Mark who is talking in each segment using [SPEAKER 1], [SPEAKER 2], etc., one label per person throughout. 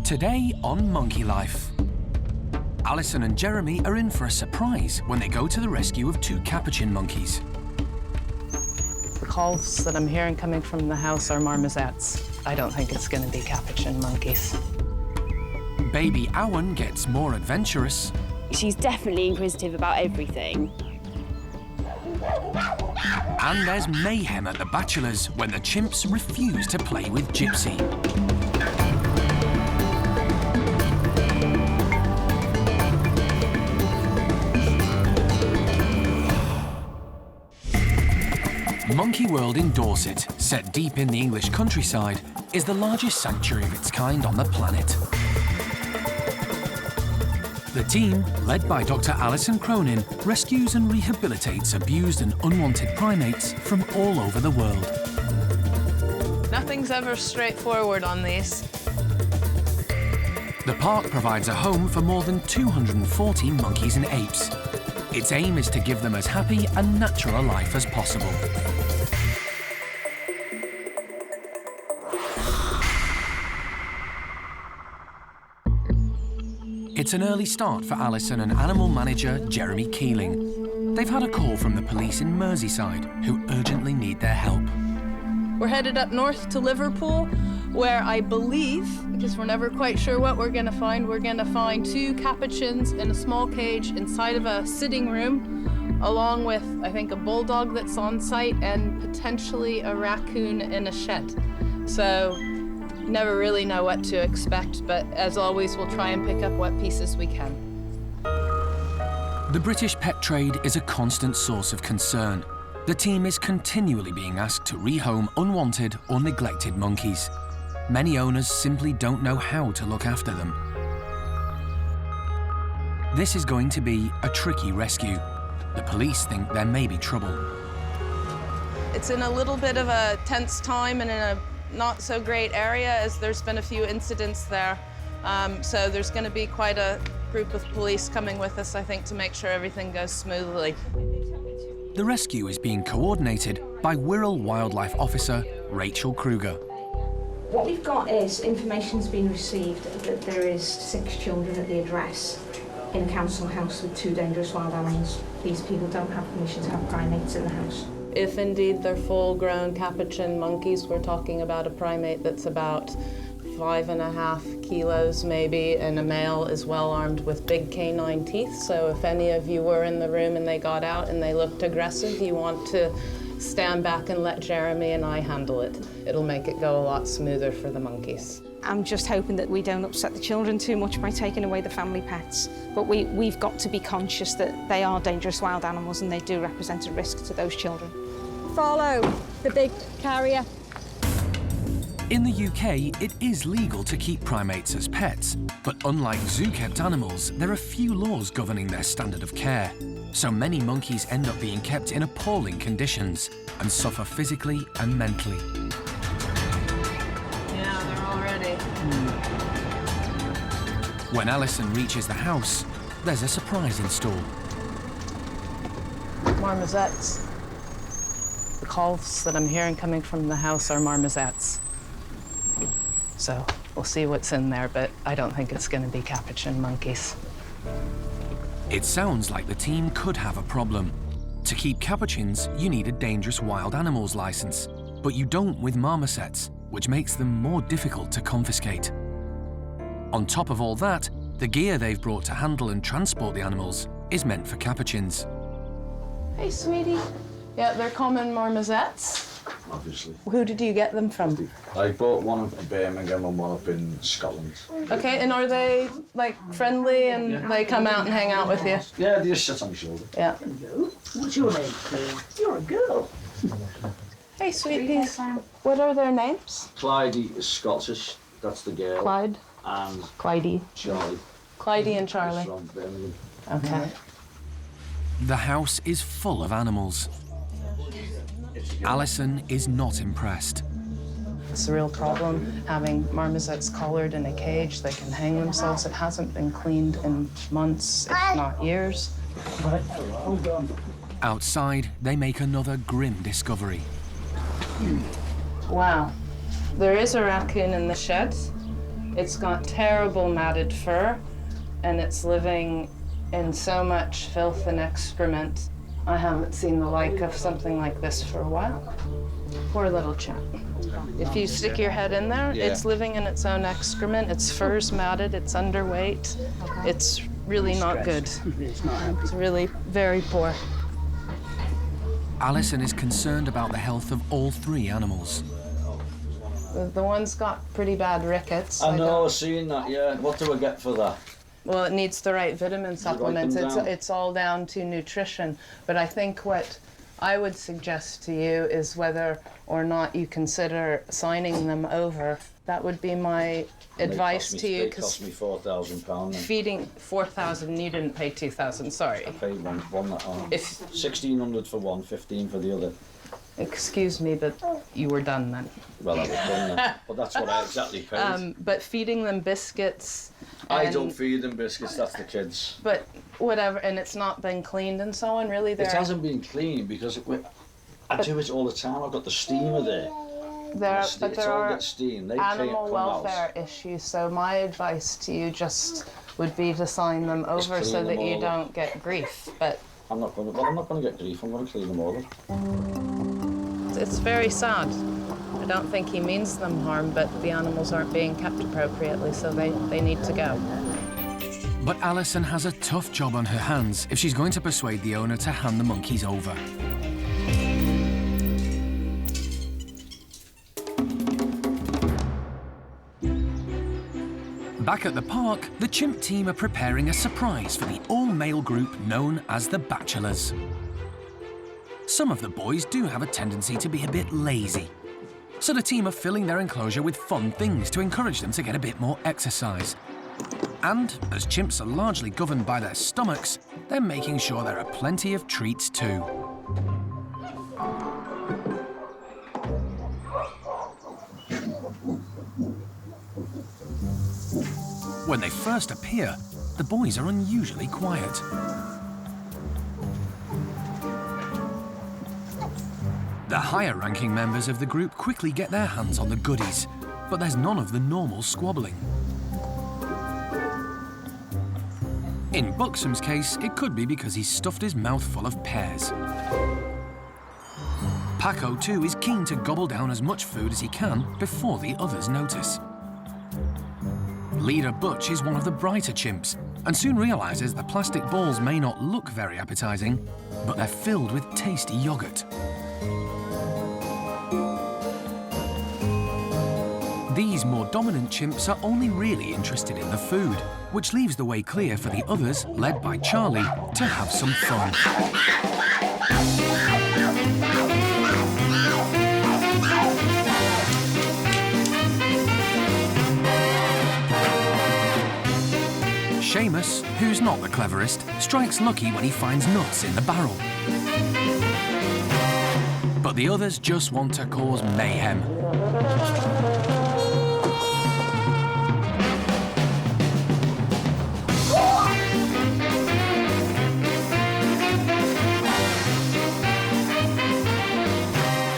[SPEAKER 1] Today on Monkey Life, Alison and Jeremy are in for a surprise when they go to the rescue of two capuchin monkeys.
[SPEAKER 2] The calls that I'm hearing coming from the house are marmosets. I don't think it's going to be capuchin monkeys.
[SPEAKER 1] Baby Owen gets more adventurous.
[SPEAKER 3] She's definitely inquisitive about everything.
[SPEAKER 1] And there's mayhem at the Bachelors when the chimps refuse to play with Gypsy. Monkey World in Dorset, set deep in the English countryside, is the largest sanctuary of its kind on the planet. The team, led by Dr. Alison Cronin, rescues and rehabilitates abused and unwanted primates from all over the world.
[SPEAKER 2] Nothing's ever straightforward on these.
[SPEAKER 1] The park provides a home for more than 240 monkeys and apes. Its aim is to give them as happy and natural a life as possible. It's an early start for Alison and animal manager Jeremy Keeling. They've had a call from the police in Merseyside who urgently need their help.
[SPEAKER 2] We're headed up north to Liverpool, where I believe, because we're never quite sure what we're going to find two capuchins in a small cage inside of a sitting room, along with, I think, a bulldog that's on site and potentially a raccoon in a shed. So, never really know what to expect, but as always, we'll try and pick up what pieces we can.
[SPEAKER 1] The British pet trade is a constant source of concern. The team is continually being asked to rehome unwanted or neglected monkeys. Many owners simply don't know how to look after them. This is going to be a tricky rescue. The police think there may be trouble.
[SPEAKER 2] It's in a little bit of a tense time and in a not so great area, as there's been a few incidents there. So there's going to be quite a group of police coming with us, I think, to make sure everything goes smoothly.
[SPEAKER 1] The rescue is being coordinated by Wirral Wildlife Officer Rachel Kruger.
[SPEAKER 4] What we've got is information's been received that there is 6 children at the address in a council house with 2 dangerous wild animals. These people don't have permission to have primates in the house.
[SPEAKER 2] If indeed they're full-grown capuchin monkeys, we're talking about a primate that's about 5.5 kilos maybe, and a male is well armed with big canine teeth. So if any of you were in the room and they got out and they looked aggressive, you want to stand back and let Jeremy and I handle it. It'll make it go a lot smoother for the monkeys.
[SPEAKER 4] I'm just hoping that we don't upset the children too much by taking away the family pets. But we've got to be conscious that they are dangerous wild animals and they do represent a risk to those children.
[SPEAKER 3] Follow the big carrier.
[SPEAKER 1] In the UK, it is legal to keep primates as pets, but unlike zoo-kept animals, there are few laws governing their standard of care. So many monkeys end up being kept in appalling conditions and suffer physically and mentally.
[SPEAKER 2] Yeah, they're all ready.
[SPEAKER 1] When Alison reaches the house, there's a surprise in store.
[SPEAKER 2] Marmosets. The calls that I'm hearing coming from the house are marmosets. So we'll see what's in there, but I don't think it's going to be capuchin monkeys.
[SPEAKER 1] It sounds like the team could have a problem. To keep capuchins, you need a dangerous wild animals license, but you don't with marmosets, which makes them more difficult to confiscate. On top of all that, the gear they've brought to handle and transport the animals is meant for capuchins.
[SPEAKER 2] Hey, sweetie. Yeah, they're common marmosets.
[SPEAKER 5] Obviously.
[SPEAKER 2] Who did you get them from?
[SPEAKER 5] I bought one in Birmingham and one up in Scotland.
[SPEAKER 2] Okay, and are they, like, friendly and they come out and hang out with you?
[SPEAKER 5] Yeah, they just sit on my shoulder.
[SPEAKER 2] Yeah.
[SPEAKER 6] What's your name, please? You're a girl.
[SPEAKER 2] Hey, sweeties. What are their names?
[SPEAKER 5] Clyde is Scottish, that's the girl.
[SPEAKER 2] Clyde?
[SPEAKER 5] And
[SPEAKER 2] Clydie.
[SPEAKER 5] Charlie.
[SPEAKER 2] Clydie and Charlie.
[SPEAKER 5] From Birmingham.
[SPEAKER 2] Okay.
[SPEAKER 1] The house is full of animals. Alison is not impressed.
[SPEAKER 2] It's a real problem having marmosets collared in a cage. They can hang themselves. It hasn't been cleaned in months, if not years.
[SPEAKER 1] Outside, they make another grim discovery.
[SPEAKER 2] Wow. There is a raccoon in the shed. It's got terrible matted fur, and it's living in so much filth and excrement. I haven't seen the like of something like this for a while. Poor little chap. If you stick your head in there, it's living in its own excrement. Its fur's matted, it's underweight. It's really not good. It's really very poor.
[SPEAKER 1] Alison is concerned about the health of all three animals.
[SPEAKER 2] The one's got pretty bad rickets.
[SPEAKER 5] I know, I've seen that, yeah. What do I get for that?
[SPEAKER 2] Well, it needs the right vitamin supplements. It's all down to nutrition. But I think what I would suggest to you is whether or not you consider signing them over. That would be my advice to you.
[SPEAKER 5] They cost me £4,000.
[SPEAKER 2] Feeding 4,000, you didn't pay 2,000. Sorry.
[SPEAKER 5] I paid one that on. 1,600 for one, 15 for the other.
[SPEAKER 2] Excuse me, but you were done then.
[SPEAKER 5] Well, I was done then. But that's what I exactly paid.
[SPEAKER 2] But feeding them biscuits.
[SPEAKER 5] I don't feed them biscuits. That's the kids.
[SPEAKER 2] But whatever, and it's not been cleaned and so on. Really,
[SPEAKER 5] it hasn't been cleaned because I do it all the time. I've got the steamer there.
[SPEAKER 2] But there are
[SPEAKER 5] steam.
[SPEAKER 2] animal welfare issues, so my advice to you just would be to sign them over so that you don't get grief. But
[SPEAKER 5] I'm not going to get grief. I'm going to clean them over.
[SPEAKER 2] It's very sad. I don't think he means them harm, but the animals aren't being kept appropriately, so they need to go.
[SPEAKER 1] But Alison has a tough job on her hands if she's going to persuade the owner to hand the monkeys over. Back at the park, the chimp team are preparing a surprise for the all-male group known as the Bachelors. Some of the boys do have a tendency to be a bit lazy, so the team are filling their enclosure with fun things to encourage them to get a bit more exercise. And, as chimps are largely governed by their stomachs, they're making sure there are plenty of treats too. When they first appear, the boys are unusually quiet. The higher-ranking members of the group quickly get their hands on the goodies, but there's none of the normal squabbling. In Buxom's case, it could be because he's stuffed his mouth full of pears. Paco, too, is keen to gobble down as much food as he can before the others notice. Leader Butch is one of the brighter chimps and soon realises the plastic balls may not look very appetising, but they're filled with tasty yoghurt. These more dominant chimps are only really interested in the food, which leaves the way clear for the others, led by Charlie, to have some fun. Seamus, who's not the cleverest, strikes lucky when he finds nuts in the barrel. But the others just want to cause mayhem.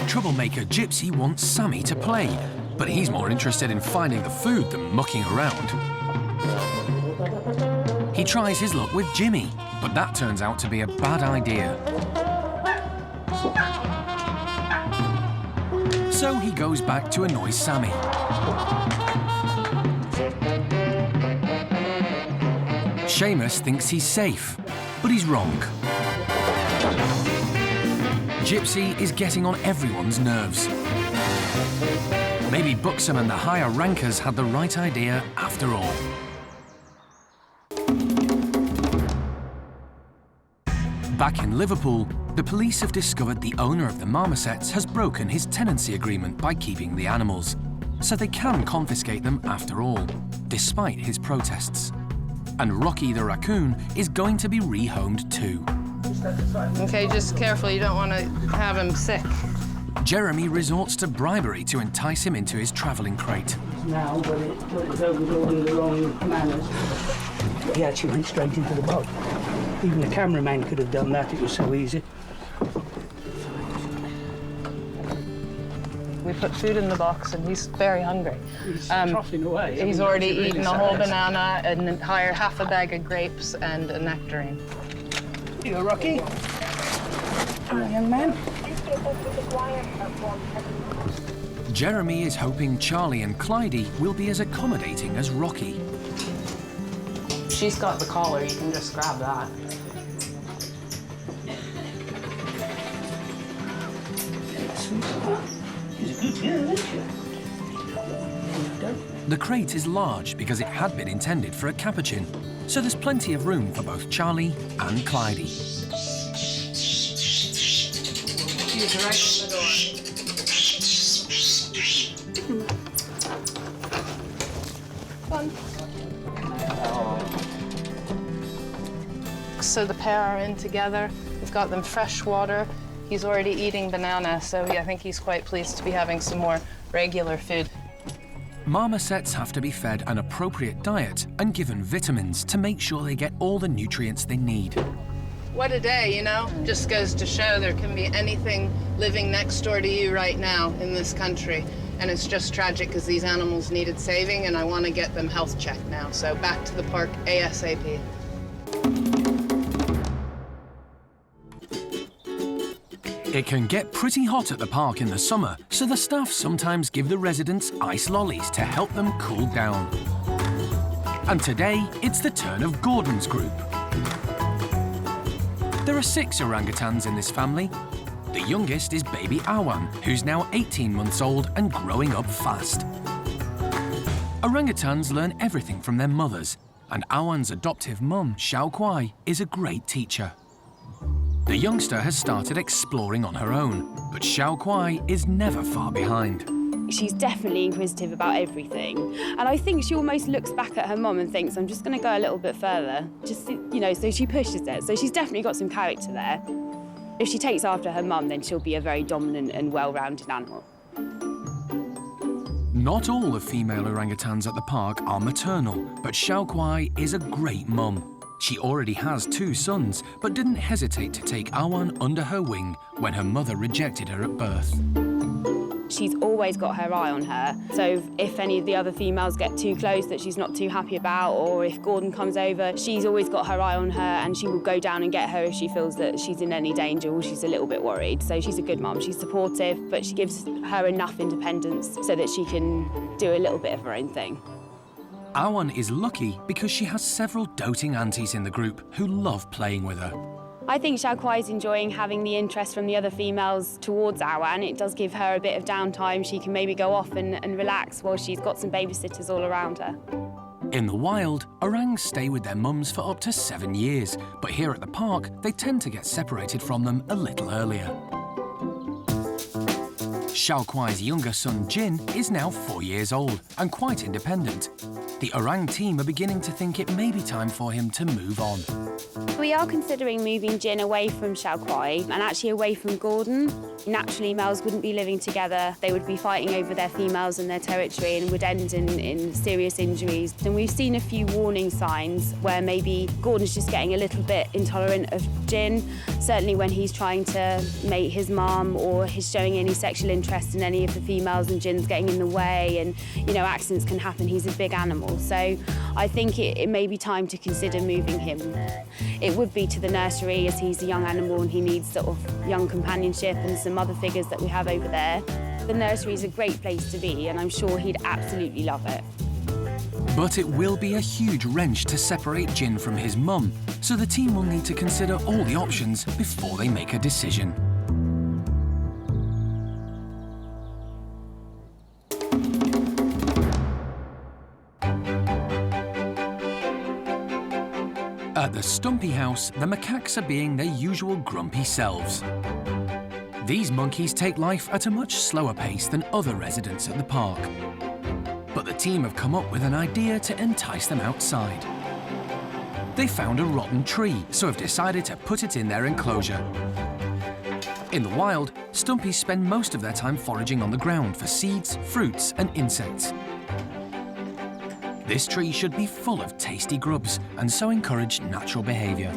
[SPEAKER 1] Troublemaker Gypsy wants Sammy to play, but he's more interested in finding the food than mucking around. He tries his luck with Jimmy, but that turns out to be a bad idea. So he goes back to annoy Sammy. Seamus thinks he's safe, but he's wrong. Gypsy is getting on everyone's nerves. Maybe Buxom and the higher rankers had the right idea after all. Back in Liverpool, the police have discovered the owner of the marmosets has broken his tenancy agreement by keeping the animals, so they can confiscate them after all, despite his protests. And Rocky the raccoon is going to be rehomed too.
[SPEAKER 2] Okay, just careful, you don't want to have him sick.
[SPEAKER 1] Jeremy resorts to bribery to entice him into his travelling crate.
[SPEAKER 6] Now, but it was all in the wrong manners. He actually went straight into the boat. Even the cameraman could have done that, it was so easy.
[SPEAKER 2] We put food in the box and he's very hungry.
[SPEAKER 6] He's troughing away.
[SPEAKER 2] He's already eaten a whole banana, an entire half a bag of grapes and a nectarine.
[SPEAKER 6] Here you go, Rocky. Come on, young man.
[SPEAKER 1] Jeremy is hoping Charlie and Clydie will be as accommodating as Rocky.
[SPEAKER 2] She's got the collar, you can just grab that.
[SPEAKER 1] The crate is large because it had been intended for a capuchin, so there's plenty of room for both Charlie and Clydie.
[SPEAKER 2] She's right in the door. Fun. So the pair are in together. We've got them fresh water. He's already eating banana, so I think he's quite pleased to be having some more regular food.
[SPEAKER 1] Marmosets have to be fed an appropriate diet and given vitamins to make sure they get all the nutrients they need.
[SPEAKER 2] What a day, you know? Just goes to show there can be anything living next door to you right now in this country. And it's just tragic because these animals needed saving and I want to get them health checked now. So back to the park ASAP.
[SPEAKER 1] It can get pretty hot at the park in the summer, so the staff sometimes give the residents ice lollies to help them cool down. And today, it's the turn of Gordon's group. There are 6 orangutans in this family. The youngest is baby Awan, who's now 18 months old and growing up fast. Orangutans learn everything from their mothers, and Awan's adoptive mum, Xiao Kuai, is a great teacher. The youngster has started exploring on her own, but Xiao Kuai is never far behind.
[SPEAKER 3] She's definitely inquisitive about everything. And I think she almost looks back at her mum and thinks, I'm just going to go a little bit further. Just, you know, so she pushes it. So she's definitely got some character there. If she takes after her mum, then she'll be a very dominant and well-rounded animal.
[SPEAKER 1] Not all the female orangutans at the park are maternal, but Xiao Kuai is a great mum. She already has 2 sons, but didn't hesitate to take Awan under her wing when her mother rejected her at birth.
[SPEAKER 3] She's always got her eye on her, so if any of the other females get too close that she's not too happy about, or if Gordon comes over, she's always got her eye on her and she will go down and get her if she feels that she's in any danger or she's a little bit worried. So she's a good mum. She's supportive, but she gives her enough independence so that she can do a little bit of her own thing.
[SPEAKER 1] Awan is lucky because she has several doting aunties in the group who love playing with her.
[SPEAKER 3] I think Xiao Kuai is enjoying having the interest from the other females towards Awan. It does give her a bit of downtime. She can maybe go off and relax while she's got some babysitters all around her.
[SPEAKER 1] In the wild, orangs stay with their mums for up to 7 years, but here at the park, they tend to get separated from them a little earlier. Xiao Kuai's younger son, Jin, is now 4 years old and quite independent. The orang team are beginning to think it may be time for him to move on.
[SPEAKER 3] We are considering moving Jin away from Xiao Kuai and actually away from Gordon. Naturally, males wouldn't be living together. They would be fighting over their females and their territory and would end in serious injuries. And we've seen a few warning signs where maybe Gordon's just getting a little bit intolerant of Jin, certainly when he's trying to mate his mum or he's showing any sexual interest in any of the females and Jin's getting in the way and, you know, accidents can happen. He's a big animal. So I think it may be time to consider moving him. It would be to the nursery as he's a young animal and he needs sort of young companionship and some other figures that we have over there. The nursery is a great place to be and I'm sure he'd absolutely love it.
[SPEAKER 1] But it will be a huge wrench to separate Jin from his mum, so the team will need to consider all the options before they make a decision. At the Stumpy house, the macaques are being their usual grumpy selves. These monkeys take life at a much slower pace than other residents at the park. But the team have come up with an idea to entice them outside. They found a rotten tree, so have decided to put it in their enclosure. In the wild, Stumpies spend most of their time foraging on the ground for seeds, fruits, and insects. This tree should be full of tasty grubs and so encourage natural behaviour.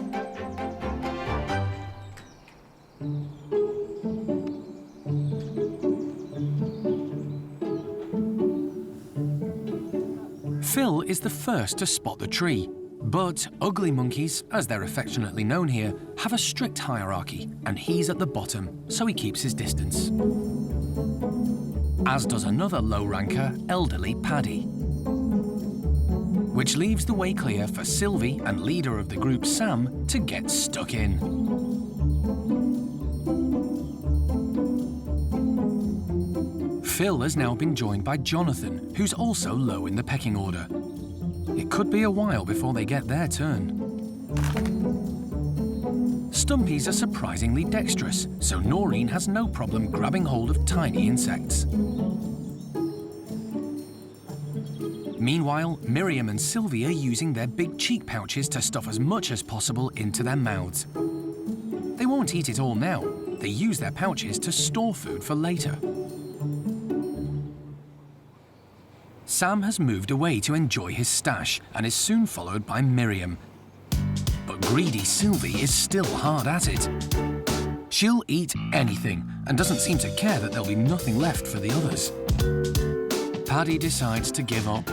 [SPEAKER 1] Phil is the first to spot the tree, but ugly monkeys, as they're affectionately known here, have a strict hierarchy, and he's at the bottom, so he keeps his distance. As does another low-ranker, elderly Paddy. Which leaves the way clear for Sylvie and leader of the group Sam to get stuck in. Phil has now been joined by Jonathan, who's also low in the pecking order. It could be a while before they get their turn. Stumpies are surprisingly dexterous, so Noreen has no problem grabbing hold of tiny insects. Meanwhile, Miriam and Sylvie are using their big cheek pouches to stuff as much as possible into their mouths. They won't eat it all now. They use their pouches to store food for later. Sam has moved away to enjoy his stash and is soon followed by Miriam. But greedy Sylvie is still hard at it. She'll eat anything and doesn't seem to care that there'll be nothing left for the others. Paddy decides to give up.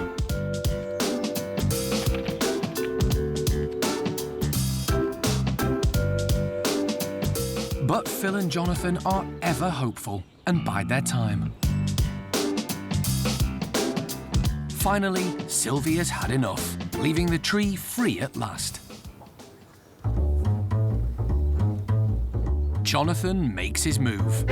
[SPEAKER 1] But Phil and Jonathan are ever hopeful and bide their time. Finally, Sylvie has had enough, leaving the tree free at last. Jonathan makes his move.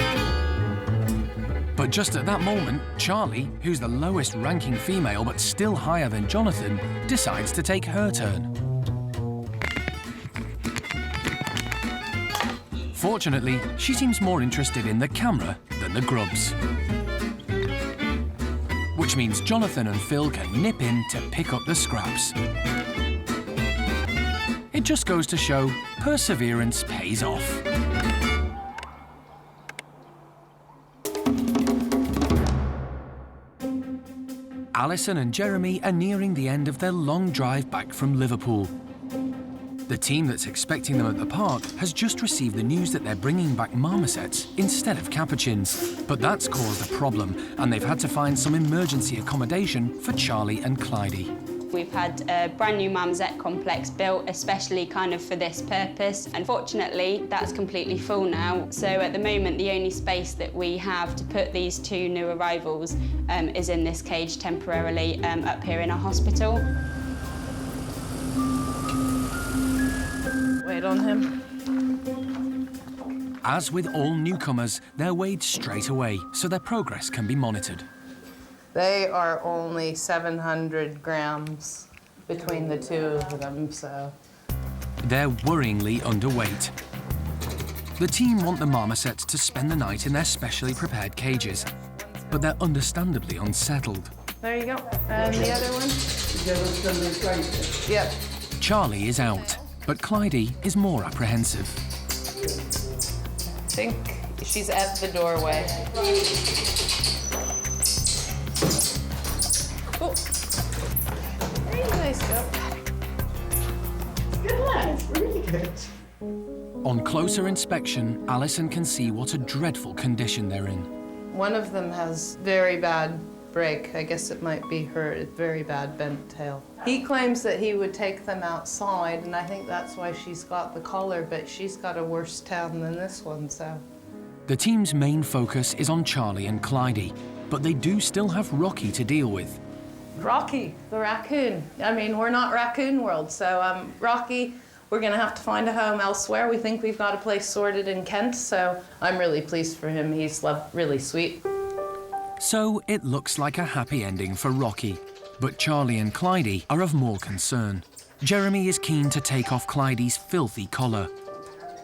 [SPEAKER 1] But just at that moment, Charlie, who's the lowest ranking female but still higher than Jonathan, decides to take her turn. Fortunately, she seems more interested in the camera than the grubs. Which means Jonathan and Phil can nip in to pick up the scraps. It just goes to show perseverance pays off. Alison and Jeremy are nearing the end of their long drive back from Liverpool. The team that's expecting them at the park has just received the news that they're bringing back marmosets instead of capuchins. But that's caused a problem, and they've had to find some emergency accommodation for Charlie and Clydie.
[SPEAKER 3] We've had a brand new marmoset complex built especially kind of for this purpose. Unfortunately, that's completely full now. So at the moment, the only space that we have to put these two new arrivals is in this cage temporarily up here in our hospital.
[SPEAKER 2] Wait on him.
[SPEAKER 1] As with all newcomers, they're weighed straight away so their progress can be monitored.
[SPEAKER 2] They are only 700 grams between the two of them, so...
[SPEAKER 1] They're worryingly underweight. The team want the marmosets to spend the night in their specially prepared cages, but they're understandably unsettled.
[SPEAKER 2] There you go. And the other one? Yep.
[SPEAKER 1] Charlie is out, but Clydie is more apprehensive.
[SPEAKER 2] I think she's at the doorway. Oh. There you guys go.
[SPEAKER 6] Good lads, really good.
[SPEAKER 1] On closer inspection, Alison can see what a dreadful condition they're in.
[SPEAKER 2] One of them has very bad break. I guess it might be her very bad bent tail. He claims that he would take them outside, and I think that's why she's got the collar, but she's got a worse tail than this one, so.
[SPEAKER 1] The team's main focus is on Charlie and Clydie, but they do still have Rocky to deal with.
[SPEAKER 2] Rocky, the raccoon. I mean, we're not Raccoon World, so Rocky, we're gonna have to find a home elsewhere. We think we've got a place sorted in Kent, so I'm really pleased for him. He's really sweet.
[SPEAKER 1] So it looks like a happy ending for Rocky, but Charlie and Clydie are of more concern. Jeremy is keen to take off Clydie's filthy collar,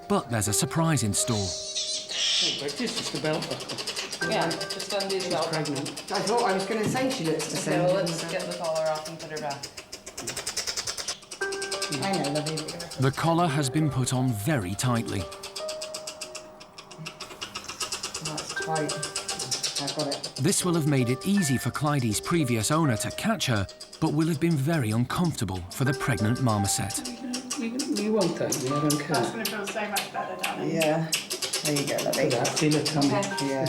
[SPEAKER 1] but there's a surprise in store.
[SPEAKER 6] It's just the belt buckle.
[SPEAKER 2] Yeah, just undo the belt.
[SPEAKER 6] Pregnant.
[SPEAKER 7] I thought I was going to say she looks the same.
[SPEAKER 2] So let's get the collar off and put her back.
[SPEAKER 7] I know, lovely.
[SPEAKER 1] The collar has been put on very tightly.
[SPEAKER 7] That's tight. I've got it.
[SPEAKER 1] This will have made it easy for Clydie's previous owner to catch her, but will have been very uncomfortable for the pregnant marmoset.
[SPEAKER 6] You won't take me, I don't care.
[SPEAKER 7] That's going to feel so much better, darling. Yeah. There you go, lovely.
[SPEAKER 6] Feel her tummy.
[SPEAKER 7] Okay. Yeah.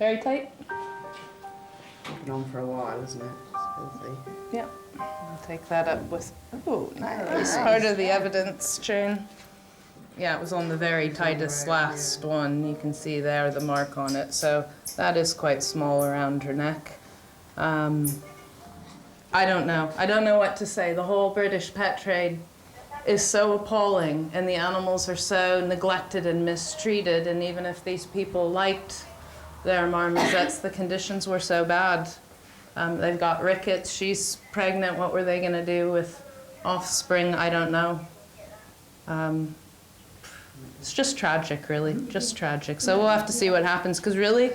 [SPEAKER 2] Very tight?
[SPEAKER 7] Been on for a while, isn't it? It's filthy.
[SPEAKER 2] Yeah. I'll take that up with, oh, nice. Part of the evidence chain. Yeah, it was on the very tightest last one. You can see there the mark on it. So that is quite small around her neck. I don't know. I don't know what to say. The whole British pet trade is so appalling, and the animals are so neglected and mistreated, and even if these people liked their marmosets, the conditions were so bad. They've got rickets, she's pregnant, what were they gonna do with offspring? I don't know. It's just tragic, really, just tragic. So we'll have to see what happens, because really,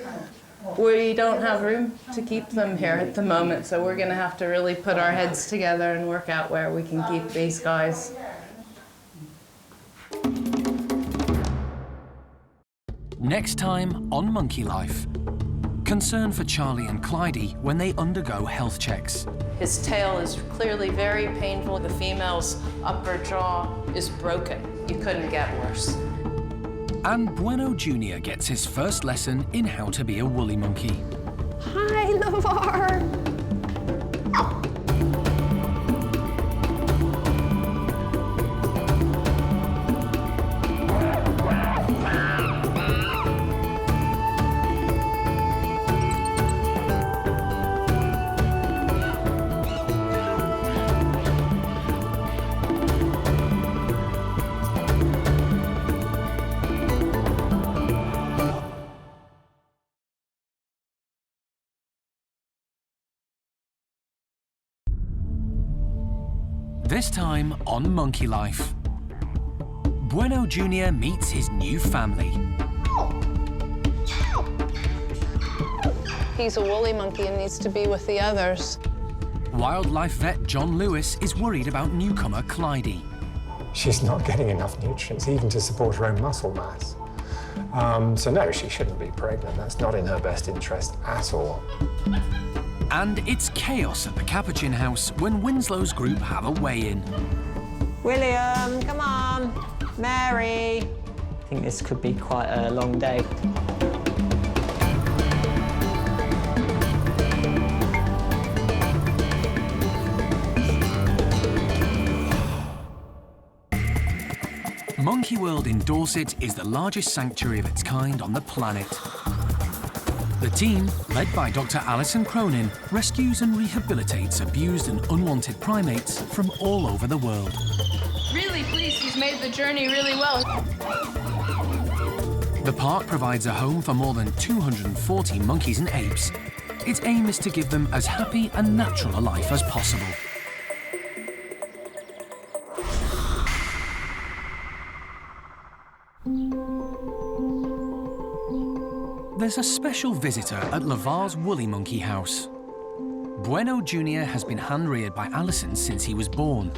[SPEAKER 2] we don't have room to keep them here at the moment, so we're gonna have to really put our heads together and work out where we can keep these guys.
[SPEAKER 1] Next time on Monkey Life. Concern for Charlie and Clydie when they undergo health checks.
[SPEAKER 2] His tail is clearly very painful. The female's upper jaw is broken. You couldn't get worse.
[SPEAKER 1] And Bueno Junior gets his first lesson in how to be a woolly monkey.
[SPEAKER 3] Hi, Lavar.
[SPEAKER 1] This time on Monkey Life. Bueno Junior meets his new family.
[SPEAKER 2] He's a woolly monkey and needs to be with the others.
[SPEAKER 1] Wildlife vet John Lewis is worried about newcomer Clydie.
[SPEAKER 8] She's not getting enough nutrients even to support her own muscle mass. So no, she shouldn't be pregnant. That's not in her best interest at all.
[SPEAKER 1] And it's chaos at the Capuchin house when Winslow's group have a weigh-in.
[SPEAKER 9] William, come on. Mary. I think this could be quite a long day.
[SPEAKER 1] Monkey World in Dorset is the largest sanctuary of its kind on the planet. The team, led by Dr. Alison Cronin, rescues and rehabilitates abused and unwanted primates from all over the world.
[SPEAKER 2] Really pleased, he's made the journey really well.
[SPEAKER 1] The park provides a home for more than 240 monkeys and apes. Its aim is to give them as happy and natural a life as possible. There's a special visitor at Lavar's woolly monkey house. Bueno Junior has been hand-reared by Alison since he was born.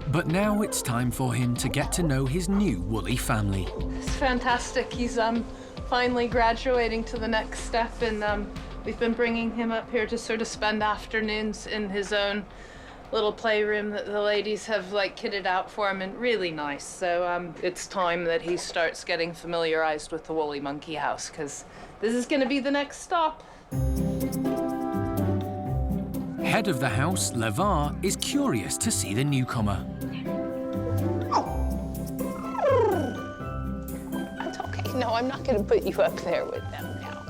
[SPEAKER 1] But now it's time for him to get to know his new woolly family.
[SPEAKER 2] It's fantastic. He's finally graduating to the next step, and we've been bringing him up here to sort of spend afternoons in his own little playroom that the ladies have kitted out for him, and really nice. So it's time that he starts getting familiarized with the woolly monkey house, because this is going to be the next stop.
[SPEAKER 1] Head of the house, Lavar, is curious to see the newcomer.
[SPEAKER 2] That's okay. No, I'm not going to put you up there with them now.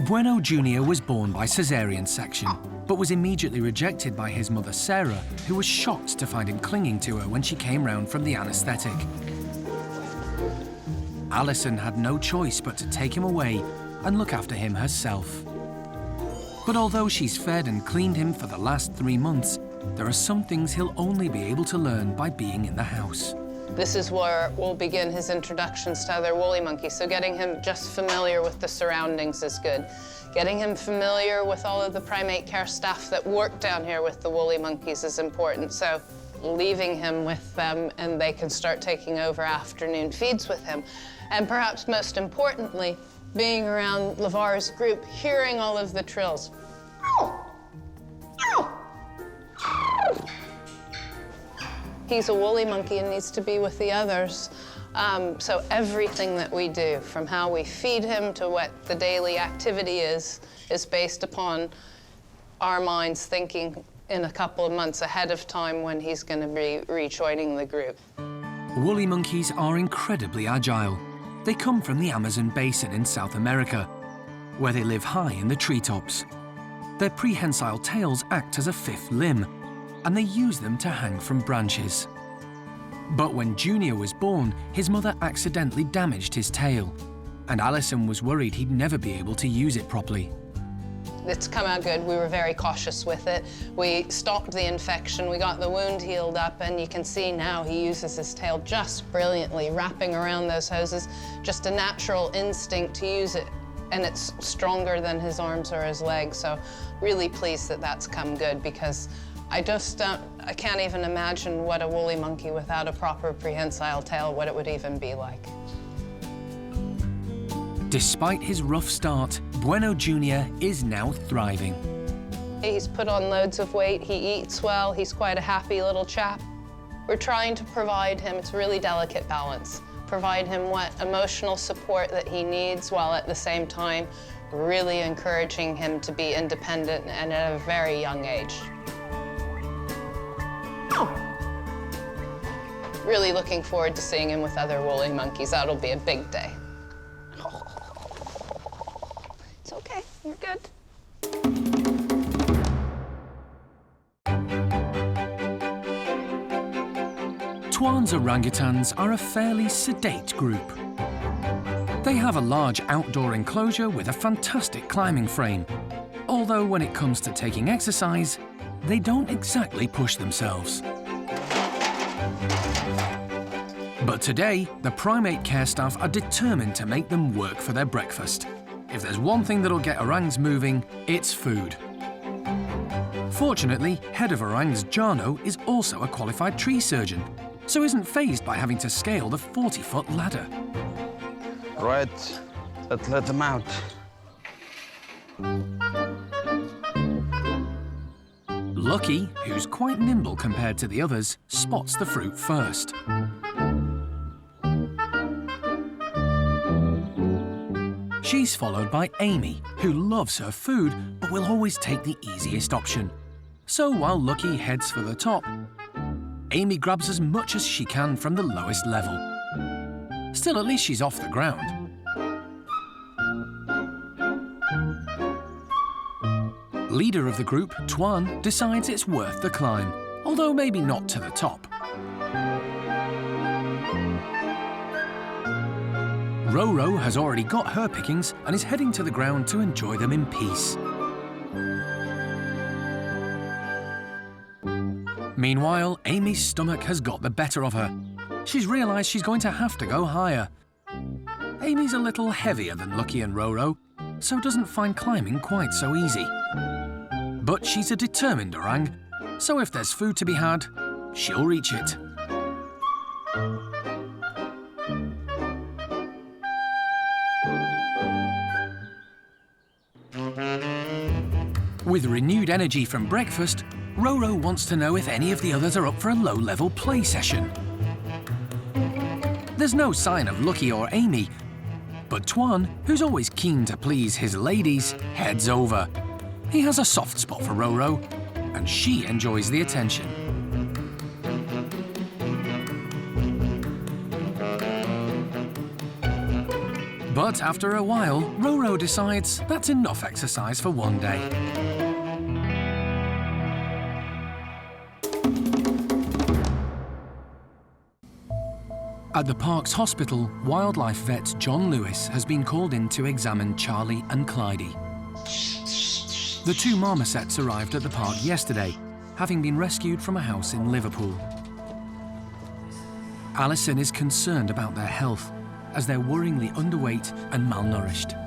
[SPEAKER 1] Bueno Junior was born by caesarean section, but was immediately rejected by his mother Sarah, who was shocked to find him clinging to her when she came round from the anaesthetic. Alison had no choice but to take him away and look after him herself. But although she's fed and cleaned him for the last 3 months, there are some things he'll only be able to learn by being in the house.
[SPEAKER 2] This is where we'll begin his introductions to other woolly monkeys. So getting him just familiar with the surroundings is good. Getting him familiar with all of the primate care staff that work down here with the woolly monkeys is important. So leaving him with them, and they can start taking over afternoon feeds with him. And perhaps most importantly, being around Lavar's group, hearing all of the trills. He's a woolly monkey and needs to be with the others. So everything that we do, from how we feed him to what the daily activity is based upon our minds thinking in a couple of months ahead of time when he's going to be rejoining the group.
[SPEAKER 1] Woolly monkeys are incredibly agile. They come from the Amazon basin in South America, where they live high in the treetops. Their prehensile tails act as a fifth limb, and they use them to hang from branches. But when Junior was born, his mother accidentally damaged his tail, and Alison was worried he'd never be able to use it properly.
[SPEAKER 2] It's come out good. We were very cautious with it. We stopped the infection, we got the wound healed up, and you can see now he uses his tail just brilliantly, wrapping around those hoses. Just a natural instinct to use it, and it's stronger than his arms or his legs. So really pleased that that's come good, because I can't even imagine what a woolly monkey without a proper prehensile tail, what it would even be like.
[SPEAKER 1] Despite his rough start, Bueno Junior is now thriving.
[SPEAKER 2] He's put on loads of weight, he eats well, he's quite a happy little chap. We're trying to provide him, it's a really delicate balance, provide him what emotional support that he needs, while at the same time really encouraging him to be independent and at a very young age. Really looking forward to seeing him with other woolly monkeys. That'll be a big day. It's okay, you're good.
[SPEAKER 1] Tuan's orangutans are a fairly sedate group. They have a large outdoor enclosure with a fantastic climbing frame, although when it comes to taking exercise, they don't exactly push themselves. But today, the primate care staff are determined to make them work for their breakfast. If there's one thing that'll get orangs moving, it's food. Fortunately, head of orangs Jarno is also a qualified tree surgeon, so isn't fazed by having to scale the 40-foot ladder.
[SPEAKER 10] Right, let's let them out.
[SPEAKER 1] Lucky, who's quite nimble compared to the others, spots the fruit first. She's followed by Amy, who loves her food but will always take the easiest option. So while Lucky heads for the top, Amy grabs as much as she can from the lowest level. Still, at least she's off the ground. Leader of the group, Tuan, decides it's worth the climb, although maybe not to the top. Roro has already got her pickings and is heading to the ground to enjoy them in peace. Meanwhile, Amy's stomach has got the better of her. She's realised she's going to have to go higher. Amy's a little heavier than Lucky and Roro, so doesn't find climbing quite so easy. But she's a determined orang, so if there's food to be had, she'll reach it. With renewed energy from breakfast, Roro wants to know if any of the others are up for a low-level play session. There's no sign of Lucky or Amy, but Tuan, who's always keen to please his ladies, heads over. He has a soft spot for Roro, and she enjoys the attention. But after a while, Roro decides that's enough exercise for one day. At the park's hospital, wildlife vet John Lewis has been called in to examine Charlie and Clydie. The two marmosets arrived at the park yesterday, having been rescued from a house in Liverpool. Alison is concerned about their health, as they're worryingly underweight and malnourished.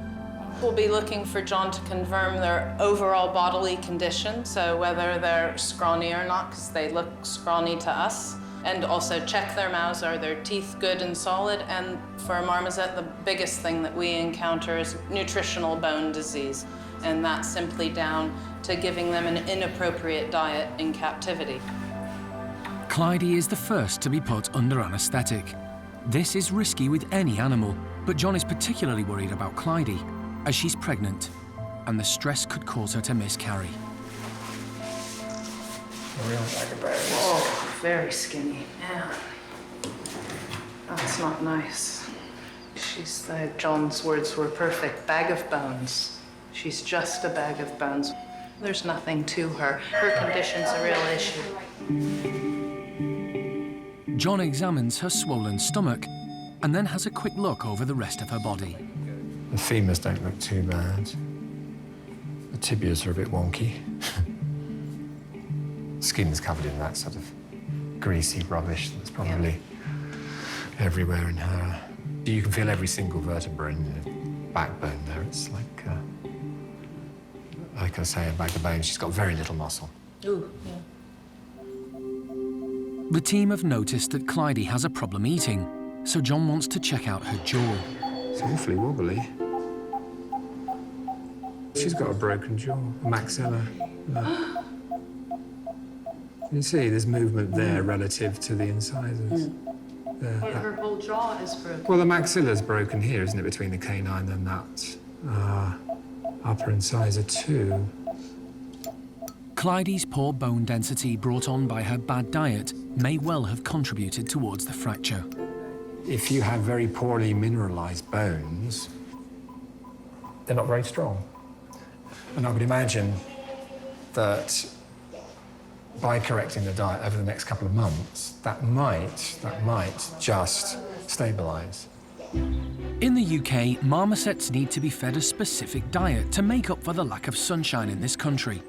[SPEAKER 2] We'll be looking for John to confirm their overall bodily condition, so whether they're scrawny or not, because they look scrawny to us. And also check their mouths, are their teeth good and solid? And for a marmoset, the biggest thing that we encounter is nutritional bone disease. And that's simply down to giving them an inappropriate diet in captivity.
[SPEAKER 1] Clydie is the first to be put under anaesthetic. This is risky with any animal, but John is particularly worried about Clydie, as she's pregnant, and the stress could cause her to miscarry.
[SPEAKER 2] Oh, very skinny. Yeah. That's not nice. She's, John's words were perfect, bag of bones. She's just a bag of bones. There's nothing to her. Her condition's a real issue.
[SPEAKER 1] John examines her swollen stomach and then has a quick look over the rest of her body.
[SPEAKER 8] The femurs don't look too bad. The tibias are a bit wonky. Skin's covered in that sort of greasy rubbish that's probably everywhere in her. You can feel every single vertebra in the backbone there. It's like I say, a bag of bones. She's got very little muscle.
[SPEAKER 2] Ooh, yeah.
[SPEAKER 1] The team have noticed that Clydie has a problem eating, so John wants to check out her jaw.
[SPEAKER 8] It's awfully wobbly. She's got a broken jaw, a maxilla. You see, there's movement there relative to the incisors. There,
[SPEAKER 2] But her whole jaw is broken.
[SPEAKER 8] Well, the maxilla's broken here, isn't it, between the canine and that upper incisor too.
[SPEAKER 1] Clydie's poor bone density brought on by her bad diet may well have contributed towards the fracture.
[SPEAKER 8] If you have very poorly mineralized bones, they're not very strong. And I would imagine that by correcting the diet over the next couple of months, that might just stabilise.
[SPEAKER 1] In the UK, marmosets need to be fed a specific diet to make up for the lack of sunshine in this country.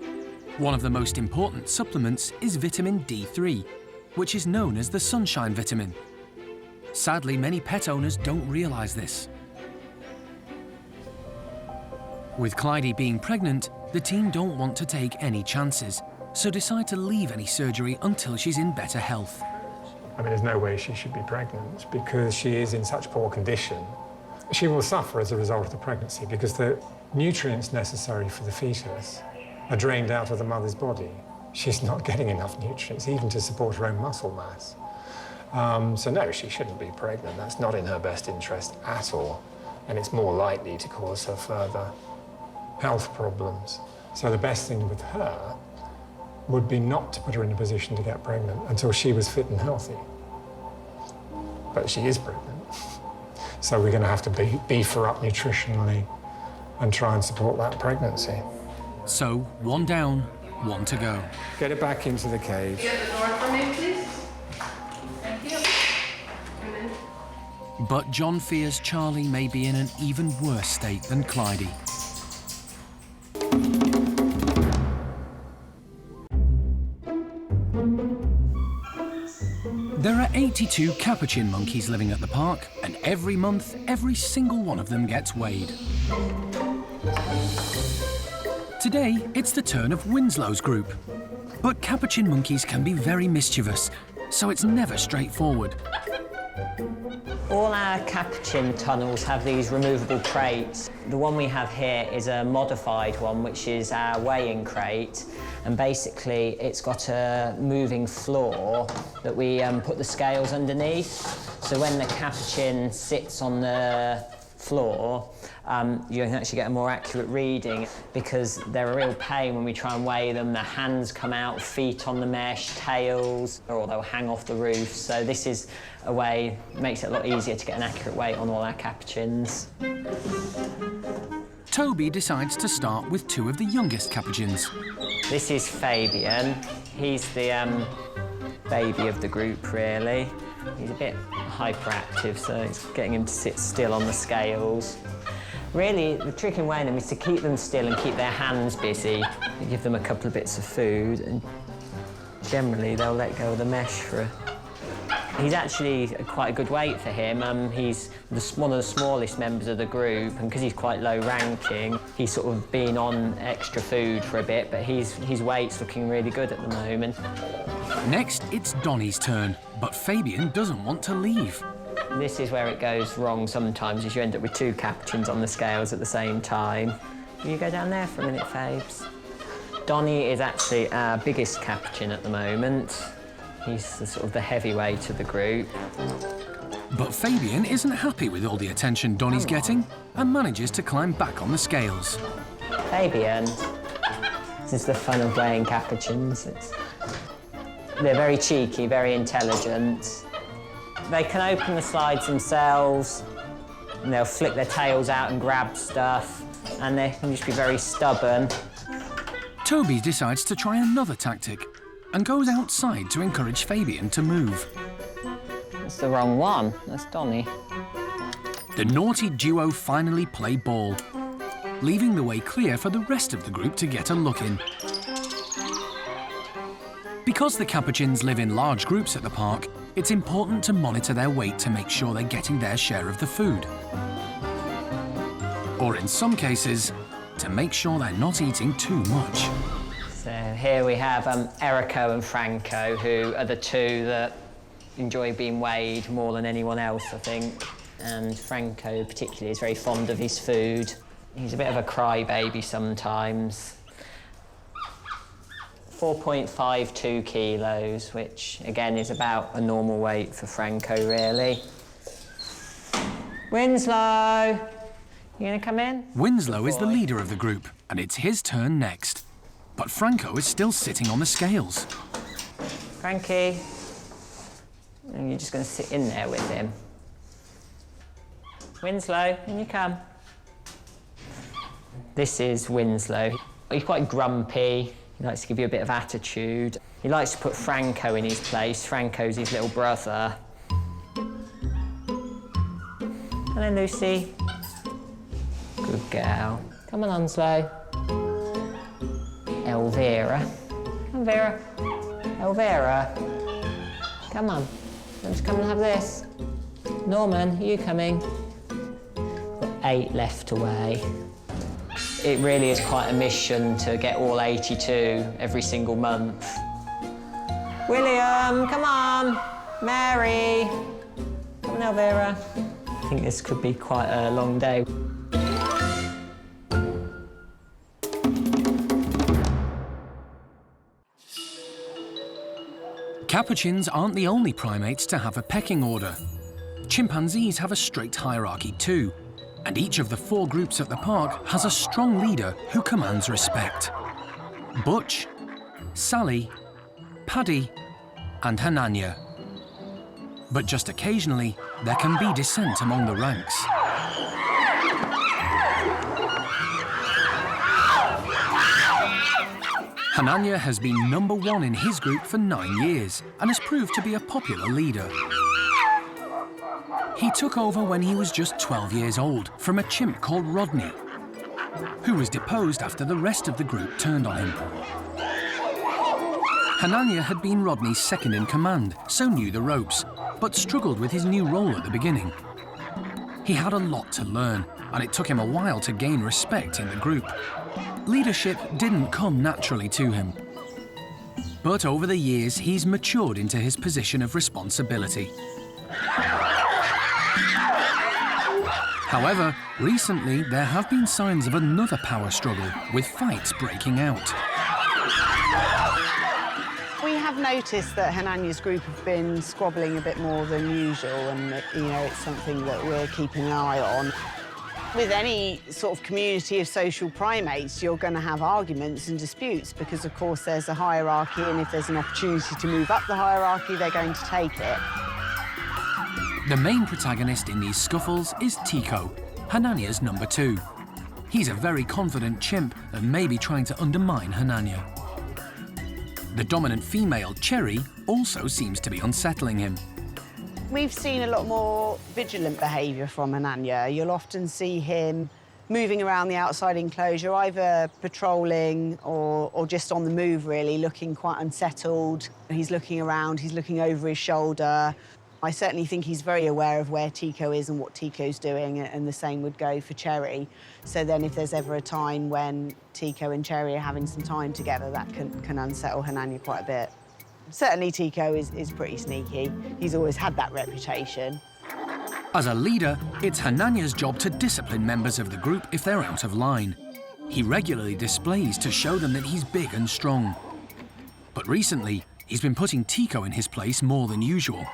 [SPEAKER 1] One of the most important supplements is vitamin D3, which is known as the sunshine vitamin. Sadly, many pet owners don't realise this. With Clydie being pregnant, the team don't want to take any chances, so decide to leave any surgery until she's in better health.
[SPEAKER 8] I mean, there's no way she should be pregnant because she is in such poor condition. She will suffer as a result of the pregnancy because the nutrients necessary for the fetus are drained out of the mother's body. She's not getting enough nutrients, even to support her own muscle mass. So no, she shouldn't be pregnant. That's not in her best interest at all. And it's more likely to cause her further health problems. So the best thing with her would be not to put her in a position to get pregnant until she was fit and healthy. But she is pregnant. So we're going to have to beef her up nutritionally and try and support that pregnancy.
[SPEAKER 1] So, one down, one to go.
[SPEAKER 8] Get it back into the cage.
[SPEAKER 2] Get the door for me, please. Thank you.
[SPEAKER 1] But John fears Charlie may be in an even worse state than Clydie. There are 82 capuchin monkeys living at the park, and every month, every single one of them gets weighed. Today, it's the turn of Winslow's group. But capuchin monkeys can be very mischievous, so it's never straightforward.
[SPEAKER 9] All our capuchin tunnels have these removable crates. The one we have here is a modified one, which is our weighing crate. And basically, it's got a moving floor that we put the scales underneath. So when the capuchin sits on the floor, you can actually get a more accurate reading because they're a real pain when we try and weigh them. Their hands come out, feet on the mesh, tails, or they'll hang off the roof. So this is a way, makes it a lot easier to get an accurate weight on all our capuchins.
[SPEAKER 1] Toby decides to start with two of the youngest capuchins.
[SPEAKER 9] This is Fabian. He's the baby of the group, really. He's a bit hyperactive, so it's getting him to sit still on the scales. Really, the trick in weighing them is to keep them still and keep their hands busy. You give them a couple of bits of food, and generally they'll let go of the mesh for a... He's actually quite a good weight for him. He's one of the smallest members of the group, and because he's quite low ranking, he's sort of been on extra food for a bit, but his weight's looking really good at the moment.
[SPEAKER 1] Next, it's Donnie's turn, but Fabian doesn't want to leave.
[SPEAKER 9] This is where it goes wrong sometimes, is you end up with two capuchins on the scales at the same time. Will you go down there for a minute, Fabes? Donnie is actually our biggest capuchin at the moment. He's the heavyweight of the group.
[SPEAKER 1] But Fabian isn't happy with all the attention Donnie's getting and manages to climb back on the scales.
[SPEAKER 9] Fabian, this is the fun of weighing capuchins. They're very cheeky, very intelligent. They can open the slides themselves, and they'll flick their tails out and grab stuff, and they can just be very stubborn.
[SPEAKER 1] Toby decides to try another tactic and goes outside to encourage Fabian to move.
[SPEAKER 9] That's the wrong one. That's Donnie.
[SPEAKER 1] The naughty duo finally play ball, leaving the way clear for the rest of the group to get a look in. Because the capuchins live in large groups at the park, it's important to monitor their weight to make sure they're getting their share of the food. Or in some cases, to make sure they're not eating too much.
[SPEAKER 9] So here we have Erico and Franco, who are the two that enjoy being weighed more than anyone else, I think. And Franco particularly is very fond of his food. He's a bit of a crybaby sometimes. 4.52 kilos, which again is about a normal weight for Franco, really. Winslow, you gonna come in?
[SPEAKER 1] Winslow is the leader of the group, and it's his turn next. But Franco is still sitting on the scales.
[SPEAKER 9] Frankie, and you're just gonna sit in there with him. Winslow, in you come. This is Winslow. He's quite grumpy. He likes to give you a bit of attitude. He likes to put Franco in his place. Franco's his little brother. Hello, Lucy. Good girl. Come on, Onslow. Elvira. Come, Vera. Elvira. Come on. Let's come and have this. Norman, are you coming? Got 8 left to weigh. It really is quite a mission to get all 82 every single month. William, come on. Mary. Come on, Elvira. I think this could be quite a long day.
[SPEAKER 1] Capuchins aren't the only primates to have a pecking order. Chimpanzees have a strict hierarchy too, and each of the 4 groups at the park has a strong leader who commands respect. Butch, Sally, Paddy, and Hananya. But just occasionally, there can be dissent among the ranks. Hananya has been #1 in his group for 9 years and has proved to be a popular leader. He took over when he was just 12 years old from a chimp called Rodney, who was deposed after the rest of the group turned on him. Hananya had been Rodney's second in command, so knew the ropes, but struggled with his new role at the beginning. He had a lot to learn, and it took him a while to gain respect in the group. Leadership didn't come naturally to him. But over the years, he's matured into his position of responsibility. However, recently there have been signs of another power struggle, with fights breaking out.
[SPEAKER 7] We have noticed that Hananya's group have been squabbling a bit more than usual, and it's something that we're keeping an eye on. With any sort of community of social primates, you're going to have arguments and disputes because, of course, there's a hierarchy, and if there's an opportunity to move up the hierarchy, they're going to take it.
[SPEAKER 1] The main protagonist in these scuffles is Tico, Hananya's #2. He's a very confident chimp and may be trying to undermine Hananya. The dominant female, Cherry, also seems to be unsettling him.
[SPEAKER 7] We've seen a lot more vigilant behaviour from Hananya. You'll often see him moving around the outside enclosure, either patrolling or just on the move, really, looking quite unsettled. He's looking around, he's looking over his shoulder. I certainly think he's very aware of where Tico is and what Tico's doing, and the same would go for Cherry. So then if there's ever a time when Tico and Cherry are having some time together, that can unsettle Hananya quite a bit. Certainly Tico is pretty sneaky. He's always had that reputation.
[SPEAKER 1] As a leader, it's Hananya's job to discipline members of the group if they're out of line. He regularly displays to show them that he's big and strong. But recently, he's been putting Tico in his place more than usual.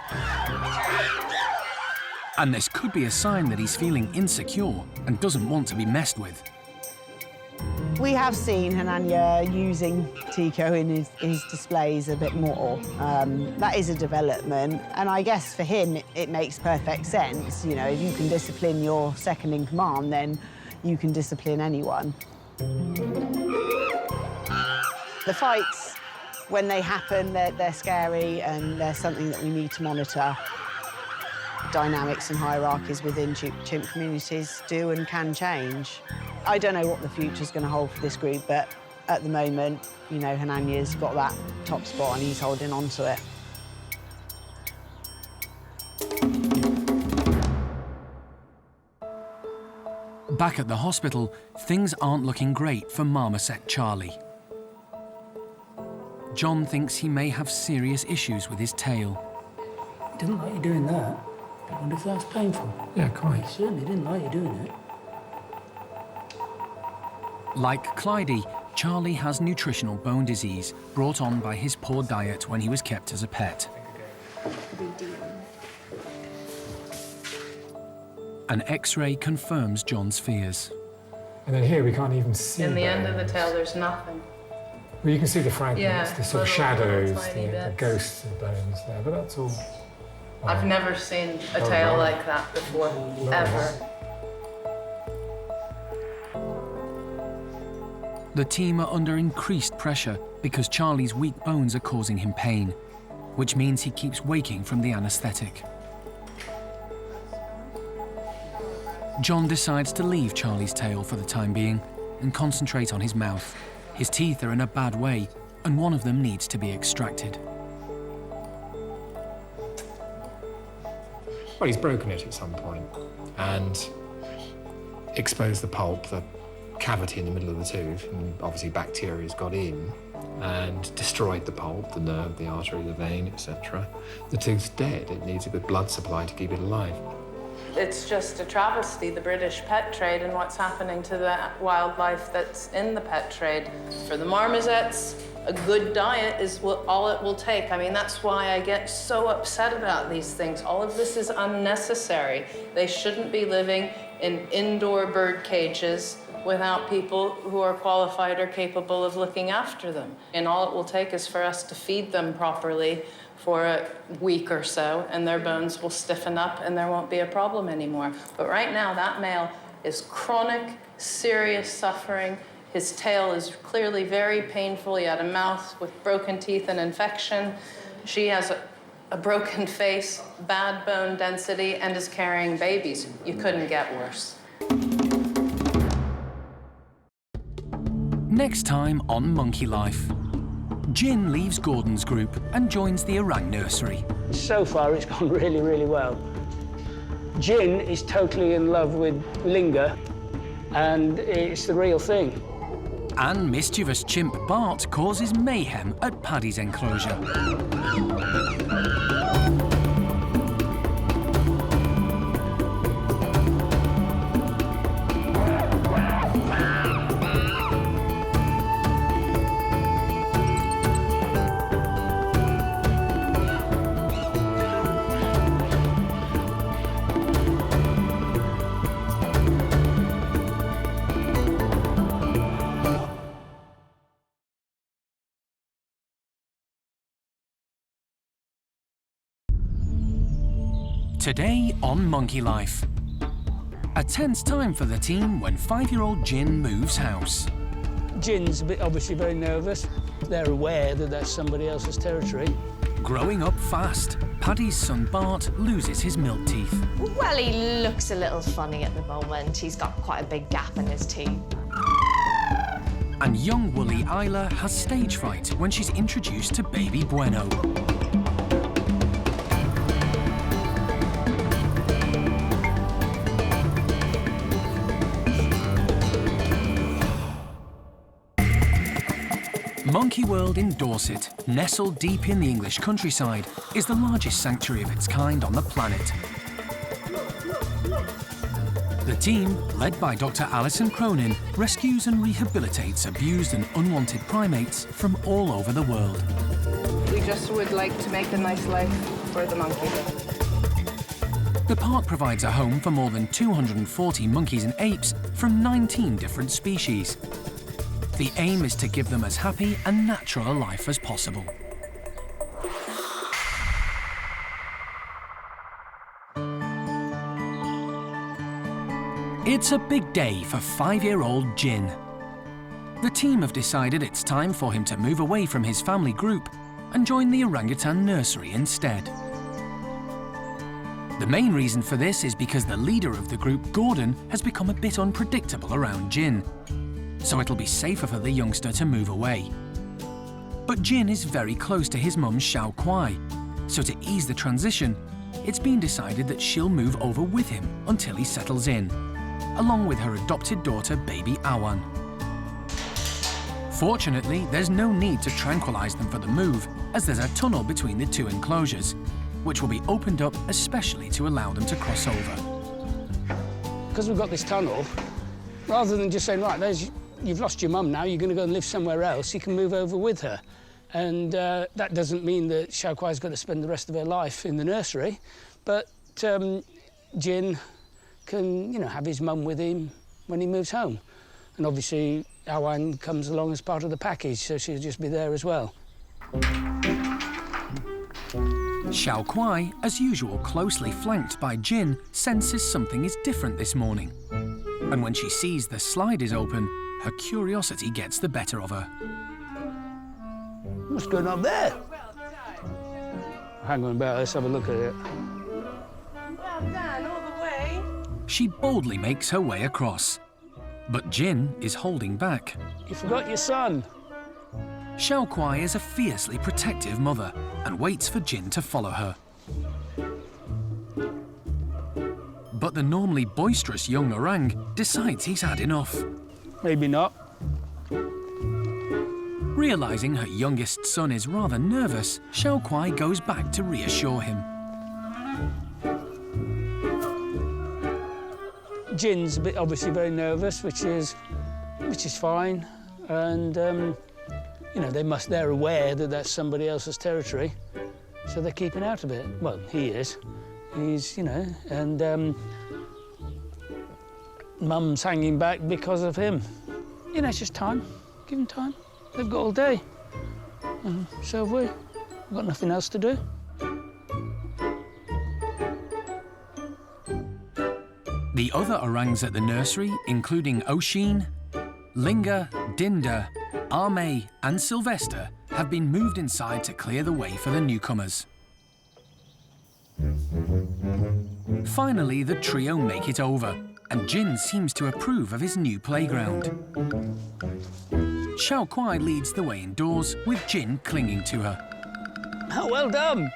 [SPEAKER 1] And this could be a sign that he's feeling insecure and doesn't want to be messed with.
[SPEAKER 7] We have seen Hananya using Tico in his displays a bit more. That is a development, and I guess for him it makes perfect sense. You know, if you can discipline your second in command, then you can discipline anyone. The fights, when they happen, they're scary, and they're something that we need to monitor. Dynamics and hierarchies within chimp communities do and can change. I don't know what the future's going to hold for this group, but at the moment, you know, Hananya's got that top spot and he's holding on to it.
[SPEAKER 1] Back at the hospital, things aren't looking great for marmoset Charlie. John thinks he may have serious issues with his tail.
[SPEAKER 6] He didn't like you doing that. I wonder if that's painful.
[SPEAKER 8] Yeah, quite.
[SPEAKER 6] He certainly didn't like you doing it.
[SPEAKER 1] Like Clydie, Charlie has nutritional bone disease brought on by his poor diet when he was kept as a pet. An X-ray confirms John's fears.
[SPEAKER 8] And then here we can't even see
[SPEAKER 2] In the end of the
[SPEAKER 8] bones.
[SPEAKER 2] tail, there's nothing.
[SPEAKER 8] Well, you can see the fragments,
[SPEAKER 2] Yeah,
[SPEAKER 8] the sort of
[SPEAKER 2] little
[SPEAKER 8] shadows,
[SPEAKER 2] tiny
[SPEAKER 8] the
[SPEAKER 2] bits.
[SPEAKER 8] ghosts of bones there, but that's all.
[SPEAKER 2] I've never seen a
[SPEAKER 8] Oh,
[SPEAKER 2] tail
[SPEAKER 8] wow.
[SPEAKER 2] like that before, ever.
[SPEAKER 1] The team are under increased pressure because Charlie's weak bones are causing him pain, which means he keeps waking from the anaesthetic. John decides to leave Charlie's tail for the time being and concentrate on his mouth. His teeth are in a bad way, and one of them needs to be extracted.
[SPEAKER 8] Well, he's broken it at some point and exposed the pulp, the cavity in the middle of the tooth, and obviously bacteria's got in and destroyed the pulp, the nerve, the artery, the vein, etc. The tooth's dead. It needs a good blood supply to keep it alive.
[SPEAKER 2] It's just a travesty, the British pet trade, and what's happening to the wildlife that's in the pet trade. For the marmosets, a good diet is all it will take. I mean, that's why I get so upset about these things. All of this is unnecessary. They shouldn't be living in indoor bird cages without people who are qualified or capable of looking after them. And all it will take is for us to feed them properly for a week or so, and their bones will stiffen up and there won't be a problem anymore. But right now, that male is chronic, serious suffering. His tail is clearly very painful. He had a mouth with broken teeth and infection. She has a broken face, bad bone density, and is carrying babies. You couldn't get worse.
[SPEAKER 1] Next time on Monkey Life, Jin leaves Gordon's group and joins the orang nursery.
[SPEAKER 6] So far, it's gone really, really well. Jin is totally in love with Linga, and it's the real thing.
[SPEAKER 1] And mischievous chimp Bart causes mayhem at Paddy's enclosure. Today on Monkey Life. A tense time for the team when 5-year-old Jin moves house.
[SPEAKER 6] Jin's obviously very nervous. They're aware that that's somebody else's territory.
[SPEAKER 1] Growing up fast, Paddy's son Bart loses his milk teeth.
[SPEAKER 11] Well, he looks a little funny at the moment. He's got quite a big gap in his teeth.
[SPEAKER 1] And young woolly Isla has stage fright when she's introduced to baby Bueno. Monkey World in Dorset, nestled deep in the English countryside, is the largest sanctuary of its kind on the planet. The team, led by Dr. Alison Cronin, rescues and rehabilitates abused and unwanted primates from all over the world.
[SPEAKER 2] We just would like to make a nice life for the monkey.
[SPEAKER 1] The park provides a home for more than 240 monkeys and apes from 19 different species. The aim is to give them as happy and natural a life as possible. It's a big day for 5-year-old Jin. The team have decided it's time for him to move away from his family group and join the orangutan nursery instead. The main reason for this is because the leader of the group, Gordon, has become a bit unpredictable around Jin, so it'll be safer for the youngster to move away. But Jin is very close to his mum, Xiao Kuai, so to ease the transition, it's been decided that she'll move over with him until he settles in, along with her adopted daughter, baby Awan. Fortunately, there's no need to tranquilize them for the move, as there's a tunnel between the two enclosures, which will be opened up especially to allow them to cross over.
[SPEAKER 6] Because we've got this tunnel, rather than just saying, right, you've lost your mum now, you're going to go and live somewhere else, you can move over with her. And that doesn't mean that Xiao Kuai's got to spend the rest of her life in the nursery, but Jin can, have his mum with him when he moves home. And obviously, Awan comes along as part of the package, so she'll just be there as well.
[SPEAKER 1] Xiao Kuai, as usual closely flanked by Jin, senses something is different this morning. And when she sees the slide is open, her curiosity gets the better of her.
[SPEAKER 6] What's going on there? Hang on about, let's have a look at it.
[SPEAKER 12] Well done, all the way.
[SPEAKER 1] She boldly makes her way across. But Jin is holding back.
[SPEAKER 6] You forgot your son.
[SPEAKER 1] Xiao Kuai is a fiercely protective mother and waits for Jin to follow her. But the normally boisterous young orang decides he's had enough.
[SPEAKER 6] Maybe not.
[SPEAKER 1] Realising her youngest son is rather nervous, Xiao Kuai goes back to reassure him.
[SPEAKER 6] Jin's obviously very nervous, which is fine, and they're aware that that's somebody else's territory, so they're keeping out of it. Well, he is. He's, and Mum's hanging back because of him. It's just time. Give him time. They've got all day. So have we. We've got nothing else to do.
[SPEAKER 1] The other orangs at the nursery, including Oshin, Linga, Dinda, Ame and Sylvester, have been moved inside to clear the way for the newcomers. Finally, the trio make it over, and Jin seems to approve of his new playground. Xiao Kuai leads the way indoors, with Jin clinging to her.
[SPEAKER 6] Oh, well done!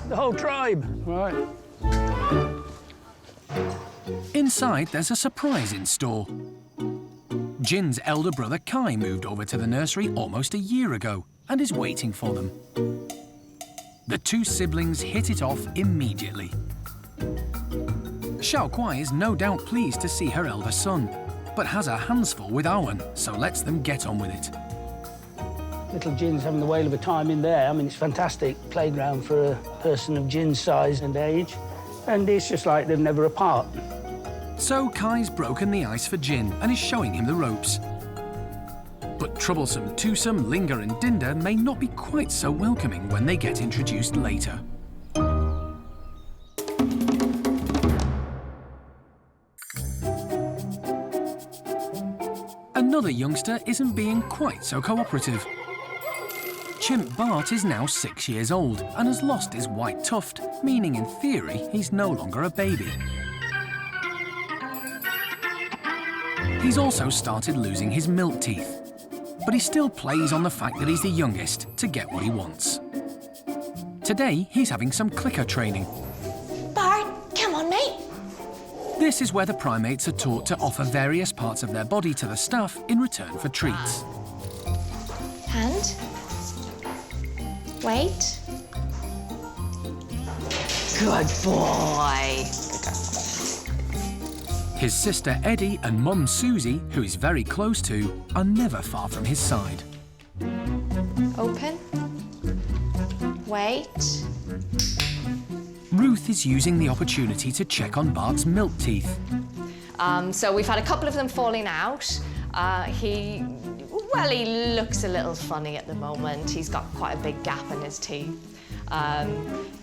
[SPEAKER 6] The whole tribe. Right.
[SPEAKER 1] Inside, there's a surprise in store. Jin's elder brother Kai moved over to the nursery almost a year ago and is waiting for them. The two siblings hit it off immediately. Xiao Kuai is no doubt pleased to see her elder son, but has her hands full with Awan, so lets them get on with it.
[SPEAKER 6] Little Jin's having the whale of a time in there. I mean, it's a fantastic playground for a person of Jin's size and age, and it's just like they're never apart.
[SPEAKER 1] So Kai's broken the ice for Jin and is showing him the ropes. But troublesome twosome Linga and Dinda may not be quite so welcoming when they get introduced later. Another youngster isn't being quite so cooperative. Chimp Bart is now 6 years old and has lost his white tuft, meaning in theory he's no longer a baby. He's also started losing his milk teeth, but he still plays on the fact that he's the youngest to get what he wants. Today, he's having some clicker training.
[SPEAKER 11] Bart, come on, mate.
[SPEAKER 1] This is where the primates are taught to offer various parts of their body to the staff in return for treats.
[SPEAKER 11] Hand. Wait. Good boy.
[SPEAKER 1] His sister Eddie and mum Susie, who he's very close to, are never far from his side.
[SPEAKER 11] Open. Wait.
[SPEAKER 1] Ruth is using the opportunity to check on Bart's milk teeth.
[SPEAKER 11] So we've had a couple of them falling out. He looks a little funny at the moment. He's got quite a big gap in his teeth.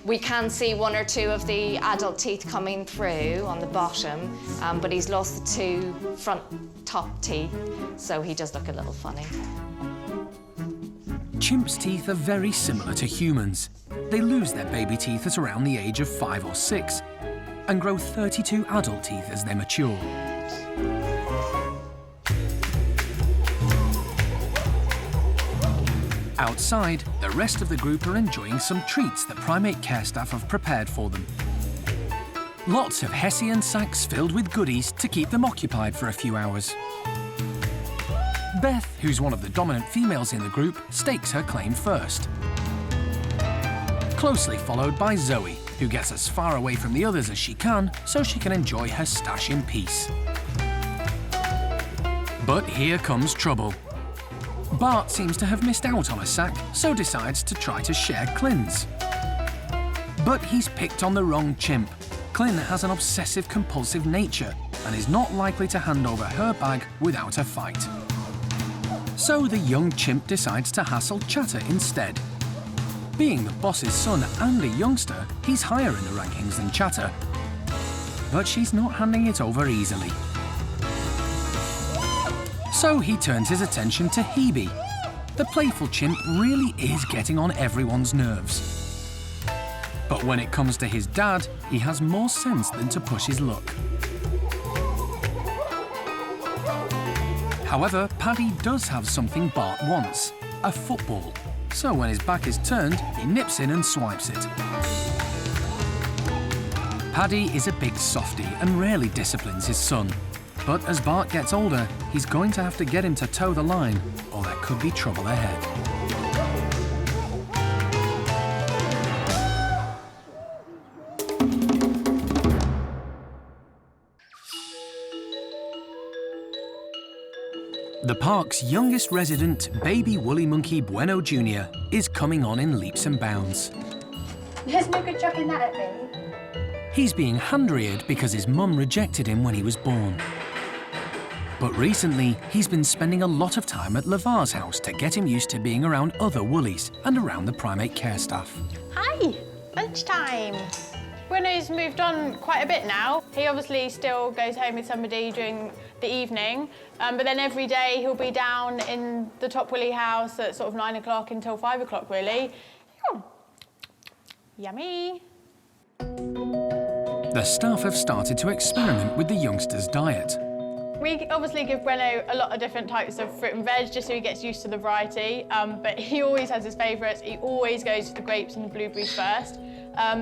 [SPEAKER 11] We can see one or two of the adult teeth coming through on the bottom, but he's lost the two front top teeth, so he does look a little funny.
[SPEAKER 1] Chimps' teeth are very similar to humans. They lose their baby teeth at around the age of 5 or 6 and grow 32 adult teeth as they mature. Outside, the rest of the group are enjoying some treats that primate care staff have prepared for them. Lots of Hessian sacks filled with goodies to keep them occupied for a few hours. Beth, who's one of the dominant females in the group, stakes her claim first. Closely followed by Zoe, who gets as far away from the others as she can so she can enjoy her stash in peace. But here comes trouble. Bart seems to have missed out on a sack, so decides to try to share Clin's. But he's picked on the wrong chimp. Clin has an obsessive-compulsive nature and is not likely to hand over her bag without a fight. So the young chimp decides to hassle Chatter instead. Being the boss's son and a youngster, he's higher in the rankings than Chatter. But she's not handing it over easily. So he turns his attention to Hebe. The playful chimp really is getting on everyone's nerves. But when it comes to his dad, he has more sense than to push his luck. However, Paddy does have something Bart wants, a football. So when his back is turned, he nips in and swipes it. Paddy is a big softie and rarely disciplines his son. But as Bart gets older, he's going to have to get him to toe the line, or there could be trouble ahead. The park's youngest resident, baby woolly monkey Bueno Junior, is coming on in leaps and bounds.
[SPEAKER 13] There's no good chucking that at me.
[SPEAKER 1] He's being hand-reared because his mum rejected him when he was born. But recently, he's been spending a lot of time at Lavar's house to get him used to being around other woolies and around the primate care staff.
[SPEAKER 14] Hi, lunchtime. Bueno's moved on quite a bit now. He obviously still goes home with somebody during the evening, but then every day he'll be down in the top woolly house at sort of 9 o'clock until 5 o'clock, really. Oh. Yummy.
[SPEAKER 1] The staff have started to experiment with the youngster's diet.
[SPEAKER 14] We obviously give Bueno a lot of different types of fruit and veg just so he gets used to the variety, but he always has his favourites. He always goes for the grapes and the blueberries first.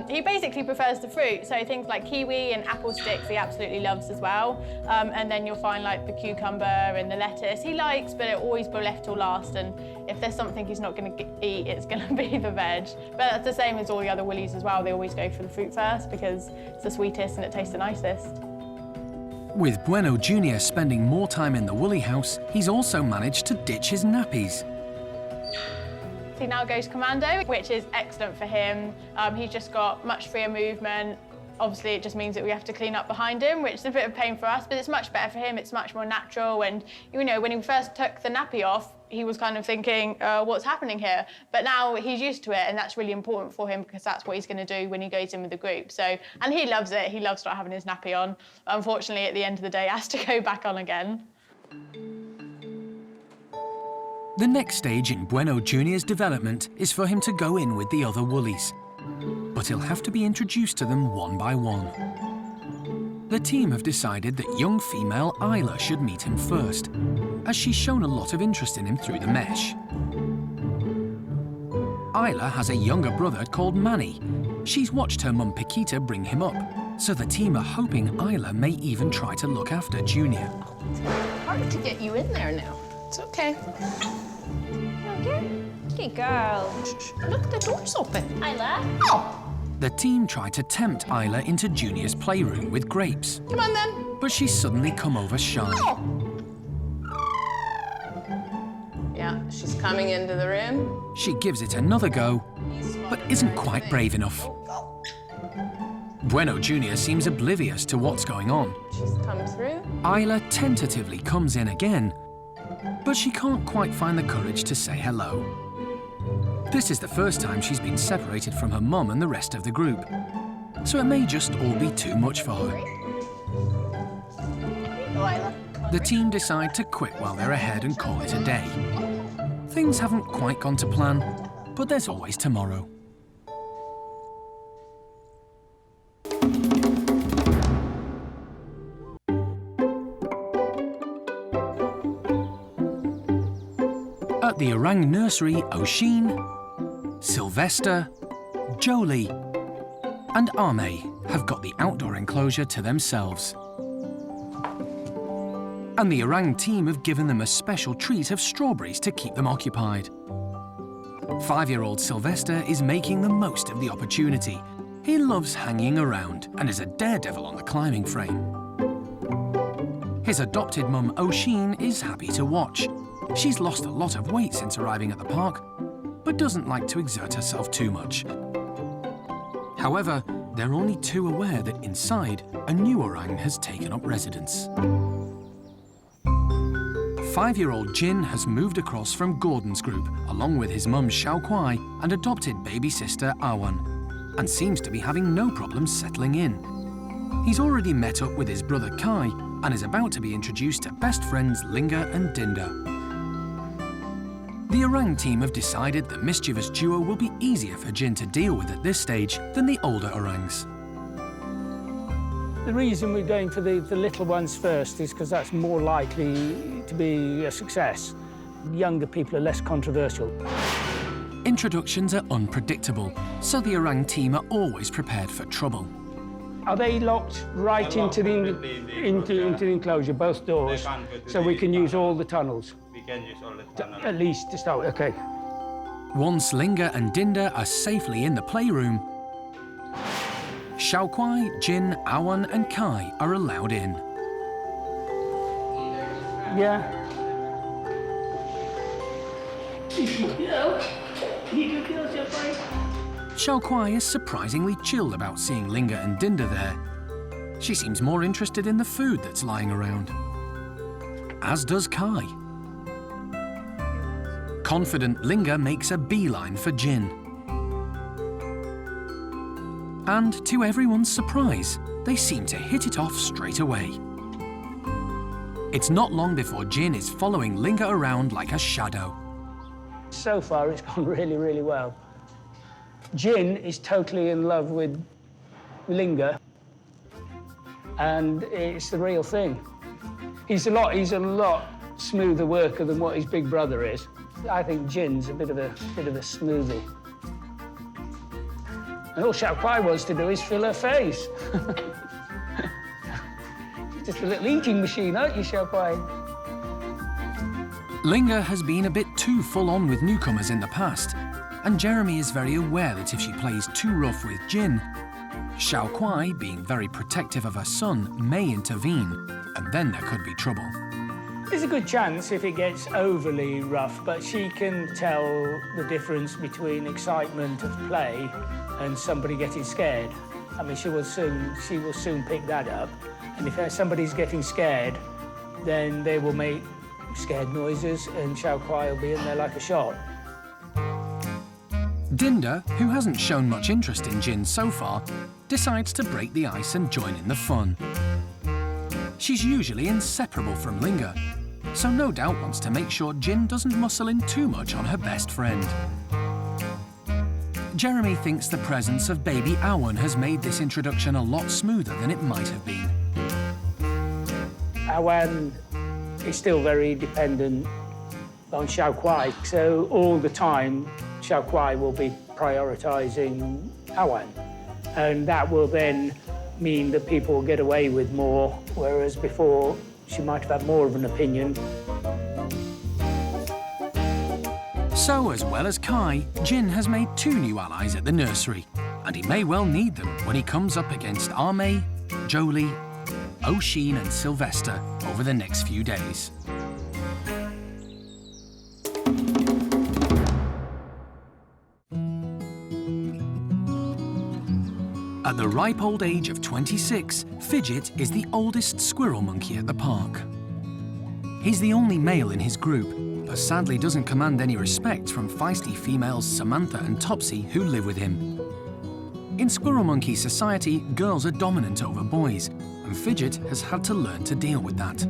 [SPEAKER 14] He basically prefers the fruit, so things like kiwi and apple sticks he absolutely loves as well. And then you'll find like the cucumber and the lettuce he likes, but it'll always be left till last, and if there's something he's not going to eat, it's going to be the veg. But that's the same as all the other woolies as well. They always go for the fruit first because it's the sweetest and it tastes the nicest.
[SPEAKER 1] With Bueno Junior spending more time in the woolly house, he's also managed to ditch his nappies.
[SPEAKER 14] He now goes commando, which is excellent for him. He's just got much freer movement. Obviously, it just means that we have to clean up behind him, which is a bit of a pain for us, but it's much better for him. It's much more natural. And, you know, when he first took the nappy off, he was kind of thinking, what's happening here? But now he's used to it, and that's really important for him because that's what he's going to do when he goes in with the group. So, and he loves it. He loves not having his nappy on. Unfortunately, at the end of the day, he has to go back on again.
[SPEAKER 1] The next stage in Bueno Junior's development is for him to go in with the other woolies. But he'll have to be introduced to them one by one. The team have decided that young female Isla should meet him first, as she's shown a lot of interest in him through the mesh. Isla has a younger brother called Manny. She's watched her mum Paquita bring him up, so the team are hoping Isla may even try to look after Junior.
[SPEAKER 12] It's hard to get you in there now. It's okay.
[SPEAKER 3] Okay. Good girl.
[SPEAKER 12] Look, the door's open.
[SPEAKER 3] Isla.
[SPEAKER 12] Oh!
[SPEAKER 1] The team tried to tempt Isla into Junior's playroom with grapes.
[SPEAKER 12] Come on, then.
[SPEAKER 1] But she's suddenly come over shy.
[SPEAKER 12] Oh. Yeah, she's coming into the room.
[SPEAKER 1] She gives it another go, but isn't quite brave enough. Bueno Junior seems oblivious to what's going on.
[SPEAKER 12] She's come through.
[SPEAKER 1] Isla tentatively comes in again, but she can't quite find the courage to say hello. This is the first time she's been separated from her mum and the rest of the group, so it may just all be too much for her. The team decide to quit while they're ahead and call it a day. Things haven't quite gone to plan, but there's always tomorrow. At the orang nursery, Oisin, Sylvester, Jolie and Ame have got the outdoor enclosure to themselves. And the orang team have given them a special treat of strawberries to keep them occupied. 5-year-old Sylvester is making the most of the opportunity. He loves hanging around and is a daredevil on the climbing frame. His adopted mum, Oisin, is happy to watch. She's lost a lot of weight since arriving at the park, but doesn't like to exert herself too much. However, they're only too aware that inside, a new orang has taken up residence. 5-year-old Jin has moved across from Gordon's group, along with his mum Xiao Kuai and adopted baby sister Awan, and seems to be having no problems settling in. He's already met up with his brother Kai and is about to be introduced to best friends Linga and Dinda. The orang team have decided the mischievous duo will be easier for Jin to deal with at this stage than the older orangs.
[SPEAKER 6] The reason we're going for the little ones first is because that's more likely to be a success. Younger people are less controversial.
[SPEAKER 1] Introductions are unpredictable, so the orang team are always prepared for trouble.
[SPEAKER 6] Are they locked right into the enclosure, both doors, so we can use all the tunnels?
[SPEAKER 15] We can use all the tunnels.
[SPEAKER 6] At least to start with, OK.
[SPEAKER 1] Once Linga and Dinda are safely in the playroom, Xiao Kuai, Jin, Awan and Kai are allowed in.
[SPEAKER 6] Yeah.
[SPEAKER 1] Xiao Kuai is surprisingly chilled about seeing Linga and Dinda there. She seems more interested in the food that's lying around. As does Kai. Confident Linga makes a beeline for Jin. And to everyone's surprise, they seem to hit it off straight away. It's not long before Jin is following Linga around like a shadow.
[SPEAKER 6] So far, it's gone really, really well. Jin is totally in love with Linga, and it's the real thing. He's a lot smoother worker than what his big brother is. I think Jin's a bit of a smoothie. And all Xiao Kuai wants to do is fill her face. Just a little eating machine, aren't you, Xiao Kuai?
[SPEAKER 1] Linga has been a bit too full-on with newcomers in the past, and Jeremy is very aware that if she plays too rough with Jin, Xiao Kuai, being very protective of her son, may intervene, and then there could be trouble.
[SPEAKER 6] There's a good chance if it gets overly rough, but she can tell the difference between excitement of play and somebody getting scared. I mean, she will soon pick that up. And if somebody's getting scared, then they will make scared noises, and Xiao Kuai will be in there like a shot.
[SPEAKER 1] Dinda, who hasn't shown much interest in Jin so far, decides to break the ice and join in the fun. She's usually inseparable from Linga, so no doubt wants to make sure Jin doesn't muscle in too much on her best friend. Jeremy thinks the presence of baby Awan has made this introduction a lot smoother than it might have been.
[SPEAKER 6] Awan is still very dependent on Xiao Kuai, so all the time Xiao Kuai will be prioritising Awan, and that will then mean that people will get away with more, whereas before she might have had more of an opinion.
[SPEAKER 1] So, as well as Kai, Jin has made 2 new allies at the nursery, and he may well need them when he comes up against Ame, Jolie, Oisin and Sylvester over the next few days. At the ripe old age of 26, Fidget is the oldest squirrel monkey at the park. He's the only male in his group, but sadly doesn't command any respect from feisty females Samantha and Topsy who live with him. In squirrel monkey society, girls are dominant over boys, and Fidget has had to learn to deal with that.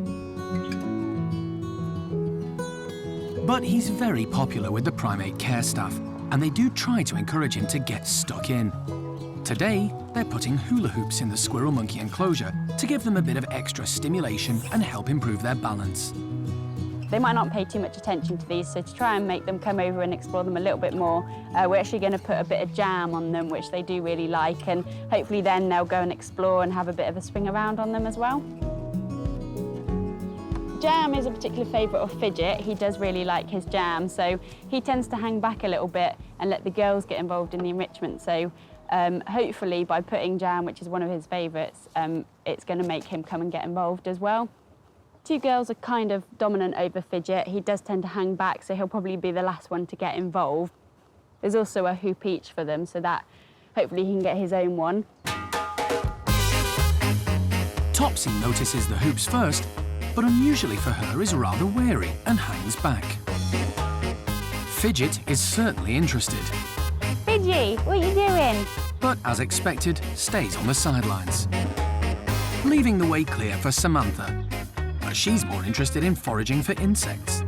[SPEAKER 1] But he's very popular with the primate care staff, and they do try to encourage him to get stuck in. Today, they're putting hula hoops in the squirrel monkey enclosure to give them a bit of extra stimulation and help improve their balance.
[SPEAKER 3] They might not pay too much attention to these, so to try and make them come over and explore them a little bit more, we're actually going to put a bit of jam on them, which they do really like, and hopefully then they'll go and explore and have a bit of a swing around on them as well. Jam is a particular favourite of Fidget. He does really like his jam, so he tends to hang back a little bit and let the girls get involved in the enrichment. So hopefully by putting jam, which is one of his favourites, it's going to make him come and get involved as well. Two girls are kind of dominant over Fidget. He does tend to hang back, so he'll probably be the last one to get involved. There's also a hoop each for them, so that hopefully he can get his own one.
[SPEAKER 1] Topsy notices the hoops first, but unusually for her is rather wary and hangs back. Fidget is certainly interested.
[SPEAKER 3] Fidget, what are you doing?
[SPEAKER 1] But as expected, stays on the sidelines. Leaving the way clear for Samantha. But she's more interested in foraging for insects.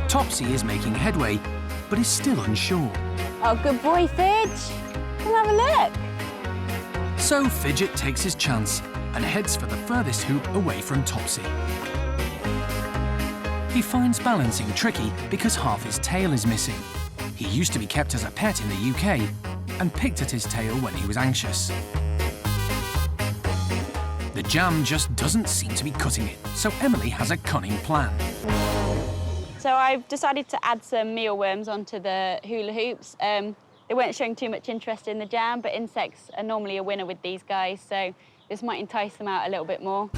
[SPEAKER 1] Topsy is making headway, but is still unsure.
[SPEAKER 3] Oh, good boy, Fidge. Come have a look.
[SPEAKER 1] So Fidget takes his chance and heads for the furthest hoop away from Topsy. He finds balancing tricky because half his tail is missing. He used to be kept as a pet in the UK and picked at his tail when he was anxious. The jam just doesn't seem to be cutting it, so Emily has a cunning plan.
[SPEAKER 3] So I've decided to add some mealworms onto the hula hoops. They weren't showing too much interest in the jam, but insects are normally a winner with these guys, so this might entice them out a little bit more.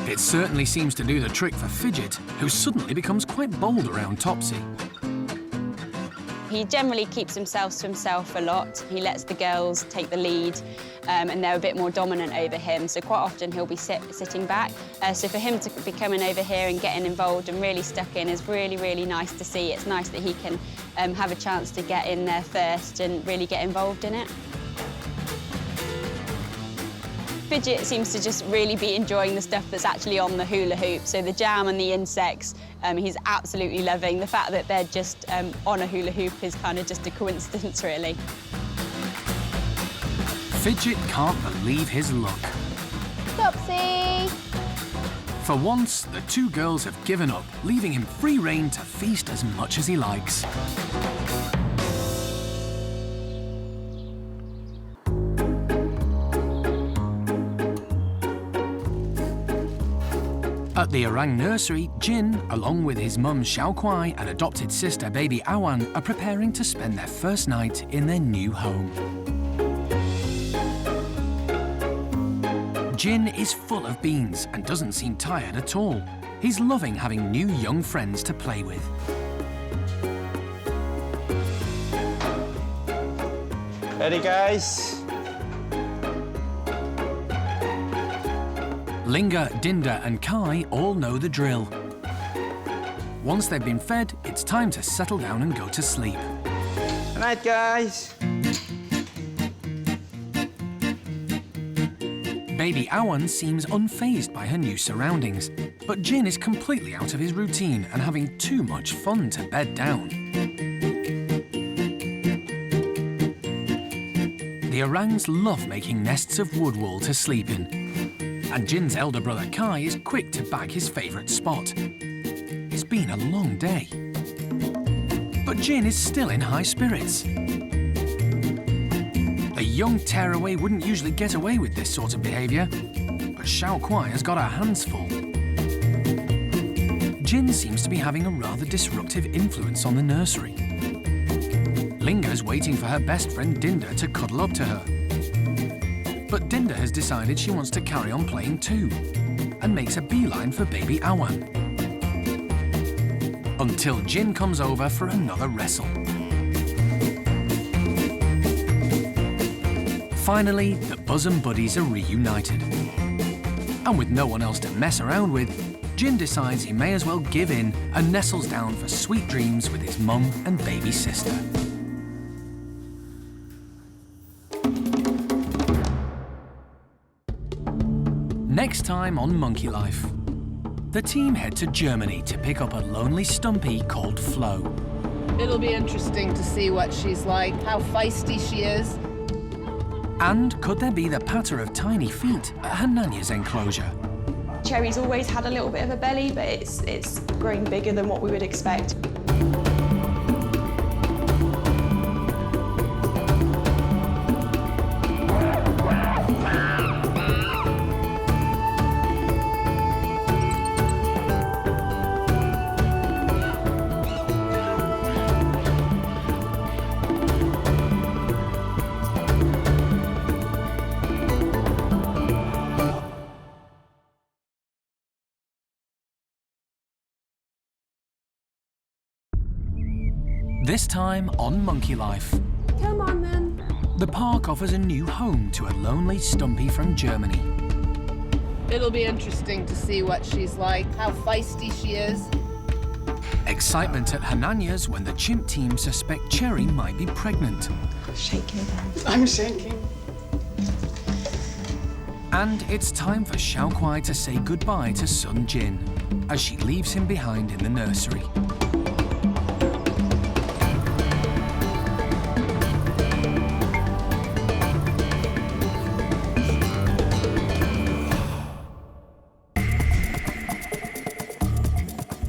[SPEAKER 1] It certainly seems to do the trick for Fidget, who suddenly becomes quite bold around Topsy.
[SPEAKER 3] He generally keeps himself to himself a lot. He lets the girls take the lead, and they're a bit more dominant over him, so quite often he'll be sitting back. So for him to be coming over here and getting involved and really stuck in is really, really nice to see. It's nice that he can have a chance to get in there first and really get involved in it. Fidget seems to just really be enjoying the stuff that's actually on the hula hoop, so the jam and the insects, he's absolutely loving. The fact that they're just on a hula hoop is kind of just a coincidence, really.
[SPEAKER 1] Fidget can't believe his luck.
[SPEAKER 3] Topsy!
[SPEAKER 1] For once, the two girls have given up, leaving him free rein to feast as much as he likes. At the Orang nursery, Jin, along with his mum Xiao Kuai and adopted sister baby Awan, are preparing to spend their first night in their new home. Jin is full of beans and doesn't seem tired at all. He's loving having new young friends to play with.
[SPEAKER 10] Ready, guys?
[SPEAKER 1] Linga, Dinda and Kai all know the drill. Once they've been fed, it's time to settle down and go to sleep.
[SPEAKER 10] Good night, guys.
[SPEAKER 1] Baby Awan seems unfazed by her new surroundings, but Jin is completely out of his routine and having too much fun to bed down. The Orangs love making nests of wood wool to sleep in. And Jin's elder brother Kai is quick to bag his favourite spot. It's been a long day. But Jin is still in high spirits. A young tearaway wouldn't usually get away with this sort of behaviour, but Xiao Kuai has got her hands full. Jin seems to be having a rather disruptive influence on the nursery. Linga's waiting for her best friend Dinda to cuddle up to her. But Dinda has decided she wants to carry on playing too, and makes a beeline for baby Awan. Until Jin comes over for another wrestle. Finally, the bosom buddies are reunited. And with no one else to mess around with, Jin decides he may as well give in and nestles down for sweet dreams with his mum and baby sister. Next time on Monkey Life, the team head to Germany to pick up a lonely stumpy called Floh.
[SPEAKER 12] It'll be interesting to see what she's like, how feisty she is.
[SPEAKER 1] And could there be the patter of tiny feet at Hananya's enclosure?
[SPEAKER 15] Cherry's always had a little bit of a belly, but it's grown bigger than what we would expect.
[SPEAKER 1] This time on Monkey Life.
[SPEAKER 12] Come on then.
[SPEAKER 1] The park offers a new home to a lonely stumpy from Germany.
[SPEAKER 12] It'll be interesting to see what she's like, how feisty she is.
[SPEAKER 1] Excitement at Hananya's when the chimp team suspect Cherry might be pregnant.
[SPEAKER 15] Shaking again.
[SPEAKER 6] I'm shaking.
[SPEAKER 1] And it's time for Xiaokuai to say goodbye to son Jin as she leaves him behind in the nursery.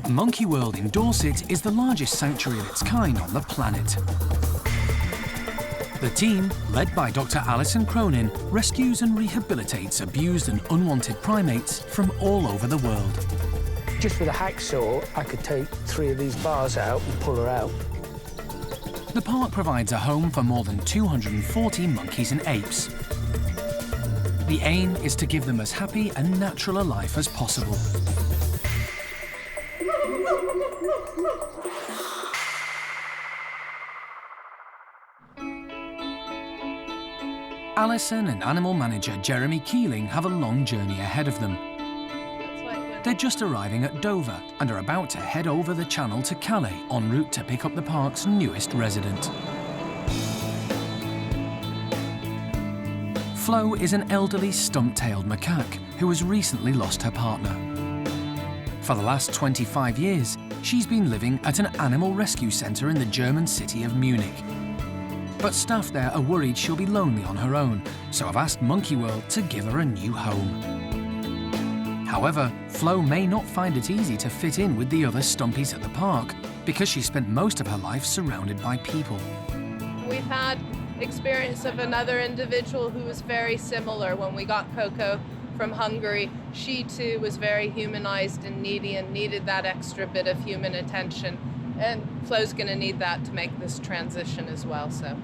[SPEAKER 1] Monkey World in Dorset is the largest sanctuary of its kind on the planet. The team, led by Dr. Alison Cronin, rescues and rehabilitates abused and unwanted primates from all over the world.
[SPEAKER 6] Just with a hacksaw, I could take 3 of these bars out and pull her out.
[SPEAKER 1] The park provides a home for more than 240 monkeys and apes. The aim is to give them as happy and natural a life as possible. Alison and animal manager Jeremy Keeling have a long journey ahead of them. They're just arriving at Dover and are about to head over the channel to Calais en route to pick up the park's newest resident. Floh is an elderly stump-tailed macaque who has recently lost her partner. For the last 25 years, she's been living at an animal rescue centre in the German city of Munich. But staff there are worried she'll be lonely on her own, so have asked Monkey World to give her a new home. However, Floh may not find it easy to fit in with the other stumpies at the park because she spent most of her life surrounded by people.
[SPEAKER 2] We've had experience of another individual who was very similar when we got Coco from Hungary. She too was very humanized and needy and needed that extra bit of human attention. And Floh's going to need that to make this transition as well. So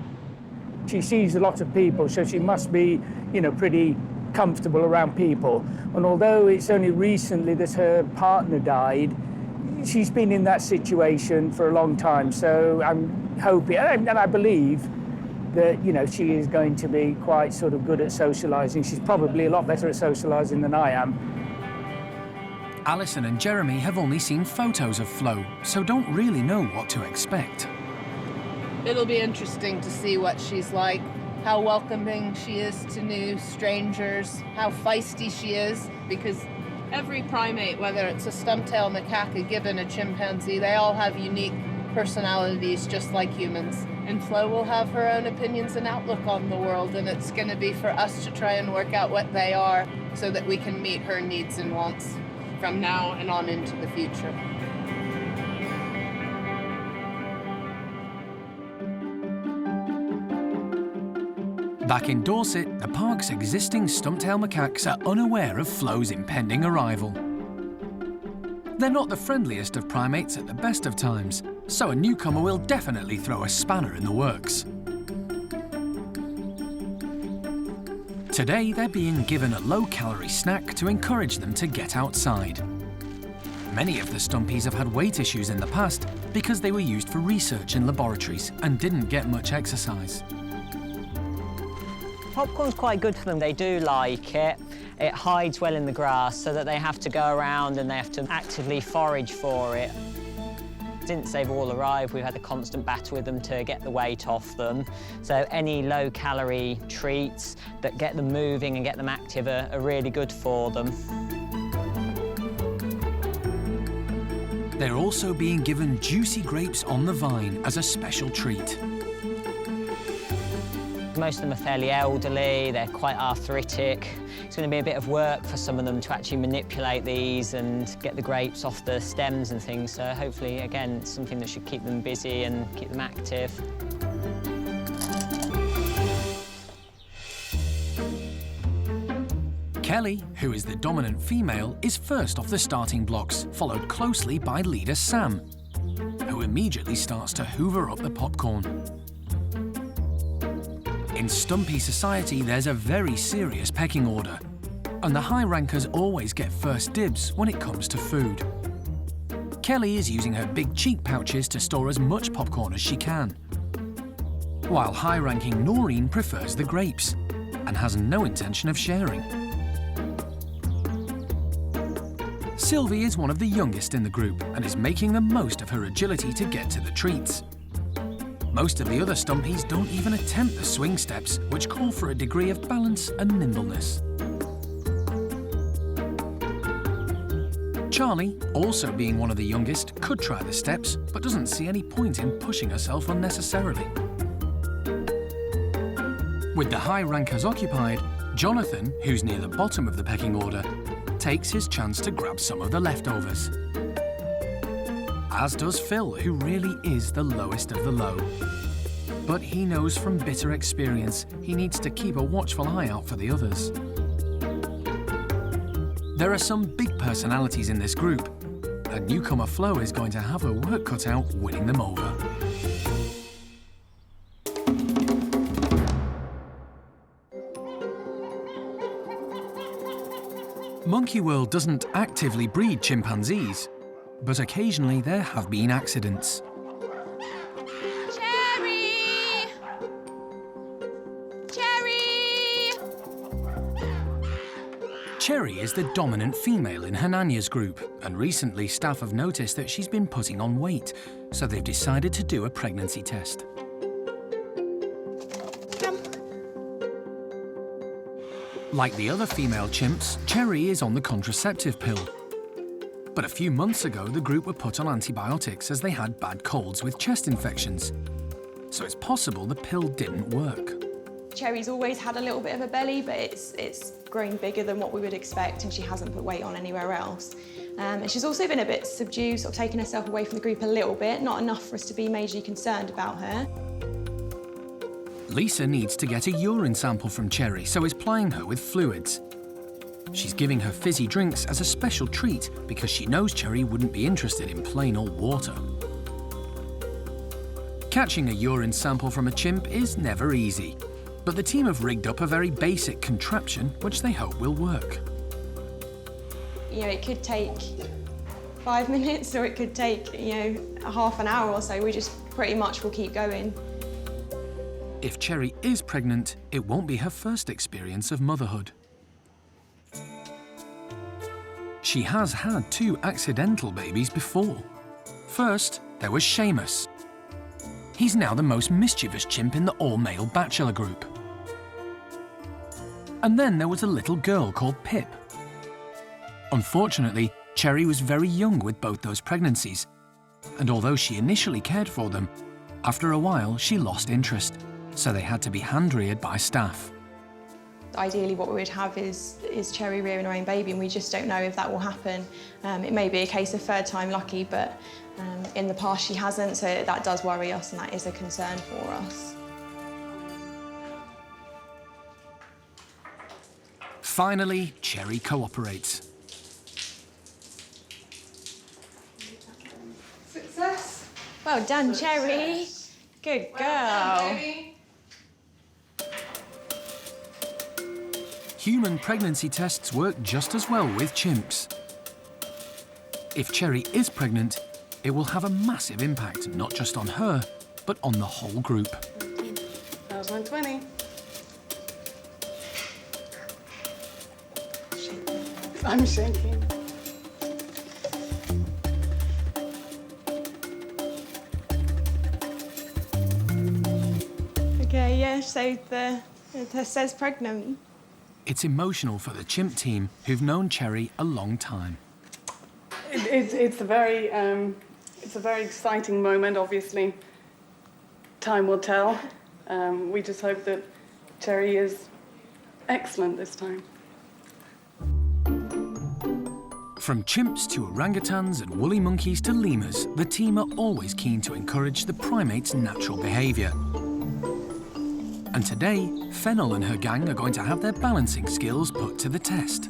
[SPEAKER 6] She sees a lot of people, so she must be, pretty comfortable around people. And although it's only recently that her partner died, she's been in that situation for a long time. So I'm hoping, and I believe that, she is going to be quite sort of good at socialising. She's probably a lot better at socialising than I am.
[SPEAKER 1] Alison and Jeremy have only seen photos of Floh, so don't really know what to expect.
[SPEAKER 12] It'll be interesting to see what she's like, how welcoming she is to new strangers, how feisty she is, because every primate, whether it's a stump-tailed macaque, a gibbon, a chimpanzee, they all have unique personalities just like humans. And Floh will have her own opinions and outlook on the world, and it's going to be for us to try and work out what they are so that we can meet her needs and wants from now and on into the future.
[SPEAKER 1] Back in Dorset, the park's existing stump-tailed macaques are unaware of Floh's impending arrival. They're not the friendliest of primates at the best of times, so a newcomer will definitely throw a spanner in the works. Today, they're being given a low-calorie snack to encourage them to get outside. Many of the stumpies have had weight issues in the past because they were used for research in laboratories and didn't get much exercise.
[SPEAKER 9] Popcorn's quite good for them. They do like it. It hides well in the grass so that they have to go around and they have to actively forage for it. Since they've all arrived, we've had a constant battle with them to get the weight off them. So any low-calorie treats that get them moving and get them active are really good for them.
[SPEAKER 1] They're also being given juicy grapes on the vine as a special treat.
[SPEAKER 9] Most of them are fairly elderly, they're quite arthritic. It's going to be a bit of work for some of them to actually manipulate these and get the grapes off the stems and things. So hopefully, again, it's something that should keep them busy and keep them active.
[SPEAKER 1] Kelly, who is the dominant female, is first off the starting blocks, followed closely by leader Sam, who immediately starts to hoover up the popcorn. In Stumpy society, there's a very serious pecking order, and the high rankers always get first dibs when it comes to food. Kelly is using her big cheek pouches to store as much popcorn as she can, while high-ranking Noreen prefers the grapes and has no intention of sharing. Sylvie is one of the youngest in the group and is making the most of her agility to get to the treats. Most of the other Stumpies don't even attempt the swing steps, which call for a degree of balance and nimbleness. Charlie, also being one of the youngest, could try the steps, but doesn't see any point in pushing herself unnecessarily. With the high rankers occupied, Jonathan, who's near the bottom of the pecking order, takes his chance to grab some of the leftovers. As does Phil, who really is the lowest of the low. But he knows from bitter experience he needs to keep a watchful eye out for the others. There are some big personalities in this group, and newcomer Floh is going to have her work cut out winning them over. Monkey World doesn't actively breed chimpanzees, but occasionally there have been accidents.
[SPEAKER 15] Cherry! Cherry!
[SPEAKER 1] Cherry is the dominant female in Hananya's group, and recently staff have noticed that she's been putting on weight, so they've decided to do a pregnancy test. Like the other female chimps, Cherry is on the contraceptive pill. But a few months ago, the group were put on antibiotics as they had bad colds with chest infections. So it's possible the pill didn't work.
[SPEAKER 15] Cherry's always had a little bit of a belly, but it's grown bigger than what we would expect, and she hasn't put weight on anywhere else. And she's also been a bit subdued, sort of taking herself away from the group a little bit, not enough for us to be majorly concerned about her.
[SPEAKER 1] Lisa needs to get a urine sample from Cherry, so is plying her with fluids. She's giving her fizzy drinks as a special treat because she knows Cherry wouldn't be interested in plain old water. Catching a urine sample from a chimp is never easy, but the team have rigged up a very basic contraption which they hope will work.
[SPEAKER 15] You know, it could take 5 minutes or it could take, a half an hour or so. We just pretty much will keep going.
[SPEAKER 1] If Cherry is pregnant, it won't be her first experience of motherhood. She has had 2 accidental babies before. First, there was Seamus. He's now the most mischievous chimp in the all-male bachelor group. And then there was a little girl called Pip. Unfortunately, Cherry was very young with both those pregnancies, and although she initially cared for them, after a while she lost interest, so they had to be hand-reared by staff.
[SPEAKER 15] Ideally, what we would have is Cherry rearing her own baby, and we just don't know if that will happen. It may be a case of third time lucky, but in the past she hasn't, so that does worry us, and that is a concern for us.
[SPEAKER 1] Finally, Cherry cooperates.
[SPEAKER 12] Success.
[SPEAKER 15] Well done, Cherry. Good girl.
[SPEAKER 1] Human pregnancy tests work just as well with chimps. If Cherry is pregnant, it will have a massive impact not just on her, but on the whole group.
[SPEAKER 12] That was 120.
[SPEAKER 6] I'm shaking.
[SPEAKER 15] Okay, yeah, so it says pregnant.
[SPEAKER 1] It's emotional for the chimp team, who've known Cherry a long time.
[SPEAKER 16] It's a very exciting moment, obviously. Time will tell. We just hope that Cherry is excellent this time.
[SPEAKER 1] From chimps to orangutans and woolly monkeys to lemurs, the team are always keen to encourage the primate's natural behaviour. And today, Fennel and her gang are going to have their balancing skills put to the test.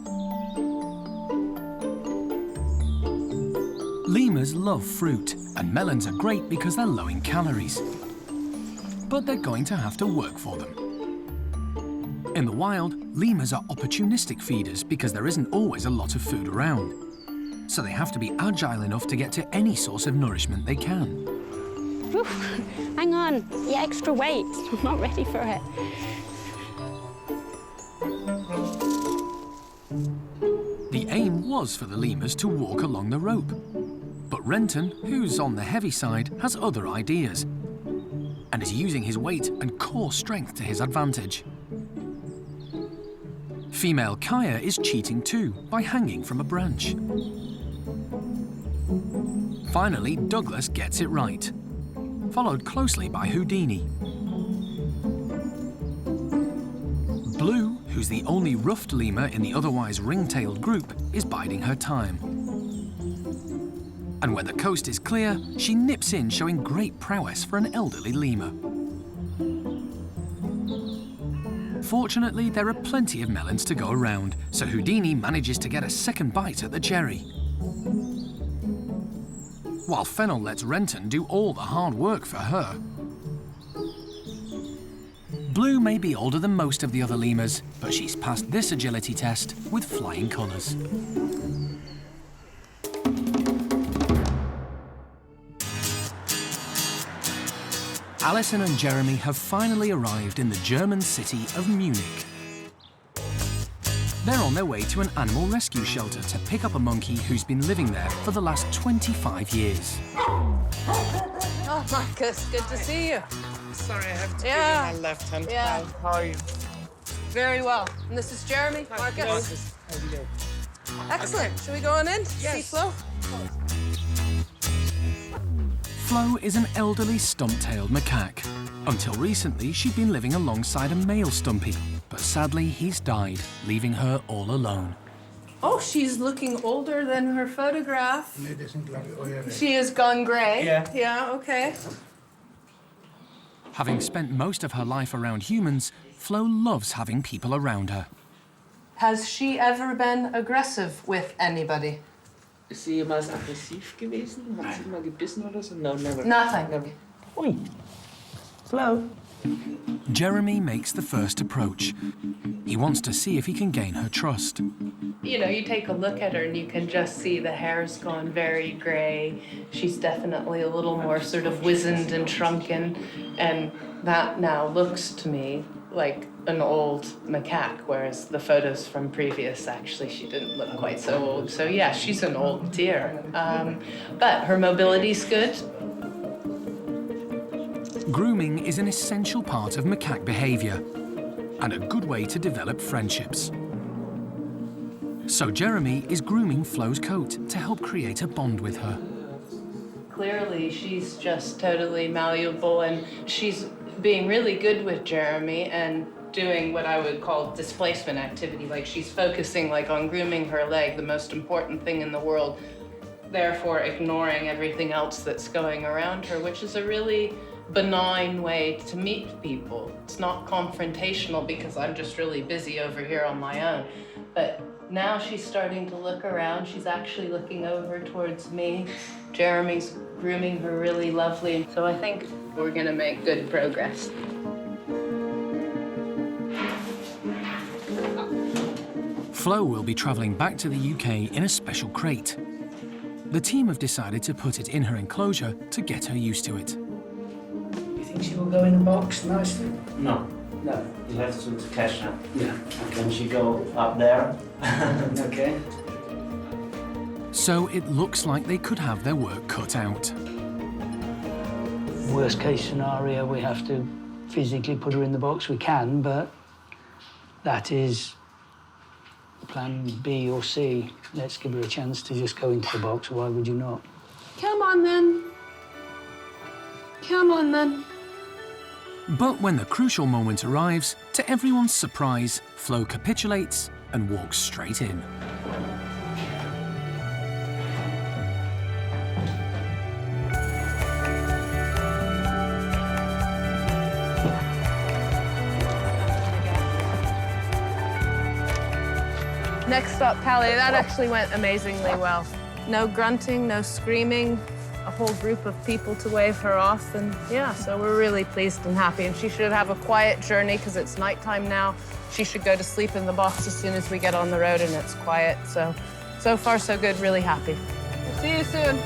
[SPEAKER 1] Lemurs love fruit, and melons are great because they're low in calories. But they're going to have to work for them. In the wild, lemurs are opportunistic feeders because there isn't always a lot of food around. So they have to be agile enough to get to any source of nourishment they can.
[SPEAKER 3] Oof, hang on, the extra weight. I'm not ready for it.
[SPEAKER 1] The aim was for the lemurs to walk along the rope. But Renton, who's on the heavy side, has other ideas and is using his weight and core strength to his advantage. Female Kaya is cheating too by hanging from a branch. Finally, Douglas gets it right, followed closely by Houdini. Blue, who's the only ruffed lemur in the otherwise ring-tailed group, is biding her time. And when the coast is clear, she nips in, showing great prowess for an elderly lemur. Fortunately, there are plenty of melons to go around, so Houdini manages to get a second bite at the cherry. While Fennel lets Renton do all the hard work for her. Blue may be older than most of the other lemurs, but she's passed this agility test with flying colours. Alison and Jeremy have finally arrived in the German city of Munich. They're on their way to an animal rescue shelter to pick up a monkey who's been living there for the last 25 years.
[SPEAKER 12] Oh, Marcus, good to see you.
[SPEAKER 17] Sorry, I have to be
[SPEAKER 12] Yeah.
[SPEAKER 17] in my left hand.
[SPEAKER 12] Yeah.
[SPEAKER 17] How are you?
[SPEAKER 12] Very well. And this is Jeremy, Marcus.
[SPEAKER 17] Marcus, how you doing?
[SPEAKER 12] Excellent. Should we go on in?
[SPEAKER 17] Yes.
[SPEAKER 12] See Flo?
[SPEAKER 1] Floh is an elderly stump-tailed macaque. Until recently, she'd been living alongside a male stumpy, but sadly he's died, leaving her all alone.
[SPEAKER 2] Oh, she's looking older than her photograph. She has gone grey.
[SPEAKER 17] Yeah.
[SPEAKER 2] Yeah, okay.
[SPEAKER 1] Having spent most of her life around humans, Floh loves having people around her.
[SPEAKER 2] Has she ever been aggressive with anybody?
[SPEAKER 17] Ist sie jemals aggressiv gewesen? Hat sie mal gebissen oder so? No, never.
[SPEAKER 2] Nothing.
[SPEAKER 17] Never. Oi. Floh.
[SPEAKER 1] Jeremy makes the first approach. He wants to see if he can gain her trust.
[SPEAKER 2] You know, you take a look at her and you can just see the hair's gone very grey. She's definitely a little more sort of wizened and shrunken. And that now looks to me like an old macaque, whereas the photos from previous, actually, she didn't look quite so old. So yeah, she's an old deer. But her mobility's good.
[SPEAKER 1] Grooming is an essential part of macaque behaviour and a good way to develop friendships. So Jeremy is grooming Floh's coat to help create a bond with her.
[SPEAKER 2] Clearly, she's just totally malleable, and she's being really good with Jeremy and doing what I would call displacement activity. Like, she's focusing like on grooming her leg, the most important thing in the world, therefore ignoring everything else that's going around her, which is a really benign way to meet people. It's not confrontational because I'm just really busy over here on my own. But now she's starting to look around. She's actually looking over towards me. Jeremy's grooming her really lovely. So I think we're gonna make good progress.
[SPEAKER 1] Floh will be travelling back to the UK in a special crate. The team have decided to put it in her enclosure to get her used to it.
[SPEAKER 17] You think she will go in a box nicely? No. No. You have to catch her. Yeah. Can she go up there? Okay.
[SPEAKER 1] So it looks like they could have their work cut out.
[SPEAKER 18] Worst case scenario, we have to physically put her in the box. We can, but that is plan B or C. Let's give her a chance to just go into the box. Why would you not?
[SPEAKER 12] Come on, then. Come on, then.
[SPEAKER 1] But when the crucial moment arrives, to everyone's surprise, Floh capitulates and walks straight in.
[SPEAKER 2] Next up, Callie, that actually went amazingly well. No grunting, no screaming, a whole group of people to wave her off, and yeah, so we're really pleased and happy. And she should have a quiet journey because it's nighttime now. She should go to sleep in the box as soon as we get on the road and it's quiet. So far so good, really happy. See you soon.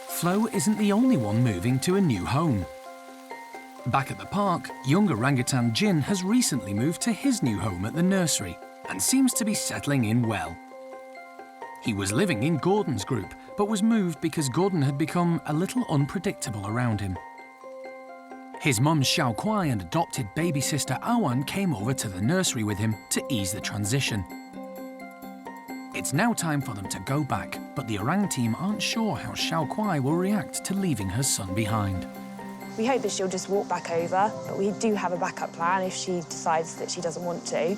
[SPEAKER 1] Floh isn't the only one moving to a new home. Back at the park, young orangutan Jin has recently moved to his new home at the nursery and seems to be settling in well. He was living in Gordon's group, but was moved because Gordon had become a little unpredictable around him. His mum Xiao Kuai and adopted baby sister Awan came over to the nursery with him to ease the transition. It's now time for them to go back, but the orang team aren't sure how Xiao Kuai will react to leaving her son behind.
[SPEAKER 3] We hope that she'll just walk back over, but we do have a backup plan if she decides that she doesn't want to.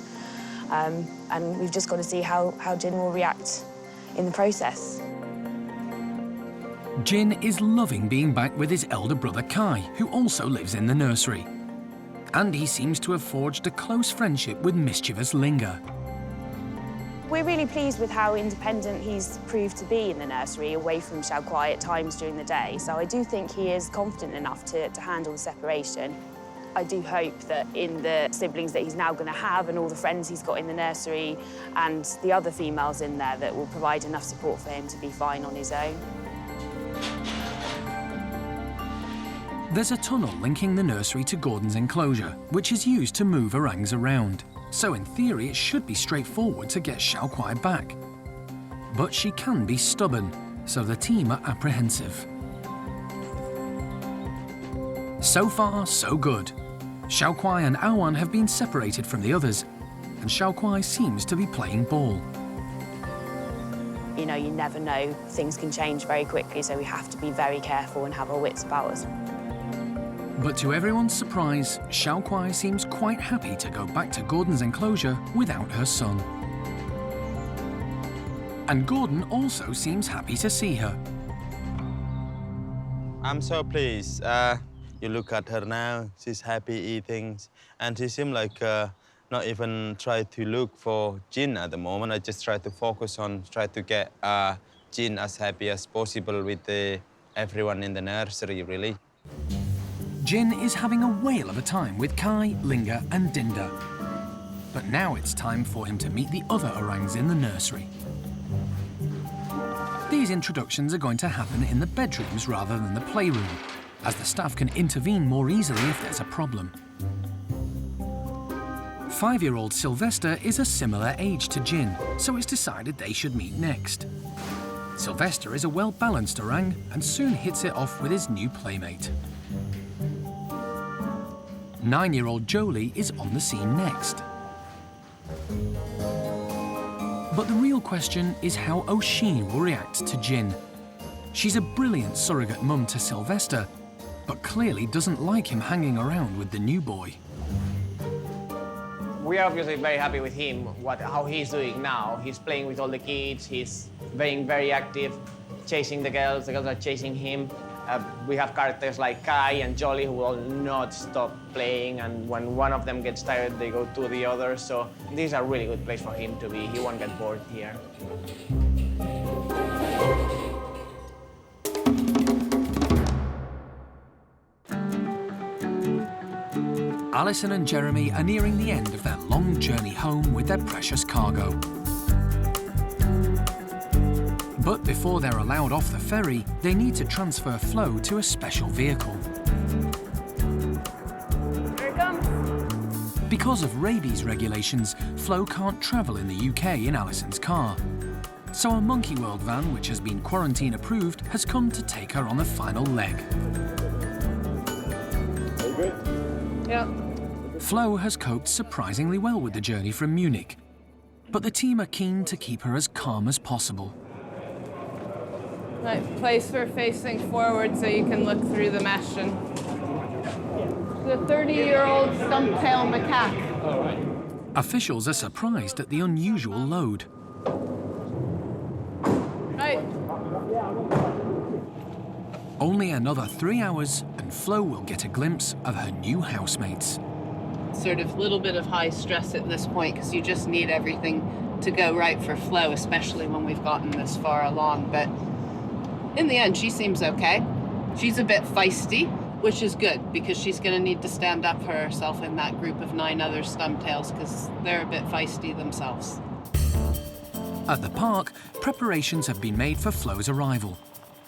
[SPEAKER 3] And we've just got to see how Jin will react in the process.
[SPEAKER 1] Jin is loving being back with his elder brother Kai, who also lives in the nursery. And he seems to have forged a close friendship with mischievous Linga.
[SPEAKER 3] We're really pleased with how independent he's proved to be in the nursery, away from Xiao Kuai at times during the day. So I do think he is confident enough to handle the separation. I do hope that in the siblings that he's now going to have and all the friends he's got in the nursery and the other females in there, that will provide enough support for him to be fine on his own.
[SPEAKER 1] There's a tunnel linking the nursery to Gordon's enclosure, which is used to move orangs around. So in theory, it should be straightforward to get Xiao Kuai back. But she can be stubborn, so the team are apprehensive. So far, so good. Xiao Kuai and Awan have been separated from the others, and Xiao Kuai seems to be playing ball.
[SPEAKER 3] You know, you never know. Things can change very quickly, so we have to be very careful and have our wits about us.
[SPEAKER 1] But to everyone's surprise, Xiao Kuai seems quite happy to go back to Gordon's enclosure without her son. And Gordon also seems happy to see her.
[SPEAKER 10] I'm so pleased. You look at her now, she's happy eating, and she seems like not even try to look for Jin at the moment. I just try to focus on try to get Jin as happy as possible with everyone in the nursery, really.
[SPEAKER 1] Jin is having a whale of a time with Kai, Linga and Dinda. But now it's time for him to meet the other orangs in the nursery. These introductions are going to happen in the bedrooms rather than the playroom, as the staff can intervene more easily if there's a problem. 5-year-old Sylvester is a similar age to Jin, so it's decided they should meet next. Sylvester is a well-balanced orang and soon hits it off with his new playmate. 9-year-old Jolie is on the scene next. But the real question is how O'Sheen will react to Jin. She's a brilliant surrogate mum to Sylvester, but clearly doesn't like him hanging around with the new boy.
[SPEAKER 19] We are obviously very happy with him, how he's doing now. He's playing with all the kids, he's being very active, chasing the girls are chasing him. We have characters like Kai and Jolly who will not stop playing, and when one of them gets tired, they go to the other. So this is a really good place for him to be. He won't get bored here.
[SPEAKER 1] Alison and Jeremy are nearing the end of their long journey home with their precious cargo. But before they're allowed off the ferry, they need to transfer Floh to a special vehicle.
[SPEAKER 2] Here it comes.
[SPEAKER 1] Because of rabies regulations, Floh can't travel in the UK in Alison's car. So a Monkey World van, which has been quarantine approved, has come to take her on the final leg.
[SPEAKER 2] Yeah.
[SPEAKER 1] Floh has coped surprisingly well with the journey from Munich, but the team are keen to keep her as calm as possible.
[SPEAKER 2] Right, place her facing forward so you can look through the mesh. And the 30-year-old stump-tailed macaque.
[SPEAKER 1] Officials are surprised at the unusual load.
[SPEAKER 2] Right.
[SPEAKER 1] Only another 3 hours and Floh will get a glimpse of her new housemates.
[SPEAKER 2] Sort of little bit of high stress at this point because you just need everything to go right for Floh, especially when we've gotten this far along. But in the end, she seems okay. She's a bit feisty, which is good because she's going to need to stand up for herself in that group of 9 other stump-tails because they're a bit feisty themselves.
[SPEAKER 1] At the park, preparations have been made for Floh's arrival.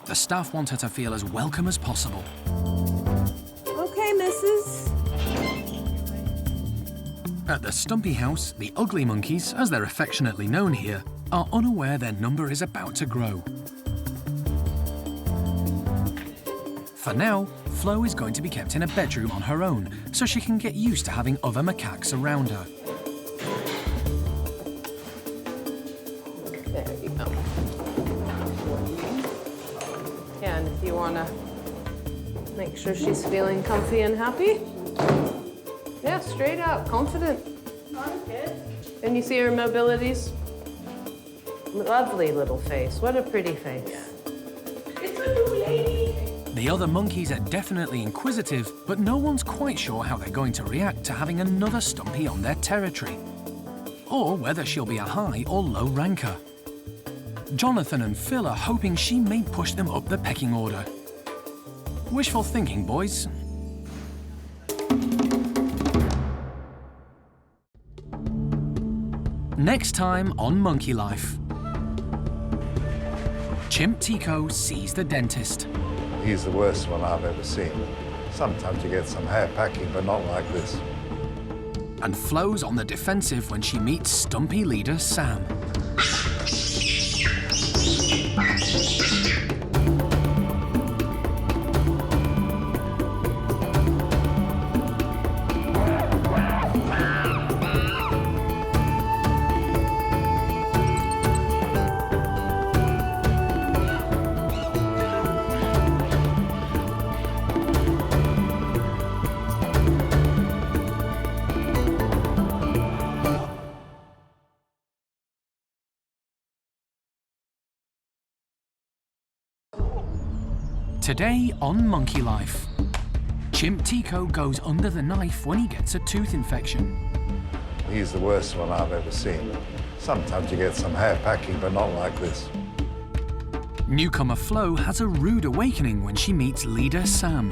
[SPEAKER 1] The staff want her to feel as welcome as possible.
[SPEAKER 2] Okay, missus.
[SPEAKER 1] At the Stumpy House, the ugly monkeys, as they're affectionately known here, are unaware their number is about to grow. For now, Floh is going to be kept in a bedroom on her own, so she can get used to having other macaques around her.
[SPEAKER 2] There you go. Yeah, and if you want to make sure she's feeling comfy and happy. Yeah, straight out, confident. Good. And you see her mobilities? Lovely little face. What a pretty face.
[SPEAKER 13] It's a new lady.
[SPEAKER 1] The other monkeys are definitely inquisitive, but no one's quite sure how they're going to react to having another Stumpy on their territory, or whether she'll be a high or low ranker. Jonathan and Phil are hoping she may push them up the pecking order. Wishful thinking, boys. Next time on Monkey Life. Chimp Tico sees the dentist.
[SPEAKER 20] He's the worst one I've ever seen. Sometimes you get some hair packing, but not like this.
[SPEAKER 1] And Floh's on the defensive when she meets Stumpy leader Sam. Today on Monkey Life, Chimp Tico goes under the knife when he gets a tooth infection.
[SPEAKER 20] He's the worst one I've ever seen. Sometimes you get some hair packing, but not like this.
[SPEAKER 1] Newcomer Floh has a rude awakening when she meets leader Sam.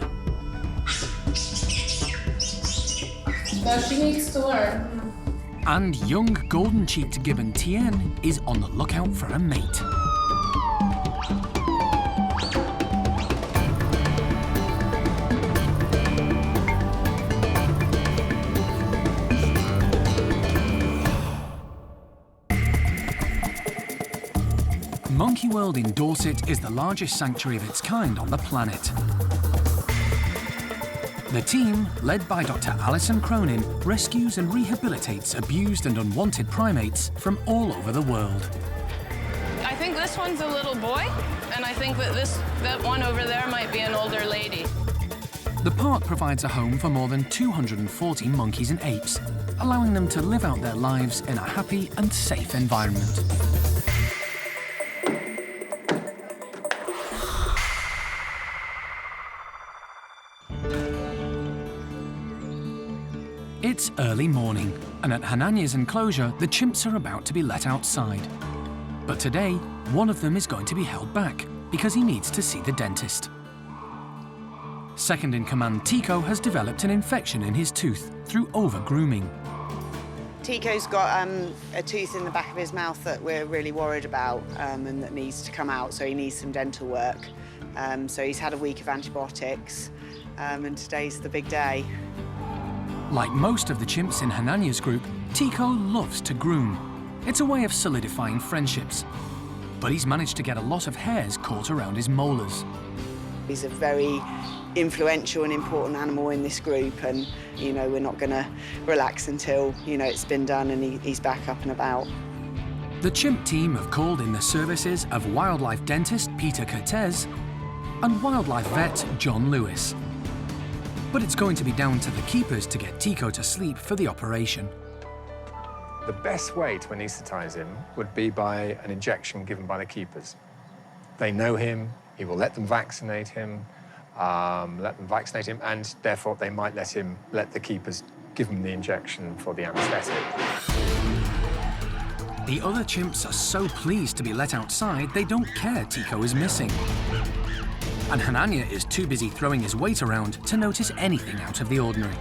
[SPEAKER 2] Now she needs to learn.
[SPEAKER 1] And young golden-cheeked gibbon Tien is on the lookout for a mate. Monkey World in Dorset is the largest sanctuary of its kind on the planet. The team, led by Dr. Alison Cronin, rescues and rehabilitates abused and unwanted primates from all over the world.
[SPEAKER 2] I think this one's a little boy, and I think that one over there might be an older lady.
[SPEAKER 1] The park provides a home for more than 240 monkeys and apes, allowing them to live out their lives in a happy and safe environment. It's early morning, and at Hananya's enclosure, the chimps are about to be let outside. But today, one of them is going to be held back because he needs to see the dentist. Second-in-command Tico has developed an infection in his tooth through over-grooming.
[SPEAKER 7] Tico's got a tooth in the back of his mouth that we're really worried about and that needs to come out, so he needs some dental work. So he's had a week of antibiotics, and today's the big day.
[SPEAKER 1] Like most of the chimps in Hananya's group, Tico loves to groom. It's a way of solidifying friendships. But he's managed to get a lot of hairs caught around his molars.
[SPEAKER 7] He's a very influential and important animal in this group, and, you know, we're not going to relax until, you know, it's been done and he's back up and about.
[SPEAKER 1] The chimp team have called in the services of wildlife dentist Peter Cortez and wildlife vet John Lewis. But it's going to be down to the keepers to get Tico to sleep for the operation.
[SPEAKER 8] The best way to anaesthetize him would be by an injection given by the keepers. They know him, he will let them vaccinate him, and therefore they might let the keepers give him the injection for the anaesthetic.
[SPEAKER 1] The other chimps are so pleased to be let outside, they don't care Tico is missing. And Hananya is too busy throwing his weight around to notice anything out of the ordinary.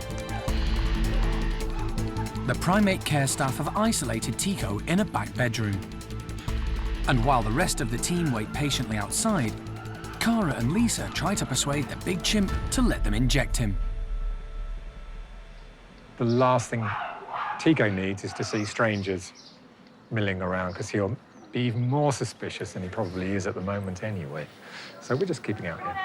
[SPEAKER 1] The primate care staff have isolated Tico in a back bedroom. And while the rest of the team wait patiently outside, Cara and Lisa try to persuade the big chimp to let them inject him.
[SPEAKER 8] The last thing Tico needs is to see strangers milling around, because he'll be even more suspicious than he probably is at the moment anyway. So we're just keeping out here.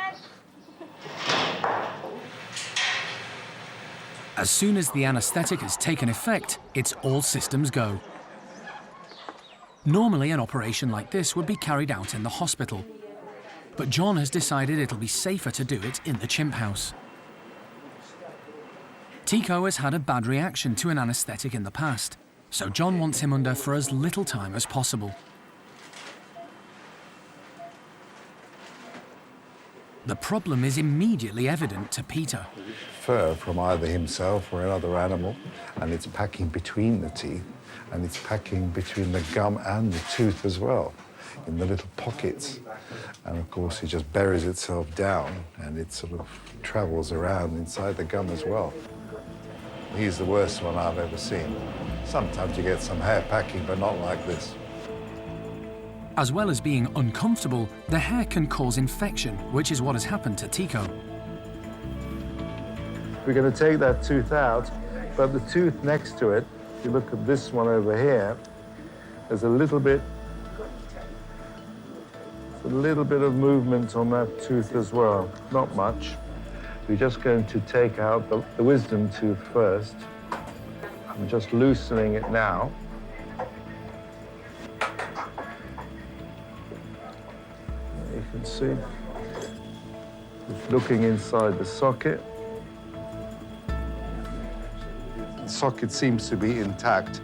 [SPEAKER 1] As soon as the anaesthetic has taken effect, it's all systems go. Normally, an operation like this would be carried out in the hospital. But John has decided it'll be safer to do it in the chimp house. Tico has had a bad reaction to an anaesthetic in the past, so John wants him under for as little time as possible. The problem is immediately evident to Peter.
[SPEAKER 20] Fur from either himself or another animal, and it's packing between the teeth, and it's packing between the gum and the tooth as well, in the little pockets. And of course, it just buries itself down, and it sort of travels around inside the gum as well. He's the worst one I've ever seen. Sometimes you get some hair packing, but not like this.
[SPEAKER 1] As well as being uncomfortable, the hair can cause infection, which is what has happened to Tico.
[SPEAKER 20] We're going to take that tooth out, but the tooth next to it, if you look at this one over here, there's a little bit of movement on that tooth as well. Not much. We're just going to take out the wisdom tooth first. I'm just loosening it now. You can see it's looking inside the socket. The socket seems to be intact.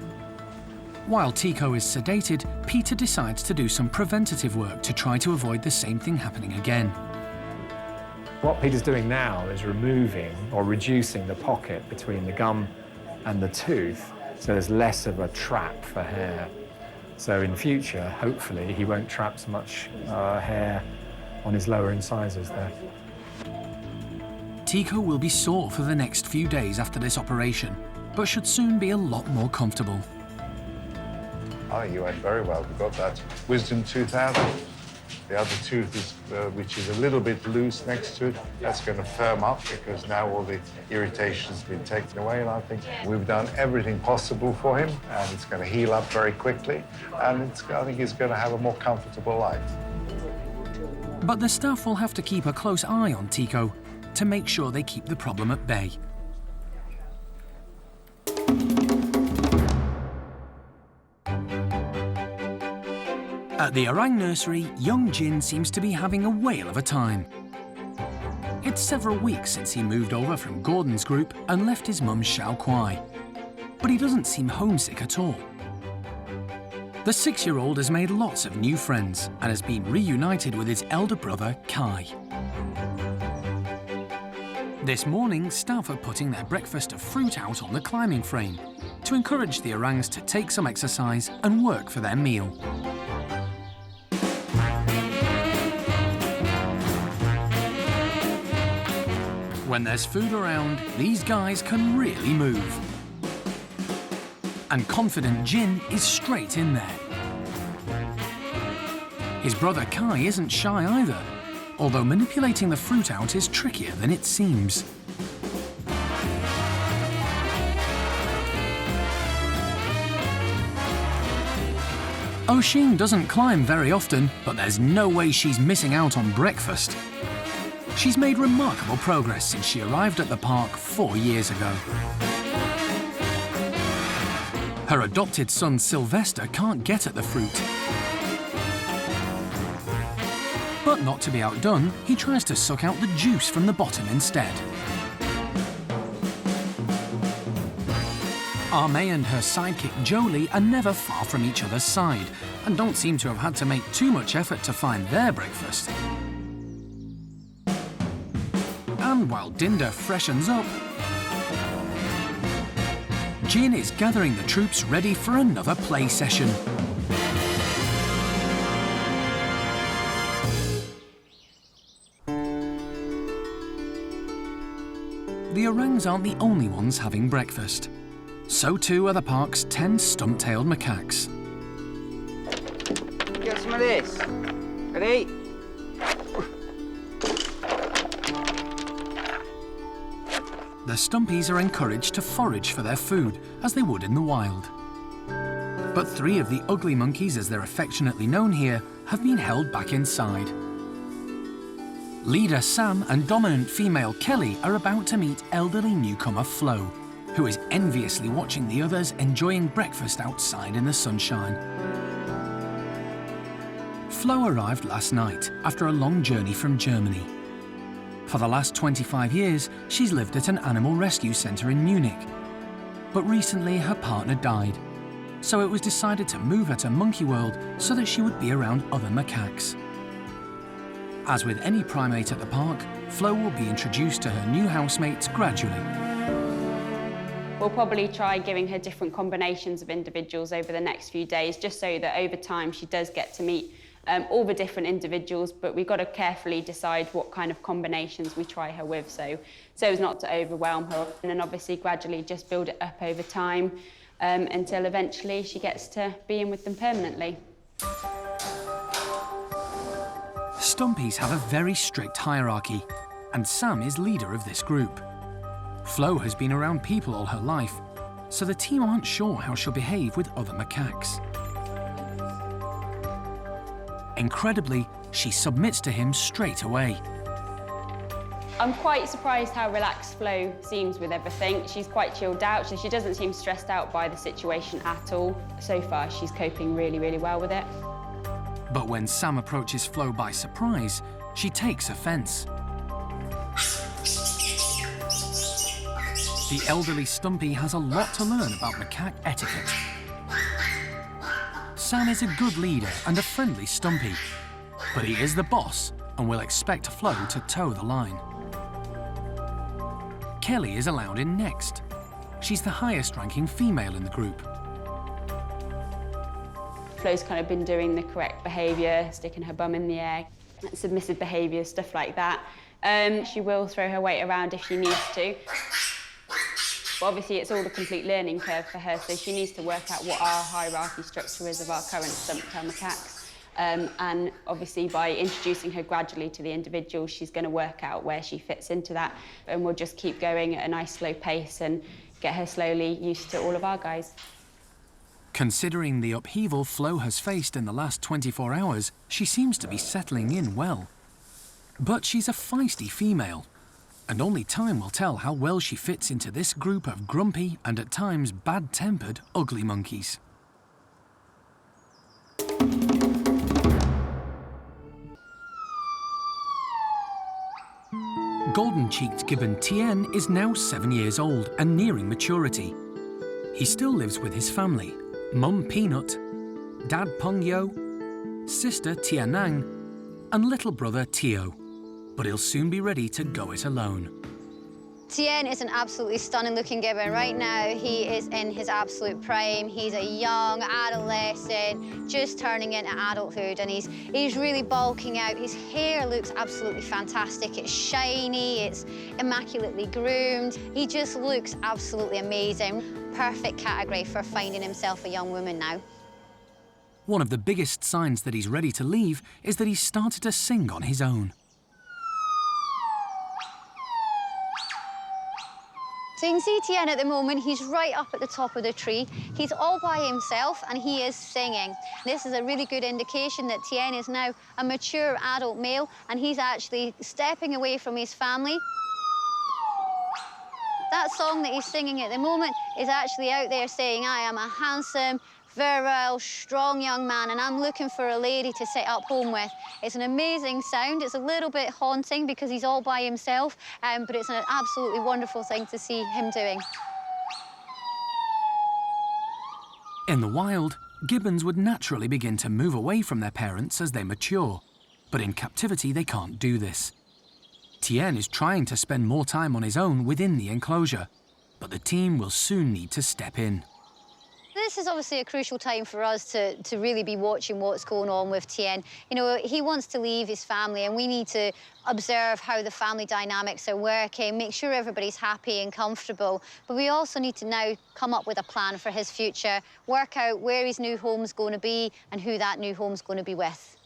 [SPEAKER 1] While Tico is sedated, Peter decides to do some preventative work to try to avoid the same thing happening again.
[SPEAKER 8] What Peter's doing now is removing or reducing the pocket between the gum and the tooth, so there's less of a trap for hair. So in future, hopefully, he won't trap so much hair on his lower incisors there.
[SPEAKER 1] Tico will be sore for the next few days after this operation, but should soon be a lot more comfortable.
[SPEAKER 20] Oh, you went very well. We got that wisdom tooth out. The other tooth, which is a little bit loose next to it, that's going to firm up because now all the irritation's been taken away, and I think we've done everything possible for him, and it's going to heal up very quickly, and I think he's going to have a more comfortable life.
[SPEAKER 1] But the staff will have to keep a close eye on Tico to make sure they keep the problem at bay. At the orang nursery, young Jin seems to be having a whale of a time. It's several weeks since he moved over from Gordon's group and left his mum Xiao Kuai. But he doesn't seem homesick at all. The 6-year-old has made lots of new friends and has been reunited with his elder brother, Kai. This morning, staff are putting their breakfast of fruit out on the climbing frame to encourage the orangs to take some exercise and work for their meal. When there's food around, these guys can really move. And confident Jin is straight in there. His brother Kai isn't shy either, although manipulating the fruit out is trickier than it seems. Oisin doesn't climb very often, but there's no way she's missing out on breakfast. She's made remarkable progress since she arrived at the park 4 years ago. Her adopted son Sylvester can't get at the fruit. But not to be outdone, he tries to suck out the juice from the bottom instead. Armée and her sidekick Jolie are never far from each other's side and don't seem to have had to make too much effort to find their breakfast. And while Dinda freshens up, Jin is gathering the troops ready for another play session. The orangs aren't the only ones having breakfast. So too are the park's 10 stump-tailed macaques.
[SPEAKER 21] Get some of this. Ready?
[SPEAKER 1] The stumpies are encouraged to forage for their food, as they would in the wild. But 3 of the ugly monkeys, as they're affectionately known here, have been held back inside. Leader Sam and dominant female Kelly are about to meet elderly newcomer Floh, who is enviously watching the others enjoying breakfast outside in the sunshine. Floh arrived last night after a long journey from Germany. For the last 25 years, she's lived at an animal rescue centre in Munich. But recently her partner died, so it was decided to move her to Monkey World so that she would be around other macaques. As with any primate at the park, Floh will be introduced to her new housemates gradually.
[SPEAKER 3] We'll probably try giving her different combinations of individuals over the next few days, just so that over time she does get to meet all the different individuals, but we've got to carefully decide what kind of combinations we try her with, so as not to overwhelm her, and then obviously gradually just build it up over time until eventually she gets to be in with them permanently.
[SPEAKER 1] Stumpies have a very strict hierarchy, and Sam is leader of this group. Floh has been around people all her life, so the team aren't sure how she'll behave with other macaques. Incredibly, she submits to him straight away.
[SPEAKER 3] I'm quite surprised how relaxed Floh seems with everything. She's quite chilled out, so she doesn't seem stressed out by the situation at all. So far, she's coping really, really well with it.
[SPEAKER 1] But when Sam approaches Floh by surprise, she takes offence. The elderly Stumpy has a lot to learn about macaque etiquette. Sam is a good leader and a friendly Stumpy, but he is the boss and will expect Floh to toe the line. Kelly is allowed in next. She's the highest-ranking female in the group.
[SPEAKER 3] Floh's kind of been doing the correct behaviour, sticking her bum in the air, submissive behaviour, stuff like that. She will throw her weight around if she needs to. But obviously it's all a complete learning curve for her, so she needs to work out what our hierarchy structure is of our current stump-tailed macaques. And obviously by introducing her gradually to the individual, she's going to work out where she fits into that. And we'll just keep going at a nice slow pace and get her slowly used to all of our guys.
[SPEAKER 1] Considering the upheaval Floh has faced in the last 24 hours, she seems to be settling in well. But she's a feisty female, and only time will tell how well she fits into this group of grumpy and at times bad-tempered ugly monkeys. Golden-cheeked gibbon Tien is now 7 years old and nearing maturity. He still lives with his family, Mum Peanut, Dad Pongyo, Sister Tianang, and little brother Tio, but he'll soon be ready to go it alone.
[SPEAKER 4] Tien is an absolutely stunning looking gibbon. Right now, he is in his absolute prime. He's a young adolescent, just turning into adulthood, and he's really bulking out. His hair looks absolutely fantastic. It's shiny, it's immaculately groomed. He just looks absolutely amazing. Perfect category for finding himself a young woman now.
[SPEAKER 1] One of the biggest signs that he's ready to leave is that he's started to sing on his own.
[SPEAKER 4] So you can see Tien at the moment, he's right up at the top of the tree. He's all by himself and he is singing. This is a really good indication that Tien is now a mature adult male and he's actually stepping away from his family. That song that he's singing at the moment is actually out there saying, I am a handsome, virile, strong young man and I'm looking for a lady to set up home with. It's an amazing sound. It's a little bit haunting because he's all by himself, but it's an absolutely wonderful thing to see him doing.
[SPEAKER 1] In the wild, gibbons would naturally begin to move away from their parents as they mature, but in captivity they can't do this. Tien is trying to spend more time on his own within the enclosure, but the team will soon need to step in.
[SPEAKER 4] This is obviously a crucial time for us to really be watching what's going on with Tien. You know, he wants to leave his family and we need to observe how the family dynamics are working, make sure everybody's happy and comfortable. But we also need to now come up with a plan for his future, work out where his new home's going to be and who that new home's going to be with.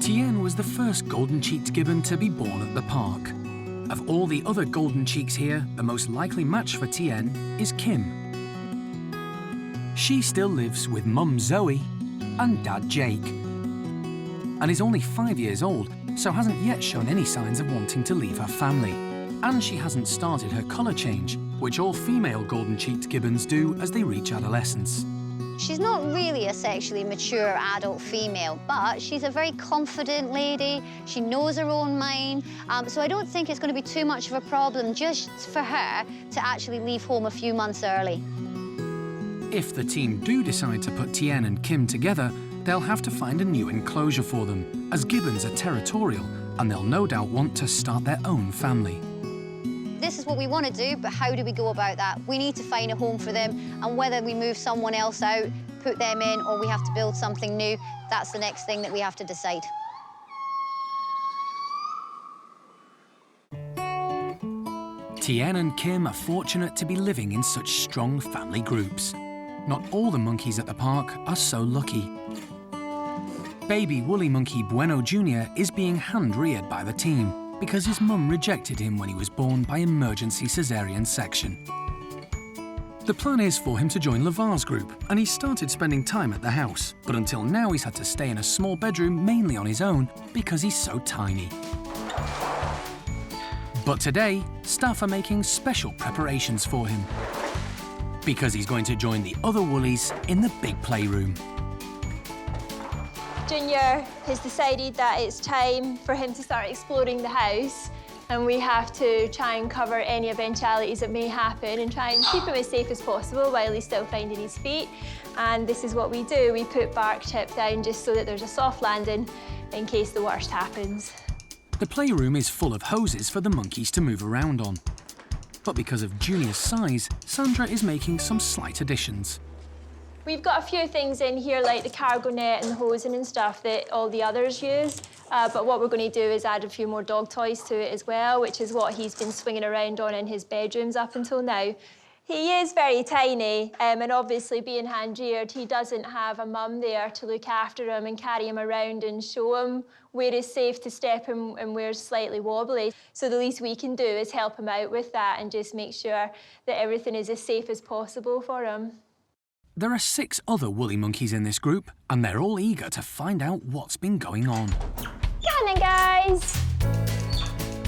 [SPEAKER 1] Tien was the first golden-cheeked gibbon to be born at the park. Of all the other golden cheeks here, the most likely match for Tien is Kim. She still lives with Mum Zoe and Dad Jake, and is only 5 years old, so hasn't yet shown any signs of wanting to leave her family. And she hasn't started her colour change, which all female golden-cheeked gibbons do as they reach adolescence.
[SPEAKER 4] She's not really a sexually mature adult female, but she's a very confident lady. She knows her own mind, so I don't think it's going to be too much of a problem just for her to actually leave home a few months early.
[SPEAKER 1] If the team do decide to put Tien and Kim together, they'll have to find a new enclosure for them, as gibbons are territorial and they'll no doubt want to start their own family.
[SPEAKER 4] This is what we want to do, but how do we go about that? We need to find a home for them, and whether we move someone else out, put them in, or we have to build something new, that's the next thing that we have to decide.
[SPEAKER 1] Tien and Kim are fortunate to be living in such strong family groups. Not all the monkeys at the park are so lucky. Baby woolly monkey Bueno Junior is being hand-reared by the team because his mum rejected him when he was born by emergency caesarean section. The plan is for him to join Lavar's group, and he's started spending time at the house, but until now he's had to stay in a small bedroom mainly on his own because he's so tiny. But today, staff are making special preparations for him because he's going to join the other woolies in the big playroom.
[SPEAKER 22] Junior has decided that it's time for him to start exploring the house, and we have to try and cover any eventualities that may happen and try and keep him as safe as possible while he's still finding his feet. And this is what we do. We put bark chip down just so that there's a soft landing in case the worst happens.
[SPEAKER 1] The playroom is full of hoses for the monkeys to move around on. But because of Junior's size, Sandra is making some slight additions.
[SPEAKER 22] We've got a few things in here like the cargo net and the hosing and stuff that all the others use, but what we're going to do is add a few more dog toys to it as well, which is what he's been swinging around on in his bedrooms up until now. He is very tiny, and obviously being hand-reared, he doesn't have a mum there to look after him and carry him around and show him where it's safe to step and where's slightly wobbly. So the least we can do is help him out with that and just make sure that everything is as safe as possible for him.
[SPEAKER 1] There are 6 other woolly monkeys in this group, and they're all eager to find out what's been going on.
[SPEAKER 22] Come on, guys!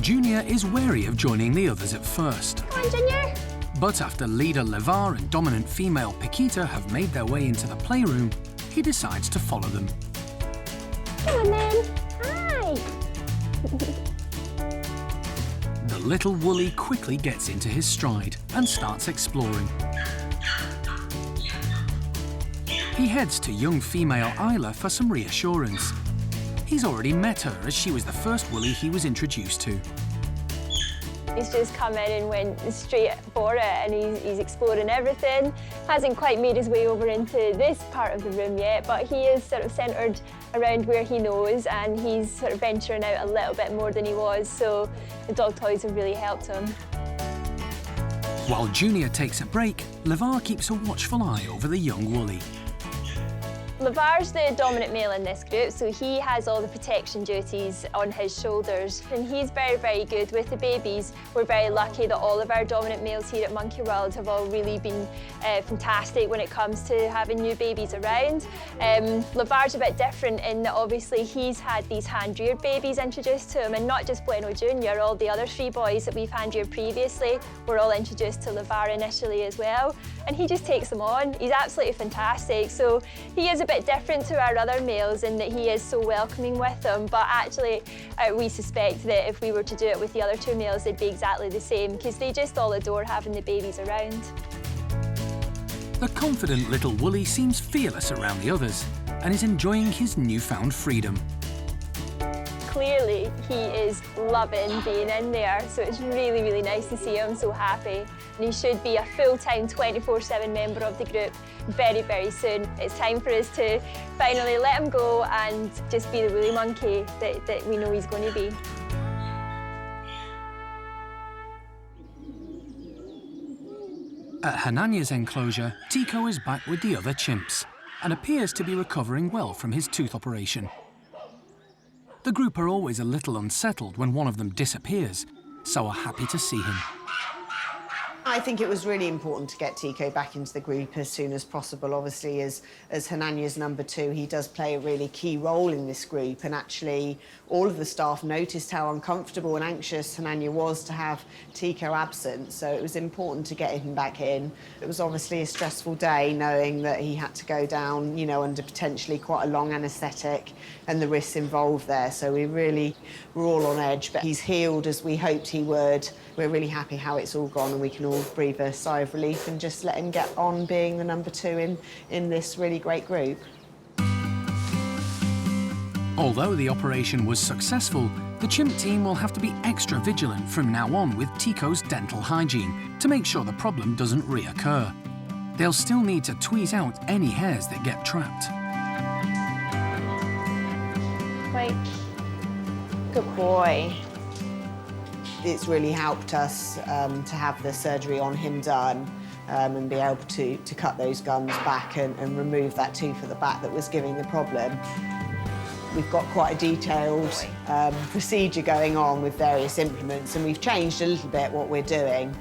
[SPEAKER 1] Junior is wary of joining the others at first.
[SPEAKER 22] Come on, Junior!
[SPEAKER 1] But after leader Lavar and dominant female Paquita have made their way into the playroom, he decides to follow them.
[SPEAKER 22] Come on, then. Hi!
[SPEAKER 1] The little woolly quickly gets into his stride and starts exploring. He heads to young female Isla for some reassurance. He's already met her as she was the first woolly he was introduced to.
[SPEAKER 22] He's just come in and went straight for it, and he's exploring everything. Hasn't quite made his way over into this part of the room yet, but he is sort of centred around where he knows, and he's sort of venturing out a little bit more than he was, so the dog toys have really helped him.
[SPEAKER 1] While Junior takes a break, LeVar keeps a watchful eye over the young Woolly.
[SPEAKER 22] LeVar's the dominant male in this group, so he has all the protection duties on his shoulders, and he's very, very good with the babies. We're very lucky that all of our dominant males here at Monkey World have all really been fantastic when it comes to having new babies around. LeVar's a bit different in that obviously he's had these hand-reared babies introduced to him, and not just Bueno Junior, all the other 3 boys that we've hand-reared previously were all introduced to LeVar initially as well, and he just takes them on. He's absolutely fantastic, so he is a bit different to our other males in that he is so welcoming with them, but actually we suspect that if we were to do it with the other 2 males, they'd be exactly the same, because they just all adore having the babies around.
[SPEAKER 1] The confident little Woolly seems fearless around the others and is enjoying his newfound freedom.
[SPEAKER 22] Clearly, he is loving being in there, so it's really, really nice to see him so happy. And he should be a full-time 24/7 member of the group very, very soon. It's time for us to finally let him go and just be the woolly monkey that we know he's going to be.
[SPEAKER 1] At Hananya's enclosure, Tico is back with the other chimps and appears to be recovering well from his tooth operation. The group are always a little unsettled when one of them disappears, so are happy to see him.
[SPEAKER 7] I think it was really important to get Tico back into the group as soon as possible. Obviously, as Hananya's number 2, he does play a really key role in this group, and actually all of the staff noticed how uncomfortable and anxious Hananya was to have Tico absent, so it was important to get him back in. It was obviously a stressful day knowing that he had to go down, you know, under potentially quite a long anaesthetic and the risks involved there, so we really were all on edge, but he's healed as we hoped he would. We're really happy how it's all gone, and we can all breathe a sigh of relief and just let him get on being the number 2 in this really great group.
[SPEAKER 1] Although the operation was successful, the chimp team will have to be extra vigilant from now on with Tico's dental hygiene to make sure the problem doesn't reoccur. They'll still need to tweeze out any hairs that get trapped.
[SPEAKER 15] Wait. Good boy.
[SPEAKER 7] It's really helped us to have the surgery on him done and be able to cut those gums back and remove that tooth at the back that was giving the problem. We've got quite a detailed procedure going on with various implements, and we've changed a little bit what we're doing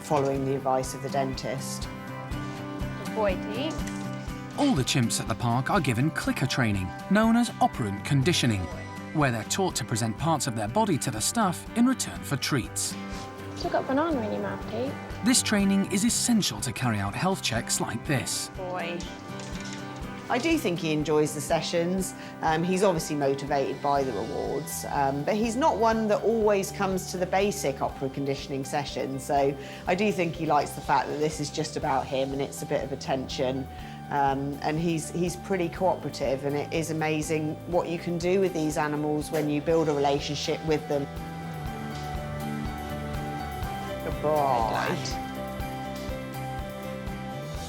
[SPEAKER 7] following the advice of the dentist.
[SPEAKER 22] Good boy, Dee.
[SPEAKER 1] All the chimps at the park are given clicker training, known as operant conditioning, where they're taught to present parts of their body to the staff in return for treats.
[SPEAKER 15] Still got banana in your mouth, Pete.
[SPEAKER 1] This training is essential to carry out health checks like this.
[SPEAKER 15] Boy.
[SPEAKER 7] I do think he enjoys the sessions. He's obviously motivated by the rewards, but he's not one that always comes to the basic opera conditioning session. So I do think he likes the fact that this is just about him and it's a bit of attention. And he's pretty cooperative, and it is amazing what you can do with these animals when you build a relationship with them. Good boy.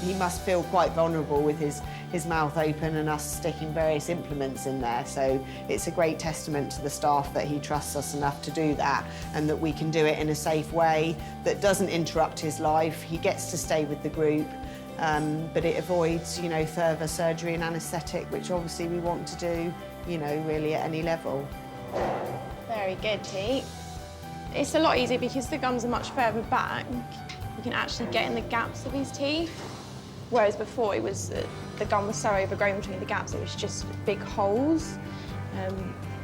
[SPEAKER 7] He must feel quite vulnerable with his mouth open and us sticking various implements in there, so it's a great testament to the staff that he trusts us enough to do that, and that we can do it in a safe way that doesn't interrupt his life. He gets to stay with the group, but it avoids, you know, further surgery and anaesthetic, which obviously we want to do, you know, really at any level.
[SPEAKER 15] Very good, Pete. It's a lot easier because the gums are much further back. You can actually get in the gaps of his teeth. Whereas before, it was the gum was so overgrown between the gaps, it was just big holes.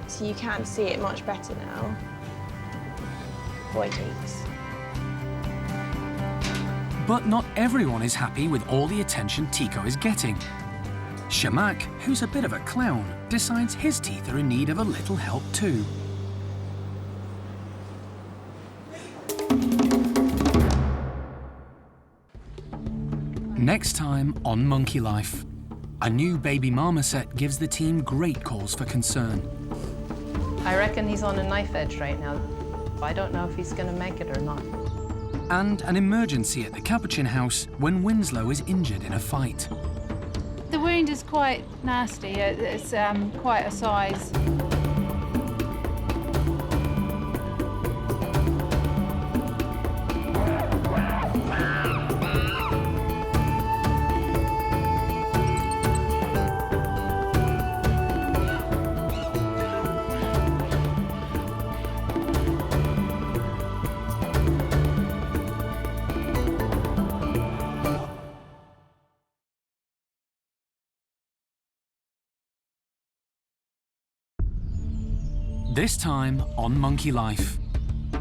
[SPEAKER 15] So you can see it much better now. Boy teeth.
[SPEAKER 1] But not everyone is happy with all the attention Tico is getting. Shamak, who's a bit of a clown, decides his teeth are in need of a little help too. Next time on Monkey Life, a new baby marmoset gives the team great cause for concern.
[SPEAKER 2] I reckon he's on a knife edge right now. I don't know if he's going to make it or not.
[SPEAKER 1] And an emergency at the Capuchin house when Winslow is injured in a fight.
[SPEAKER 5] The wound is quite nasty. It's quite a size.
[SPEAKER 1] This time on Monkey Life,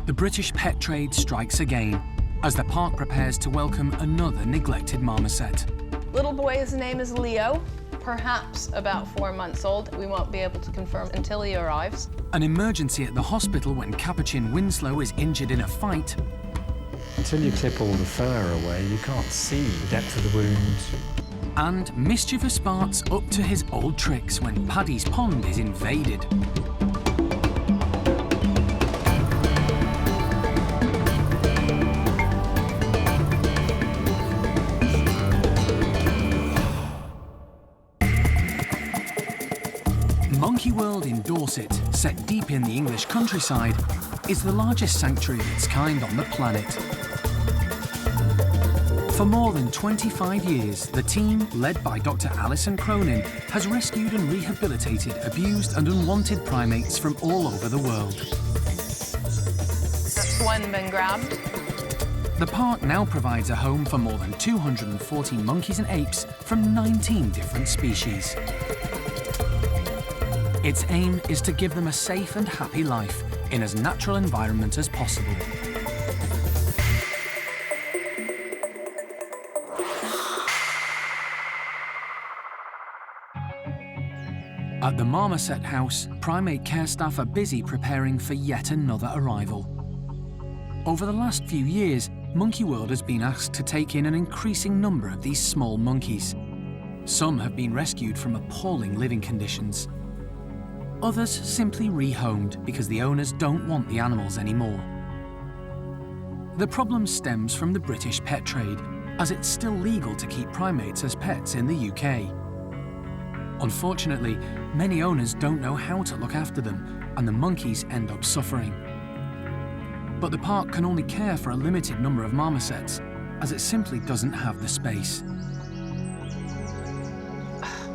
[SPEAKER 1] the British pet trade strikes again as the park prepares to welcome another neglected marmoset.
[SPEAKER 2] Little boy, his name is Leo, perhaps about 4 months old. We won't be able to confirm until he arrives.
[SPEAKER 1] An emergency at the hospital when Capuchin Winslow is injured in a fight.
[SPEAKER 8] Until you clip all the fur away, you can't see the depth of the wound.
[SPEAKER 1] And mischievous Bart's up to his old tricks when Paddy's pond is invaded. Monkey World in Dorset, set deep in the English countryside, is the largest sanctuary of its kind on the planet. For more than 25 years, the team, led by Dr. Alison Cronin, has rescued and rehabilitated abused and unwanted primates from all over the world.
[SPEAKER 2] That's one been grabbed.
[SPEAKER 1] The park now provides a home for more than 240 monkeys and apes from 19 different species. Its aim is to give them a safe and happy life in as natural environment as possible. At the Marmoset house, primate care staff are busy preparing for yet another arrival. Over the last few years, Monkey World has been asked to take in an increasing number of these small monkeys. Some have been rescued from appalling living conditions. Others simply rehomed because the owners don't want the animals anymore. The problem stems from the British pet trade, as it's still legal to keep primates as pets in the UK. Unfortunately, many owners don't know how to look after them, and the monkeys end up suffering. But the park can only care for a limited number of marmosets, as it simply doesn't have the space.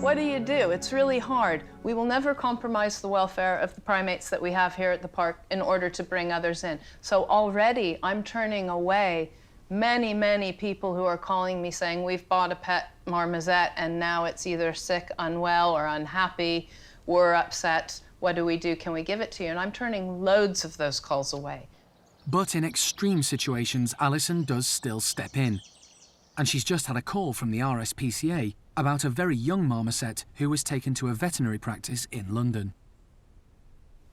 [SPEAKER 2] What do you do? It's really hard. We will never compromise the welfare of the primates that we have here at the park in order to bring others in. So already I'm turning away many, many people who are calling me saying, we've bought a pet marmoset and now it's either sick, unwell, or unhappy. We're upset. What do we do? Can we give it to you? And I'm turning loads of those calls away.
[SPEAKER 1] But in extreme situations, Alison does still step in. And she's just had a call from the RSPCA about a very young marmoset who was taken to a veterinary practice in London.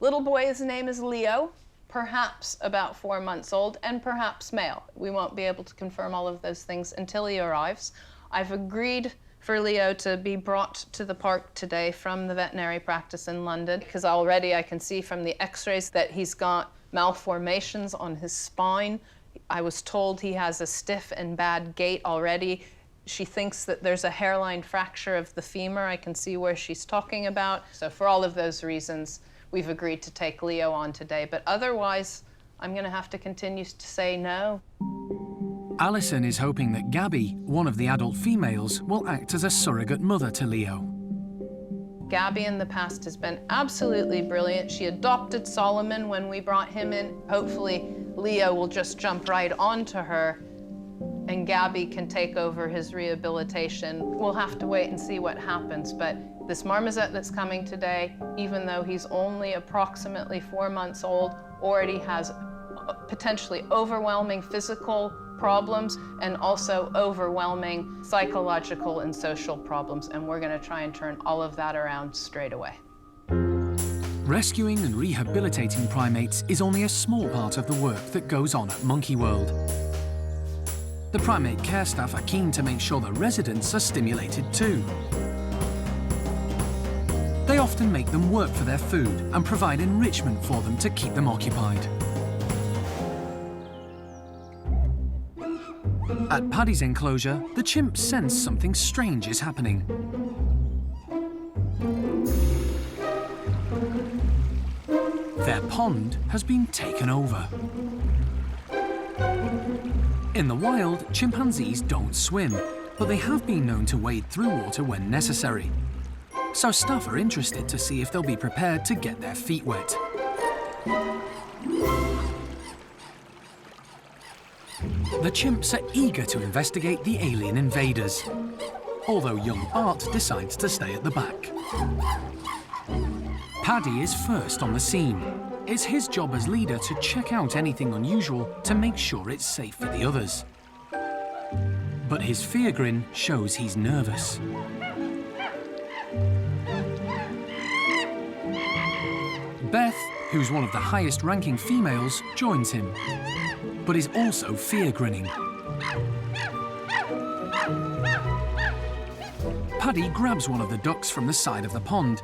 [SPEAKER 2] Little boy, his name is Leo, perhaps about 4 months old, and perhaps male. We won't be able to confirm all of those things until he arrives. I've agreed for Leo to be brought to the park today from the veterinary practice in London, because already I can see from the x-rays that he's got malformations on his spine. I was told he has a stiff and bad gait already. She thinks that there's a hairline fracture of the femur. I can see where she's talking about. So for all of those reasons, we've agreed to take Leo on today. But otherwise, I'm going to have to continue to say no.
[SPEAKER 1] Alison is hoping that Gabby, one of the adult females, will act as a surrogate mother to Leo.
[SPEAKER 2] Gabby in the past has been absolutely brilliant. She adopted Solomon when we brought him in. Hopefully, Leo will just jump right onto her and Gabby can take over his rehabilitation. We'll have to wait and see what happens, but this marmoset that's coming today, even though he's only approximately 4 months old, already has potentially overwhelming physical problems and also overwhelming psychological and social problems, and we're going to try and turn all of that around straight away.
[SPEAKER 1] Rescuing and rehabilitating primates is only a small part of the work that goes on at Monkey World. The primate care staff are keen to make sure that residents are stimulated too. They often make them work for their food and provide enrichment for them to keep them occupied. At Paddy's enclosure, the chimps sense something strange is happening. Their pond has been taken over. In the wild, chimpanzees don't swim, but they have been known to wade through water when necessary. So staff are interested to see if they'll be prepared to get their feet wet. The chimps are eager to investigate the alien invaders, although young Bart decides to stay at the back. Paddy is first on the scene. It's his job as leader to check out anything unusual to make sure it's safe for the others. But his fear grin shows he's nervous. Beth, who's one of the highest-ranking females, joins him, but is also fear-grinning. Paddy grabs one of the ducks from the side of the pond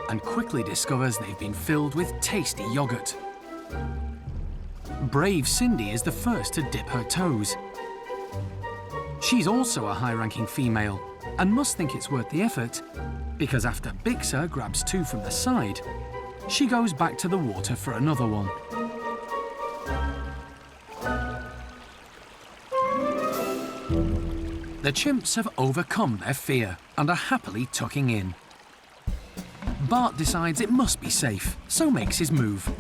[SPEAKER 1] and quickly discovers they've been filled with tasty yogurt. Brave Cindy is the first to dip her toes. She's also a high-ranking female and must think it's worth the effort, because after Bixer grabs two from the side, she goes back to the water for another one. The chimps have overcome their fear and are happily tucking in. Bart decides it must be safe, so makes his move.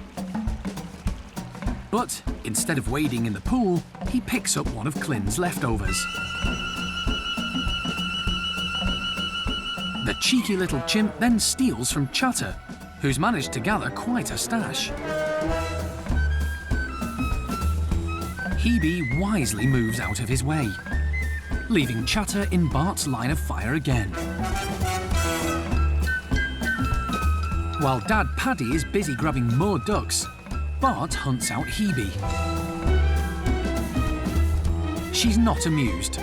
[SPEAKER 1] But instead of wading in the pool, he picks up one of Clin's leftovers. The cheeky little chimp then steals from Chatter, who's managed to gather quite a stash. Hebe wisely moves out of his way, leaving Chatter in Bart's line of fire again. While Dad Paddy is busy grabbing more ducks, Bart hunts out Hebe. She's not amused.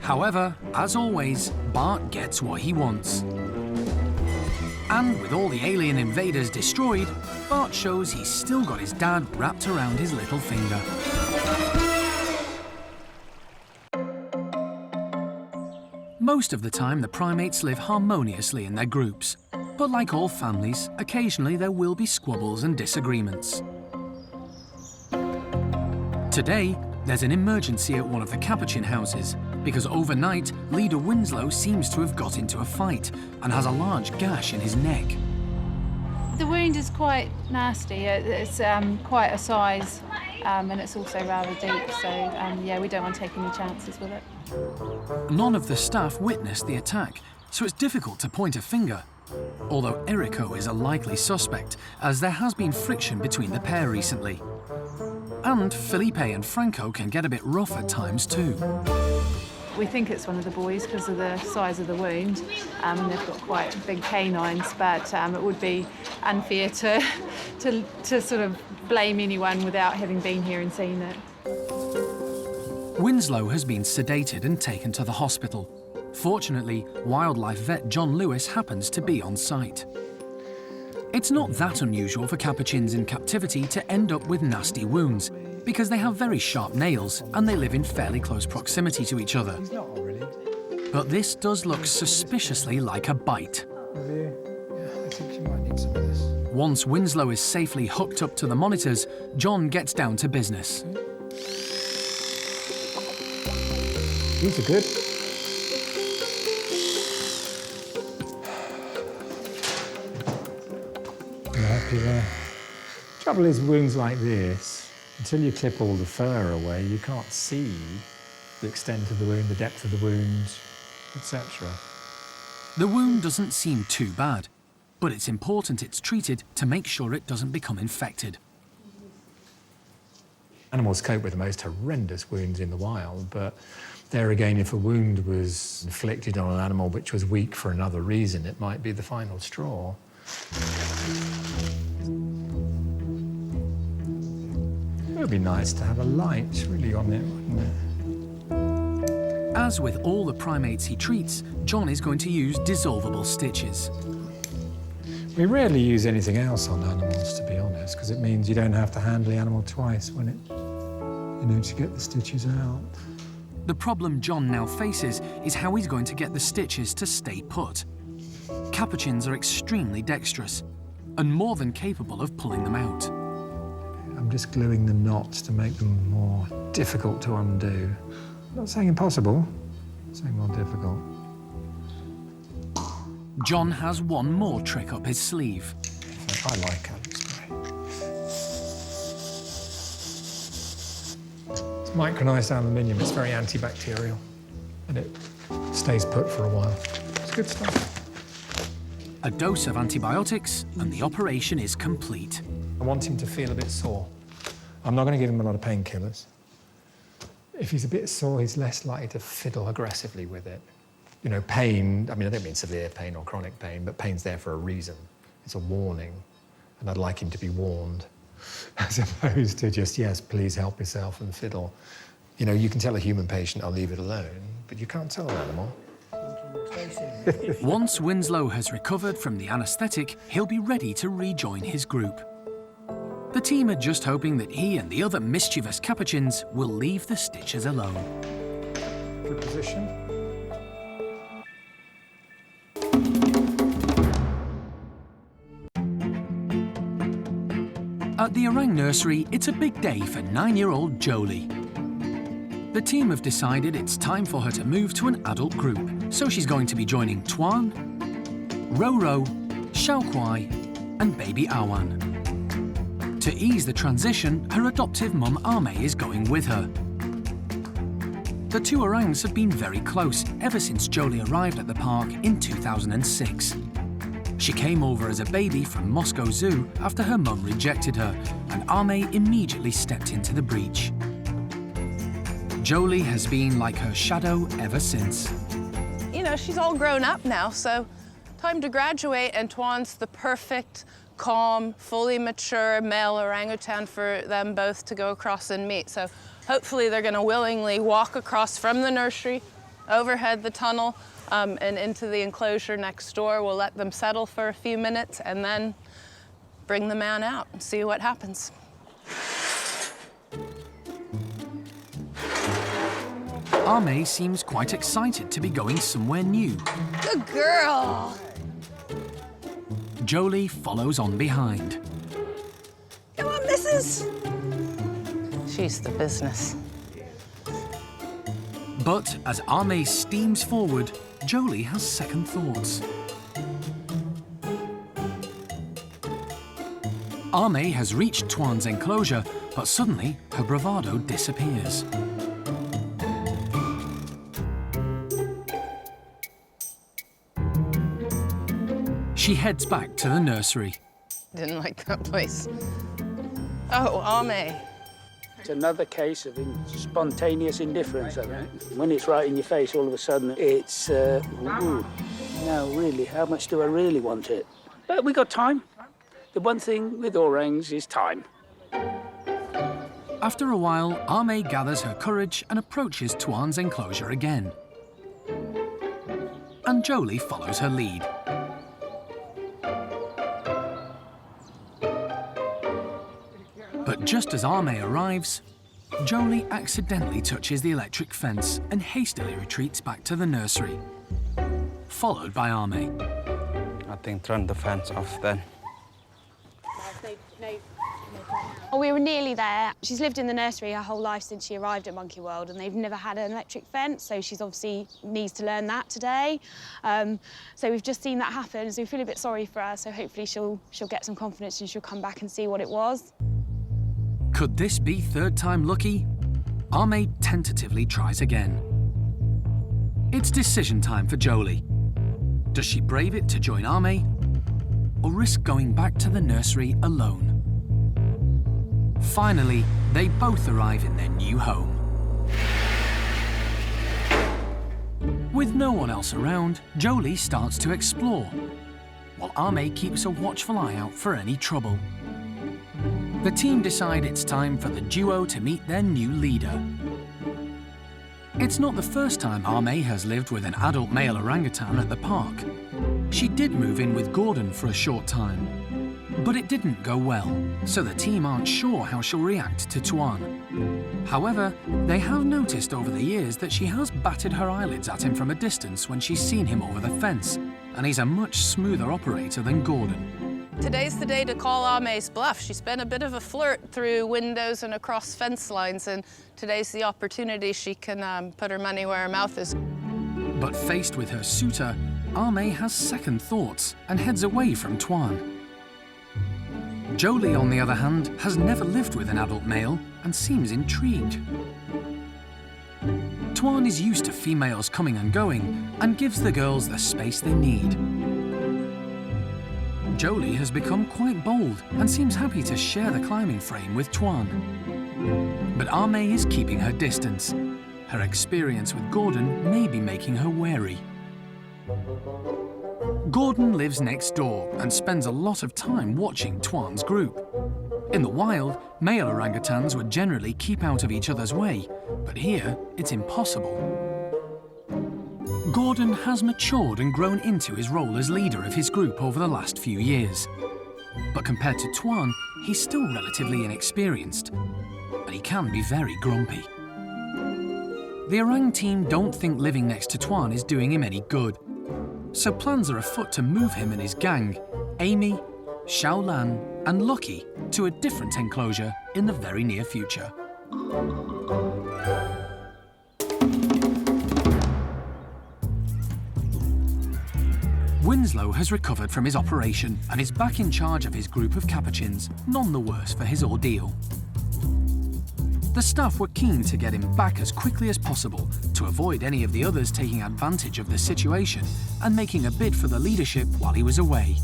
[SPEAKER 1] However, as always, Bart gets what he wants. And with all the alien invaders destroyed, Bart shows he's still got his dad wrapped around his little finger. Most of the time, the primates live harmoniously in their groups. But like all families, occasionally there will be squabbles and disagreements. Today, there's an emergency at one of the capuchin houses, because overnight, leader Winslow seems to have got into a fight and has a large gash in his neck.
[SPEAKER 5] The wound is quite nasty. It's quite a size, and it's also rather deep, so yeah, we don't want to take any chances with it.
[SPEAKER 1] None of the staff witnessed the attack, so it's difficult to point a finger. Although Errico is a likely suspect, as there has been friction between the pair recently. And Felipe and Franco can get a bit rough at times too.
[SPEAKER 5] We think it's one of the boys because of the size of the wound, and they've got quite big canines, but it would be unfair to sort of blame anyone without having been here and seen it.
[SPEAKER 1] Winslow has been sedated and taken to the hospital. Fortunately, wildlife vet John Lewis happens to be on site. It's not that unusual for capuchins in captivity to end up with nasty wounds, because they have very sharp nails and they live in fairly close proximity to each other. But this does look suspiciously like a bite.
[SPEAKER 8] I think you might need some of this.
[SPEAKER 1] Once Winslow is safely hooked up to the monitors, John gets down to business.
[SPEAKER 8] These are good. Happy there. Trouble is, wounds like this, until you clip all the fur away, you can't see the extent of the wound, the depth of the wound, etc.
[SPEAKER 1] The wound doesn't seem too bad, but it's important it's treated to make sure it doesn't become infected.
[SPEAKER 8] Animals cope with the most horrendous wounds in the wild, but there again, if a wound was inflicted on an animal which was weak for another reason, it might be the final straw. It would be nice to have a light really on it, wouldn't it?
[SPEAKER 1] As with all the primates he treats, John is going to use dissolvable stitches.
[SPEAKER 8] We rarely use anything else on animals, to be honest, because it means you don't have to handle the animal twice when it, to get the stitches out.
[SPEAKER 1] The problem John now faces is how he's going to get the stitches to stay put. Capuchins are extremely dexterous and more than capable of pulling them out.
[SPEAKER 8] I'm just gluing the knots to make them more difficult to undo. I'm not saying impossible, I'm saying more difficult.
[SPEAKER 1] John has one more trick up his sleeve.
[SPEAKER 8] I like it. It's micronized aluminium, it's very antibacterial, and it stays put for a while. It's good stuff.
[SPEAKER 1] A dose of antibiotics, and the operation is complete.
[SPEAKER 8] I want him to feel a bit sore. I'm not going to give him a lot of painkillers. If he's a bit sore, he's less likely to fiddle aggressively with it. Pain, I don't mean severe pain or chronic pain, but pain's there for a reason. It's a warning, and I'd like him to be warned, as opposed to just, yes, please help yourself and fiddle. You can tell a human patient, I'll leave it alone, but you can't tell an animal.
[SPEAKER 1] Once Winslow has recovered from the anaesthetic, he'll be ready to rejoin his group. The team are just hoping that he and the other mischievous capuchins will leave the stitches alone.
[SPEAKER 8] Good position.
[SPEAKER 1] At the Orang nursery, it's a big day for 9-year-old Jolie. The team have decided it's time for her to move to an adult group, so she's going to be joining Tuan, Roro, Xiao Kuai, and baby Awan. To ease the transition, her adoptive mum Ame is going with her. The two orangs have been very close ever since Jolie arrived at the park in 2006. She came over as a baby from Moscow Zoo after her mum rejected her, and Ame immediately stepped into the breach. Jolie has been like her shadow ever since.
[SPEAKER 2] She's all grown up now, so time to graduate, and Tuan's the perfect, calm, fully mature male orangutan for them both to go across and meet. So hopefully they're going to willingly walk across from the nursery, overhead the tunnel, and into the enclosure next door. We'll let them settle for a few minutes and then bring the man out and see what happens.
[SPEAKER 1] Ame seems quite excited to be going somewhere new.
[SPEAKER 2] Good girl!
[SPEAKER 1] Jolie follows on behind.
[SPEAKER 2] Come on, missus! She's the business.
[SPEAKER 1] But as Ame steams forward, Jolie has second thoughts. Ame has reached Tuan's enclosure, but suddenly her bravado disappears. She heads back to the nursery.
[SPEAKER 2] Didn't like that place. Oh, Ame.
[SPEAKER 18] It's another case of spontaneous indifference, I think. When it's right in your face, all of a sudden, it's, no, really, how much do I really want it? But we got time. The one thing with orangs is time.
[SPEAKER 1] After a while, Ame gathers her courage and approaches Tuan's enclosure again. And Jolie follows her lead. But just as Ame arrives, Jolie accidentally touches the electric fence and hastily retreats back to the nursery, followed by Ame.
[SPEAKER 10] I think turn the fence off then.
[SPEAKER 3] We were nearly there. She's lived in the nursery her whole life since she arrived at Monkey World, and they've never had an electric fence, so she's obviously needs to learn that today. So we've just seen that happen, so we feel a bit sorry for her, so hopefully she'll get some confidence and she'll come back and see what it was.
[SPEAKER 1] Could this be third time lucky? Ame tentatively tries again. It's decision time for Jolie. Does she brave it to join Ame, or risk going back to the nursery alone? Finally, they both arrive in their new home. With no one else around, Jolie starts to explore, while Ame keeps a watchful eye out for any trouble. The team decide it's time for the duo to meet their new leader. It's not the first time Ame has lived with an adult male orangutan at the park. She did move in with Gordon for a short time, but it didn't go well, so the team aren't sure how she'll react to Tuan. However, they have noticed over the years that she has batted her eyelids at him from a distance when she's seen him over the fence, and he's a much smoother operator than Gordon.
[SPEAKER 2] Today's the day to call Ame's bluff. She's been a bit of a flirt through windows and across fence lines, and today's the opportunity she can put her money where her mouth is.
[SPEAKER 1] But faced with her suitor, Ame has second thoughts and heads away from Tuan. Jolie, on the other hand, has never lived with an adult male and seems intrigued. Tuan is used to females coming and going and gives the girls the space they need. Jolie has become quite bold and seems happy to share the climbing frame with Tuan. But Ame is keeping her distance. Her experience with Gordon may be making her wary. Gordon lives next door and spends a lot of time watching Tuan's group. In the wild, male orangutans would generally keep out of each other's way, but here it's impossible. Gordon has matured and grown into his role as leader of his group over the last few years. But compared to Tuan, he's still relatively inexperienced, and he can be very grumpy. The orang team don't think living next to Tuan is doing him any good, so plans are afoot to move him and his gang, Amy, Xiaolan and Lucky, to a different enclosure in the very near future. Winslow has recovered from his operation and is back in charge of his group of capuchins, none the worse for his ordeal. The staff were keen to get him back as quickly as possible to avoid any of the others taking advantage of the situation and making a bid for the leadership while he was away.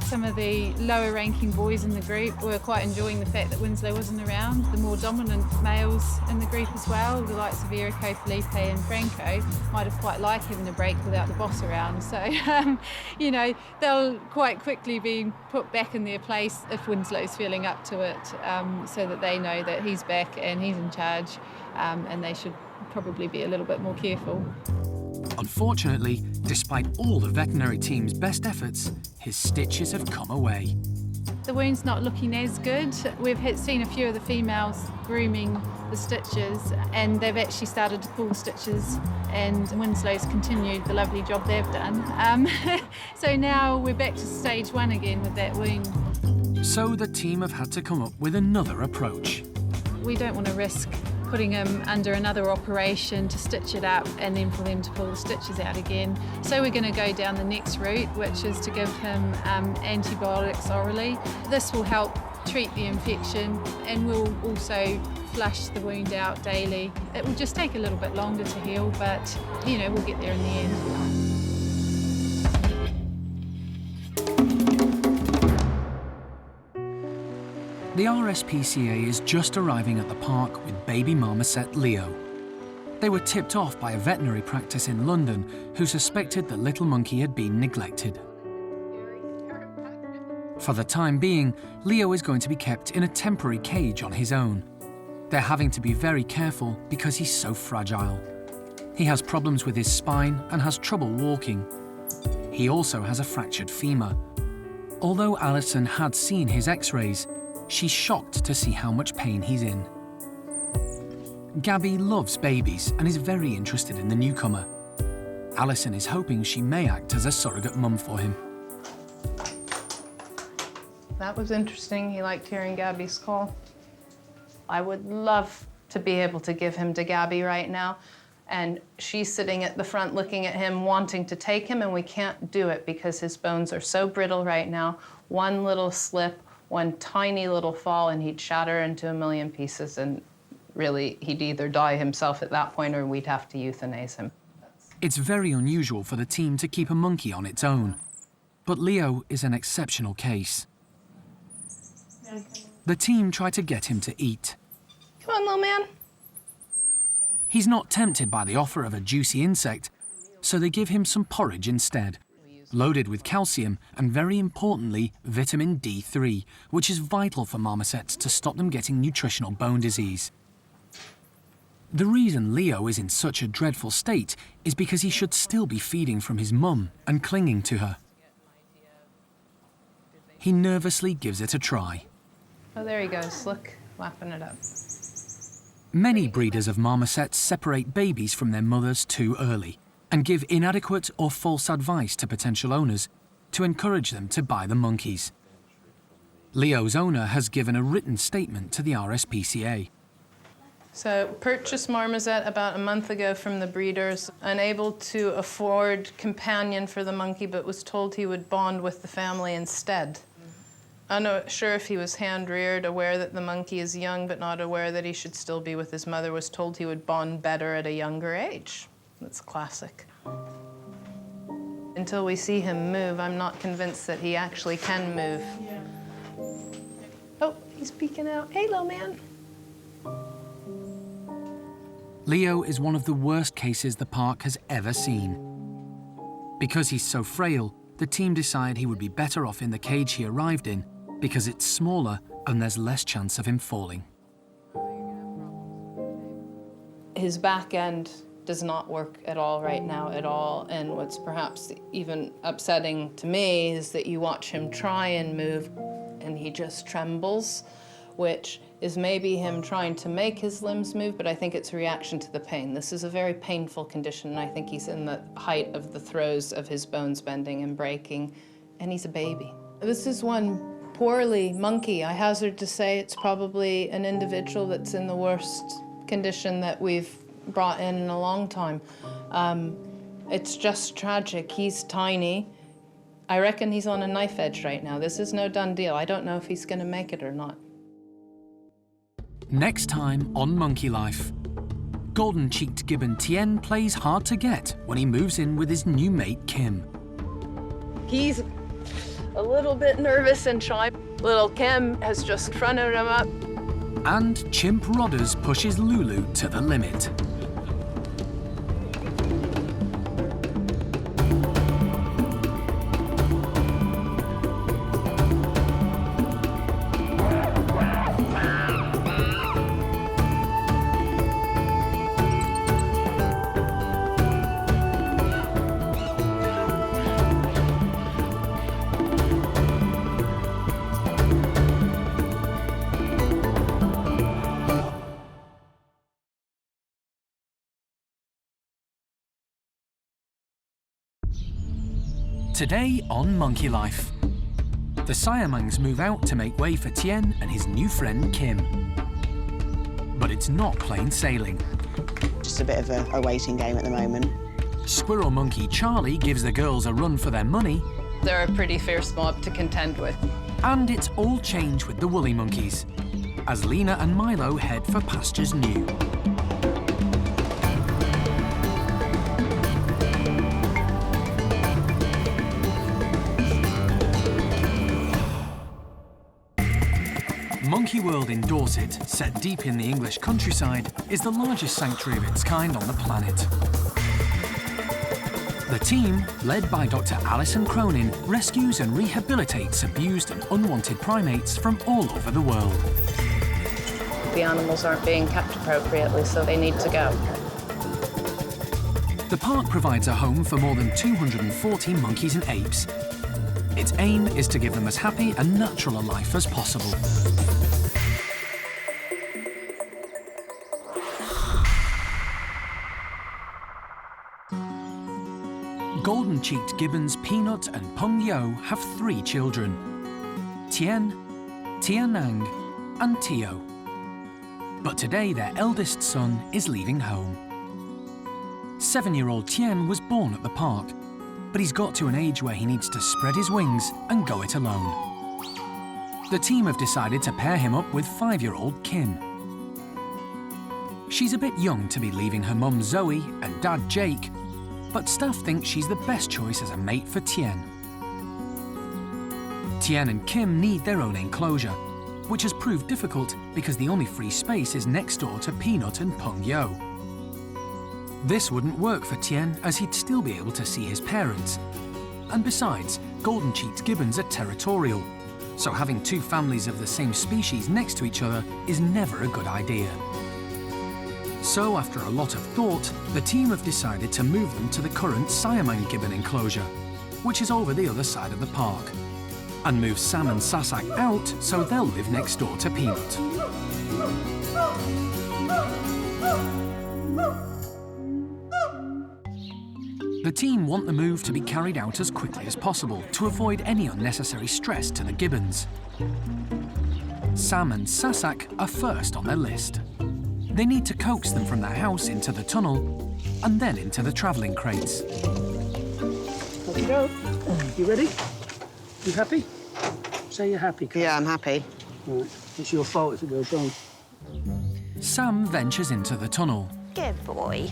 [SPEAKER 5] Some of the lower ranking boys in the group were quite enjoying the fact that Winslow wasn't around. The more dominant males in the group as well, the likes of Erico, Felipe and Franco, might have quite liked having a break without the boss around. So, you know, they'll quite quickly be put back in their place if Winslow's feeling up to it, so that they know that he's back and he's in charge, and they should probably be a little bit more careful.
[SPEAKER 1] Unfortunately, despite all the veterinary team's best efforts, his stitches have come away.
[SPEAKER 5] The wound's not looking as good. We've seen a few of the females grooming the stitches, and they've actually started to pull the stitches, and Winslow's continued the lovely job they've done. So now we're back to stage one again with that wound.
[SPEAKER 1] So the team have had to come up with another approach.
[SPEAKER 5] We don't want to risk putting him under another operation to stitch it up and then for them to pull the stitches out again. So we're going to go down the next route, which is to give him antibiotics orally. This will help treat the infection, and we'll also flush the wound out daily. It will just take a little bit longer to heal, but you know, we'll get there in the end.
[SPEAKER 1] The RSPCA is just arriving at the park with baby marmoset Leo. They were tipped off by a veterinary practice in London who suspected the little monkey had been neglected. For the time being, Leo is going to be kept in a temporary cage on his own. They're having to be very careful because he's so fragile. He has problems with his spine and has trouble walking. He also has a fractured femur. Although Alison had seen his x-rays, she's shocked to see how much pain he's in. Gabby loves babies and is very interested in the newcomer. Alison is hoping she may act as a surrogate mum for him.
[SPEAKER 2] That was interesting. He liked hearing Gabby's call. I would love to be able to give him to Gabby right now, and she's sitting at the front looking at him, wanting to take him, and we can't do it because his bones are so brittle right now. One little slip, one tiny little fall, and he'd shatter into a million pieces, and really, he'd either die himself at that point or we'd have to euthanize him.
[SPEAKER 1] It's very unusual for the team to keep a monkey on its own, but Leo is an exceptional case. The team try to get him to eat.
[SPEAKER 2] Come on, little man.
[SPEAKER 1] He's not tempted by the offer of a juicy insect, so they give him some porridge instead, loaded with calcium and, very importantly, vitamin D3, which is vital for marmosets to stop them getting nutritional bone disease. The reason Leo is in such a dreadful state is because he should still be feeding from his mum and clinging to her. He nervously gives it a try.
[SPEAKER 2] Oh, there he goes. Look, lapping it up.
[SPEAKER 1] Many breeders of marmosets separate babies from their mothers too early and give inadequate or false advice to potential owners to encourage them to buy the monkeys. Leo's owner has given a written statement to the RSPCA.
[SPEAKER 2] So, purchased marmoset about a month ago from the breeders, unable to afford companion for the monkey, but was told he would bond with the family instead. Unsure if he was hand-reared, aware that the monkey is young, but not aware that he should still be with his mother, was told he would bond better at a younger age. That's classic. Until we see him move, I'm not convinced that he actually can move. Yeah. Oh, he's peeking out. Hey, little man.
[SPEAKER 1] Leo is one of the worst cases the park has ever seen. Because he's so frail, the team decided he would be better off in the cage he arrived in because it's smaller and there's less chance of him falling.
[SPEAKER 2] His back end does not work at all right now at all, and what's perhaps even upsetting to me is that you watch him try and move and he just trembles, which is maybe him trying to make his limbs move, but I think it's a reaction to the pain. This is a very painful condition, and I think he's in the height of the throes of his bones bending and breaking, and he's a baby. This is one poorly monkey. I hazard to say it's probably an individual that's in the worst condition that we've brought in a long time. It's just tragic. He's tiny. I reckon he's on a knife edge right now. This is no done deal. I don't know if he's gonna make it or not.
[SPEAKER 1] Next time on Monkey Life, golden-cheeked gibbon Tien plays hard to get when he moves in with his new mate, Kim.
[SPEAKER 2] He's a little bit nervous and shy. Little Kim has just fronted him up.
[SPEAKER 1] And Chimp Rodders pushes Lulu to the limit. Today on Monkey Life, the Siamangs move out to make way for Tien and his new friend Kim. But it's not plain sailing.
[SPEAKER 7] Just a bit of a waiting game at the moment.
[SPEAKER 1] Squirrel monkey Charlie gives the girls a run for their money.
[SPEAKER 2] They're a pretty fierce mob to contend with.
[SPEAKER 1] And it's all change with the woolly monkeys, as Lena and Milo head for pastures new. Monkey World in Dorset, set deep in the English countryside, is the largest sanctuary of its kind on the planet. The team, led by Dr. Alison Cronin, rescues and rehabilitates abused and unwanted primates from all over the world.
[SPEAKER 2] The animals aren't being kept appropriately, so they need to go.
[SPEAKER 1] The park provides a home for more than 240 monkeys and apes. Its aim is to give them as happy and natural a life as possible. Golden-cheeked gibbons Peanut and Peng Yo have 3 children: Tien, Tianang, and Tio. But today their eldest son is leaving home. 7-year-old Tien was born at the park, but he's got to an age where he needs to spread his wings and go it alone. The team have decided to pair him up with 5-year-old Kim. She's a bit young to be leaving her mum Zoe and dad Jake, but staff think she's the best choice as a mate for Tien. Tien and Kim need their own enclosure, which has proved difficult because the only free space is next door to Peanut and Peng Yo. This wouldn't work for Tien, as he'd still be able to see his parents. And besides, golden-cheeked gibbons are territorial, so having 2 families of the same species next to each other is never a good idea. So, after a lot of thought, the team have decided to move them to the current Siamang gibbon enclosure, which is over the other side of the park, and move Sam and Sasak out so they'll live next door to Peanut. The team want the move to be carried out as quickly as possible to avoid any unnecessary stress to the gibbons. Sam and Sasak are first on their list. They need to coax them from their house into the tunnel and then into the travelling crates.
[SPEAKER 18] Off you go. You ready? You happy? Say you're happy, Carl.
[SPEAKER 7] Yeah, I'm happy.
[SPEAKER 18] Right. It's your fault if it goes wrong.
[SPEAKER 1] Sam ventures into the tunnel,
[SPEAKER 3] Good boy.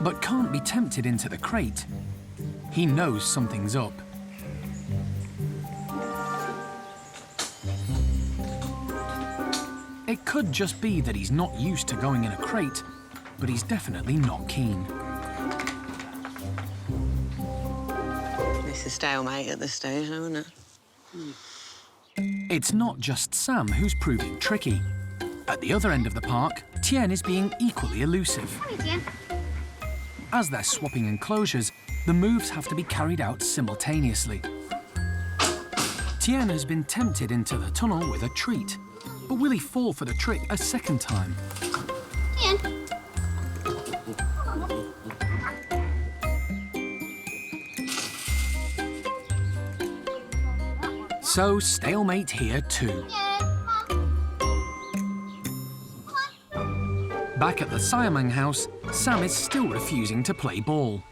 [SPEAKER 1] but can't be tempted into the crate. He knows something's up. It could just be that he's not used to going in a crate, but he's definitely not keen.
[SPEAKER 7] It's a stalemate at this stage, isn't it?
[SPEAKER 1] It's not just Sam who's proving tricky. At the other end of the park, Tien is being equally elusive.
[SPEAKER 4] Hi, Tien.
[SPEAKER 1] As they're swapping enclosures, the moves have to be carried out simultaneously. Tien has been tempted into the tunnel with a treat, but will he fall for the trick a second time?
[SPEAKER 4] Tien.
[SPEAKER 1] So, stalemate here too. Back at the Siamang house, Sam is still refusing to play ball.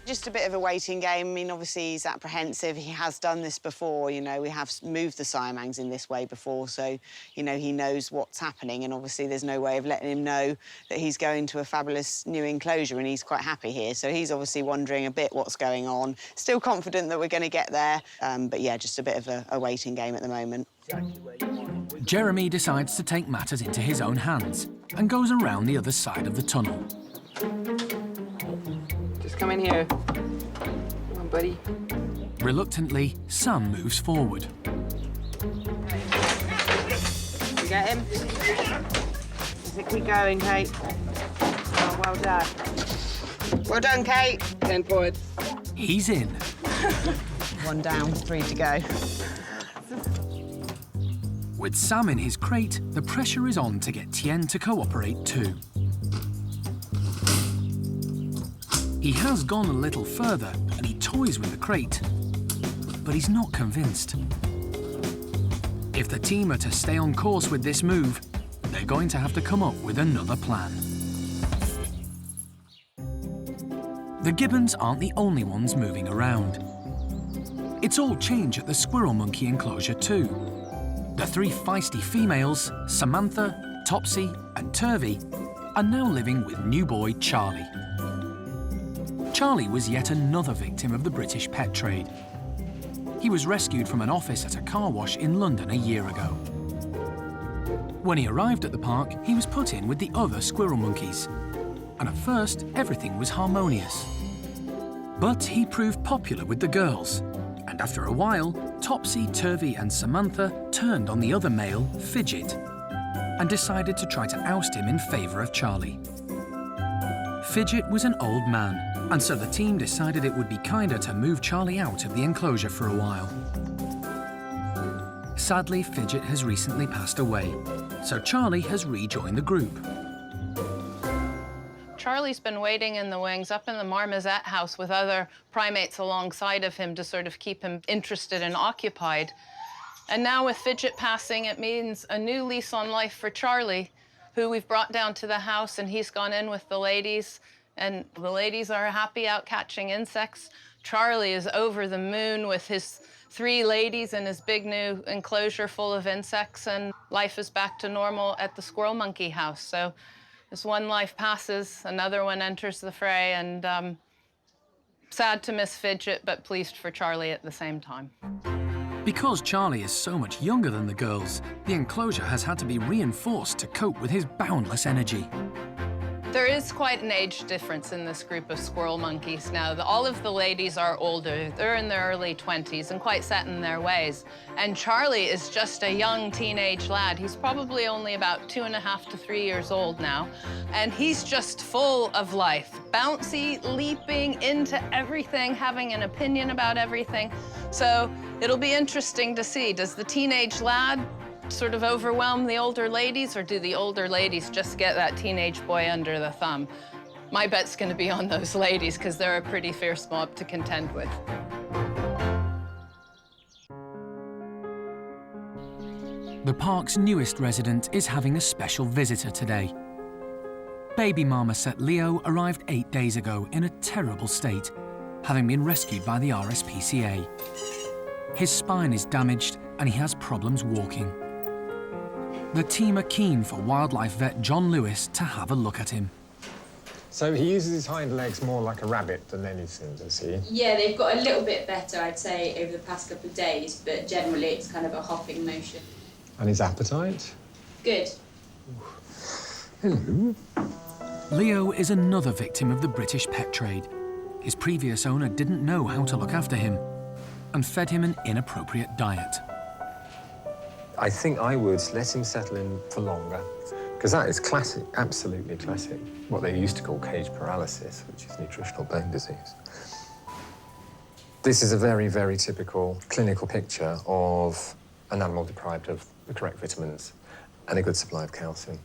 [SPEAKER 7] Just a bit of a waiting game. I mean, obviously he's apprehensive. He has done this before, you know. We have moved the Siamangs in this way before, so, you know, he knows what's happening, and obviously there's no way of letting him know that he's going to a fabulous new enclosure, and he's quite happy here. So he's obviously wondering a bit what's going on. Still confident that we're going to get there, but yeah, just a bit of a waiting game at the moment.
[SPEAKER 1] Jeremy decides to take matters into his own hands and goes around the other side of the tunnel.
[SPEAKER 17] Just come in here. Come on, buddy.
[SPEAKER 1] Reluctantly, Sam moves forward.
[SPEAKER 7] You get him? Does it keep going, Kate? Oh, well done. Well done, Kate.
[SPEAKER 17] 10 points.
[SPEAKER 1] He's in.
[SPEAKER 7] 1 down, 3 to go.
[SPEAKER 1] With Sam in his crate, the pressure is on to get Tien to cooperate too. He has gone a little further and he toys with the crate, but he's not convinced. If the team are to stay on course with this move, they're going to have to come up with another plan. The gibbons aren't the only ones moving around. It's all change at the squirrel monkey enclosure too. The 3 feisty females, Samantha, Topsy and Turvy, are now living with new boy Charlie. Charlie was yet another victim of the British pet trade. He was rescued from an office at a car wash in London a year ago. When he arrived at the park, he was put in with the other squirrel monkeys, and at first everything was harmonious. But he proved popular with the girls, and after a while, Topsy, Turvy and Samantha turned on the other male, Fidget, and decided to try to oust him in favour of Charlie. Fidget was an old man, and so the team decided it would be kinder to move Charlie out of the enclosure for a while. Sadly, Fidget has recently passed away, so Charlie has rejoined the group.
[SPEAKER 2] Charlie's been waiting in the wings up in the marmoset house with other primates alongside of him to sort of keep him interested and occupied. And now with Fidget passing, it means a new lease on life for Charlie, who we've brought down to the house, and he's gone in with the ladies, and the ladies are happy out catching insects. Charlie is over the moon with his 3 ladies and his big new enclosure full of insects, and life is back to normal at the squirrel monkey house. So as one life passes, another one enters the fray, and sad to miss Fidget, but pleased for Charlie at the same time.
[SPEAKER 1] Because Charlie is so much younger than the girls, the enclosure has had to be reinforced to cope with his boundless energy.
[SPEAKER 2] There is quite an age difference in this group of squirrel monkeys now. All of the ladies are older. They're in their early 20s and quite set in their ways. And Charlie is just a young teenage lad. He's probably only about 2.5 to 3 years old now. And he's just full of life. Bouncy, leaping into everything, having an opinion about everything. So it'll be interesting to see, does the teenage lad sort of overwhelm the older ladies, or do the older ladies just get that teenage boy under the thumb? My bet's gonna be on those ladies, because they're a pretty fierce mob to contend with.
[SPEAKER 1] The park's newest resident is having a special visitor today. Baby marmoset Leo arrived 8 days ago in a terrible state, having been rescued by the RSPCA. His spine is damaged and he has problems walking. The team are keen for wildlife vet John Lewis to have a look at him.
[SPEAKER 8] So he uses his hind legs more like a rabbit than anything, does he?
[SPEAKER 11] Yeah, they've got a little bit better, I'd say, over the past couple of days, but generally it's kind of a hopping motion.
[SPEAKER 8] And his appetite?
[SPEAKER 11] Good.
[SPEAKER 8] Hello.
[SPEAKER 1] Leo is another victim of the British pet trade. His previous owner didn't know how to look after him and fed him an inappropriate diet.
[SPEAKER 14] I think I would let him settle in for longer, because that is classic, absolutely classic, what they used to call cage paralysis, which is nutritional bone disease. This is a very, very typical clinical picture of an animal deprived of the correct vitamins and a good supply of calcium.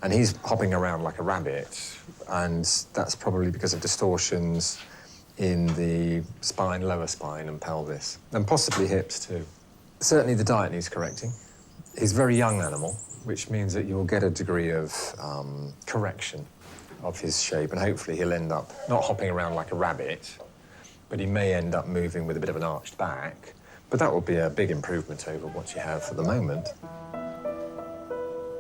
[SPEAKER 14] And he's hopping around like a rabbit, and that's probably because of distortions in the spine, lower spine and pelvis, and possibly hips too. Certainly the diet needs correcting. He's a very young animal, which means that you'll get a degree of correction of his shape, and hopefully he'll end up not hopping around like a rabbit, but he may end up moving with a bit of an arched back. But that will be a big improvement over what you have for the moment.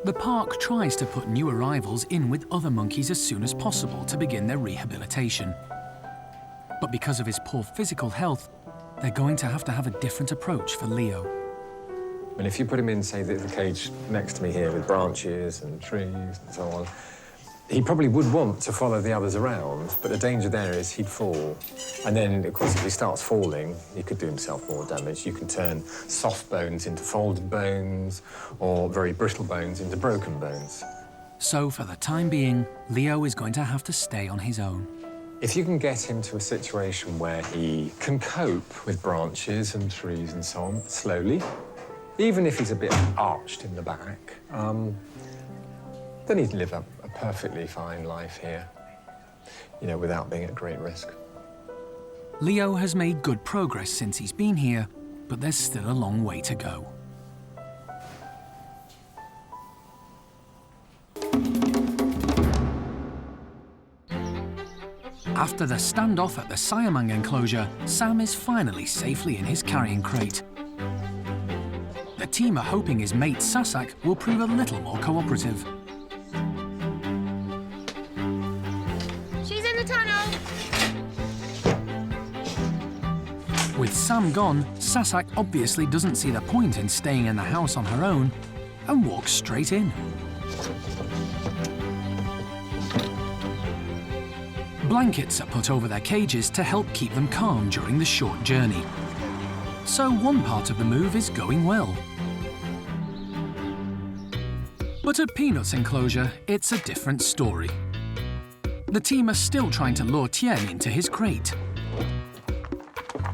[SPEAKER 1] The park tries to put new arrivals in with other monkeys as soon as possible to begin their rehabilitation. But because of his poor physical health, they're going to have a different approach for Leo.
[SPEAKER 14] And if you put him in, say, the cage next to me here with branches and trees and so on, he probably would want to follow the others around, but the danger there is he'd fall. And then, of course, if he starts falling, he could do himself more damage. You can turn soft bones into folded bones, or very brittle bones into broken bones.
[SPEAKER 1] So, for the time being, Leo is going to have to stay on his own.
[SPEAKER 14] If you can get him to a situation where he can cope with branches and trees and so on, slowly, even if he's a bit arched in the back, then he'd live a perfectly fine life here, you know, without being at great risk.
[SPEAKER 1] Leo has made good progress since he's been here, but there's still a long way to go. After the standoff at the Siamang enclosure, Sam is finally safely in his carrying crate. The team are hoping his mate Sasak will prove a little more cooperative.
[SPEAKER 23] She's in the tunnel!
[SPEAKER 1] With Sam gone, Sasak obviously doesn't see the point in staying in the house on her own and walks straight in. Blankets are put over their cages to help keep them calm during the short journey. So one part of the move is going well. But at Peanut's enclosure, it's a different story. The team are still trying to lure Tien into his crate.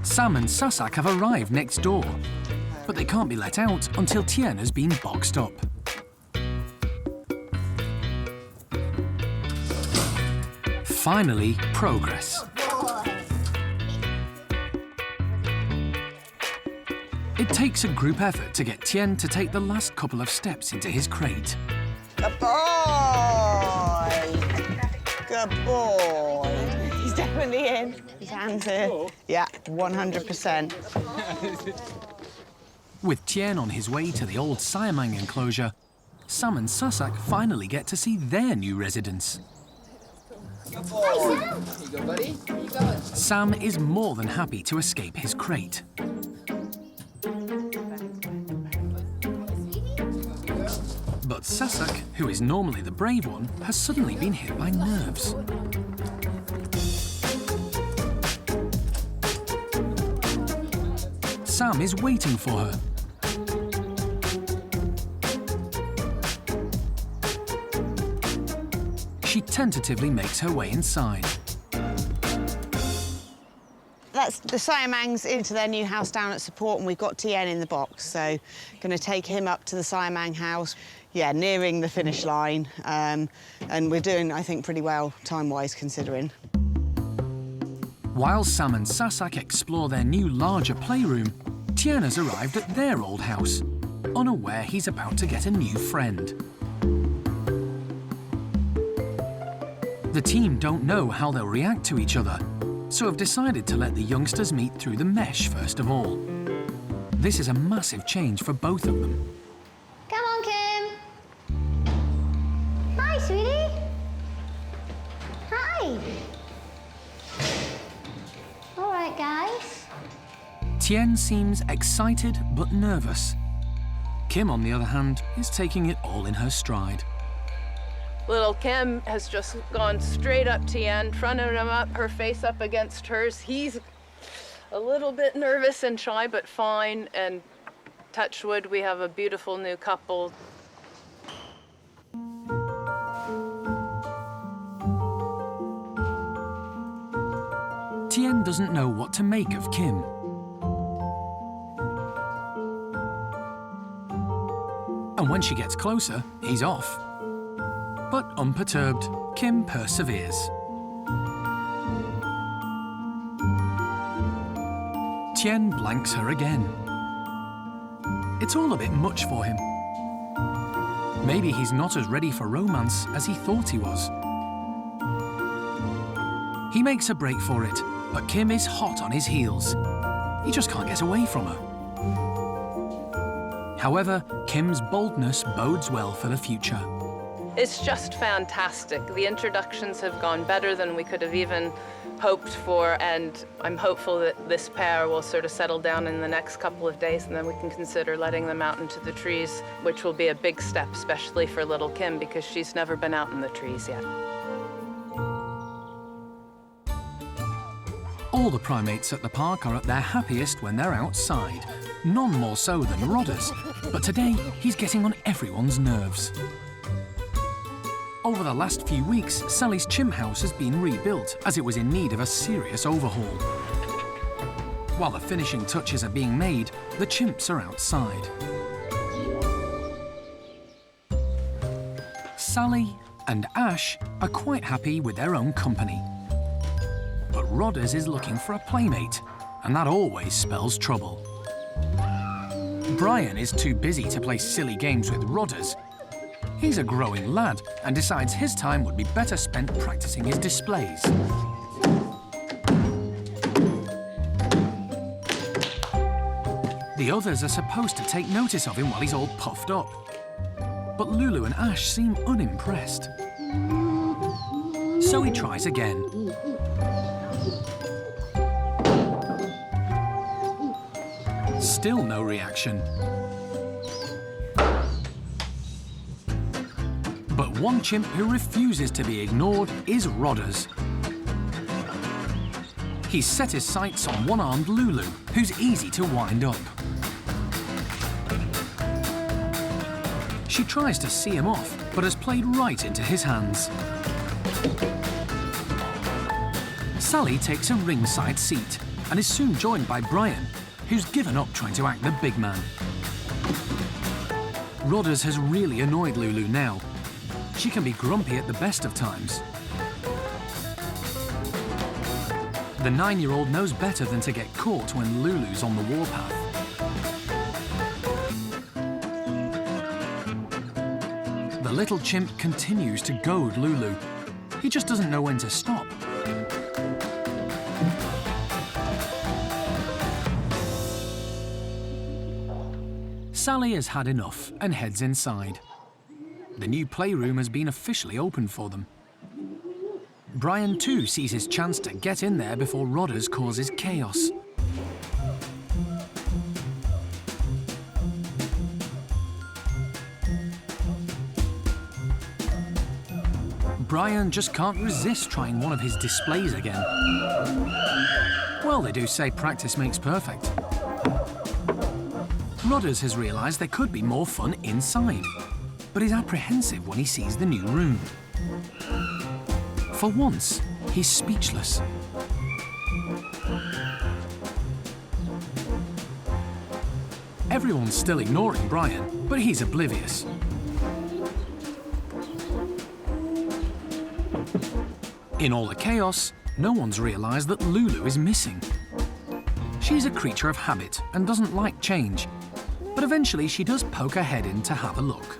[SPEAKER 1] Sam and Sasak have arrived next door, but they can't be let out until Tien has been boxed up. Finally, progress. It takes a group effort to get Tien to take the last couple of steps into his crate.
[SPEAKER 7] Good boy! Good boy! He's definitely in. His hands here. Yeah, 100%.
[SPEAKER 1] With Tien on his way to the old Siamang enclosure, Sam and Sasak finally get to see their new residence.
[SPEAKER 17] Good boy. Here you go, buddy. Here you go.
[SPEAKER 1] Sam is more than happy to escape his crate. But But Sasak, who is normally the brave one, has suddenly been hit by nerves. Sam is waiting for her. She tentatively makes her way inside.
[SPEAKER 7] That's the Siamangs into their new house down at Support, and we've got Tien in the box, so going to take him up to the Siamang house. Yeah, nearing the finish line, and we're doing, I think, pretty well time-wise considering.
[SPEAKER 1] While Sam and Sasak explore their new, larger playroom, Tien has arrived at their old house, unaware he's about to get a new friend. The team don't know how they'll react to each other, so have decided to let the youngsters meet through the mesh first of all. This is a massive change for both of them.
[SPEAKER 4] Come on, Kim. Hi, sweetie. Hi. All right, guys.
[SPEAKER 1] Tien seems excited but nervous. Kim, on the other hand, is taking it all in her stride.
[SPEAKER 2] Little Kim has just gone straight up to Tien, fronted him up, her face up against hers. He's a little bit nervous and shy, but fine. And touch wood, we have a beautiful new couple.
[SPEAKER 1] Tien doesn't know what to make of Kim. And when she gets closer, he's off. But unperturbed, Kim perseveres. Tien blanks her again. It's all a bit much for him. Maybe he's not as ready for romance as he thought he was. He makes a break for it, but Kim is hot on his heels. He just can't get away from her. However, Kim's boldness bodes well for the future.
[SPEAKER 2] It's just fantastic. The introductions have gone better than we could have even hoped for, and I'm hopeful that this pair will sort of settle down in the next couple of days, and then we can consider letting them out into the trees, which will be a big step, especially for little Kim, because she's never been out in the trees yet.
[SPEAKER 1] All the primates at the park are at their happiest when they're outside. None more so than Rodders, but today he's getting on everyone's nerves. Over the last few weeks, Sally's chimp house has been rebuilt as it was in need of a serious overhaul. While the finishing touches are being made, the chimps are outside. Sally and Ash are quite happy with their own company. But Rodders is looking for a playmate, and that always spells trouble. Brian is too busy to play silly games with Rodders. He's a growing lad and decides his time would be better spent practicing his displays. The others are supposed to take notice of him while he's all puffed up. But Lulu and Ash seem unimpressed. So he tries again. Still no reaction. But one chimp who refuses to be ignored is Rodders. He's set his sights on one-armed Lulu, who's easy to wind up. She tries to see him off, but has played right into his hands. Sally takes a ringside seat and is soon joined by Brian, who's given up trying to act the big man. Rodders has really annoyed Lulu now. She can be grumpy at the best of times. The 9-year-old knows better than to get caught when Lulu's on the warpath. The little chimp continues to goad Lulu. He just doesn't know when to stop. Sally has had enough and heads inside. The new playroom has been officially opened for them. Brian too sees his chance to get in there before Rodders causes chaos. Brian just can't resist trying one of his displays again. Well, they do say practice makes perfect. Rodders has realised there could be more fun inside, but is apprehensive when he sees the new room. For once, he's speechless. Everyone's still ignoring Brian, but he's oblivious. In all the chaos, no one's realised that Lulu is missing. She's a creature of habit and doesn't like change, but eventually she does poke her head in to have a look.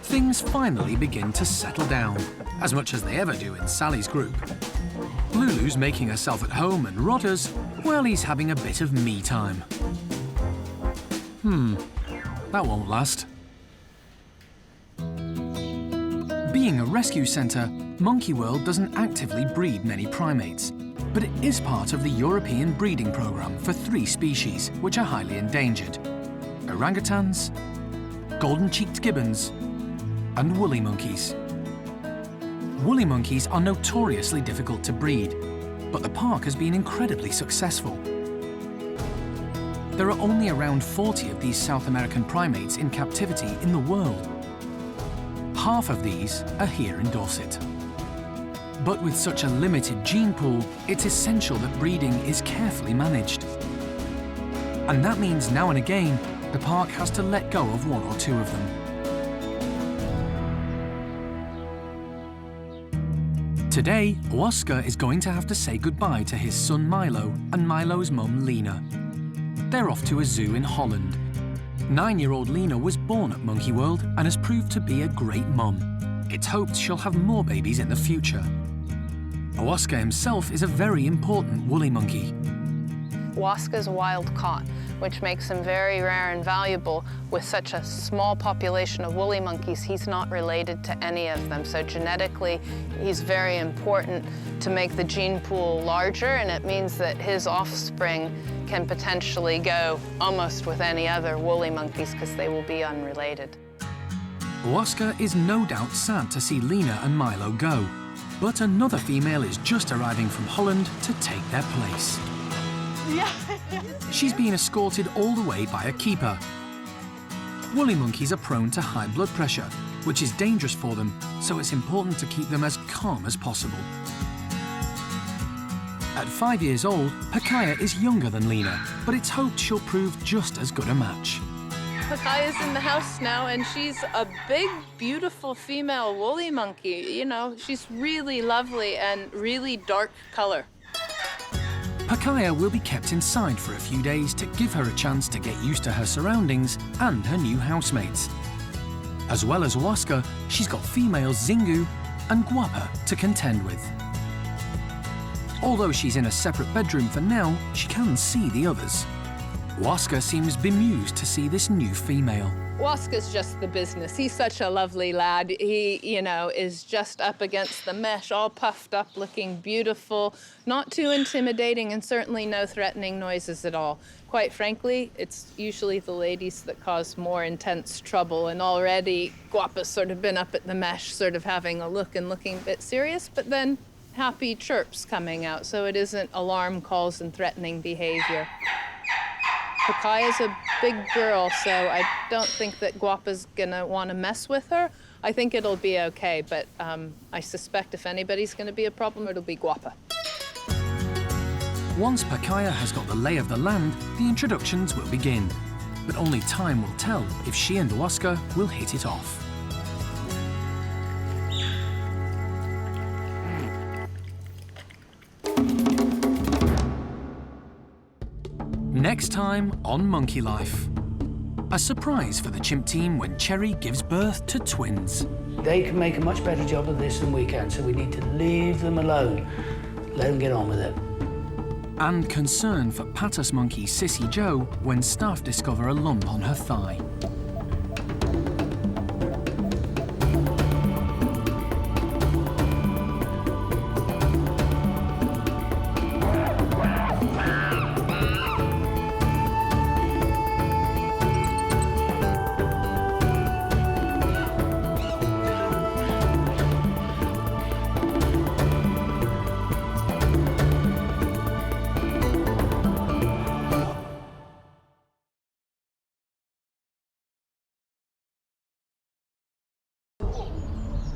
[SPEAKER 1] Things finally begin to settle down, as much as they ever do in Sally's group. Lulu's making herself at home and Rodders, well, he's having a bit of me time. That won't last. Being a rescue centre, Monkey World doesn't actively breed many primates, but it is part of the European breeding programme for 3 species, which are highly endangered: orangutans, golden-cheeked gibbons, and woolly monkeys. Woolly monkeys are notoriously difficult to breed, but the park has been incredibly successful. There are only around 40 of these South American primates in captivity in the world. Half of these are here in Dorset. But with such a limited gene pool, it's essential that breeding is carefully managed. And that means now and again, the park has to let go of 1 or 2 of them. Today, Oscar is going to have to say goodbye to his son Milo and Milo's mum Lena. They're off to a zoo in Holland. 9-year-old Lena was born at Monkey World and has proved to be a great mum. It's hoped she'll have more babies in the future. Oscar himself is a very important woolly monkey.
[SPEAKER 2] Oscar's wild caught, which makes him very rare and valuable. With such a small population of woolly monkeys, he's not related to any of them. So genetically, he's very important to make the gene pool larger, and it means that his offspring can potentially go almost with any other woolly monkeys because they will be unrelated.
[SPEAKER 1] Oscar is no doubt sad to see Lena and Milo go, but another female is just arriving from Holland to take their place. She's been escorted all the way by a keeper. Woolly monkeys are prone to high blood pressure, which is dangerous for them, so it's important to keep them as calm as possible. At 5 years old, Pakaya is younger than Lena, but it's hoped she'll prove just as good a match.
[SPEAKER 2] Pakaya's in the house now, and she's a big, beautiful female woolly monkey. You know, she's really lovely and really dark color.
[SPEAKER 1] Pakaya will be kept inside for a few days to give her a chance to get used to her surroundings and her new housemates. As well as Oscar, she's got females Zingu and Guapa to contend with. Although she's in a separate bedroom for now, she can see the others. Oscar seems bemused to see this new female.
[SPEAKER 2] Oscar's just the business. He's such a lovely lad. He, you know, is just up against the mesh, all puffed up, looking beautiful, not too intimidating, and certainly no threatening noises at all. Quite frankly, it's usually the ladies that cause more intense trouble, and already Guapa's sort of been up at the mesh, sort of having a look and looking a bit serious, but then happy chirps coming out, so it isn't alarm calls and threatening behavior. Pakaya's a big girl, so I don't think that Guapa's gonna want to mess with her. I think it'll be okay, but I suspect if anybody's gonna be a problem, it'll be Guapa.
[SPEAKER 1] Once Pakaya has got the lay of the land, the introductions will begin. But only time will tell if she and Oscar will hit it off. Next time on Monkey Life. A surprise for the chimp team when Cherry gives birth to twins.
[SPEAKER 18] They can make a much better job of this than we can, so we need to leave them alone. Let them get on with it.
[SPEAKER 1] And concern for Patus monkey Sissy Joe when staff discover a lump on her thigh.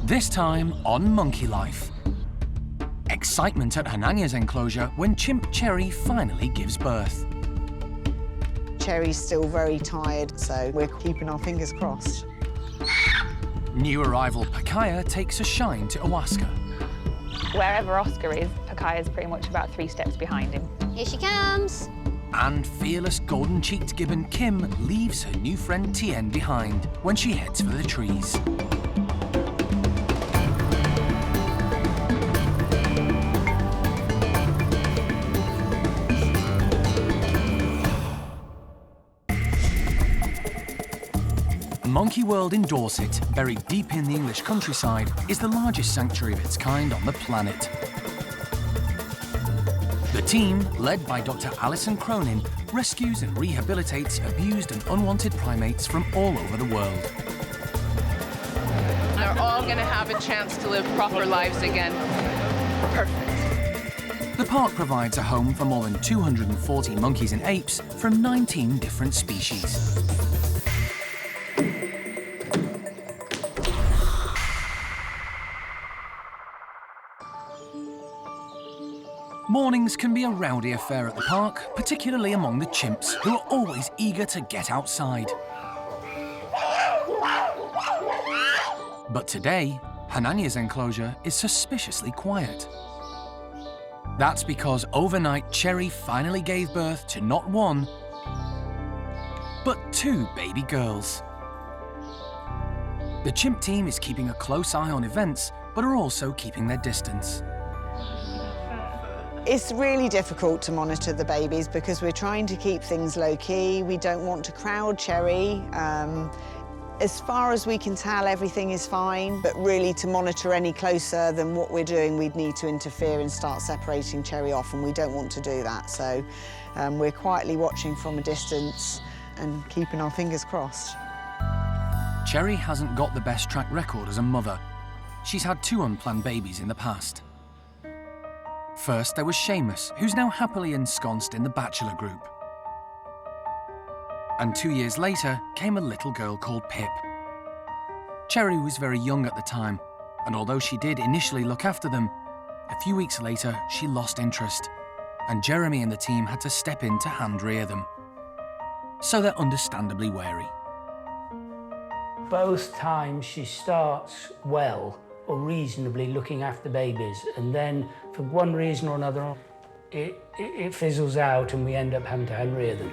[SPEAKER 1] This time on Monkey Life. Excitement at Hananya's enclosure when chimp Cherry finally gives birth.
[SPEAKER 7] Cherry's still very tired, so we're keeping our fingers crossed.
[SPEAKER 1] New arrival Pakaya takes a shine to Owaska.
[SPEAKER 6] Wherever Oscar is, Pakaya's pretty much about 3 steps behind him.
[SPEAKER 4] Here she comes.
[SPEAKER 1] And fearless golden-cheeked gibbon Kim leaves her new friend Tien behind when she heads for the trees. Monkey World in Dorset, buried deep in the English countryside, is the largest sanctuary of its kind on the planet. The team, led by Dr. Alison Cronin, rescues and rehabilitates abused and unwanted primates from all over the world.
[SPEAKER 12] They're all going to have a chance to live proper lives again. Perfect.
[SPEAKER 1] The park provides a home for more than 240 monkeys and apes from 19 different species. Mornings can be a rowdy affair at the park, particularly among the chimps, who are always eager to get outside. But today, Hananya's enclosure is suspiciously quiet. That's because overnight Cherry finally gave birth to not 1, but 2 baby girls. The chimp team is keeping a close eye on events, but are also keeping their distance.
[SPEAKER 7] It's really difficult to monitor the babies because we're trying to keep things low-key. We don't want to crowd Cherry. As far as we can tell, everything is fine, but really to monitor any closer than what we're doing, we'd need to interfere and start separating Cherry off, and we don't want to do that. So we're quietly watching from a distance and keeping our fingers crossed.
[SPEAKER 1] Cherry hasn't got the best track record as a mother. She's had 2 unplanned babies in the past. First, there was Seamus, who's now happily ensconced in the bachelor group. And 2 years later came a little girl called Pip. Cherry was very young at the time, and although she did initially look after them, a few weeks later she lost interest, and Jeremy and the team had to step in to hand-rear them. So they're understandably wary.
[SPEAKER 18] Both times she starts well or reasonably looking after babies, and then for one reason or another it fizzles out and we end up having to hand-rear them.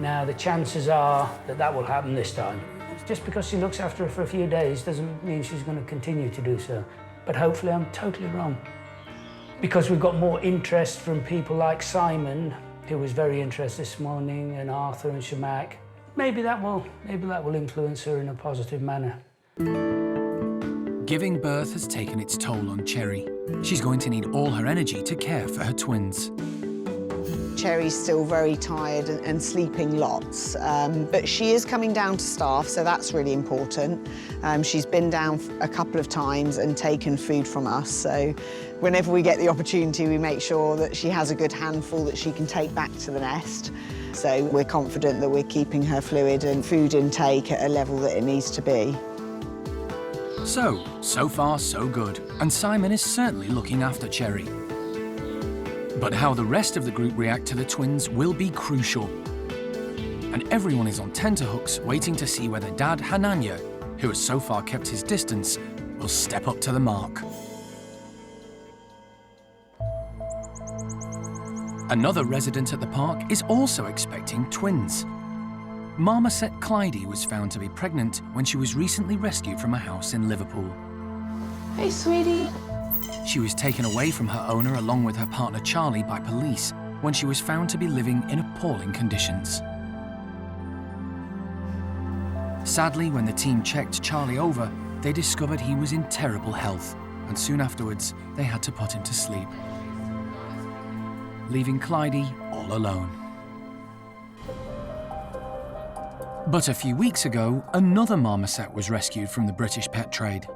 [SPEAKER 18] Now the chances are that will happen this time. Just because she looks after her for a few days doesn't mean she's going to continue to do so. But hopefully I'm totally wrong. Because we've got more interest from people like Simon, who was very interested this morning, and Arthur and Shamak. Maybe that will influence her in a positive manner.
[SPEAKER 1] Giving birth has taken its toll on Cherry. She's going to need all her energy to care for her twins.
[SPEAKER 7] Cherry's still very tired and sleeping lots, but she is coming down to staff, so that's really important. She's been down a couple of times and taken food from us, so whenever we get the opportunity, we make sure that she has a good handful that she can take back to the nest. So we're confident that we're keeping her fluid and food intake at a level that it needs to be.
[SPEAKER 1] So far so good, and Simon is certainly looking after Cherry. But how the rest of the group react to the twins will be crucial. And everyone is on tenterhooks waiting to see whether Dad Hananya, who has so far kept his distance, will step up to the mark. Another resident at the park is also expecting twins. Marmoset Clydie was found to be pregnant when she was recently rescued from a house in Liverpool.
[SPEAKER 23] Hey, sweetie.
[SPEAKER 1] She was taken away from her owner along with her partner Charlie by police when she was found to be living in appalling conditions. Sadly, when the team checked Charlie over, they discovered he was in terrible health, and soon afterwards they had to put him to sleep, leaving Clydie all alone. But a few weeks ago, another marmoset was rescued from the British pet trade.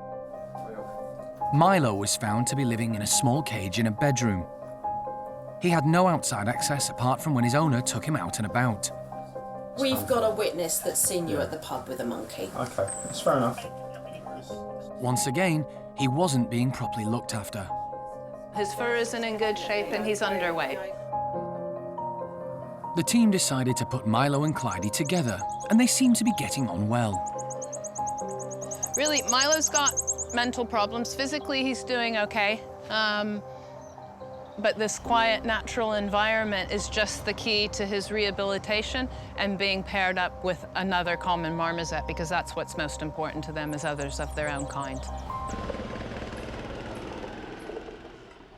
[SPEAKER 1] Milo was found to be living in a small cage in a bedroom. He had no outside access apart from when his owner took him out and about.
[SPEAKER 9] We've got a witness that's seen you at the pub with a monkey.
[SPEAKER 16] Okay, that's fair enough.
[SPEAKER 1] Once again, he wasn't being properly looked after.
[SPEAKER 2] His fur isn't in good shape and he's underweight.
[SPEAKER 1] The team decided to put Milo and Clydie together, and they seem to be getting on well.
[SPEAKER 2] Really, Milo's got mental problems. Physically, he's doing okay. But this quiet, natural environment is just the key to his rehabilitation and being paired up with another common marmoset, because that's what's most important to them, as others of their own kind.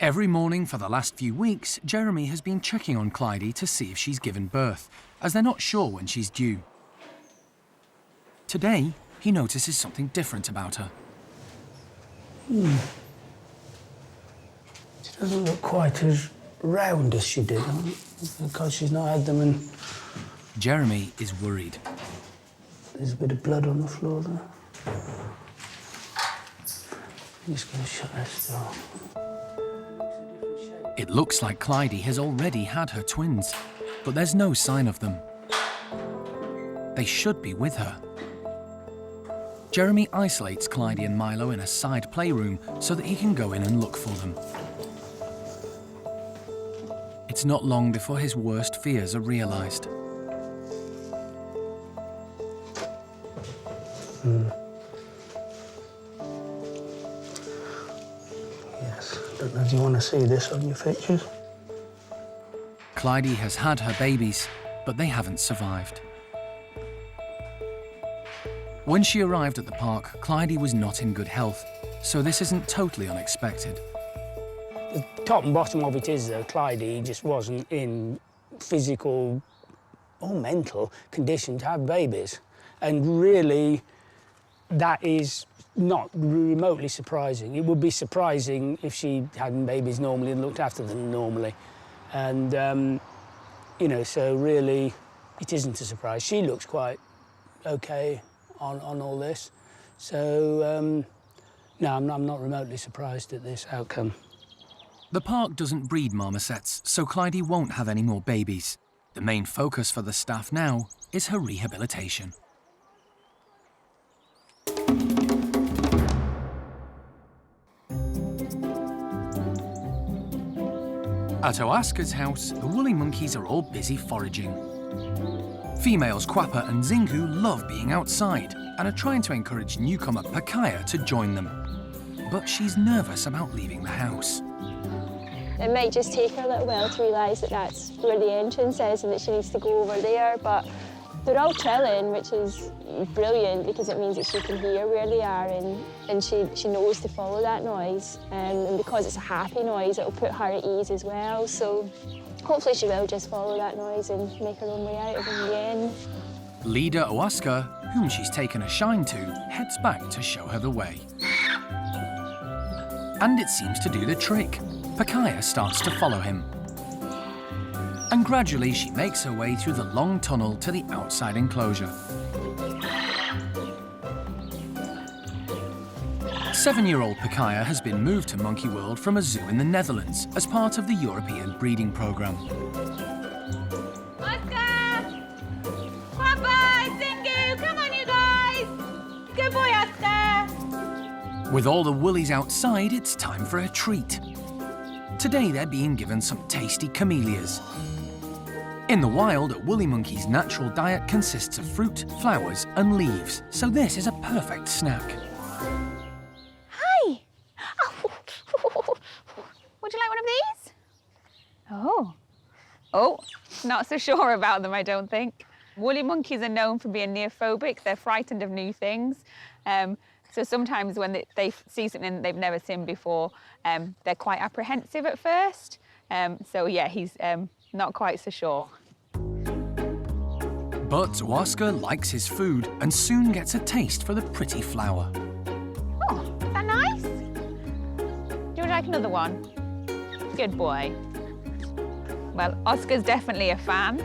[SPEAKER 1] Every morning for the last few weeks, Jeremy has been checking on Clydie to see if she's given birth, as they're not sure when she's due. Today, he notices something different about her.
[SPEAKER 18] She doesn't look quite as round as she did, because she's not had them in...
[SPEAKER 1] Jeremy is worried.
[SPEAKER 18] There's a bit of blood on the floor there. I'm just going to shut this door.
[SPEAKER 1] It looks like Clydie has already had her twins, but there's no sign of them. They should be with her. Jeremy isolates Clydie and Milo in a side playroom so that he can go in and look for them. It's not long before his worst fears are realised.
[SPEAKER 18] Yes, I don't know if you want to see this on your pictures.
[SPEAKER 1] Clydie has had her babies, but they haven't survived. When she arrived at the park, Clydie was not in good health, so this isn't totally unexpected.
[SPEAKER 18] The top and bottom of it is, though, Clydie just wasn't in physical or mental condition to have babies. And really, that is not remotely surprising. It would be surprising if she had babies normally and looked after them normally. And, you know, so really, it isn't a surprise. She looks quite okay on all this. So, no, I'm not remotely surprised at this outcome.
[SPEAKER 1] The park doesn't breed marmosets, so Clydie won't have any more babies. The main focus for the staff now is her rehabilitation. At Oaska's house, the woolly monkeys are all busy foraging. Females Quappa and Zingu love being outside and are trying to encourage newcomer Pakaya to join them. But she's nervous about leaving the house.
[SPEAKER 22] It might just take her a little while to realise that that's where the entrance is and that she needs to go over there, but they're all trilling, which is brilliant because it means that she can hear where they are and she knows to follow that noise. And because it's a happy noise, it'll put her at ease as well. So hopefully she will just follow that noise and make her own way out of it in the end.
[SPEAKER 1] Leader Oaska, whom she's taken a shine to, heads back to show her the way. And it seems to do the trick. Pakaya starts to follow him. And gradually she makes her way through the long tunnel to the outside enclosure. 7-year-old Pakaya has been moved to Monkey World from a zoo in the Netherlands as part of the European breeding programme.
[SPEAKER 22] Oscar! Papa! Zingu! Come on, you guys! Good boy, Oscar!
[SPEAKER 1] With all the woolies outside, it's time for a treat. Today they're being given some tasty camellias. In the wild, a woolly monkey's natural diet consists of fruit, flowers and leaves, so this is a perfect snack.
[SPEAKER 6] Hi! Would you like one of these? Oh, not so sure about them, I don't think. Woolly monkeys are known for being neophobic. They're frightened of new things. So sometimes when they see something they've never seen before, they're quite apprehensive at first. So yeah, he's not quite so sure.
[SPEAKER 1] But Oscar likes his food and soon gets a taste for the pretty flower.
[SPEAKER 6] Oh, is that nice? Do you like another one? Good boy. Well, Oscar's definitely a fan.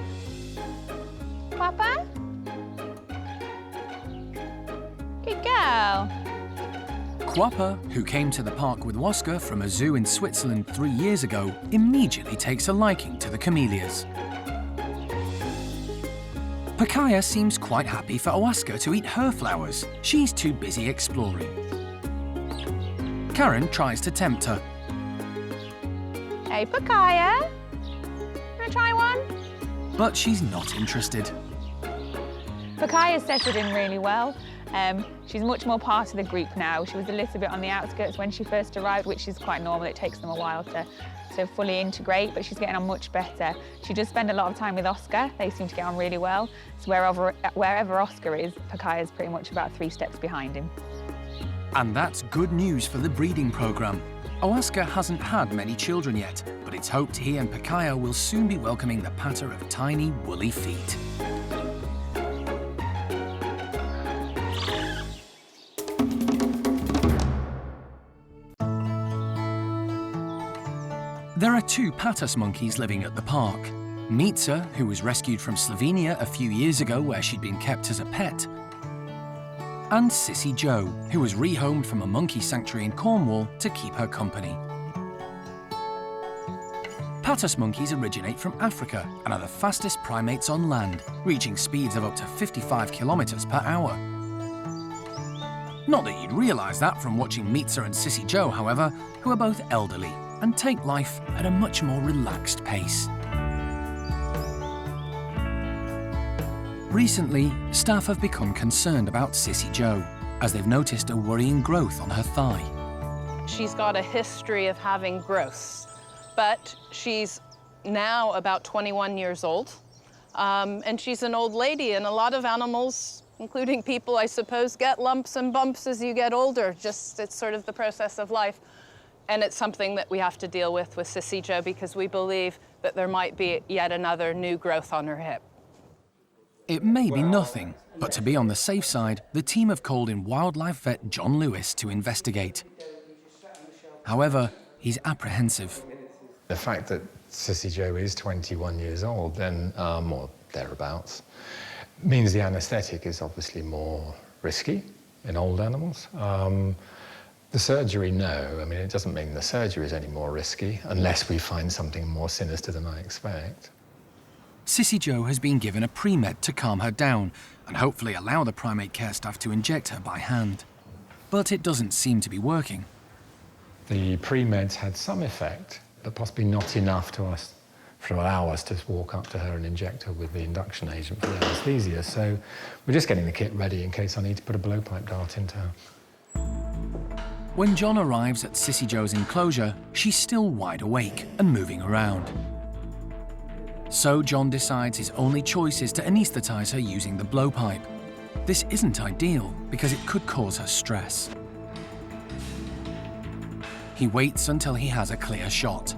[SPEAKER 6] Papa? Good girl.
[SPEAKER 1] Quappa, who came to the park with Oscar from a zoo in Switzerland 3 years ago, immediately takes a liking to the camellias. Pakaya seems quite happy for Oaska to eat her flowers. She's too busy exploring. Karen tries to tempt her.
[SPEAKER 6] Hey, Pakaya. Wanna try one?
[SPEAKER 1] But she's not interested.
[SPEAKER 6] Pakaya's settled in really well. She's much more part of the group now. She was a little bit on the outskirts when she first arrived, which is quite normal. It takes them a while to fully integrate, but she's getting on much better. She does spend a lot of time with Oscar. They seem to get on really well. So wherever Oscar is, Pakaya's pretty much about 3 steps behind him.
[SPEAKER 1] And that's good news for the breeding programme. Oaska hasn't had many children yet, but it's hoped he and Pakaya will soon be welcoming the patter of tiny, woolly feet. There are 2 patas monkeys living at the park. Mitza, who was rescued from Slovenia a few years ago where she'd been kept as a pet, and Sissy Joe, who was rehomed from a monkey sanctuary in Cornwall to keep her company. Patas monkeys originate from Africa and are the fastest primates on land, reaching speeds of up to 55 kilometers per hour. Not that you'd realise that from watching Mitza and Sissy Joe, however, who are both elderly and take life at a much more relaxed pace. Recently, staff have become concerned about Sissy Joe, as they've noticed a worrying growth on her thigh.
[SPEAKER 2] She's got a history of having growths, but she's now about 21 years old, and she's an old lady, and a lot of animals, including people, I suppose, get lumps and bumps as you get older. It's sort of the process of life. And it's something that we have to deal with Sissy Joe because we believe that there might be yet another new growth on her hip.
[SPEAKER 1] It may be nothing, but to be on the safe side, the team have called in wildlife vet John Lewis to investigate. However, he's apprehensive.
[SPEAKER 14] The fact that Sissy Joe is 21 years old, then, or thereabouts, means the anaesthetic is obviously more risky in old animals. The surgery, no. I mean, it doesn't mean the surgery is any more risky, unless we find something more sinister than I expect.
[SPEAKER 1] Sissy Joe has been given a pre-med to calm her down and hopefully allow the primate care staff to inject her by hand. But it doesn't seem to be working.
[SPEAKER 14] The pre-meds had some effect, but possibly not enough to allow us to walk up to her and inject her with the induction agent for the anaesthesia. So we're just getting the kit ready in case I need to put a blowpipe dart into her.
[SPEAKER 1] When John arrives at Sissy Joe's enclosure, she's still wide awake and moving around. So John decides his only choice is to anaesthetise her using the blowpipe. This isn't ideal because it could cause her stress. He waits until he has a clear shot.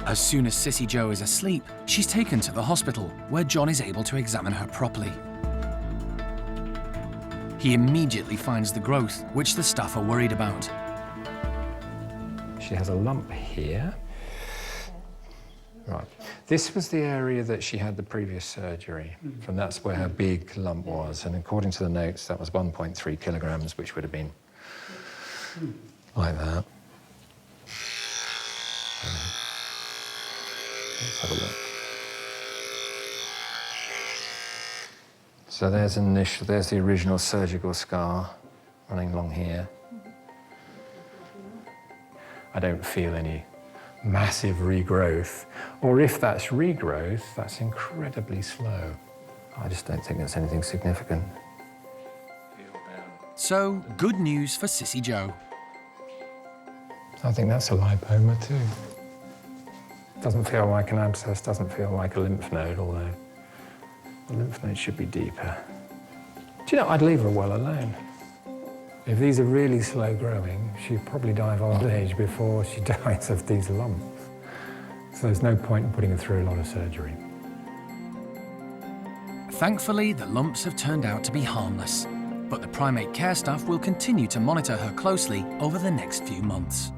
[SPEAKER 1] As soon as Sissy Joe is asleep, she's taken to the hospital, where John is able to examine her properly. He immediately finds the growth, which the staff are worried about.
[SPEAKER 14] She has a lump here. Right. This was the area that she had the previous surgery, and that's where her big lump was. And according to the notes, that was 1.3 kilograms, which would have been like that. Let's have a look. So there's the original surgical scar running along here. I don't feel any massive regrowth, or if that's regrowth, that's incredibly slow. I just don't think that's anything significant.
[SPEAKER 1] So, good news for Sissy Joe.
[SPEAKER 14] I think that's a lipoma too. Doesn't feel like an abscess, doesn't feel like a lymph node, although the lymph node should be deeper. Do you know, I'd leave her well alone. If these are really slow growing, she'd probably die of old age before she dies of these lumps. So there's no point in putting her through a lot of surgery.
[SPEAKER 1] Thankfully, the lumps have turned out to be harmless, but the primate care staff will continue to monitor her closely over the next few months.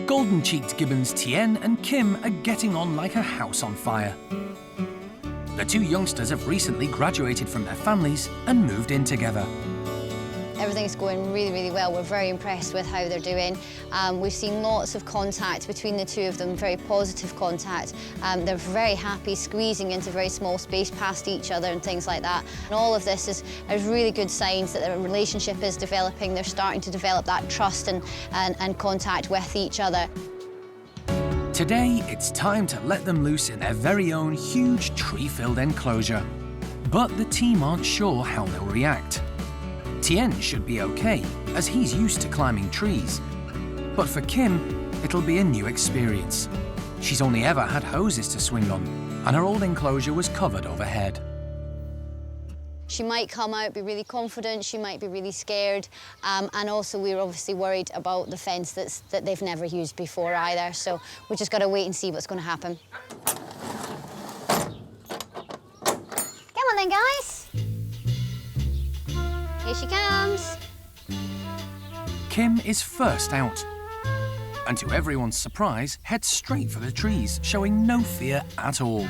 [SPEAKER 1] Golden-cheeked gibbons Tien and Kim are getting on like a house on fire. The 2 youngsters have recently graduated from their families and moved in together.
[SPEAKER 4] Everything's going really, really well. We're very impressed with how they're doing. We've seen lots of contact between the two of them, very positive contact. They're very happy squeezing into very small space past each other and things like that. And all of this is really good signs that their relationship is developing. They're starting to develop that trust and contact with each other.
[SPEAKER 1] Today, it's time to let them loose in their very own huge tree-filled enclosure. But the team aren't sure how they'll react. Tien should be okay, as he's used to climbing trees. But for Kim, it'll be a new experience. She's only ever had hoses to swing on, and her old enclosure was covered overhead.
[SPEAKER 4] She might come out, be really confident, she might be really scared, and also we're obviously worried about the fence that they've never used before either, so we've just got to wait and see what's going to happen. Come on then, guys. Here she comes.
[SPEAKER 1] Kim is first out, and to everyone's surprise, heads straight for the trees, showing no fear at all.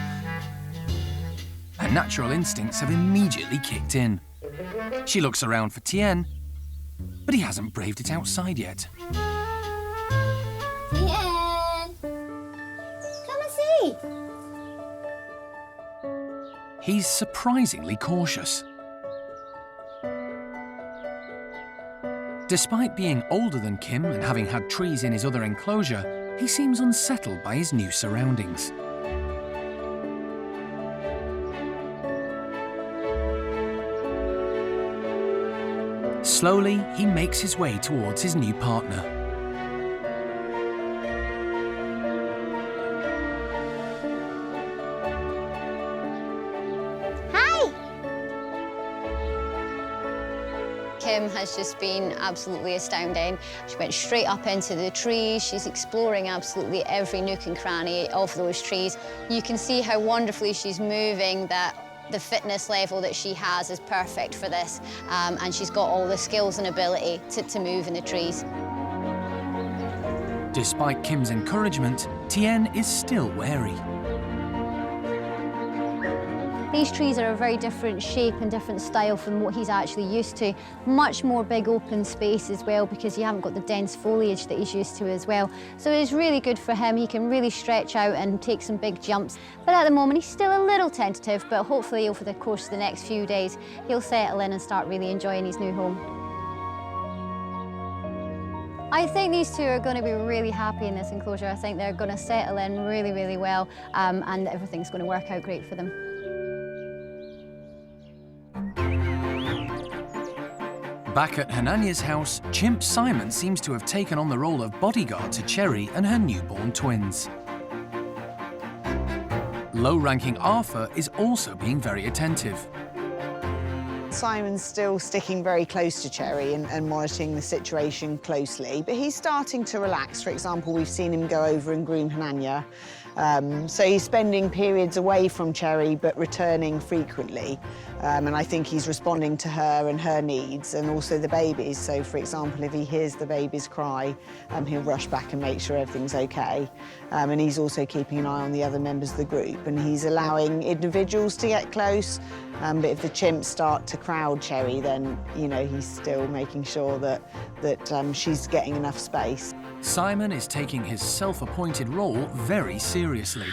[SPEAKER 1] Her natural instincts have immediately kicked in. She looks around for Tien, but he hasn't braved it outside yet.
[SPEAKER 4] Tien! Come and see!
[SPEAKER 1] He's surprisingly cautious. Despite being older than Kim and having had trees in his other enclosure, he seems unsettled by his new surroundings. Slowly, he makes his way towards his new partner.
[SPEAKER 4] Hi! Kim has just been absolutely astounding. She went straight up into the trees. She's exploring absolutely every nook and cranny of those trees. You can see how wonderfully she's moving, that the fitness level that she has is perfect for this, and she's got all the skills and ability to move in the trees.
[SPEAKER 1] Despite Kim's encouragement, Tien is still wary.
[SPEAKER 4] These trees are a very different shape and different style from what he's actually used to. Much more big open space as well, because you haven't got the dense foliage that he's used to as well. So it's really good for him. He can really stretch out and take some big jumps. But at the moment, he's still a little tentative, but hopefully over the course of the next few days, he'll settle in and start really enjoying his new home. I think these two are going to be really happy in this enclosure. I think they're going to settle in really, really well, and everything's going to work out great for them.
[SPEAKER 1] Back at Hananya's house, chimp Simon seems to have taken on the role of bodyguard to Cherry and her newborn twins. Low-ranking Arthur is also being very attentive.
[SPEAKER 7] Simon's still sticking very close to Cherry and monitoring the situation closely, but he's starting to relax. For example, we've seen him go over and groom Hananya. So he's spending periods away from Cherry, but returning frequently. And I think he's responding to her and her needs, and also the babies. So, for example, if he hears the babies cry, he'll rush back and make sure everything's okay. And he's also keeping an eye on the other members of the group, and he's allowing individuals to get close. But if the chimps start to crowd Cherry, then, you know, he's still making sure that she's getting enough space.
[SPEAKER 1] Simon is taking his self-appointed role very seriously.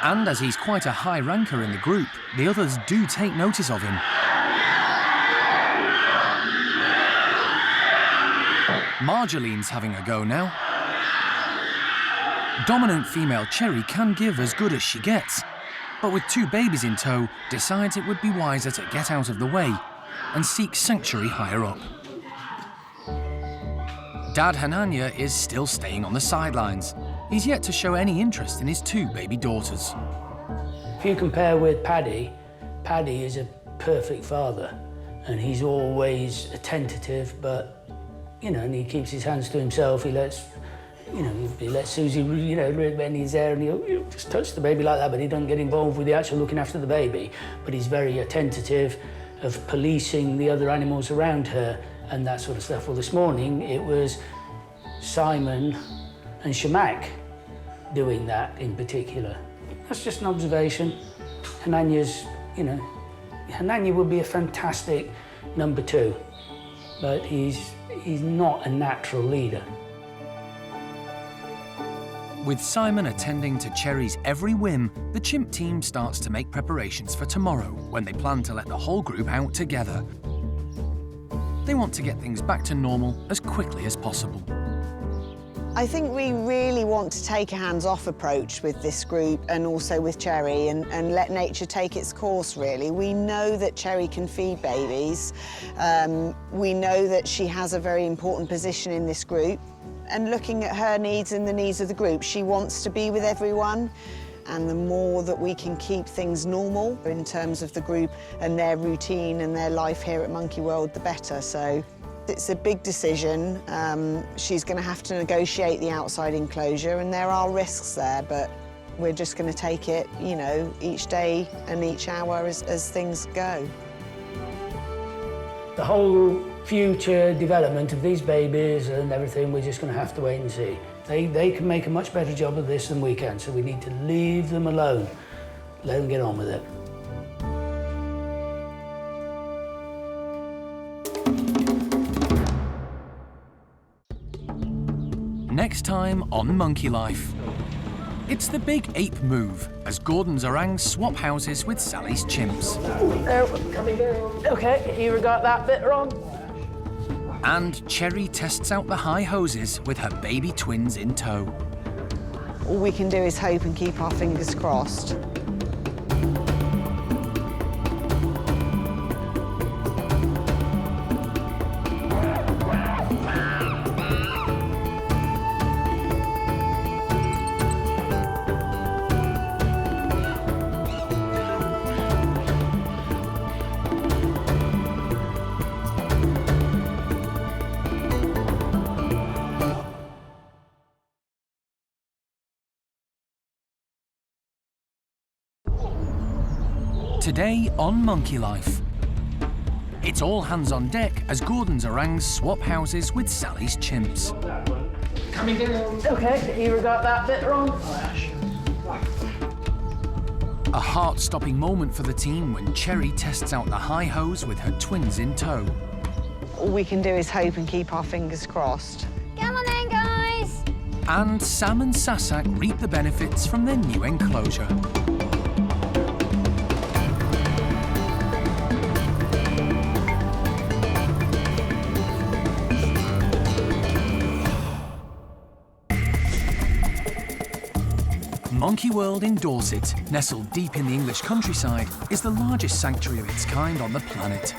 [SPEAKER 1] And as he's quite a high ranker in the group, the others do take notice of him. Marjolaine's having a go now. Dominant female Cherry can give as good as she gets, but with two babies in tow, decides it would be wiser to get out of the way and seek sanctuary higher up. Dad Hananya is still staying on the sidelines. He's yet to show any interest in his two baby daughters.
[SPEAKER 18] If you compare with Paddy, Paddy is a perfect father, and he's always attentive, but, you know, and he keeps his hands to himself. He lets, you know, he lets Susie, you know, when he's there, and he'll just touch the baby like that, but he doesn't get involved with the actual looking after the baby. But he's very attentive of policing the other animals around her and that sort of stuff. Well, this morning it was Simon and Shamak doing that in particular. That's just an observation. Hananya's, you know, Hananya would be a fantastic number 2, but he's not a natural leader.
[SPEAKER 1] With Simon attending to Cherry's every whim, the chimp team starts to make preparations for tomorrow, when they plan to let the whole group out together. They want to get things back to normal as quickly as possible.
[SPEAKER 7] I think we really want to take a hands-off approach with this group and also with Cherry and let nature take its course, really. We know that Cherry can feed babies. We know that she has a very important position in this group. And looking at her needs and the needs of the group, she wants to be with everyone. And the more that we can keep things normal in terms of the group and their routine and their life here at Monkey World, the better. So it's a big decision. She's going to have to negotiate the outside enclosure, and there are risks there, but we're just going to take it, you know, each day and each hour as things go.
[SPEAKER 18] The whole future development of these babies and everything, we're just going to have to wait and see. They can make a much better job of this than we can, so we need to leave them alone. Let them get on with it.
[SPEAKER 1] Next time on Monkey Life. It's the big ape move as Gordon's orangs swap houses with Sally's chimps.
[SPEAKER 18] There, coming down. Okay, you got that bit wrong.
[SPEAKER 1] And Cherry tests out the high hoses with her baby twins in tow.
[SPEAKER 7] All we can do is hope and keep our fingers crossed.
[SPEAKER 1] Today on Monkey Life. It's all hands on deck as Gordon's orangs swap houses with Sally's chimps.
[SPEAKER 18] Coming down. Okay, you got that bit wrong.
[SPEAKER 1] A heart-stopping moment for the team when Cherry tests out the high hose with her twins in tow.
[SPEAKER 7] All we can do is hope and keep our fingers crossed.
[SPEAKER 4] Come on then, guys!
[SPEAKER 1] And Sam and Sasak reap the benefits from their new enclosure. Monkey World in Dorset, nestled deep in the English countryside, is the largest sanctuary of its kind on the planet.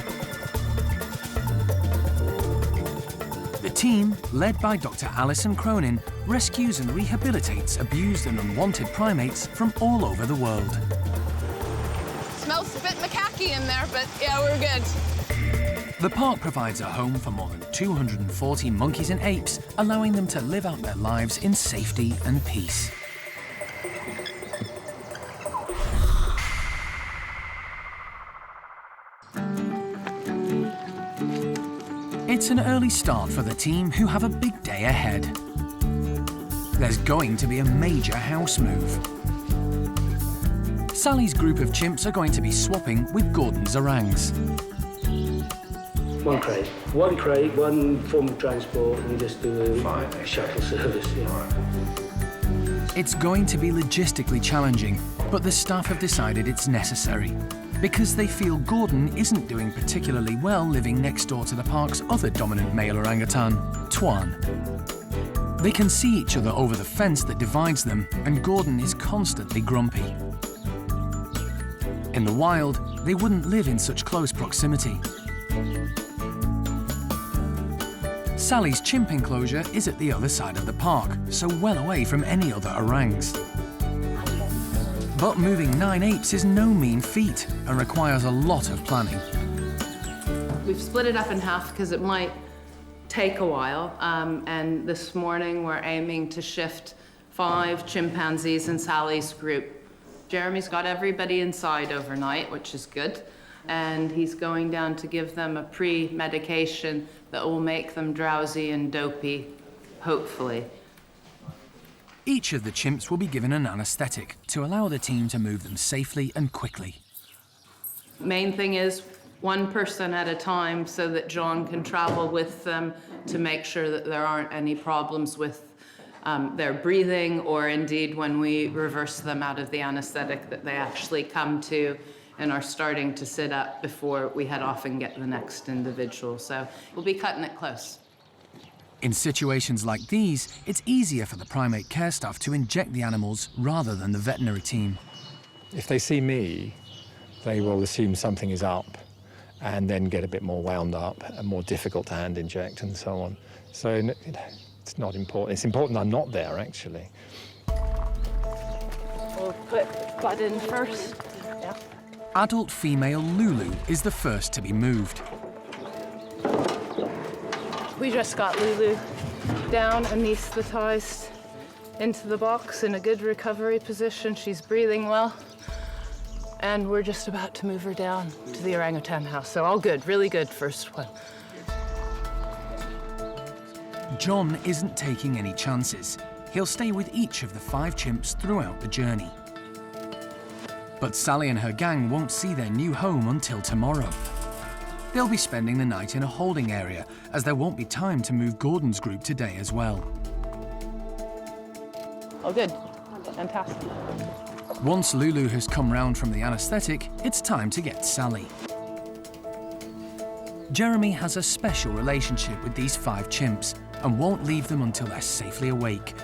[SPEAKER 1] The team, led by Dr. Alison Cronin, rescues and rehabilitates abused and unwanted primates from all over the world.
[SPEAKER 2] Smells a bit macaque in there, but yeah, we're good.
[SPEAKER 1] The park provides a home for more than 240 monkeys and apes, allowing them to live out their lives in safety and peace. It's an early start for the team who have a big day ahead. There's going to be a major house move. Sally's group of chimps are going to be swapping with Gordon's orangs.
[SPEAKER 18] One crate, one form of transport, and just do a shuttle service. Yeah.
[SPEAKER 1] It's going to be logistically challenging, but the staff have decided it's necessary, because they feel Gordon isn't doing particularly well living next door to the park's other dominant male orangutan, Tuan. They can see each other over the fence that divides them, and Gordon is constantly grumpy. In the wild, they wouldn't live in such close proximity. Sally's chimp enclosure is at the other side of the park, so well away from any other orangs. But moving 9 apes is no mean feat and requires a lot of planning.
[SPEAKER 12] We've split it up in half because it might take a while, and this morning we're aiming to shift 5 chimpanzees in Sally's group. Jeremy's got everybody inside overnight, which is good, and he's going down to give them a pre-medication that will make them drowsy and dopey, hopefully.
[SPEAKER 1] Each of the chimps will be given an anaesthetic to allow the team to move them safely and quickly.
[SPEAKER 2] Main thing is one person at a time so that John can travel with them to make sure that there aren't any problems with their breathing, or indeed when we reverse them out of the anesthetic, that they actually come to and are starting to sit up before we head off and get the next individual. So we'll be cutting it close.
[SPEAKER 1] In situations like these, it's easier for the primate care staff to inject the animals rather than the veterinary team.
[SPEAKER 8] If they see me, they will assume something is up and then get a bit more wound up and more difficult to hand inject and so on. So it's not important. It's important I'm not there, actually.
[SPEAKER 2] We'll put Bud in first. Yeah.
[SPEAKER 1] Adult female Lulu is the first to be moved.
[SPEAKER 2] We just got Lulu down, anaesthetized into the box in a good recovery position. She's breathing well. And we're just about to move her down to the orangutan house. So all good, really good first one.
[SPEAKER 1] John isn't taking any chances. He'll stay with each of the 5 chimps throughout the journey. But Sally and her gang won't see their new home until tomorrow. They'll be spending the night in a holding area, as there won't be time to move Gordon's group today as well.
[SPEAKER 2] Oh, good. Fantastic.
[SPEAKER 1] Once Lulu has come round from the anaesthetic, it's time to get Sally. Jeremy has a special relationship with these 5 chimps and won't leave them until they're safely awake.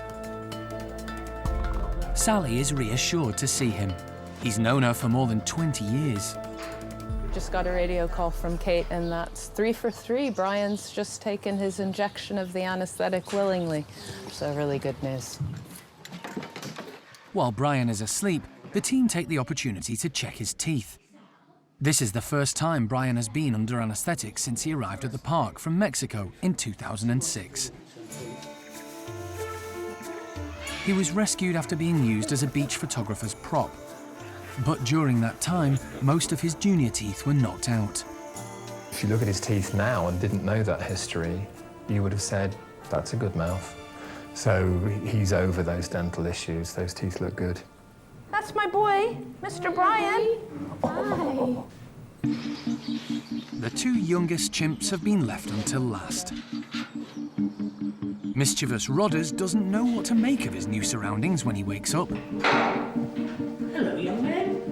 [SPEAKER 1] Sally is reassured to see him. He's known her for more than 20 years.
[SPEAKER 2] Just got a radio call from Kate, and that's 3 for 3. Brian's just taken his injection of the anaesthetic willingly. So really good news.
[SPEAKER 1] While Brian is asleep, the team take the opportunity to check his teeth. This is the first time Brian has been under anaesthetic since he arrived at the park from Mexico in 2006. He was rescued after being used as a beach photographer's prop. But during that time, most of his junior teeth were knocked out.
[SPEAKER 14] If you look at his teeth now and didn't know that history, you would have said, that's a good mouth. So he's over those dental issues. Those teeth look good.
[SPEAKER 2] That's my boy, Mr. Brian.
[SPEAKER 15] Hi.
[SPEAKER 1] The 2 youngest chimps have been left until last. Mischievous Rodders doesn't know what to make of his new surroundings when he wakes up.
[SPEAKER 13] Hello, young man.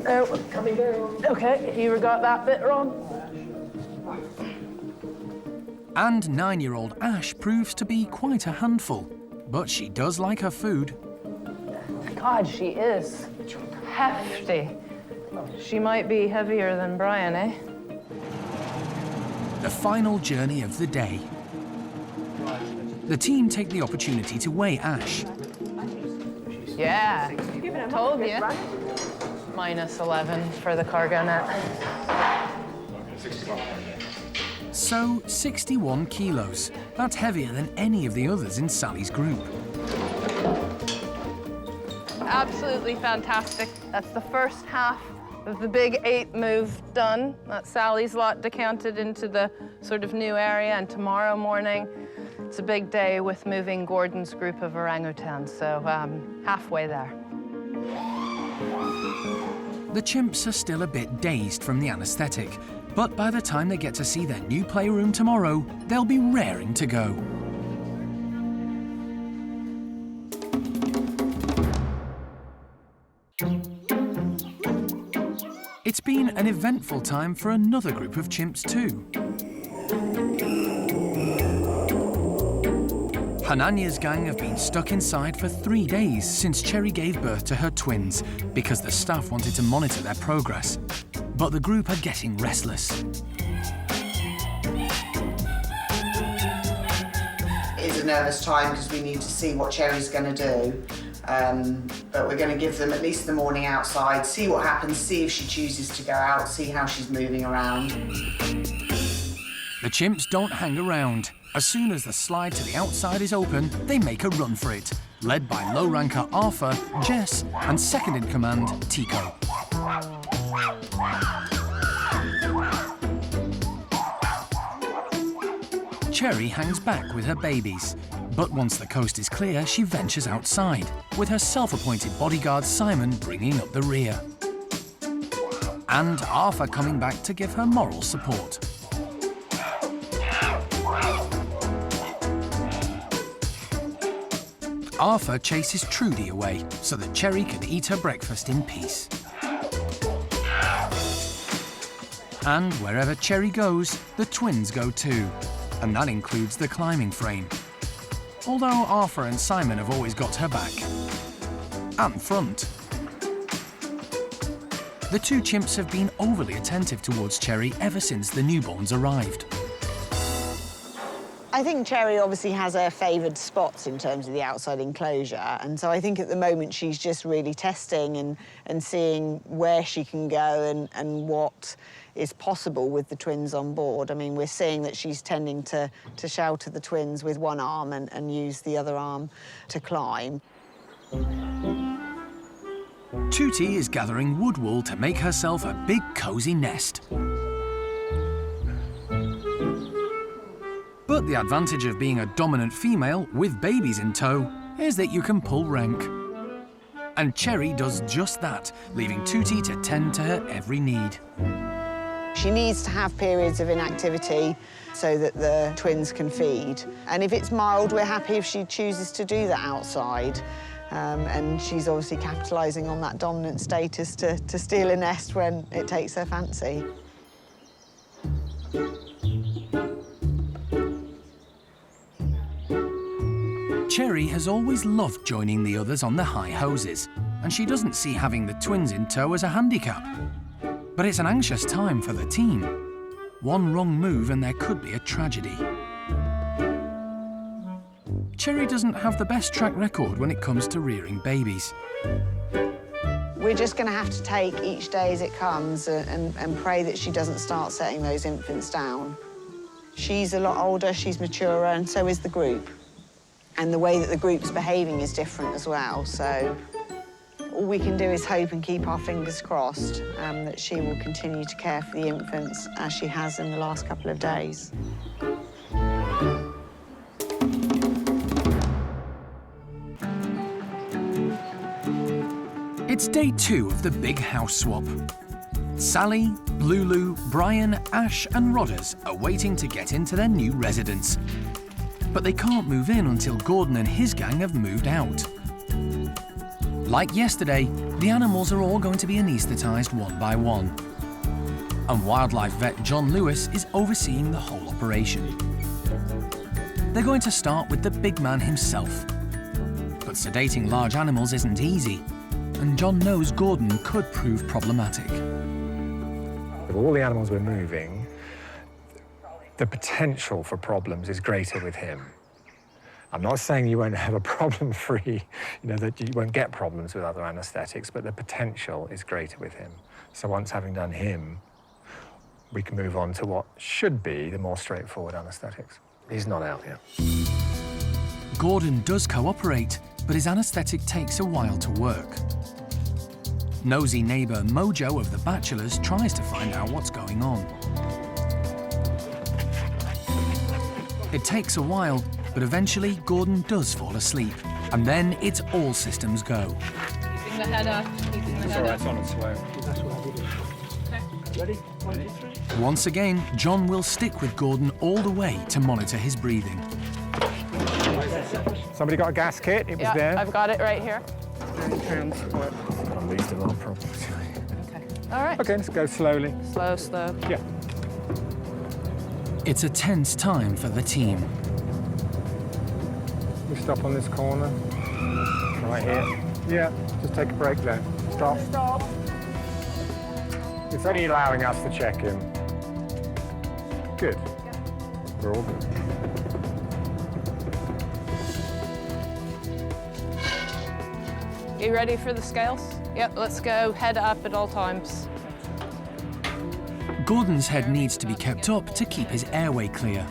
[SPEAKER 2] Oh, coming down. Okay, you got that bit wrong.
[SPEAKER 1] And 9-year-old Ash proves to be quite a handful, but she does like her food.
[SPEAKER 2] God, she is hefty. She might be heavier than Brian, eh?
[SPEAKER 1] The final journey of the day. The team take the opportunity to weigh Ash.
[SPEAKER 2] Yeah, told you. -11 for the cargo net.
[SPEAKER 1] So, 61 kilos. That's heavier than any of the others in Sally's group.
[SPEAKER 2] Absolutely fantastic. That's the first half of the big 8 move done. That's Sally's lot decanted into the sort of new area, and tomorrow morning, it's a big day with moving Gordon's group of orangutans, so halfway there.
[SPEAKER 1] The chimps are still a bit dazed from the anaesthetic, but by the time they get to see their new playroom tomorrow, they'll be raring to go. It's been an eventful time for another group of chimps too. Hananya's gang have been stuck inside for 3 days since Cherry gave birth to her twins because the staff wanted to monitor their progress. But the group are getting restless.
[SPEAKER 7] It is a nervous time because we need to see what Cherry's going to do. But we're going to give them at least the morning outside, see what happens, see if she chooses to go out, see how she's moving around.
[SPEAKER 1] The chimps don't hang around. As soon as the slide to the outside is open, they make a run for it, led by low-ranker Arthur, Jess, and second-in-command, Tico. Cherry hangs back with her babies, but once the coast is clear, she ventures outside, with her self-appointed bodyguard Simon bringing up the rear. and Arthur coming back to give her moral support. Arthur chases Trudy away so that Cherry can eat her breakfast in peace. And wherever Cherry goes, the twins go too, and that includes the climbing frame. Although Arthur and Simon have always got her back. And front. The two chimps have been overly attentive towards Cherry ever since the newborns arrived.
[SPEAKER 7] I think Cherry obviously has her favoured spots in terms of the outside enclosure, and so I think at the moment she's just really testing and seeing where she can go and what is possible with the twins on board. I mean, we're seeing that she's tending to shelter the twins with one arm and use the other arm to climb.
[SPEAKER 1] Tootie is gathering wood wool to make herself a big cosy nest. But the advantage of being a dominant female with babies in tow is that you can pull rank. And Cherry does just that, leaving Tootie to tend to her every need.
[SPEAKER 7] She needs to have periods of inactivity so that the twins can feed. And if it's mild, we're happy if she chooses to do that outside. And she's obviously capitalising on that dominant status to steal a nest when it takes her fancy.
[SPEAKER 1] Cherry has always loved joining the others on the high hoses, and she doesn't see having the twins in tow as a handicap. But it's an anxious time for the team. One wrong move and there could be a tragedy. Cherry doesn't have the best track record when it comes to rearing babies.
[SPEAKER 7] We're just going to have to take each day as it comes and pray that she doesn't start setting those infants down. She's a lot older, she's maturer, and so is the group. And the way that the group's behaving is different as well, so all we can do is hope and keep our fingers crossed that she will continue to care for the infants as she has in the last couple of days.
[SPEAKER 1] It's day 2 of the big house swap. Sally, Lulu, Brian, Ash and Rodders are waiting to get into their new residence. But they can't move in until Gordon and his gang have moved out. Like yesterday, the animals are all going to be anaesthetised one by one. And wildlife vet John Lewis is overseeing the whole operation. They're going to start with the big man himself. But sedating large animals isn't easy, and John knows Gordon could prove problematic.
[SPEAKER 14] With all the animals we're moving, the potential for problems is greater with him. I'm not saying you won't have a problem-free, that you won't get problems with other anaesthetics, but the potential is greater with him. So once having done him, we can move on to what should be the more straightforward anaesthetics. He's not out yet.
[SPEAKER 1] Gordon does cooperate, but his anaesthetic takes a while to work. Nosy neighbour Mojo of The Bachelors tries to find out what's going on. It takes a while, but eventually Gordon does fall asleep. And then it's all systems go.
[SPEAKER 2] Keeping the head up, keeping the head up.
[SPEAKER 14] It's on its way.
[SPEAKER 2] Okay.
[SPEAKER 13] Ready? 1, 2, 3.
[SPEAKER 1] Once again, John will stick with Gordon all the way to monitor his breathing.
[SPEAKER 14] Somebody got a gas kit? It was there?
[SPEAKER 2] I've got it right here.
[SPEAKER 7] Transport.
[SPEAKER 14] At least a lot of problems.
[SPEAKER 2] Okay. All right.
[SPEAKER 14] Okay, let's go slowly.
[SPEAKER 2] Slow, slow.
[SPEAKER 14] Yeah.
[SPEAKER 1] It's a tense time for the team.
[SPEAKER 14] We stop on this corner. Right here. Yeah, just take a break there. Stop.
[SPEAKER 13] Stop.
[SPEAKER 14] It's only allowing us to check in. Good. We're all good.
[SPEAKER 2] You ready for the scales? Yep, let's go. Head up at all times.
[SPEAKER 1] Gordon's head needs to be kept up to keep his airway clear.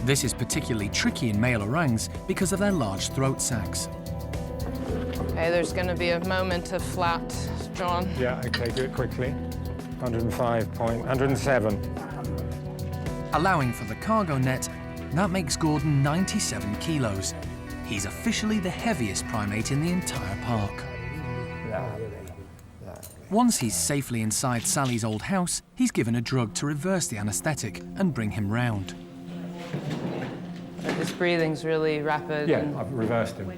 [SPEAKER 1] This is particularly tricky in male orangs because of their large throat sacs.
[SPEAKER 2] Okay, there's going to be a moment of flat, John.
[SPEAKER 14] Yeah, okay, do it quickly. 105.107.
[SPEAKER 1] Allowing for the cargo net, that makes Gordon 97 kilos. He's officially the heaviest primate in the entire park. Once he's safely inside Sally's old house, he's given a drug to reverse the anaesthetic and bring him round.
[SPEAKER 9] His breathing's really rapid.
[SPEAKER 8] Yeah, I've reversed him.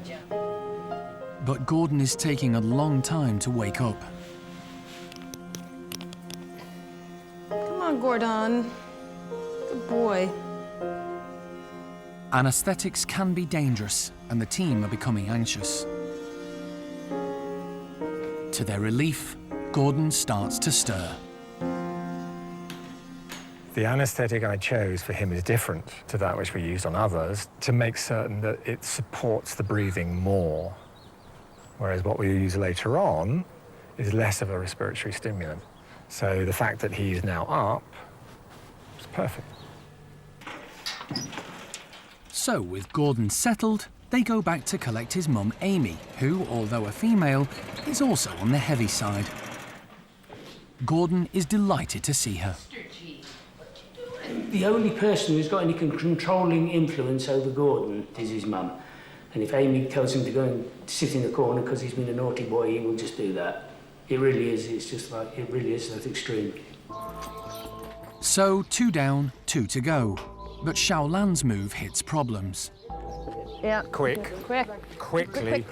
[SPEAKER 1] But Gordon is taking a long time to wake up.
[SPEAKER 2] Come on, Gordon. Good boy.
[SPEAKER 1] Anaesthetics can be dangerous, and the team are becoming anxious. To their relief, Gordon starts to stir.
[SPEAKER 8] The anaesthetic I chose for him is different to that which we used on others to make certain that it supports the breathing more, whereas what we use later on is less of a respiratory stimulant. So the fact that he's now up is perfect.
[SPEAKER 1] So, with Gordon settled, they go back to collect his mum, Amy, who, although a female, is also on the heavy side. Gordon is delighted to see her.
[SPEAKER 18] The only person who's got any controlling influence over Gordon is his mum. And if Amy tells him to go and sit in the corner because he's been a naughty boy, he will just do that. It really is, it's just like, it really is that extreme.
[SPEAKER 1] So, 2 down, 2 to go. But Xiaolan's move hits problems.
[SPEAKER 2] Yeah.
[SPEAKER 8] Quickly.
[SPEAKER 2] Quickly.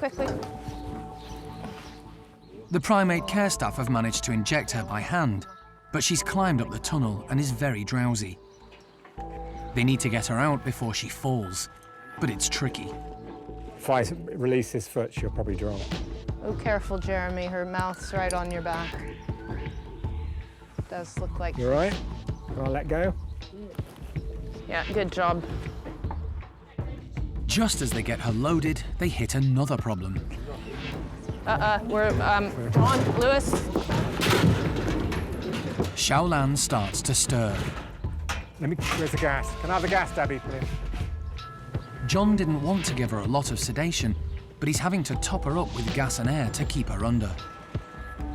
[SPEAKER 1] The primate care staff have managed to inject her by hand, but she's climbed up the tunnel and is very drowsy. They need to get her out before she falls, but it's tricky.
[SPEAKER 8] If I release his foot, she'll probably drop.
[SPEAKER 2] Oh, careful, Jeremy. Her mouth's right on your back. Does look like...
[SPEAKER 8] You all right? Can I let go?
[SPEAKER 2] Yeah, good job.
[SPEAKER 1] Just as they get her loaded, they hit another problem.
[SPEAKER 2] We're, John, Louise.
[SPEAKER 1] Xiaolan starts to stir.
[SPEAKER 8] Where's the gas? Can I have the gas, Debbie, please?
[SPEAKER 1] John didn't want to give her a lot of sedation, but he's having to top her up with gas and air to keep her under.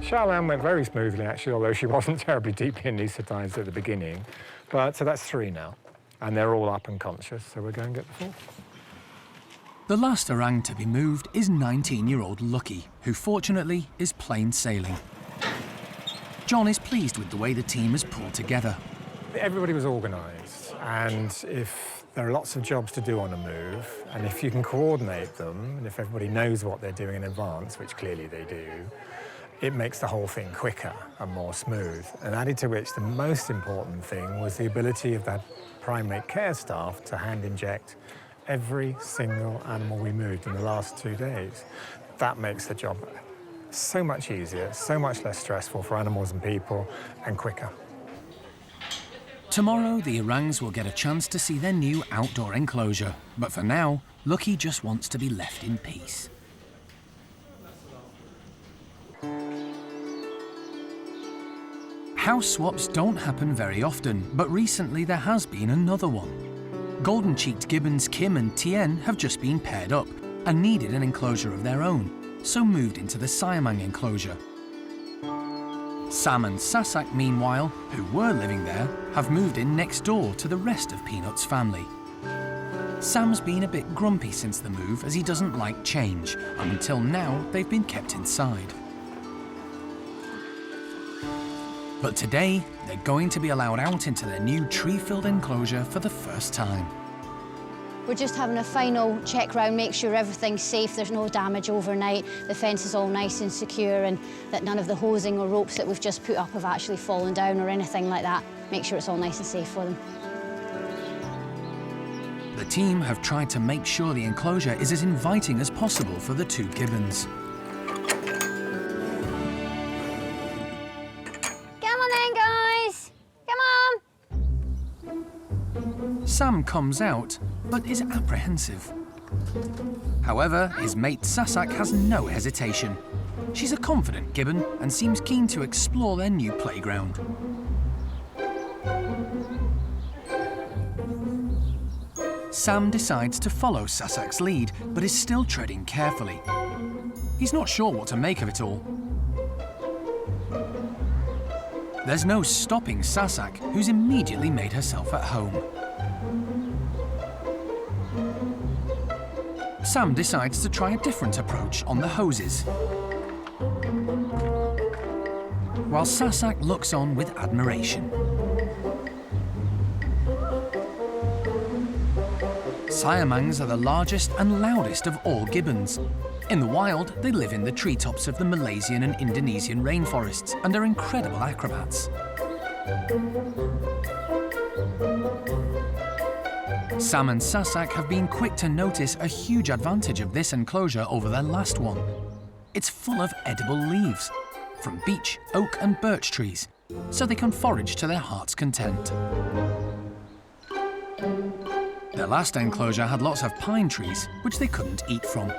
[SPEAKER 8] Xiaolan went very smoothly, actually, although she wasn't terribly deeply anaesthetised at the beginning. But so that's 3 now. And they're all up and conscious, so we're going to get the 4th.
[SPEAKER 1] The last orang to be moved is 19-year-old Lucky, who fortunately is plain sailing. John is pleased with the way the team has pulled together.
[SPEAKER 8] Everybody was organised, and if there are lots of jobs to do on a move, and if you can coordinate them, and if everybody knows what they're doing in advance, which clearly they do, it makes the whole thing quicker and more smooth. And added to which, the most important thing was the ability of that primate care staff to hand inject every single animal we moved in the last 2 days. That makes the job so much easier, so much less stressful for animals and people, and quicker.
[SPEAKER 1] Tomorrow, the orangs will get a chance to see their new outdoor enclosure. But for now, Lucky just wants to be left in peace. House swaps don't happen very often, but recently there has been another one. Golden-cheeked gibbons Kim and Tien have just been paired up and needed an enclosure of their own, so moved into the Siamang enclosure. Sam and Sasak, meanwhile, who were living there, have moved in next door to the rest of Peanut's family. Sam's been a bit grumpy since the move as he doesn't like change, and until now they've been kept inside. But today, they're going to be allowed out into their new tree-filled enclosure for the first time.
[SPEAKER 4] We're just having a final check round, make sure everything's safe, there's no damage overnight, the fence is all nice and secure, and that none of the hosing or ropes that we've just put up have actually fallen down or anything like that. Make sure it's all nice and safe for them.
[SPEAKER 1] The team have tried to make sure the enclosure is as inviting as possible for the 2 gibbons.
[SPEAKER 4] Come on then, guys! Come on!
[SPEAKER 1] Sam comes out, but is apprehensive. However, his mate Sasak has no hesitation. She's a confident gibbon and seems keen to explore their new playground. Sam decides to follow Sasak's lead, but is still treading carefully. He's not sure what to make of it all. There's no stopping Sasak, who's immediately made herself at home. Sam decides to try a different approach on the hoses. while Sasak looks on with admiration. Siamangs are the largest and loudest of all gibbons. In the wild, they live in the treetops of the Malaysian and Indonesian rainforests and are incredible acrobats. Sam and Sasak have been quick to notice a huge advantage of this enclosure over their last one. It's full of edible leaves, from beech, oak and birch trees, so they can forage to their heart's content. Their last enclosure had lots of pine trees, which they couldn't eat from.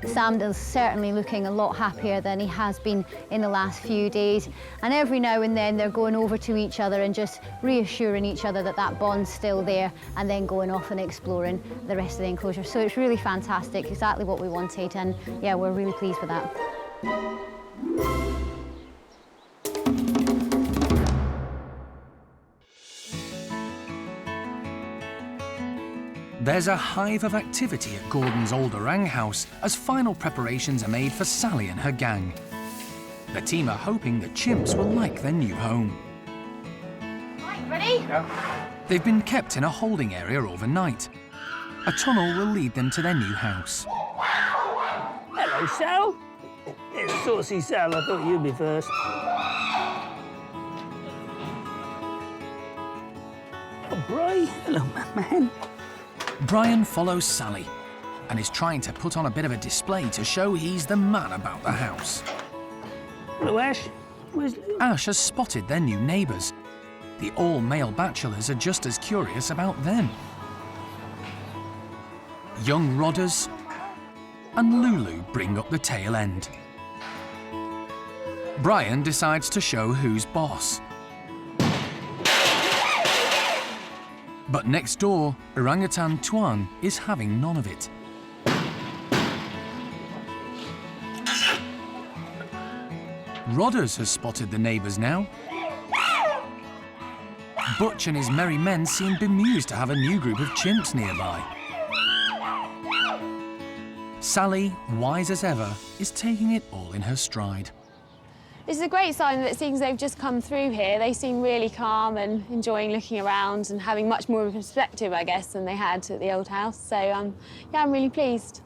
[SPEAKER 4] Sam is certainly looking a lot happier than he has been in the last few days. And every now and then they're going over to each other and just reassuring each other that that bond's still there, and then going off and exploring the rest of the enclosure. So it's really fantastic, exactly what we wanted, and yeah, we're really pleased with that.
[SPEAKER 1] There's a hive of activity at Gordon's old orang house as final preparations are made for Sally and her gang. The team are hoping the chimps will like their new home.
[SPEAKER 22] Right, ready?
[SPEAKER 1] They've been kept in a holding area overnight. A tunnel will lead them to their new house.
[SPEAKER 18] Hello, Sal. It's Saucy Sal. I thought you'd be first. Oh, Bri. Hello, man.
[SPEAKER 1] Brian follows Sally and is trying to put on a bit of a display to show he's the man about the house.
[SPEAKER 18] Hello, Ash. Where's...
[SPEAKER 1] Ash has spotted their new neighbours. The all-male bachelors are just as curious about them. Young Rodders and Lulu bring up the tail end. Brian decides to show who's boss. But next door, Orang-utan Tuan is having none of it. Rodders has spotted the neighbours now. Butch and his merry men seem bemused to have a new group of chimps nearby. Sally, wise as ever, is taking it all in her stride.
[SPEAKER 3] This is a great sign that seeing as they've just come through here, they seem really calm and enjoying looking around and having much more of a perspective, I guess, than they had at the old house. So, yeah, I'm really pleased.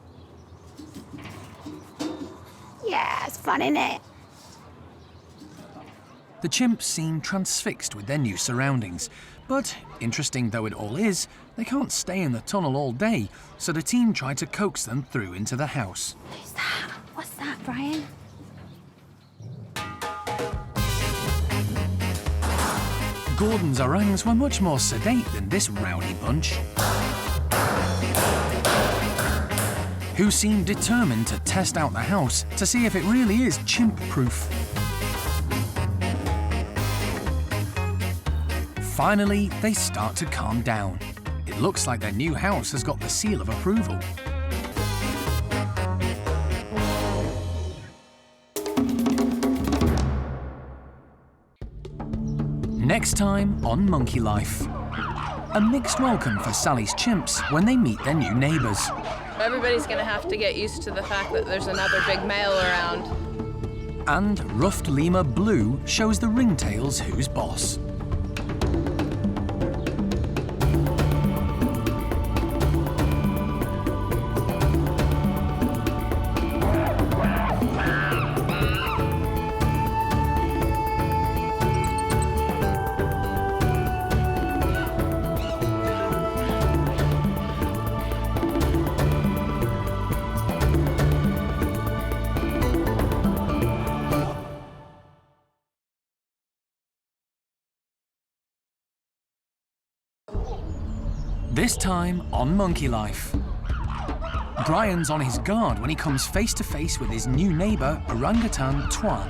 [SPEAKER 4] Yeah, it's fun, isn't it?
[SPEAKER 1] The chimps seem transfixed with their new surroundings. But, interesting though it all is, they can't stay in the tunnel all day, so the team try to coax them through into the house.
[SPEAKER 4] Who's that? What's that, Brian?
[SPEAKER 1] Gordon's orangs were much more sedate than this rowdy bunch, who seemed determined to test out the house to see if it really is chimp-proof. Finally, they start to calm down. It looks like their new house has got the seal of approval. Next time on Monkey Life. A mixed welcome for Sally's chimps when they meet their new neighbours.
[SPEAKER 2] Everybody's going to have to get used to the fact that there's another big male around.
[SPEAKER 1] And ruffed lemur Blue shows the ringtails who's boss. This time on Monkey Life. Brian's on his guard when he comes face to face with his new neighbour, Orang-utan Tuan.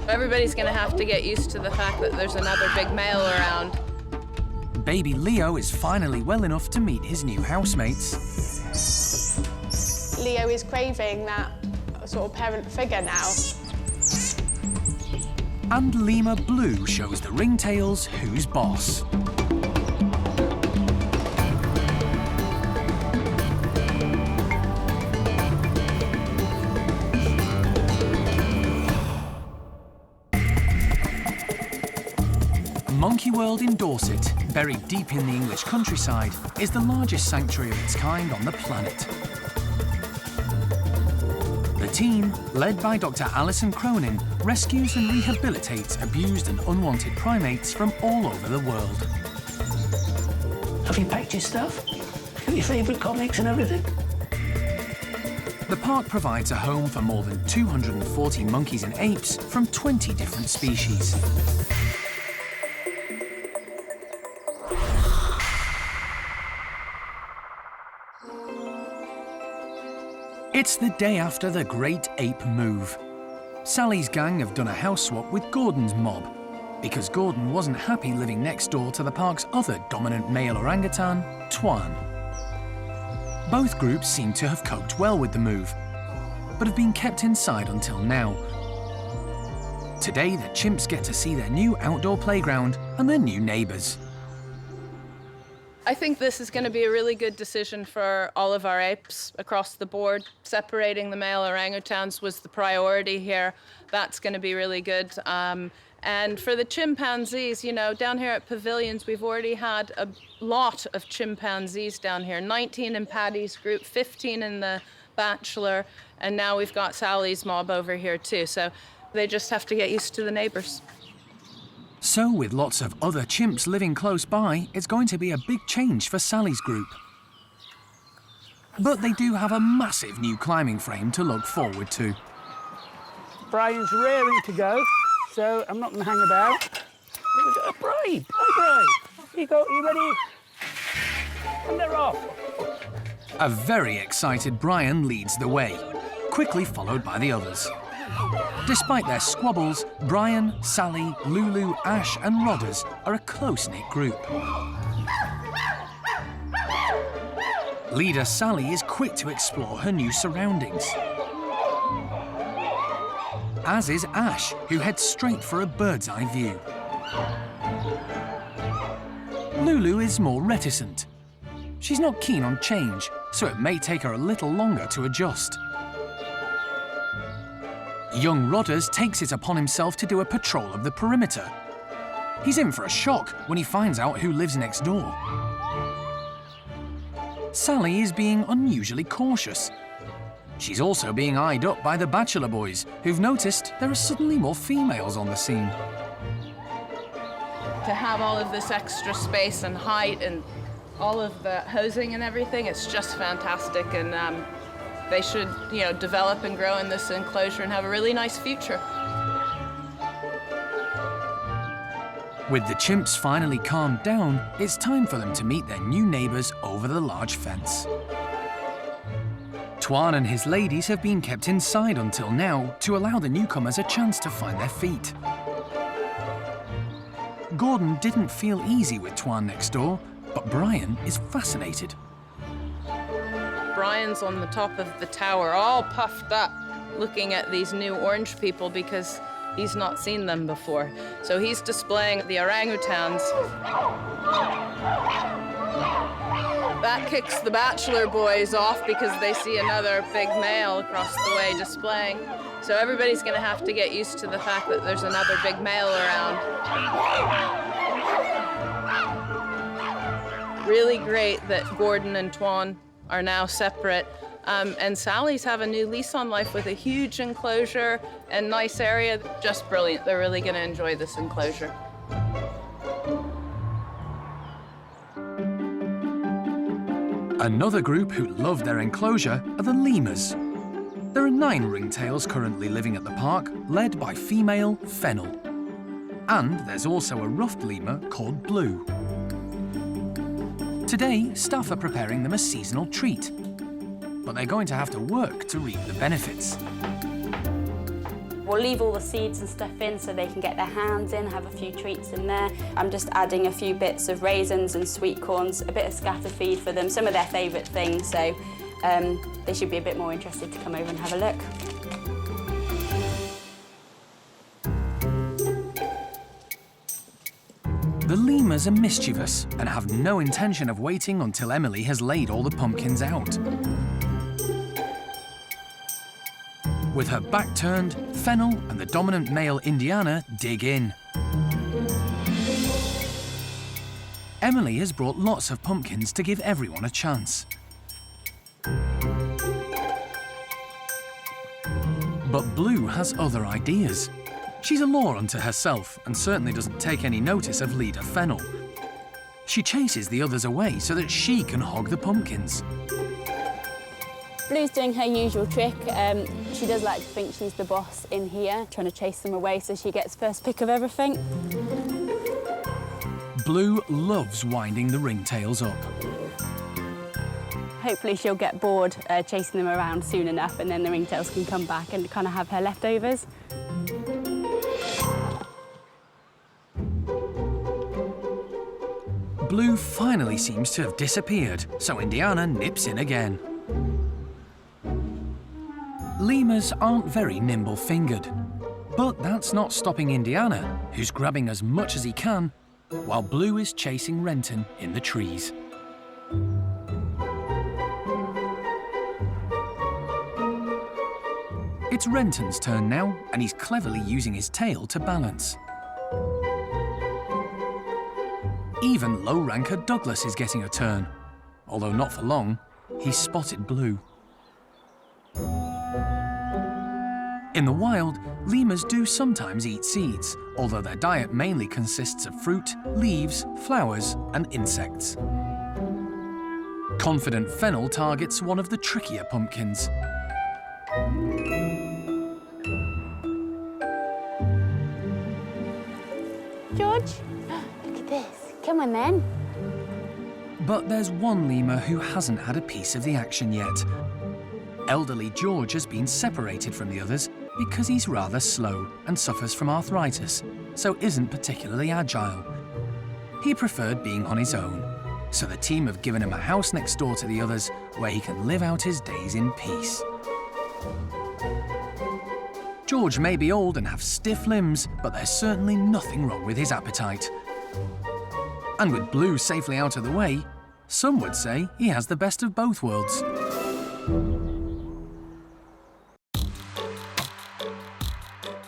[SPEAKER 2] Everybody's going to have to get used to the fact that there's another big male around.
[SPEAKER 1] Baby Leo is finally well enough to meet his new housemates.
[SPEAKER 5] Leo is craving that sort of parent figure now.
[SPEAKER 1] And Lemur Blue shows the ringtails who's boss. Monkey World in Dorset, buried deep in the English countryside, is the largest sanctuary of its kind on the planet. The team, led by Dr. Alison Cronin, rescues and rehabilitates abused and unwanted primates from all over the world.
[SPEAKER 18] Have you packed your stuff? Got your favourite comics and everything?
[SPEAKER 1] The park provides a home for more than 240 monkeys and apes from 20 different species. It's the day after the Great Ape Move. Sally's gang have done a house swap with Gordon's mob, because Gordon wasn't happy living next door to the park's other dominant male orangutan, Tuan. Both groups seem to have coped well with the move, but have been kept inside until now. Today, the chimps get to see their new outdoor playground and their new neighbours.
[SPEAKER 2] I think this is going to be a really good decision for all of our apes across the board. Separating the male orangutans was the priority here. That's going to be really good. And for the chimpanzees, you know, down here at Pavilions, we've already had a lot of chimpanzees down here. 19 in Paddy's group, 15 in the Bachelor, and now we've got Sally's mob over here too. So they just have to get used to the neighbours.
[SPEAKER 1] So, with lots of other chimps living close by, it's going to be a big change for Sally's group. But they do have a massive new climbing frame to look forward to.
[SPEAKER 18] Brian's raring to go, so I'm not going to hang about. Brian! Hi, Brian! You ready? And they're off.
[SPEAKER 1] A very excited Brian leads the way, quickly followed by the others. Despite their squabbles, Brian, Sally, Lulu, Ash and Rodders are a close-knit group. Leader Sally is quick to explore her new surroundings. As is Ash, who heads straight for a bird's-eye view. Lulu is more reticent. She's not keen on change, so it may take her a little longer to adjust. Young Rodders takes it upon himself to do a patrol of the perimeter. He's in for a shock when he finds out who lives next door. Sally is being unusually cautious. She's also being eyed up by the Bachelor boys, who've noticed there are suddenly more females on the scene.
[SPEAKER 2] To have all of this extra space and height and all of the housing and everything, it's just fantastic, and they should, you know, develop and grow in this enclosure and have a really nice future.
[SPEAKER 1] With the chimps finally calmed down, it's time for them to meet their new neighbours over the large fence. Tuan and his ladies have been kept inside until now to allow the newcomers a chance to find their feet. Gordon didn't feel easy with Tuan next door, but Brian is fascinated.
[SPEAKER 2] Brian's on the top of the tower, all puffed up, looking at these new orange people because he's not seen them before. So he's displaying the orangutans. That kicks the Bachelor boys off because they see another big male across the way displaying. So everybody's going to have to get used to the fact that there's another big male around. Really great that Gordon and Tuan are now separate. And Sally's have a new lease on life with a huge enclosure and nice area. Just brilliant. They're really going to enjoy this enclosure.
[SPEAKER 1] Another group who love their enclosure are the lemurs. There are 9 ringtails currently living at the park, led by female Fennel. And there's also a ruffed lemur called Blue. Today, staff are preparing them a seasonal treat, but they're going to have to work to reap the benefits.
[SPEAKER 3] We'll leave all the seeds and stuff in so they can get their hands in, have a few treats in there. I'm just adding a few bits of raisins and sweet corns, a bit of scatter feed for them, some of their favourite things, so they should be a bit more interested to come over and have a look.
[SPEAKER 1] The lemurs are mischievous and have no intention of waiting until Emily has laid all the pumpkins out. With her back turned, Fennel and the dominant male Indiana dig in. Emily has brought lots of pumpkins to give everyone a chance. But Blue has other ideas. She's a law unto herself and certainly doesn't take any notice of leader Fennel. She chases the others away so that she can hog the pumpkins.
[SPEAKER 3] Blue's doing her usual trick. She does like to think she's the boss in here, trying to chase them away so she gets first pick of everything.
[SPEAKER 1] Blue loves winding the ringtails up.
[SPEAKER 3] Hopefully she'll get bored chasing them around soon enough and then the ringtails can come back and kind of have her leftovers.
[SPEAKER 1] Blue finally seems to have disappeared, so Indiana nips in again. Lemurs aren't very nimble-fingered, but that's not stopping Indiana, who's grabbing as much as he can, while Blue is chasing Renton in the trees. It's Renton's turn now, and he's cleverly using his tail to balance. Even low-ranker Douglas is getting a turn, although not for long. He's spotted Blue. In the wild, lemurs do sometimes eat seeds, although their diet mainly consists of fruit, leaves, flowers, and insects. Confident Fennel targets one of the trickier pumpkins.
[SPEAKER 3] George, look at this. Come on then.
[SPEAKER 1] But there's one lemur who hasn't had a piece of the action yet. Elderly George has been separated from the others because he's rather slow and suffers from arthritis, so isn't particularly agile. He preferred being on his own, so the team have given him a house next door to the others where he can live out his days in peace. George may be old and have stiff limbs, but there's certainly nothing wrong with his appetite. And with Blue safely out of the way, some would say he has the best of both worlds.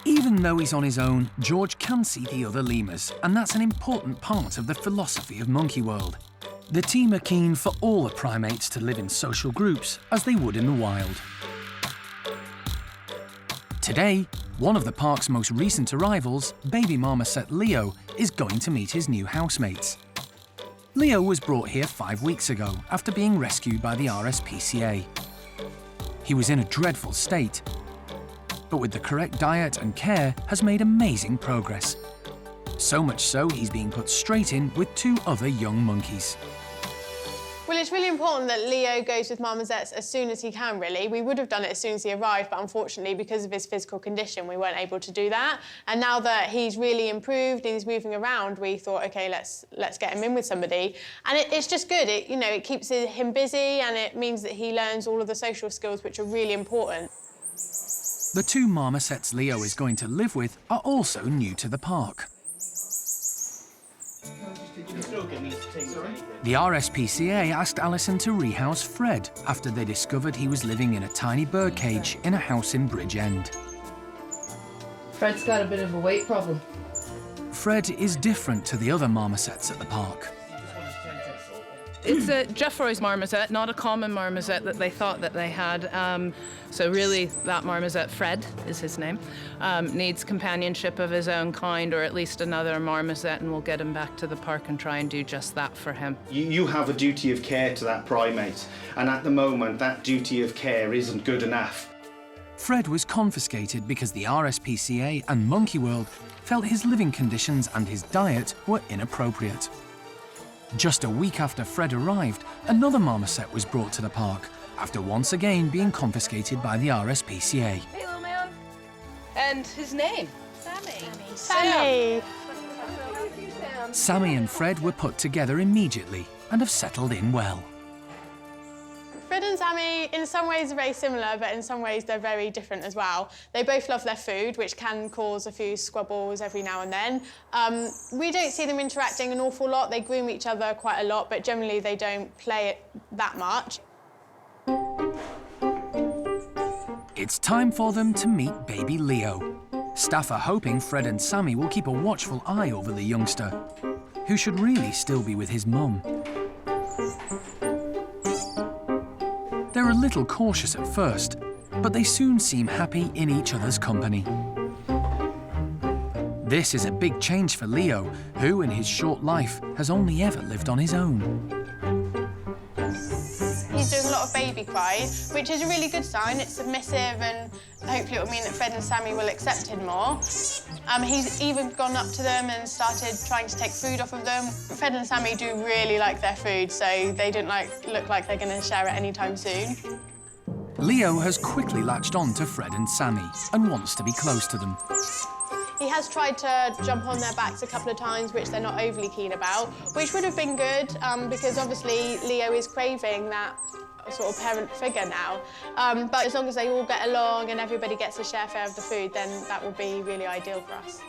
[SPEAKER 1] Even though he's on his own, George can see the other lemurs, and that's an important part of the philosophy of Monkey World. The team are keen for all the primates to live in social groups as they would in the wild. Today, one of the park's most recent arrivals, baby marmoset Leo, is going to meet his new housemates. Leo was brought here 5 weeks ago after being rescued by the RSPCA. He was in a dreadful state, but with the correct diet and care has made amazing progress. So much so he's being put straight in with 2 other young monkeys.
[SPEAKER 16] Well, it's really important that Leo goes with marmosets as soon as he can, really. We would have done it as soon as he arrived, but unfortunately, because of his physical condition, we weren't able to do that. And now that he's really improved and he's moving around, we thought, OK, let's get him in with somebody. And it's just good. It keeps him busy, and it means that he learns all of the social skills, which are really important.
[SPEAKER 1] The 2 marmosets Leo is going to live with are also new to the park. The RSPCA asked Alison to rehouse Fred after they discovered he was living in a tiny birdcage in a house in Bridgend.
[SPEAKER 12] Fred's got a bit of a weight problem.
[SPEAKER 1] Fred is different to the other marmosets at the park.
[SPEAKER 2] It's a Jeffroy's marmoset, not a common marmoset that they thought that they had. So really, that marmoset, Fred is his name, needs companionship of his own kind, or at least another marmoset, and we'll get him back to the park and try and do just that for him.
[SPEAKER 19] You have a duty of care to that primate, and at the moment, that duty of care isn't good enough.
[SPEAKER 1] Fred was confiscated because the RSPCA and Monkey World felt his living conditions and his diet were inappropriate. Just a week after Fred arrived, another marmoset was brought to the park, after once again being confiscated by the RSPCA.
[SPEAKER 12] Hey, little man. And his name? Sammy.
[SPEAKER 16] Sammy.
[SPEAKER 1] Sammy and Fred were put together immediately and have settled in well.
[SPEAKER 16] Fred and Sammy, in some ways, are very similar, but in some ways, they're very different as well. They both love their food, which can cause a few squabbles every now and then. We don't see them interacting an awful lot. They groom each other quite a lot, but generally, they don't play it that much.
[SPEAKER 1] It's time for them to meet baby Leo. Staff are hoping Fred and Sammy will keep a watchful eye over the youngster. who should really still be with his mum. They're a little cautious at first, but they soon seem happy in each other's company. This is a big change for Leo, who in his short life has only ever lived on his own.
[SPEAKER 16] He's doing a lot of baby cry, which is a really good sign. It's submissive, and hopefully it will mean that Fred and Sammy will accept him more. He's even gone up to them and started trying to take food off of them. Fred and Sammy do really like their food, so they don't look like they're going to share it anytime soon.
[SPEAKER 1] Leo has quickly latched on to Fred and Sammy and wants to be close to them.
[SPEAKER 16] He has tried to jump on their backs a couple of times, which they're not overly keen about, which would have been good because obviously Leo is craving that sort of parent figure now. But as long as they all get along and everybody gets a share of the food, then that will be really ideal for us.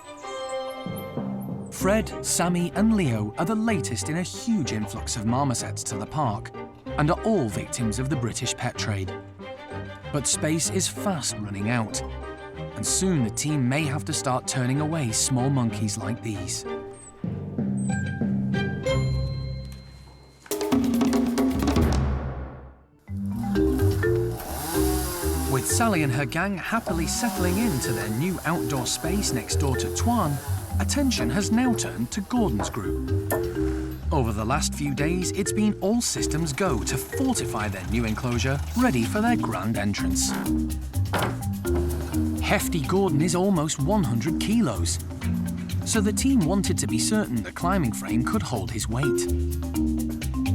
[SPEAKER 1] Fred, Sammy and Leo are the latest in a huge influx of marmosets to the park and are all victims of the British pet trade. But space is fast running out, and soon the team may have to start turning away small monkeys like these. With Sally and her gang happily settling into their new outdoor space next door to Tuan, attention has now turned to Gordon's group. Over the last few days, it's been all systems go to fortify their new enclosure, ready for their grand entrance. Hefty Gordon is almost 100 kilos, so the team wanted to be certain the climbing frame could hold his weight.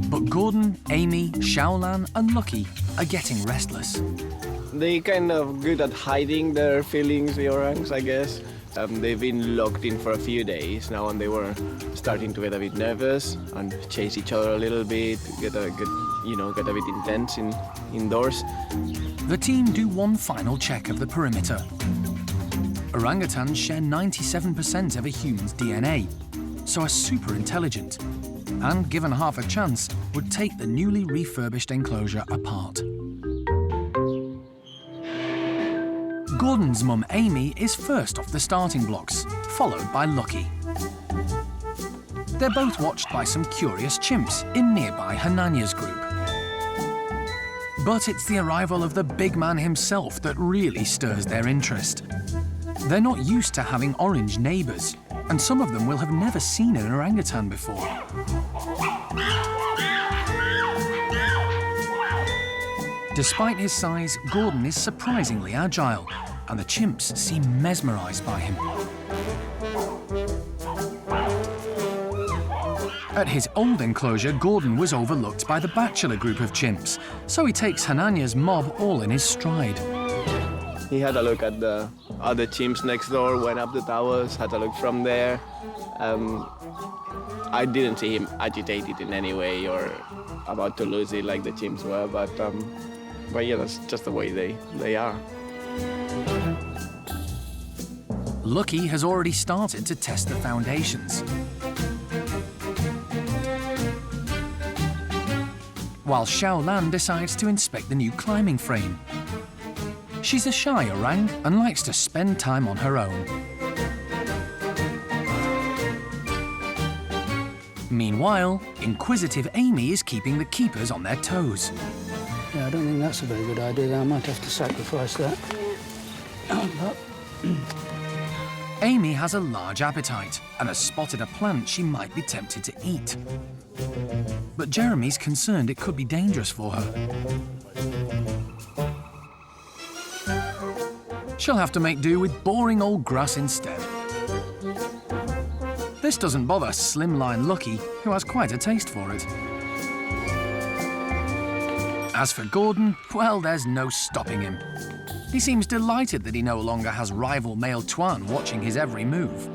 [SPEAKER 1] But Gordon, Amy, Xiaolan and Lucky are getting restless.
[SPEAKER 10] They're kind of good at hiding their feelings, the orangs, I guess. They've been locked in for a few days now, and they were starting to get a bit nervous and chase each other a little bit, get a bit intense indoors.
[SPEAKER 1] The team do one final check of the perimeter. Orangutans share 97% of a human's DNA, so are super intelligent, and given half a chance, would take the newly refurbished enclosure apart. Gordon's mum, Amy, is first off the starting blocks, followed by Lucky. They're both watched by some curious chimps in nearby Hananya's group. But it's the arrival of the big man himself that really stirs their interest. They're not used to having orange neighbours, and some of them will have never seen an orangutan before. Despite his size, Gordon is surprisingly agile, and the chimps seem mesmerised by him. At his old enclosure, Gordon was overlooked by the bachelor group of chimps, so he takes Hananya's mob all in his stride.
[SPEAKER 10] He had a look at the other chimps next door, went up the towers, had a look from there. I didn't see him agitated in any way or about to lose it like the chimps were, but yeah, that's just the way they are.
[SPEAKER 1] Lucky has already started to test the foundations, while Xiaolan decides to inspect the new climbing frame. She's a shy orang and likes to spend time on her own. Meanwhile, inquisitive Amy is keeping the keepers on their toes.
[SPEAKER 18] Yeah, I don't think that's a very good idea. I might have to sacrifice that. Yeah.
[SPEAKER 1] Amy has a large appetite and has spotted a plant she might be tempted to eat. But Jeremy's concerned it could be dangerous for her. She'll have to make do with boring old grass instead. This doesn't bother slimline Lucky, who has quite a taste for it. As for Gordon, well, there's no stopping him. He seems delighted that he no longer has rival male Tuan watching his every move.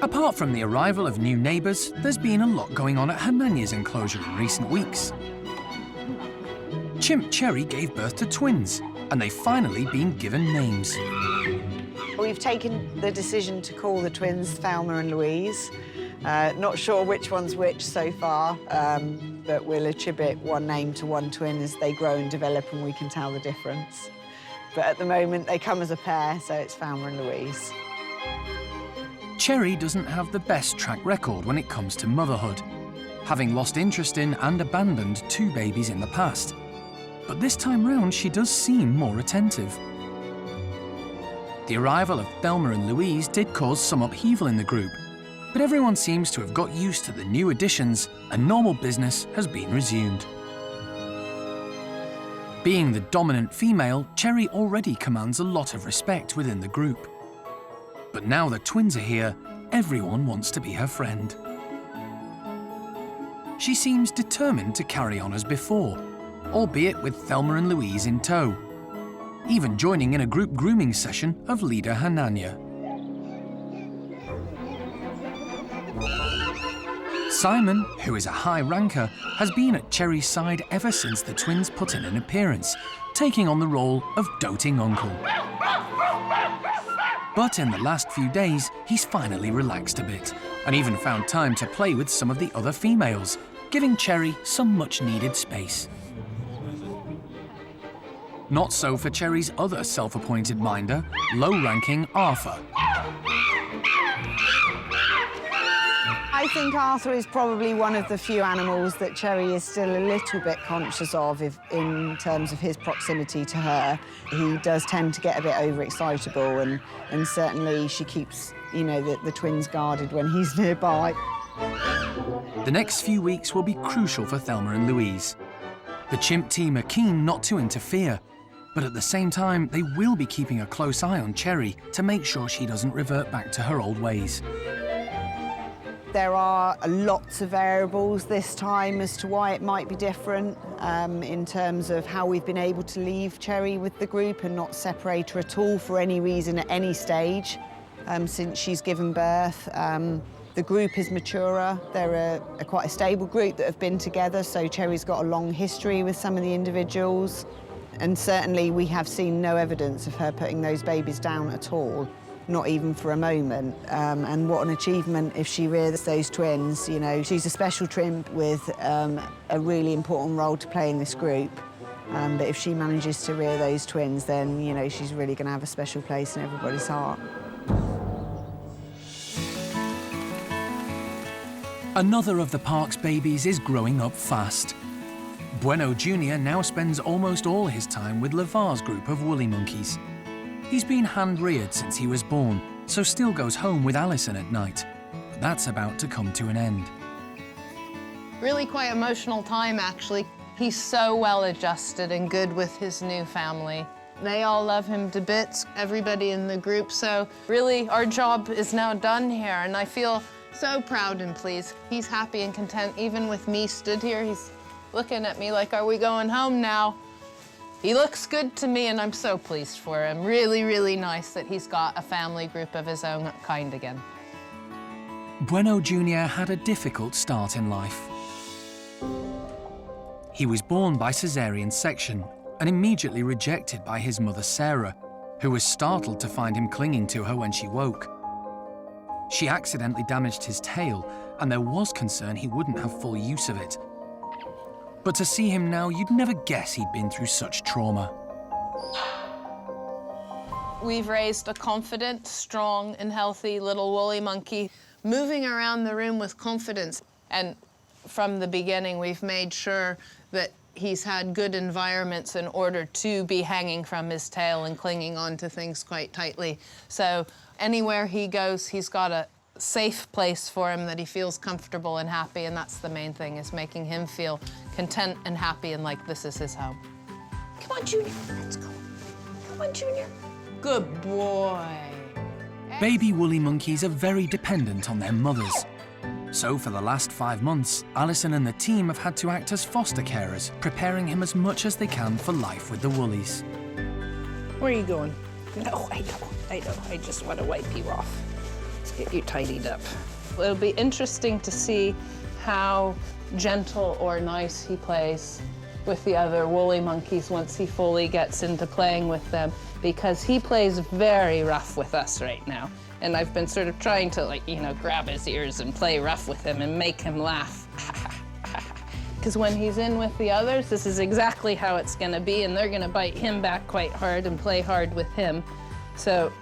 [SPEAKER 1] Apart from the arrival of new neighbours, there's been a lot going on at Hananya's enclosure in recent weeks. Chimp Cherry gave birth to twins, and they've finally been given names.
[SPEAKER 7] We've taken the decision to call the twins Thelma and Louise. Not sure which one's which so far, but we'll attribute one name to one twin as they grow and develop and we can tell the difference. But at the moment, they come as a pair, so it's Falmer and Louise.
[SPEAKER 1] Cherry doesn't have the best track record when it comes to motherhood, having lost interest in and abandoned 2 babies in the past. But this time round, she does seem more attentive. The arrival of Thelma and Louise did cause some upheaval in the group, but everyone seems to have got used to the new additions and normal business has been resumed. Being the dominant female, Cherry already commands a lot of respect within the group. But now the twins are here, everyone wants to be her friend. She seems determined to carry on as before, albeit with Thelma and Louise in tow, even joining in a group grooming session of leader Hananya. Simon, who is a high ranker, has been at Cherry's side ever since the twins put in an appearance, taking on the role of doting uncle. But in the last few days, he's finally relaxed a bit, and even found time to play with some of the other females, giving Cherry some much-needed space. Not so for Cherry's other self-appointed minder, low-ranking Arthur.
[SPEAKER 7] I think Arthur is probably one of the few animals that Cherry is still a little bit conscious of in terms of his proximity to her. He does tend to get a bit overexcitable, and certainly she keeps, you know, the twins guarded when he's nearby.
[SPEAKER 1] The next few weeks will be crucial for Thelma and Louise. The chimp team are keen not to interfere, but at the same time, they will be keeping a close eye on Cherry to make sure she doesn't revert back to her old ways.
[SPEAKER 7] There are lots of variables this time as to why it might be different in terms of how we've been able to leave Cherry with the group and not separate her at all for any reason at any stage since she's given birth. The group is maturer. They're quite a stable group that have been together, so Cherry's got a long history with some of the individuals. And certainly we have seen no evidence of her putting those babies down at all. Not even for a moment. And what an achievement if she rears those twins. You know, she's a special trimp with a really important role to play in this group. But if she manages to rear those twins, then, you know, she's really going to have a special place in everybody's heart.
[SPEAKER 1] Another of the park's babies is growing up fast. Bueno Junior now spends almost all his time with Lavar's group of woolly monkeys. He's been hand-reared since he was born, so still goes home with Alison at night. But that's about to come to an end.
[SPEAKER 12] Really quite emotional time, actually. He's so well adjusted and good with his new family. They all love him to bits, everybody in the group, so really our job is now done here, and I feel so proud and pleased. He's happy and content, even with me stood here. He's looking at me like, are we going home now? He looks good to me, and I'm so pleased for him. Really, really nice that he's got a family group of his own kind again.
[SPEAKER 1] Bueno Junior had a difficult start in life. He was born by caesarean section and immediately rejected by his mother Sarah, who was startled to find him clinging to her when she woke. She accidentally damaged his tail, and there was concern he wouldn't have full use of it. But to see him now, you'd never guess he'd been through such trauma.
[SPEAKER 12] We've raised a confident, strong, and healthy little woolly monkey, moving around the room with confidence. And from the beginning, we've made sure that he's had good environments in order to be hanging from his tail and clinging onto things quite tightly. So anywhere he goes, he's got a safe place for him that he feels comfortable and happy, and that's the main thing, is making him feel content and happy and like this is his home.
[SPEAKER 22] Come on, Junior, let's go. Come on, Junior.
[SPEAKER 12] Good boy.
[SPEAKER 1] Baby woolly monkeys are very dependent on their mothers. So for the last 5 months, Alison and the team have had to act as foster carers, preparing him as much as they can for life with the woolies.
[SPEAKER 12] Where are you going? No, I don't. I just want to wipe you off. Let's get you tidied up. It'll be interesting to see how gentle or nice he plays with the other woolly monkeys once he fully gets into playing with them, because he plays very rough with us right now. And I've been sort of trying to, like, you know, grab his ears and play rough with him and make him laugh.
[SPEAKER 2] because when he's in with the others, this is exactly how it's gonna be, and they're gonna bite him back quite hard and play hard with him. So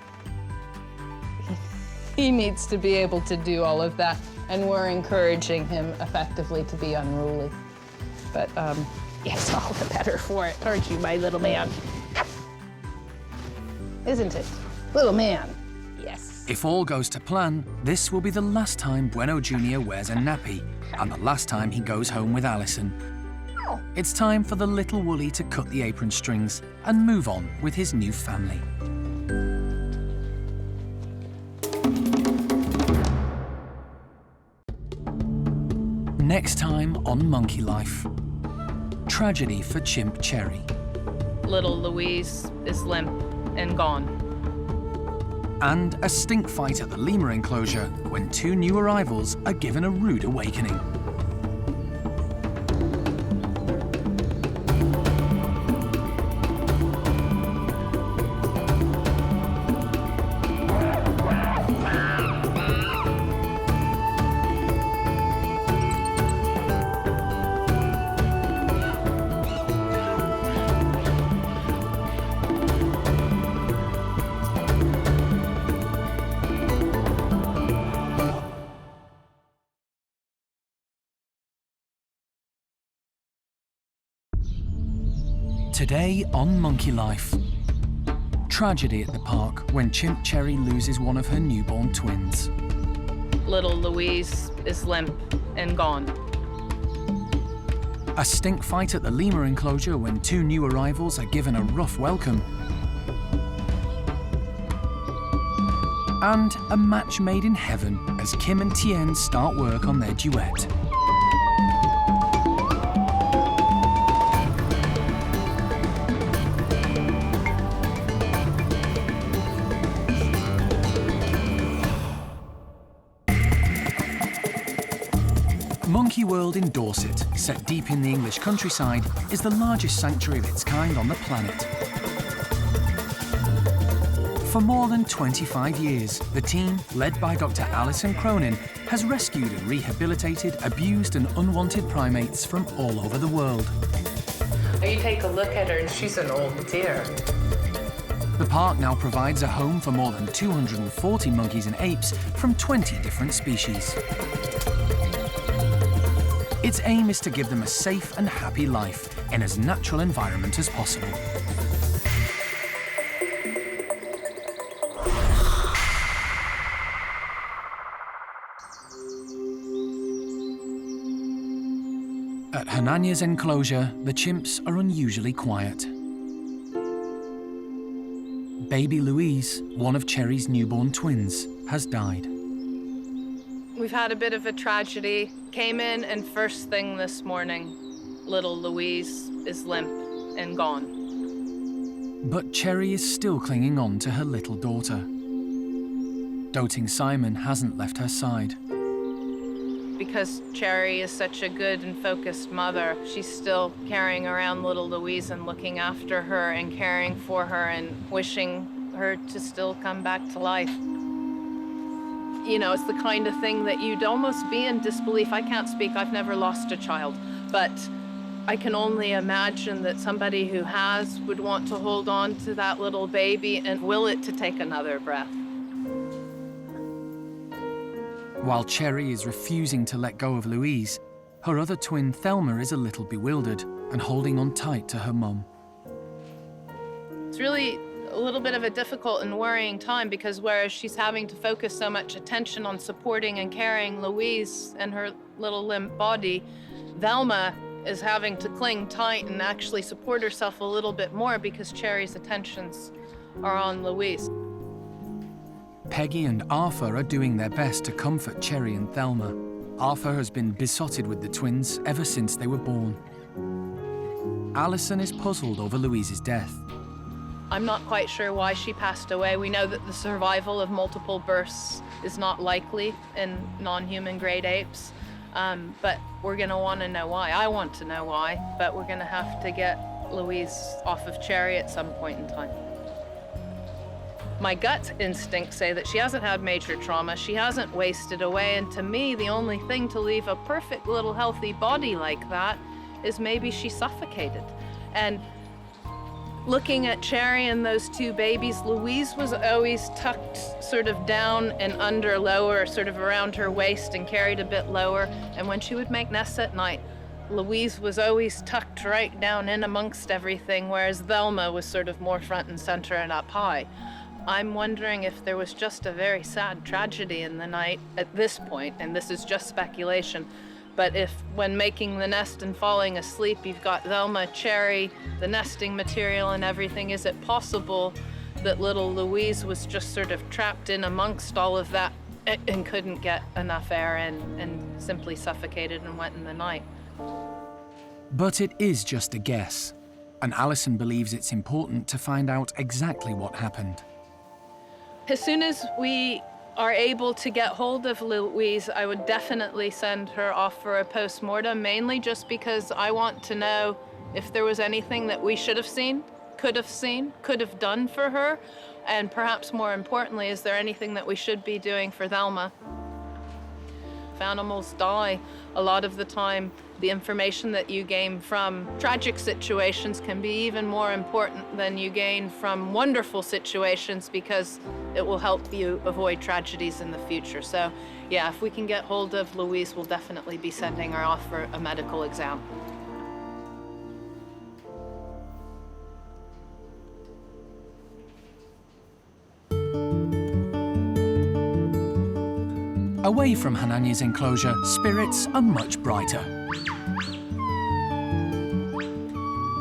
[SPEAKER 2] he needs to be able to do all of that, and we're encouraging him effectively to be unruly. But it's all the better for it, aren't you, my little man? Isn't it? Little man. Yes.
[SPEAKER 1] If all goes to plan, this will be the last time Bueno Junior wears a nappy and the last time he goes home with Alison. It's time for the little woolly to cut the apron strings and move on with his new family. Next time on Monkey Life. Tragedy for Chimp Cherry.
[SPEAKER 2] Little Louise is limp and gone.
[SPEAKER 1] And a stink fight at the lemur enclosure when two new arrivals are given a rude awakening. Today on Monkey Life. Tragedy at the park when Chimp Cherry loses one of her newborn twins.
[SPEAKER 2] Little Louise is limp and gone.
[SPEAKER 1] A stink fight at the lemur enclosure when two new arrivals are given a rough welcome. And a match made in heaven as Kim and Tien start work on their duet. Monkey World in Dorset, set deep in the English countryside, is the largest sanctuary of its kind on the planet. For more than 25 years, the team, led by Dr. Alison Cronin, has rescued and rehabilitated abused and unwanted primates from all over the world.
[SPEAKER 9] You take a look at her and she's an old dear.
[SPEAKER 1] The park now provides a home for more than 240 monkeys and apes from 20 different species. Its aim is to give them a safe and happy life in as natural environment as possible. At Hananya's enclosure, the chimps are unusually quiet. Baby Louise, one of Cherry's newborn twins, has died.
[SPEAKER 2] We've had a bit of a tragedy. Came in and first thing this morning, little Louise is limp and gone.
[SPEAKER 1] But Cherry is still clinging on to her little daughter. Doting Simon hasn't left her side.
[SPEAKER 2] Because Cherry is such a good and focused mother, she's still carrying around little Louise and looking after her and caring for her and wishing her to still come back to life. You know, it's the kind of thing that you'd almost be in disbelief. I can't speak, I've never lost a child, but I can only imagine that somebody who has would want to hold on to that little baby and will it to take another breath.
[SPEAKER 1] While Cherry is refusing to let go of Louise, her other twin Thelma is a little bewildered and holding on tight to her mum.
[SPEAKER 2] It's really a little bit of a difficult and worrying time because whereas she's having to focus so much attention on supporting and carrying Louise and her little limp body, Thelma is having to cling tight and actually support herself a little bit more because Cherry's attentions are on Louise.
[SPEAKER 1] Peggy and Arthur are doing their best to comfort Cherry and Thelma. Arthur has been besotted with the twins ever since they were born. Alison is puzzled over Louise's death.
[SPEAKER 2] I'm not quite sure why she passed away. We know that the survival of multiple births is not likely in non-human grade apes, but we're gonna wanna know why. I want to know why, but we're gonna have to get Louise off of Cherry at some point in time. My gut instincts say that she hasn't had major trauma, she hasn't wasted away, and to me, the only thing to leave a perfect little healthy body like that is maybe she suffocated. And looking at Cherry and those two babies, Louise was always tucked sort of down and under lower, sort of around her waist and carried a bit lower. And when she would make nests at night, Louise was always tucked right down in amongst everything, whereas Velma was sort of more front and center and up high. I'm wondering if there was just a very sad tragedy in the night at this point, and this is just speculation, but if when making the nest and falling asleep, you've got Velma, Cherry, the nesting material and everything, is it possible that little Louise was just sort of trapped in amongst all of that and couldn't get enough air in and simply suffocated and went in the night?
[SPEAKER 1] But it is just a guess, and Alison believes it's important to find out exactly what happened.
[SPEAKER 2] As soon as we are able to get hold of Louise, I would definitely send her off for a post-mortem, mainly just because I want to know if there was anything that we should have seen, could have done for her, and perhaps more importantly, is there anything that we should be doing for Velma? If animals die, a lot of the time, the information that you gain from tragic situations can be even more important than you gain from wonderful situations, because it will help you avoid tragedies in the future. So yeah, if we can get hold of Louise, we'll definitely be sending her off for a medical exam.
[SPEAKER 1] Away from Hananya's enclosure, spirits are much brighter.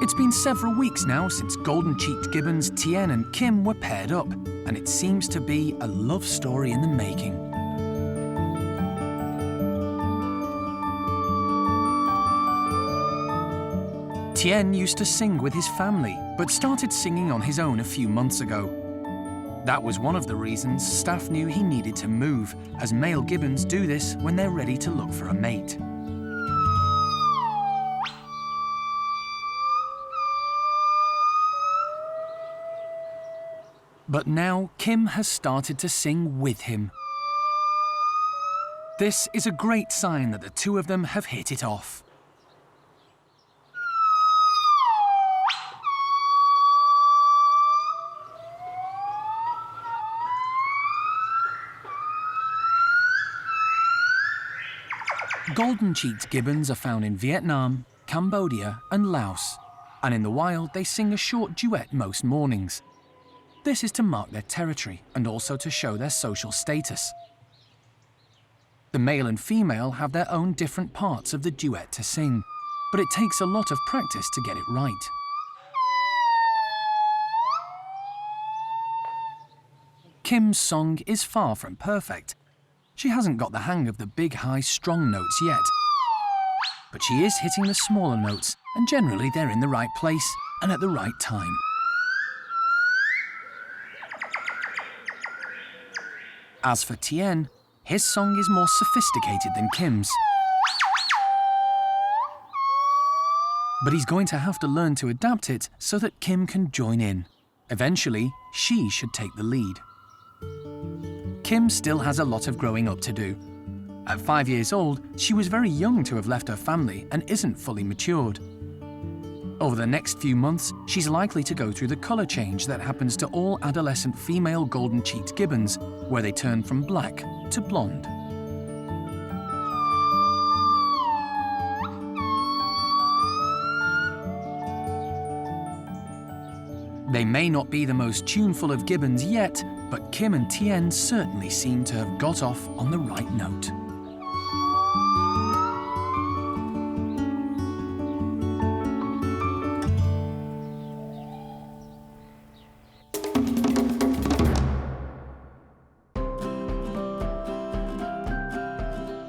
[SPEAKER 1] It's been several weeks now since golden-cheeked gibbons Tien and Kim were paired up, and it seems to be a love story in the making. Tien used to sing with his family, but started singing on his own a few months ago. That was one of the reasons staff knew he needed to move, as male gibbons do this when they're ready to look for a mate. But now Kim has started to sing with him. This is a great sign that the two of them have hit it off. Golden-cheeked gibbons are found in Vietnam, Cambodia and Laos, and in the wild they sing a short duet most mornings. This is to mark their territory and also to show their social status. The male and female have their own different parts of the duet to sing, but it takes a lot of practice to get it right. Kim's song is far from perfect. She hasn't got the hang of the big, high, strong notes yet. But she is hitting the smaller notes, and generally they're in the right place and at the right time. As for Tien, his song is more sophisticated than Kim's. But he's going to have to learn to adapt it so that Kim can join in. Eventually, she should take the lead. Kim still has a lot of growing up to do. At 5 years old, she was very young to have left her family and isn't fully matured. Over the next few months, she's likely to go through the colour change that happens to all adolescent female golden-cheeked gibbons, where they turn from black to blonde. They may not be the most tuneful of gibbons yet, but Kim and Tien certainly seem to have got off on the right note.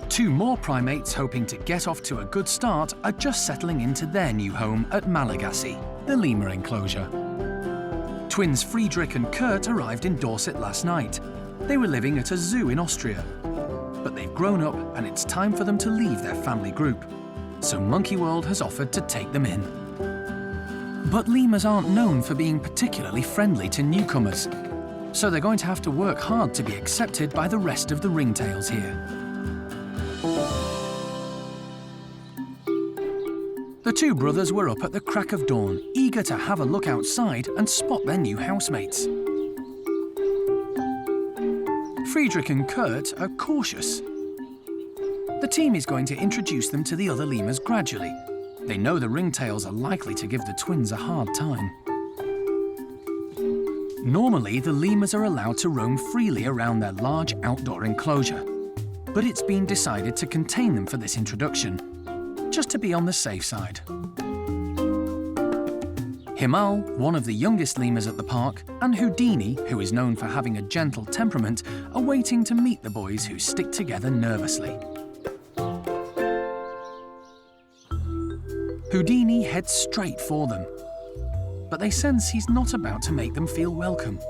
[SPEAKER 1] Two more primates hoping to get off to a good start are just settling into their new home at Malagasy, the lemur enclosure. Twins Friedrich and Kurt arrived in Dorset last night. They were living at a zoo in Austria. But they've grown up and it's time for them to leave their family group. So Monkey World has offered to take them in. But lemurs aren't known for being particularly friendly to newcomers. So they're going to have to work hard to be accepted by the rest of the ringtails here. The two brothers were up at the crack of dawn, eager to have a look outside and spot their new housemates. Friedrich and Kurt are cautious. The team is going to introduce them to the other lemurs gradually. They know the ringtails are likely to give the twins a hard time. Normally, the lemurs are allowed to roam freely around their large outdoor enclosure, but it's been decided to contain them for this introduction, just to be on the safe side. Himal, one of the youngest lemurs at the park, and Houdini, who is known for having a gentle temperament, are waiting to meet the boys who stick together nervously. Houdini heads straight for them, but they sense he's not about to make them feel welcome.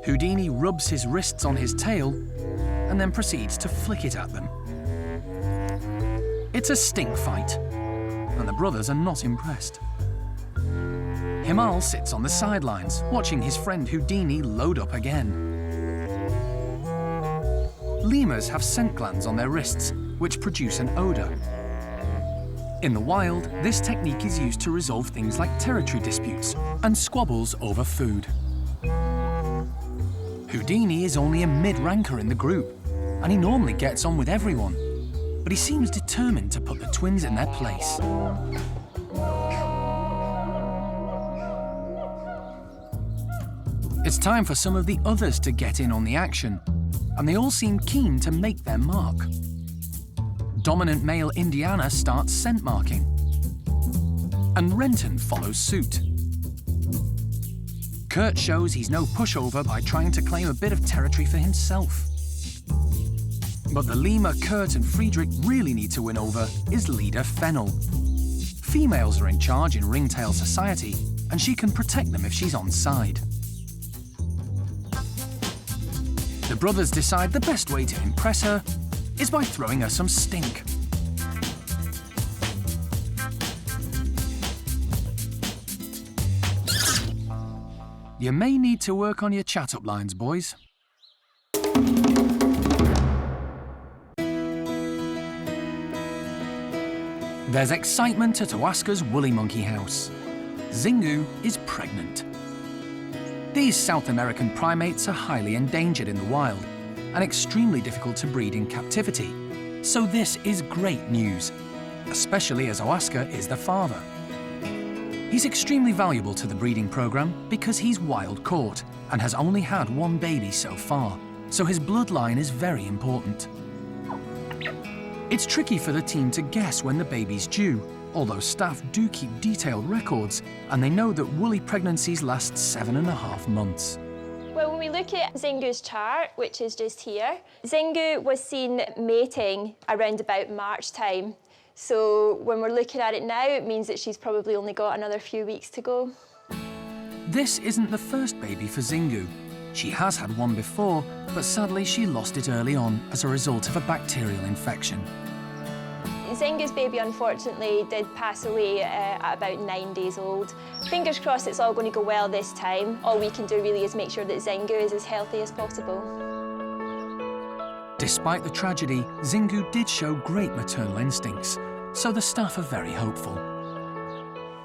[SPEAKER 1] Houdini rubs his wrists on his tail and then proceeds to flick it at them. It's a stink fight, and the brothers are not impressed. Himal sits on the sidelines, watching his friend Houdini load up again. Lemurs have scent glands on their wrists, which produce an odour. In the wild, this technique is used to resolve things like territory disputes and squabbles over food. Houdini is only a mid-ranker in the group, and he normally gets on with everyone, but he seems determined to put the twins in their place. It's time for some of the others to get in on the action, and they all seem keen to make their mark. Dominant male Indiana starts scent marking, and Renton follows suit. Kurt shows he's no pushover by trying to claim a bit of territory for himself. But the lemur Kurt and Friedrich really need to win over is leader Fennel. Females are in charge in ringtail society, and she can protect them if she's on side. The brothers decide the best way to impress her is by throwing her some stink. You may need to work on your chat-up lines, boys. There's excitement at Oaska's woolly monkey house. Zingu is pregnant. These South American primates are highly endangered in the wild and extremely difficult to breed in captivity. So this is great news, especially as Oaska is the father. He's extremely valuable to the breeding program because he's wild caught and has only had one baby so far, so his bloodline is very important. It's tricky for the team to guess when the baby's due, although staff do keep detailed records and they know that woolly pregnancies last 7.5 months.
[SPEAKER 22] Well, when we look at Zingu's chart, which is just here, Zingu was seen mating around about March time. So when we're looking at it now, it means that she's probably only got another few weeks to go.
[SPEAKER 1] This isn't the first baby for Zingu. She has had one before, but sadly she lost it early on as a result of a bacterial infection.
[SPEAKER 22] Zingu's baby, unfortunately, did pass away at about 9 days old. Fingers crossed it's all going to go well this time. All we can do really is make sure that Zingu is as healthy as possible.
[SPEAKER 1] Despite the tragedy, Zingu did show great maternal instincts, so the staff are very hopeful.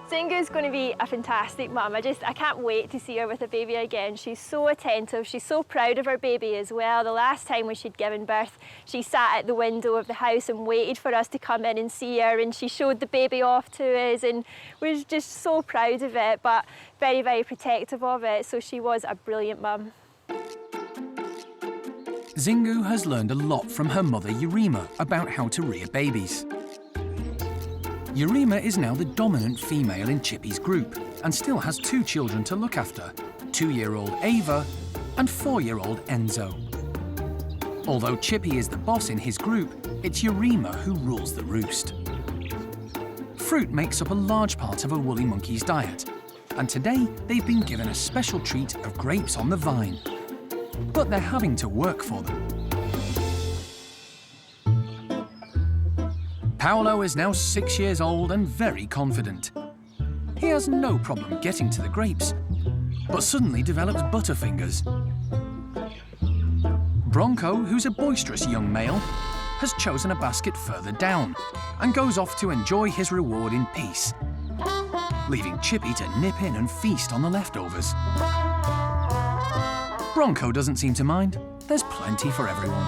[SPEAKER 22] Zingu's going to be a fantastic mum. I can't wait to see her with a baby again. She's so attentive, she's so proud of her baby as well. The last time when she'd given birth, she sat at the window of the house and waited for us to come in and see her, and she showed the baby off to us, and we were just so proud of it, but very, very protective of it. So she was a brilliant mum.
[SPEAKER 1] Zingu has learned a lot from her mother Urema about how to rear babies. Urema is now the dominant female in Chippy's group and still has 2 children to look after, 2-year-old Ava and 4-year-old Enzo. Although Chippy is the boss in his group, it's Urema who rules the roost. Fruit makes up a large part of a woolly monkey's diet, and today they've been given a special treat of grapes on the vine. But they're having to work for them. Paolo is now 6 years old and very confident. He has no problem getting to the grapes, but suddenly develops butterfingers. Bronco, who's a boisterous young male, has chosen a basket further down and goes off to enjoy his reward in peace, leaving Chippy to nip in and feast on the leftovers. Bronco doesn't seem to mind. There's plenty for everyone.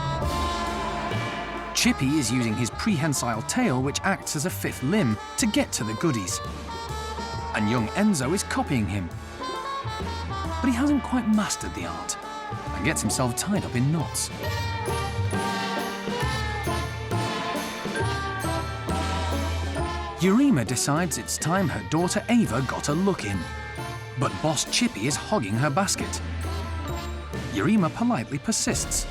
[SPEAKER 1] Chippy is using his prehensile tail, which acts as a fifth limb, to get to the goodies. And young Enzo is copying him. But he hasn't quite mastered the art and gets himself tied up in knots. Urema decides it's time her daughter Ava got a look in. But boss Chippy is hogging her basket. Urema politely persists,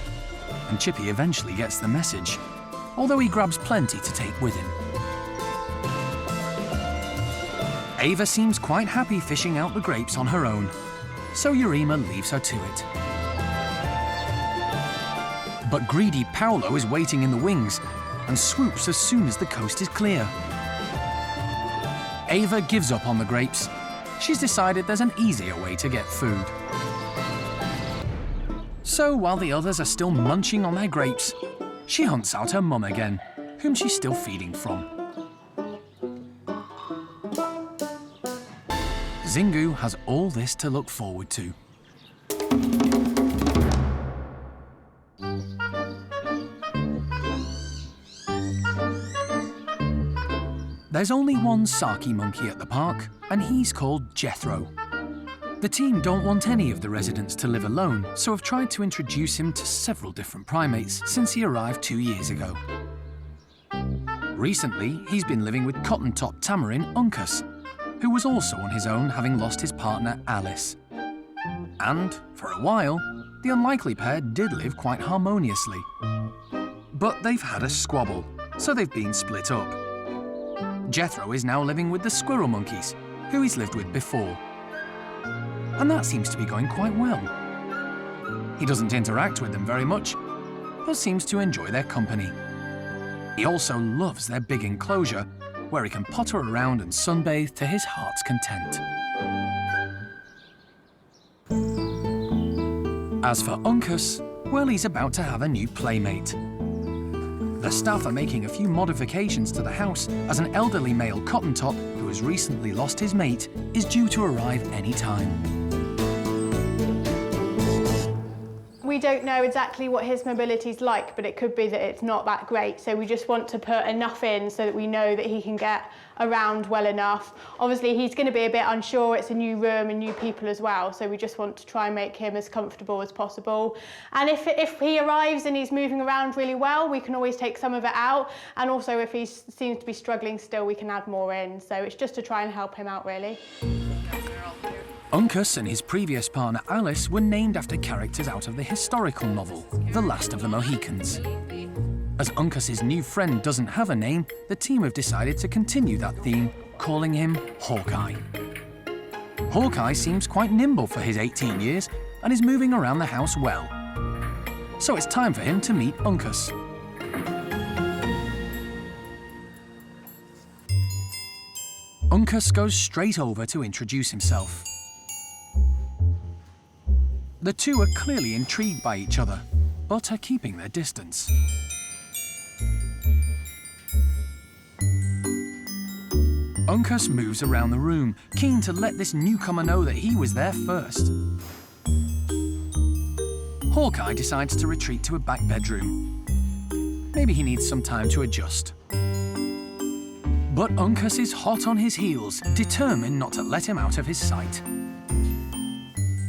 [SPEAKER 1] and Chippy eventually gets the message, although he grabs plenty to take with him. Ava seems quite happy fishing out the grapes on her own, so Urema leaves her to it. But greedy Paolo is waiting in the wings and swoops as soon as the coast is clear. Ava gives up on the grapes. She's decided there's an easier way to get food. So while the others are still munching on their grapes, she hunts out her mum again, whom she's still feeding from. Zingu has all this to look forward to. There's only one Saki monkey at the park, and he's called Jethro. The team don't want any of the residents to live alone, so have tried to introduce him to several different primates since he arrived 2 years ago. Recently, he's been living with cotton-top tamarin Uncas, who was also on his own, having lost his partner Alice. And, for a while, the unlikely pair did live quite harmoniously. But they've had a squabble, so they've been split up. Jethro is now living with the squirrel monkeys, who he's lived with before. And that seems to be going quite well. He doesn't interact with them very much, but seems to enjoy their company. He also loves their big enclosure, where he can potter around and sunbathe to his heart's content. As for Uncas, well, he's about to have a new playmate. The staff are making a few modifications to the house, as an elderly male cotton-top who has recently lost his mate is due to arrive any time.
[SPEAKER 16] We don't know exactly what his mobility's like, but it could be that it's not that great. So we just want to put enough in so that we know that he can get around well enough. Obviously, he's going to be a bit unsure. It's a new room and new people as well. So we just want to try and make him as comfortable as possible. And if he arrives and he's moving around really well, we can always take some of it out. And also, if he seems to be struggling still, we can add more in. So it's just to try and help him out, really.
[SPEAKER 1] Uncas and his previous partner Alice were named after characters out of the historical novel, The Last of the Mohicans. As Uncas's new friend doesn't have a name, the team have decided to continue that theme, calling him Hawkeye. Hawkeye seems quite nimble for his 18 years and is moving around the house well. So it's time for him to meet Uncas. Uncas goes straight over to introduce himself. The two are clearly intrigued by each other, but are keeping their distance. Uncas moves around the room, keen to let this newcomer know that he was there first. Hawkeye decides to retreat to a back bedroom. Maybe he needs some time to adjust. But Uncas is hot on his heels, determined not to let him out of his sight.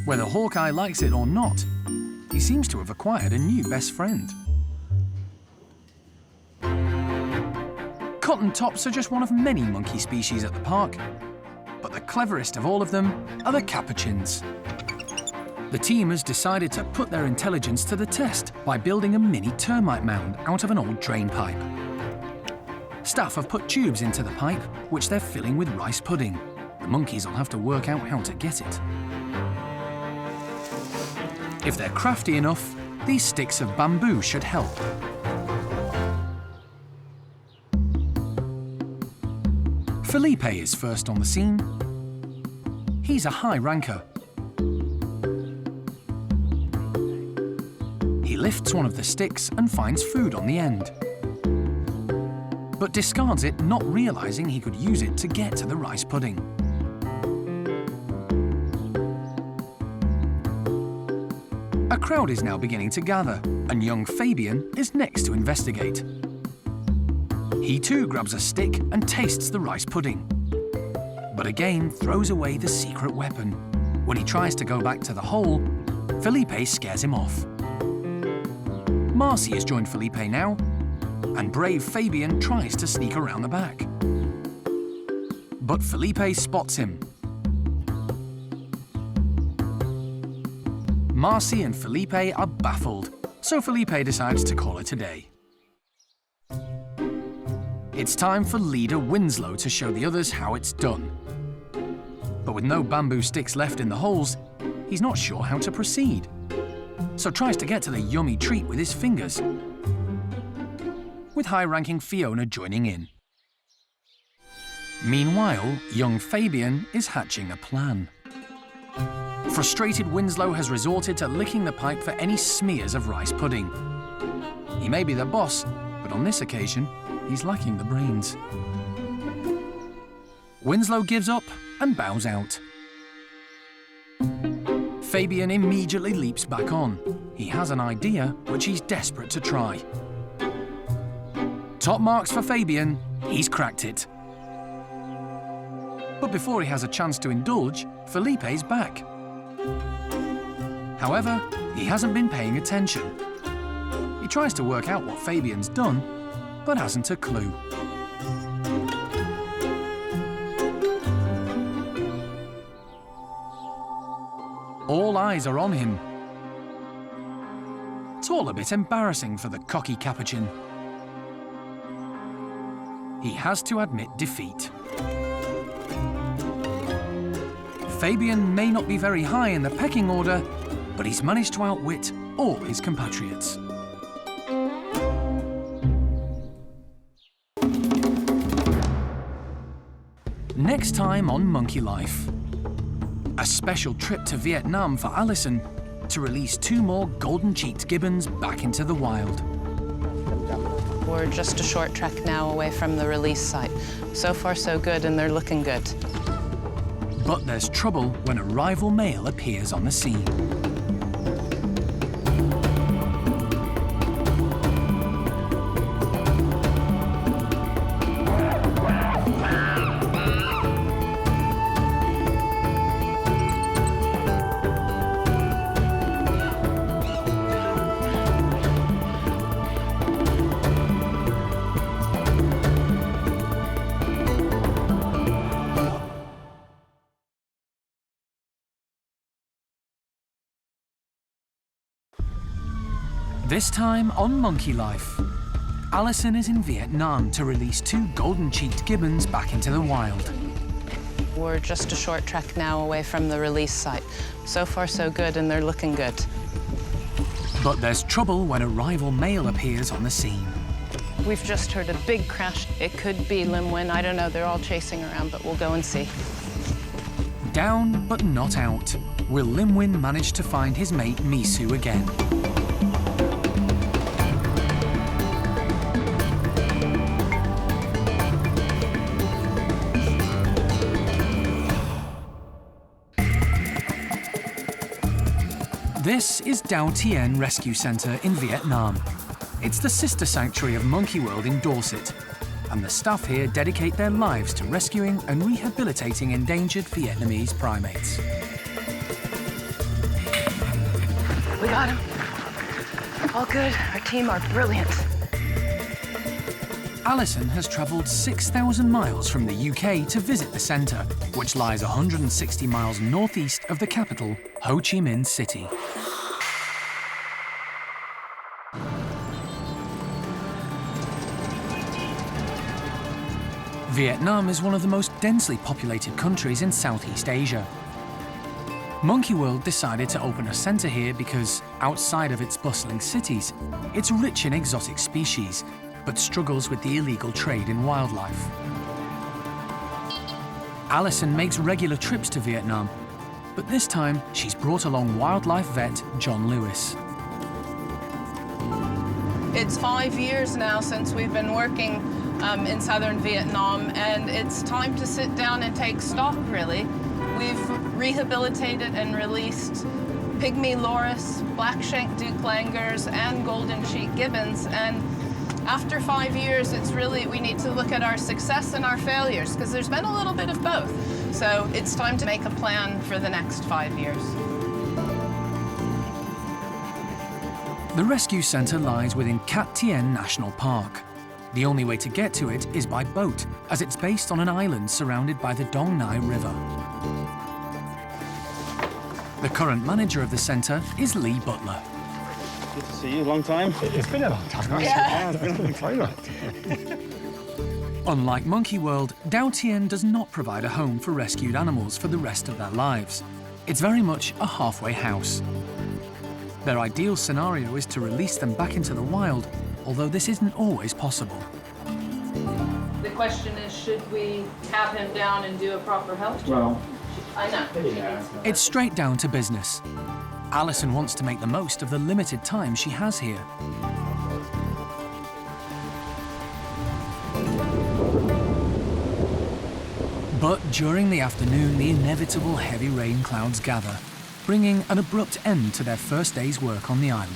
[SPEAKER 1] Whether Hawkeye likes it or not, he seems to have acquired a new best friend. Cotton tops are just one of many monkey species at the park, but the cleverest of all of them are the capuchins. The team has decided to put their intelligence to the test by building a mini termite mound out of an old drain pipe. Staff have put tubes into the pipe, which they're filling with rice pudding. The monkeys will have to work out how to get it. If they're crafty enough, these sticks of bamboo should help. Felipe is first on the scene. He's a high ranker. He lifts one of the sticks and finds food on the end. but discards it, not realizing he could use it to get to the rice pudding. A crowd is now beginning to gather, and young Fabian is next to investigate. He too grabs a stick and tastes the rice pudding, but again throws away the secret weapon. When he tries to go back to the hole, Felipe scares him off. Marcy has joined Felipe now, and brave Fabian tries to sneak around the back. But Felipe spots him. Marcy and Felipe are baffled, so Felipe decides to call it a day. It's time for leader Winslow to show the others how it's done. But with no bamboo sticks left in the holes, he's not sure how to proceed, so tries to get to the yummy treat with his fingers, with high-ranking Fiona joining in. Meanwhile, young Fabian is hatching a plan. Frustrated Winslow has resorted to licking the pipe for any smears of rice pudding. He may be the boss, but on this occasion, he's lacking the brains. Winslow gives up and bows out. Fabian immediately leaps back on. He has an idea which he's desperate to try. Top marks for Fabian, he's cracked it. But before he has a chance to indulge, Felipe's back. However, he hasn't been paying attention. He tries to work out what Fabian's done, but hasn't a clue. All eyes are on him. It's all a bit embarrassing for the cocky capuchin. He has to admit defeat. Fabian may not be very high in the pecking order, but he's managed to outwit all his compatriots. Next time on Monkey Life, a special trip to Vietnam for Alison to release 2 more golden-cheeked gibbons back into the wild.
[SPEAKER 9] We're just a short trek now away from the release site. So far so good, and they're looking good.
[SPEAKER 1] But there's trouble when a rival male appears on the scene. This time on Monkey Life, Alison is in Vietnam to release 2 golden-cheeked gibbons back into the wild.
[SPEAKER 9] We're just a short trek now away from the release site. So far so good, and they're looking good.
[SPEAKER 1] But there's trouble when a rival male appears on the scene.
[SPEAKER 9] We've just heard a big crash. It could be Lim Win. I don't know. They're all chasing around, but we'll go and see.
[SPEAKER 1] Down but not out. Will Lim Win manage to find his mate Misu again? This is Dau Tien Rescue Centre in Vietnam. It's the sister sanctuary of Monkey World in Dorset, and the staff here dedicate their lives to rescuing and rehabilitating endangered Vietnamese primates.
[SPEAKER 9] We got him. All good. Our team are brilliant.
[SPEAKER 1] Alison has travelled 6,000 miles from the UK to visit the centre, which lies 160 miles northeast of the capital, Ho Chi Minh City. Vietnam is one of the most densely populated countries in Southeast Asia. Monkey World decided to open a centre here because, outside of its bustling cities, it's rich in exotic species, but struggles with the illegal trade in wildlife. Alison makes regular trips to Vietnam, but this time she's brought along wildlife vet John Lewis.
[SPEAKER 2] It's 5 years now since we've been working in southern Vietnam, and it's time to sit down and take stock, really. We've rehabilitated and released pygmy loris, black-shank Duke-langurs, and golden-cheek gibbons, and after 5 years, it's really, we need to look at our success and our failures, because there's been a little bit of both. So it's time to make a plan for the next 5 years.
[SPEAKER 1] The rescue centre lies within Cat Tien National Park. The only way to get to it is by boat, as it's based on an island surrounded by the Dong Nai River. The current manager of the centre is Lee Butler.
[SPEAKER 11] Good to see you. Long time.
[SPEAKER 8] It's been a long time.
[SPEAKER 11] Yeah, it's been a long time.
[SPEAKER 1] Unlike Monkey World, Dao Tien does not provide a home for rescued animals for the rest of their lives. It's very much a halfway house. Their ideal scenario is to release them back into the wild, although this isn't always possible.
[SPEAKER 2] The question is, should we have him down and do a proper health check?
[SPEAKER 8] Well,
[SPEAKER 2] I know.
[SPEAKER 1] It's straight down to business. Alison wants to make the most of the limited time she has here. But during the afternoon, the inevitable heavy rain clouds gather, bringing an abrupt end to their first day's work on the island.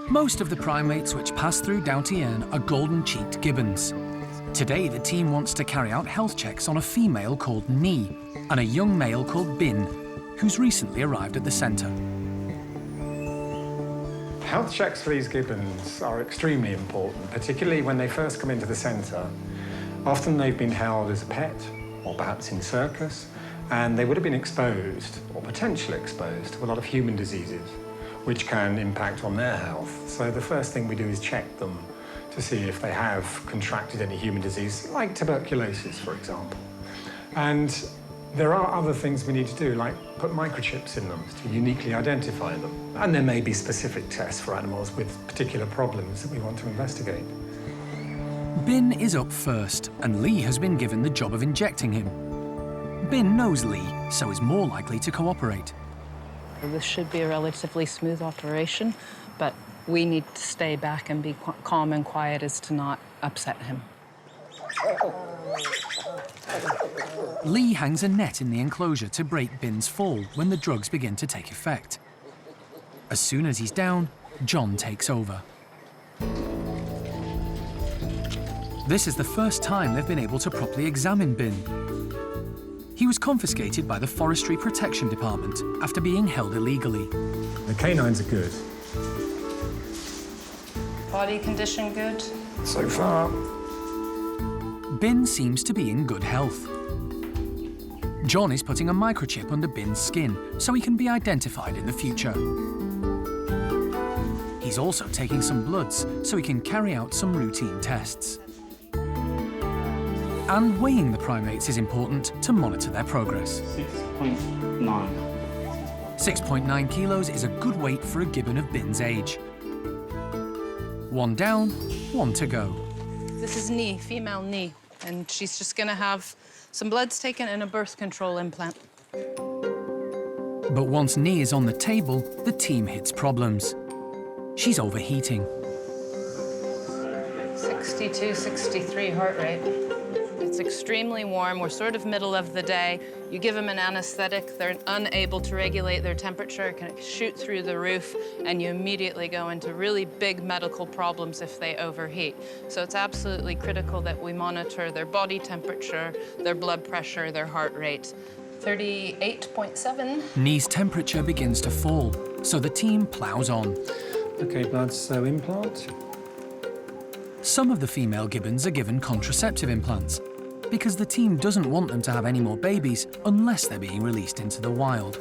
[SPEAKER 1] Most of the primates which pass through Dao Tien are golden-cheeked gibbons. Today, the team wants to carry out health checks on a female called Ni and a young male called Bin, who's recently arrived at the centre.
[SPEAKER 8] health checks for these gibbons are extremely important, particularly when they first come into the centre. Often they've been held as a pet, or perhaps in circus, and they would have been exposed, or potentially exposed, to a lot of human diseases, which can impact on their health. So the first thing we do is check them to see if they have contracted any human disease, like tuberculosis, for example. And there are other things we need to do, like put microchips in them to uniquely identify them. And there may be specific tests for animals with particular problems that we want to investigate.
[SPEAKER 1] Bin is up first, and Lee has been given the job of injecting him. Bin knows Lee, so is more likely to cooperate.
[SPEAKER 20] This should be a relatively smooth operation, but we need to stay back and be calm and quiet as to not upset him.
[SPEAKER 1] Lee hangs a net in the enclosure to break Bin's fall when the drugs begin to take effect. As soon as he's down, John takes over. This is the first time they've been able to properly examine Bin. He was confiscated by the Forestry Protection Department after being held illegally.
[SPEAKER 8] The canines are good.
[SPEAKER 20] Body condition good?
[SPEAKER 8] So far.
[SPEAKER 1] Bin seems to be in good health. John is putting a microchip under Bin's skin so he can be identified in the future. He's also taking some bloods so he can carry out some routine tests. And weighing the primates is important to monitor their progress.
[SPEAKER 11] 6.9.
[SPEAKER 1] 6.9 kilos is a good weight for a gibbon of Bin's age. One down, one to go.
[SPEAKER 2] This is Ni, female Ni, and she's just gonna have some bloods taken and a birth control implant.
[SPEAKER 1] But once Ni is on the table, the team hits problems. She's overheating.
[SPEAKER 2] 62, 63 heart rate. It's extremely warm. We're sort of middle of the day. You give them an anesthetic, they're unable to regulate their temperature, it can shoot through the roof, and you immediately go into really big medical problems if they overheat. So it's absolutely critical that we monitor their body temperature, their blood pressure, their heart rate. 38.7.
[SPEAKER 1] Ni's temperature begins to fall, so the team plows on.
[SPEAKER 8] Okay, blood, so implant.
[SPEAKER 1] Some of the female gibbons are given contraceptive implants because the team doesn't want them to have any more babies unless they're being released into the wild.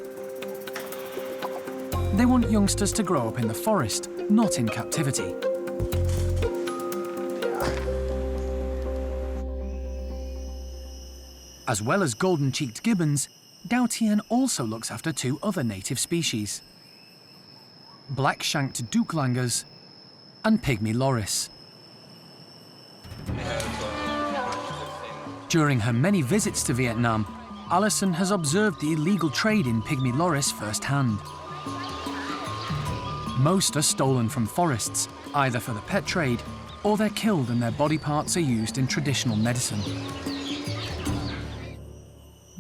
[SPEAKER 1] They want youngsters to grow up in the forest, not in captivity. As well as golden-cheeked gibbons, Dao Tien also looks after two other native species: black-shanked Duke-langurs and pygmy loris. During her many visits to Vietnam, Alison has observed the illegal trade in pygmy loris firsthand. Most are stolen from forests, either for the pet trade or they're killed and their body parts are used in traditional medicine.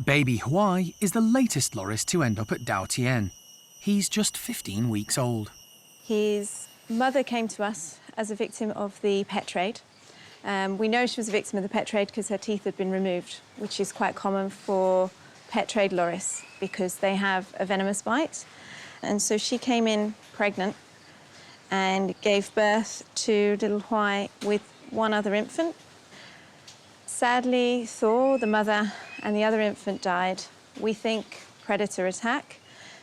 [SPEAKER 1] Baby Huai is the latest loris to end up at Dao Tien. He's just 15 weeks old.
[SPEAKER 17] His mother came to us as a victim of the pet trade. We know she was a victim of the pet trade because her teeth had been removed, which is quite common for pet trade loris because they have a venomous bite. And so she came in pregnant and gave birth to little Huai with one other infant. Sadly, Thor, the mother, and the other infant died. We think predator attack.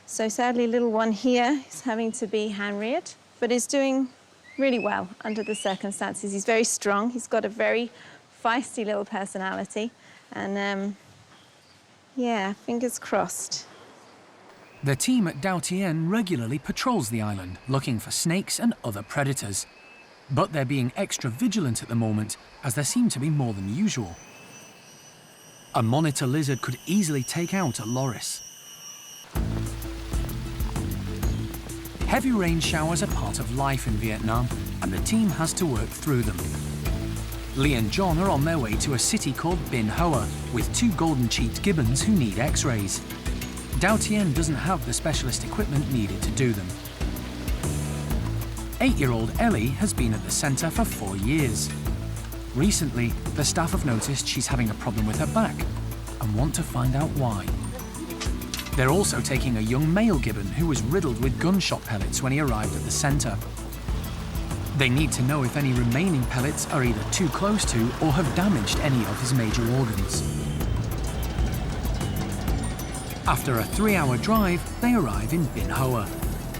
[SPEAKER 17] So sadly, little one here is having to be hand-reared, but is doing really well under the circumstances. He's very strong. He's got a very feisty little personality. And yeah, fingers crossed.
[SPEAKER 1] The team at Dao Tien regularly patrols the island, looking for snakes and other predators. But they're being extra vigilant at the moment, as there seem to be more than usual. A monitor lizard could easily take out a loris. Heavy rain showers are part of life in Vietnam, and the team has to work through them. Lee and John are on their way to a city called Binh Hoa, with 2 golden-cheeked gibbons who need x-rays. Dao Tien doesn't have the specialist equipment needed to do them. 8-year-old Ellie has been at the centre for 4 years. Recently, the staff have noticed she's having a problem with her back and want to find out why. They're also taking a young male gibbon who was riddled with gunshot pellets when he arrived at the centre. They need to know if any remaining pellets are either too close to or have damaged any of his major organs. After a 3-hour drive, they arrive in Binh Hoa.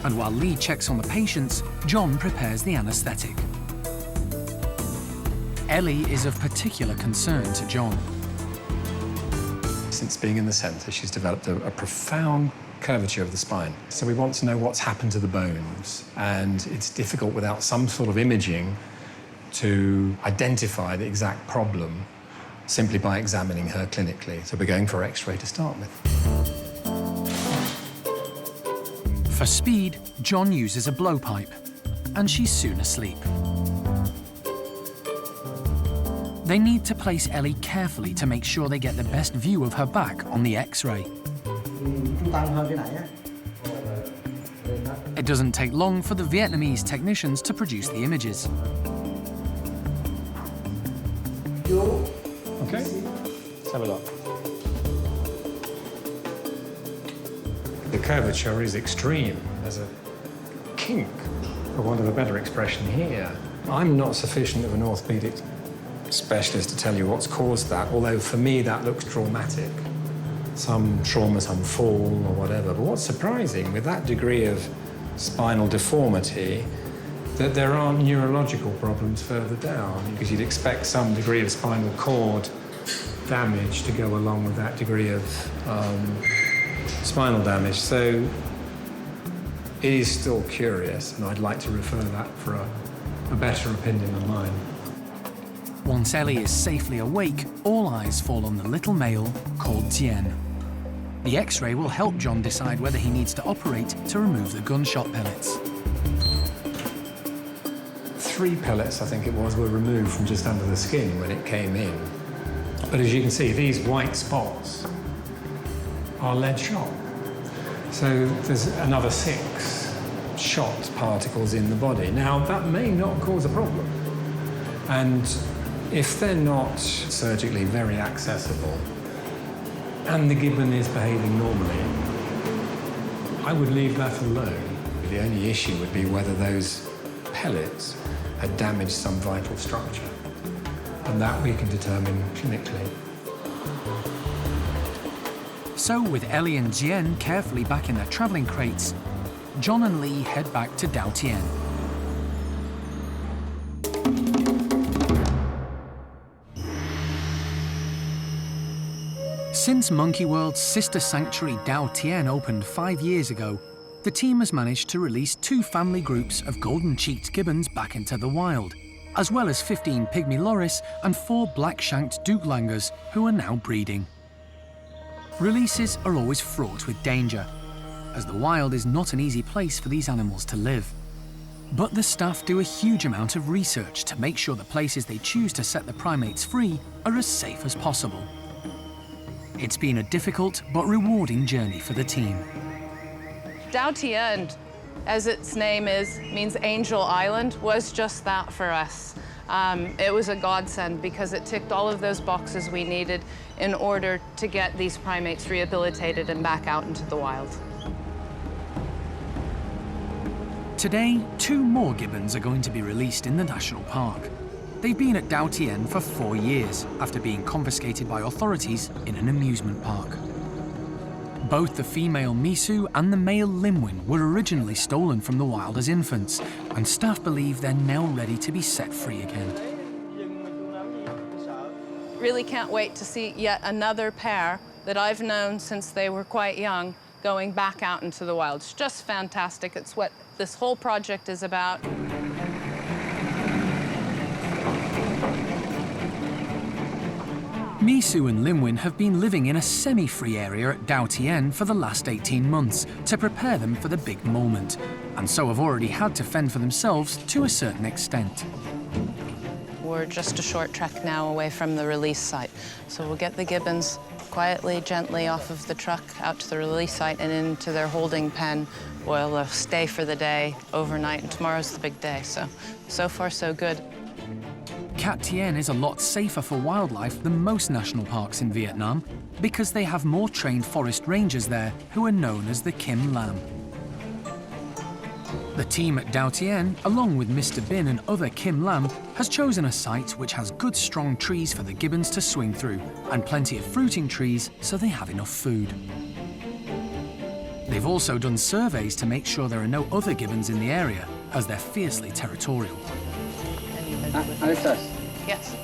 [SPEAKER 1] And while Lee checks on the patients, John prepares the anaesthetic. Ellie is of particular concern to John.
[SPEAKER 14] Since being in the centre, she's developed a profound curvature of the spine. So we want to know what's happened to the bones. And it's difficult without some sort of imaging to identify the exact problem simply by examining her clinically. So we're going for X-ray to start with.
[SPEAKER 1] For speed, John uses a blowpipe, and she's soon asleep. They need to place Ellie carefully to make sure they get the best view of her back on the X-ray. It doesn't take long for the Vietnamese technicians to produce the images.
[SPEAKER 14] Okay, let's have a look. The curvature is extreme. There's a kink, for want of a better expression here. I'm not sufficient of an orthopaedic specialist to tell you what's caused that, although for me that looks traumatic. Some trauma, some fall or whatever. But what's surprising, with that degree of spinal deformity, that there aren't neurological problems further down, because you'd expect some degree of spinal cord damage to go along with that degree of spinal damage. So it is still curious, and I'd like to refer that for a better opinion of mine.
[SPEAKER 1] Once Ellie is safely awake, all eyes fall on the little male called Tien. The X-ray will help John decide whether he needs to operate to remove the gunshot pellets.
[SPEAKER 14] 3 pellets, I think it was, were removed from just under the skin when it came in. But as you can see, these white spots are lead shot. So there's another 6 shot particles in the body. Now, that may not cause a problem. And if they're not surgically very accessible and the gibbon is behaving normally, I would leave that alone. The only issue would be whether those pellets had damaged some vital structure, and that we can determine clinically.
[SPEAKER 1] So, with Ellie and Tien carefully back in their travelling crates, John and Lee head back to Dao Tien. Since Monkey World's sister sanctuary Dao Tien opened 5 years ago, the team has managed to release 2 family groups of golden-cheeked gibbons back into the wild, as well as 15 pygmy loris and 4 black-shanked Duke langurs who are now breeding. Releases are always fraught with danger, as the wild is not an easy place for these animals to live. But the staff do a huge amount of research to make sure the places they choose to set the primates free are as safe as possible. It's been a difficult but rewarding journey for the team.
[SPEAKER 9] Dao Tien, as its name is, means Angel Island, was just that for us. It was a godsend because it ticked all of those boxes we needed in order to get these primates rehabilitated and back out into the wild.
[SPEAKER 1] Today, 2 more gibbons are going to be released in the national park. They've been at Dao Tien for 4 years after being confiscated by authorities in an amusement park. Both the female Misu and the male Limwin were originally stolen from the wild as infants, and staff believe they're now ready to be set free again.
[SPEAKER 9] Really can't wait to see yet another pair that I've known since they were quite young going back out into the wild. It's just fantastic. It's what this whole project is about.
[SPEAKER 1] Misu and Limwin have been living in a semi-free area at Dao Tien for the last 18 months to prepare them for the big moment, and so have already had to fend for themselves to a certain extent.
[SPEAKER 9] We're just a short trek now away from the release site, so we'll get the gibbons quietly, gently off of the truck out to the release site and into their holding pen. We'll stay for the day, overnight, and tomorrow's the big day, so far so good.
[SPEAKER 1] Cat Tien is a lot safer for wildlife than most national parks in Vietnam because they have more trained forest rangers there who are known as the Kim Lam. The team at Dao Tien, along with Mr. Bin and other Kim Lam, has chosen a site which has good strong trees for the gibbons to swing through and plenty of fruiting trees so they have enough food. They've also done surveys to make sure there are no other gibbons in the area, as they're fiercely territorial.
[SPEAKER 9] Yes.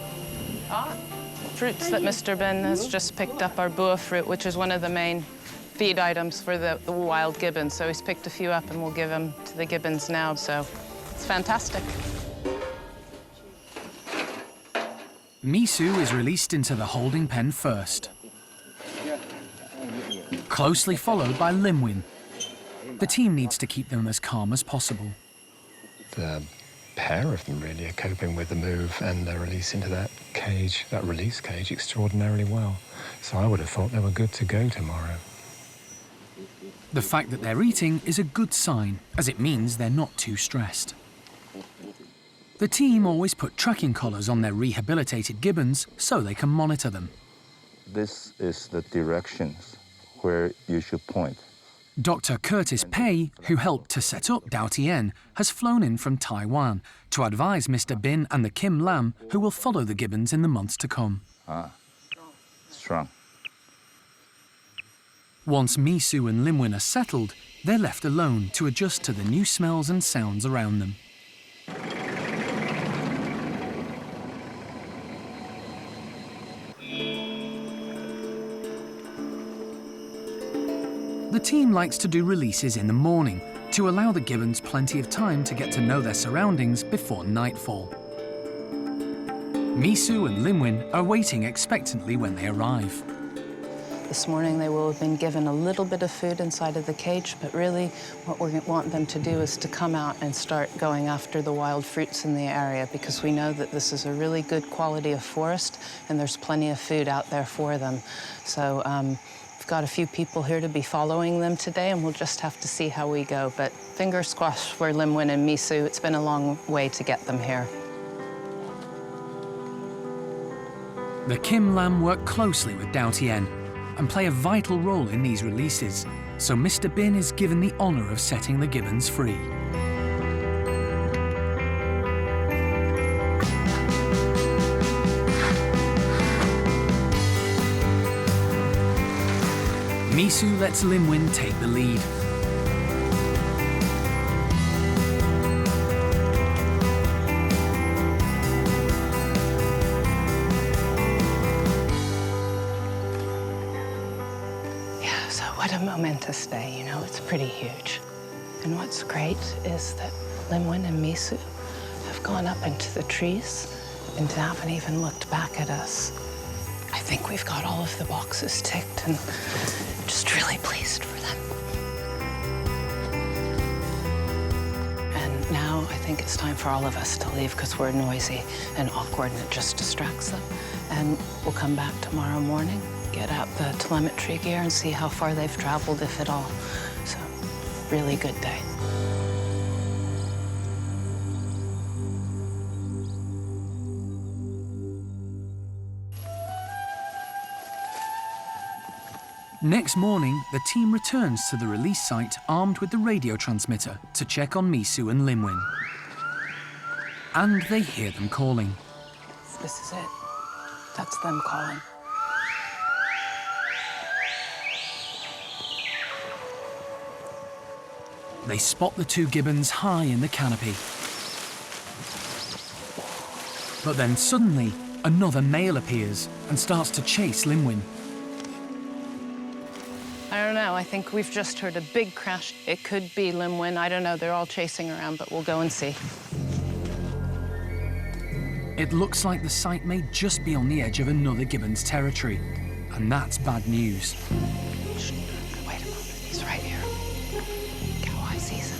[SPEAKER 9] Fruits that Mr. Bin has just picked up are boa fruit, which is one of the main feed items for the wild gibbons. So he's picked a few up and we'll give them to the gibbons now. So it's fantastic.
[SPEAKER 1] Misu is released into the holding pen first, closely followed by Limwin. The team needs to keep them as calm as possible.
[SPEAKER 14] The pair of them really are coping with the move and the release into that cage, that release cage, extraordinarily well. So I would have thought they were good to go tomorrow.
[SPEAKER 1] The fact that they're eating is a good sign, as it means they're not too stressed. The team always put tracking collars on their rehabilitated gibbons so they can monitor them.
[SPEAKER 6] This is the directions where you should point.
[SPEAKER 1] Dr. Curtis Pei, who helped to set up Dao Tien, has flown in from Taiwan to advise Mr. Bin and the Kim Lam, who will follow the gibbons in the months to come.
[SPEAKER 6] Strong.
[SPEAKER 1] Once Misu and Limwin are settled, they're left alone to adjust to the new smells and sounds around them. The team likes to do releases in the morning to allow the gibbons plenty of time to get to know their surroundings before nightfall. Misu and Limwin are waiting expectantly when they arrive.
[SPEAKER 9] This morning they will have been given a little bit of food inside of the cage, but really what we want them to do is to come out and start going after the wild fruits in the area, because we know that this is a really good quality of forest and there's plenty of food out there for them. So we've got a few people here to be following them today, and we'll just have to see how we go. But fingers crossed for Limwin and Misu. It's been a long way to get them here.
[SPEAKER 1] The Kim Lam work closely with Dao Tien and play a vital role in these releases, so Mr. Bin is given the honour of setting the gibbons free. Misu lets Limwin take the lead.
[SPEAKER 9] Yeah, so what a momentous day, you know, it's pretty huge. And what's great is that Limwin and Misu have gone up into the trees and haven't even looked back at us. I think we've got all of the boxes ticked and just really pleased for them. And now I think it's time for all of us to leave because we're noisy and awkward and it just distracts them. And we'll come back tomorrow morning, get out the telemetry gear and see how far they've traveled, if at all. So, really good day.
[SPEAKER 1] Next morning, the team returns to the release site armed with the radio transmitter to check on Misu and Limwin. And they hear them calling.
[SPEAKER 9] This is it. That's them calling.
[SPEAKER 1] They spot the two gibbons high in the canopy. But then suddenly, another male appears and starts to chase Limwin.
[SPEAKER 9] I don't know. I think we've just heard a big crash. It could be Limwin. I don't know. They're all chasing around, but we'll go and see.
[SPEAKER 1] It looks like the site may just be on the edge of another gibbon's territory, and that's bad news.
[SPEAKER 9] Wait a moment. He's right here. Cow-eye sees him.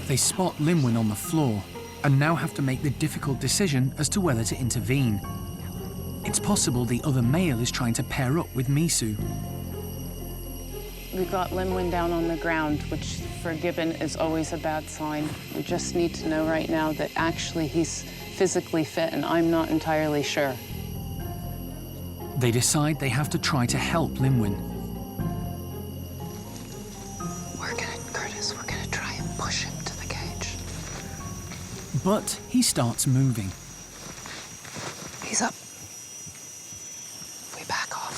[SPEAKER 1] They spot Limwin on the floor and now have to make the difficult decision as to whether to intervene. It's possible the other male is trying to pair up with Misu.
[SPEAKER 9] We've got Limwin down on the ground, which for a gibbon is always a bad sign. We just need to know right now that actually he's physically fit, and I'm not entirely sure.
[SPEAKER 1] They decide they have to try to help Limwin.
[SPEAKER 9] We're gonna try and push him to the cage.
[SPEAKER 1] But he starts moving.
[SPEAKER 9] He's up. We back off.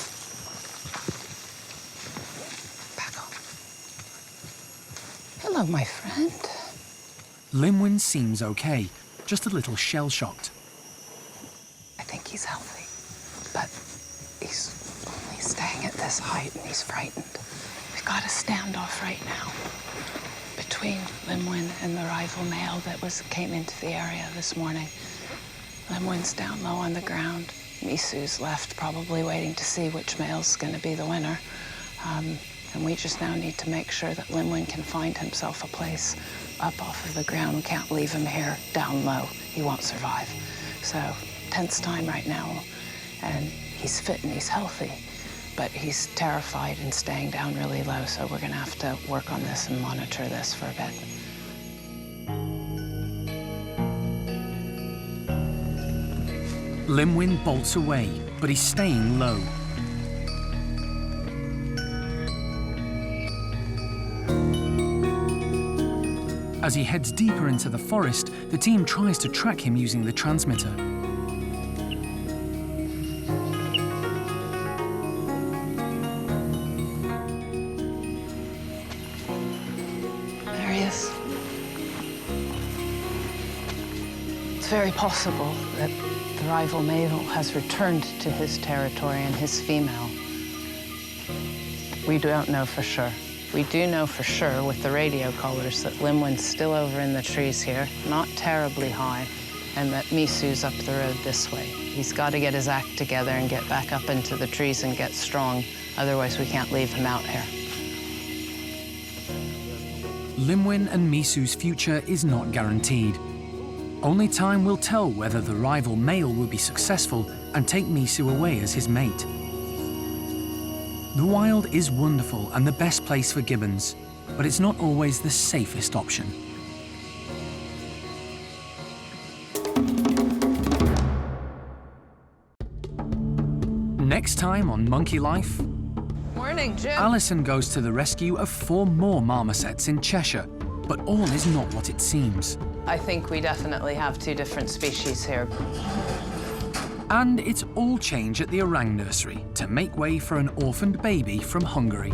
[SPEAKER 9] Back off. Hello, my friend.
[SPEAKER 1] Limwin seems okay, just a little shell-shocked.
[SPEAKER 9] I think he's healthy, but he's only staying at this height and he's frightened. We've got a standoff right now between Limwin and the rival male that came into the area this morning. Limwin's down low on the ground. Misu's left, probably waiting to see which male's going to be the winner. And we just now need to make sure that Limwin can find himself a place up off of the ground. We can't leave him here down low. He won't survive. So, tense time right now. And he's fit and he's healthy, but he's terrified and staying down really low. So we're going to have to work on this and monitor this for a bit.
[SPEAKER 1] Limwin bolts away, but he's staying low. As he heads deeper into the forest, the team tries to track him using the transmitter.
[SPEAKER 9] There he is. It's very possible that the rival male has returned to his territory and his female. We don't know for sure. We do know for sure with the radio collars that Limwin's still over in the trees here, not terribly high, and that Misu's up the road this way. He's got to get his act together and get back up into the trees and get strong. Otherwise, we can't leave him out here.
[SPEAKER 1] Limwin and Misu's future is not guaranteed. Only time will tell whether the rival male will be successful and take Misu away as his mate. The wild is wonderful and the best place for gibbons, but it's not always the safest option. Next time on Monkey Life,
[SPEAKER 12] Morning, Jim.
[SPEAKER 1] Alison goes to the rescue of 4 more marmosets in Cheshire, but all is not what it seems.
[SPEAKER 9] I think we definitely have 2 different species here.
[SPEAKER 1] And it's all change at the Orang nursery to make way for an orphaned baby from Hungary.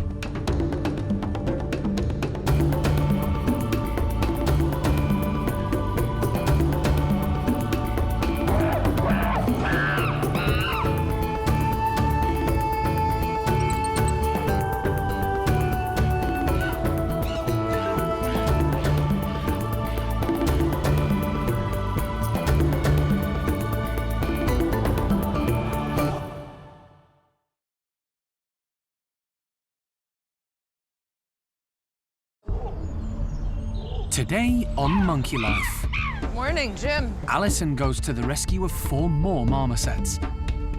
[SPEAKER 1] Today on Monkey Life,
[SPEAKER 12] Morning, Jim.
[SPEAKER 1] Alison goes to the rescue of 4 more marmosets.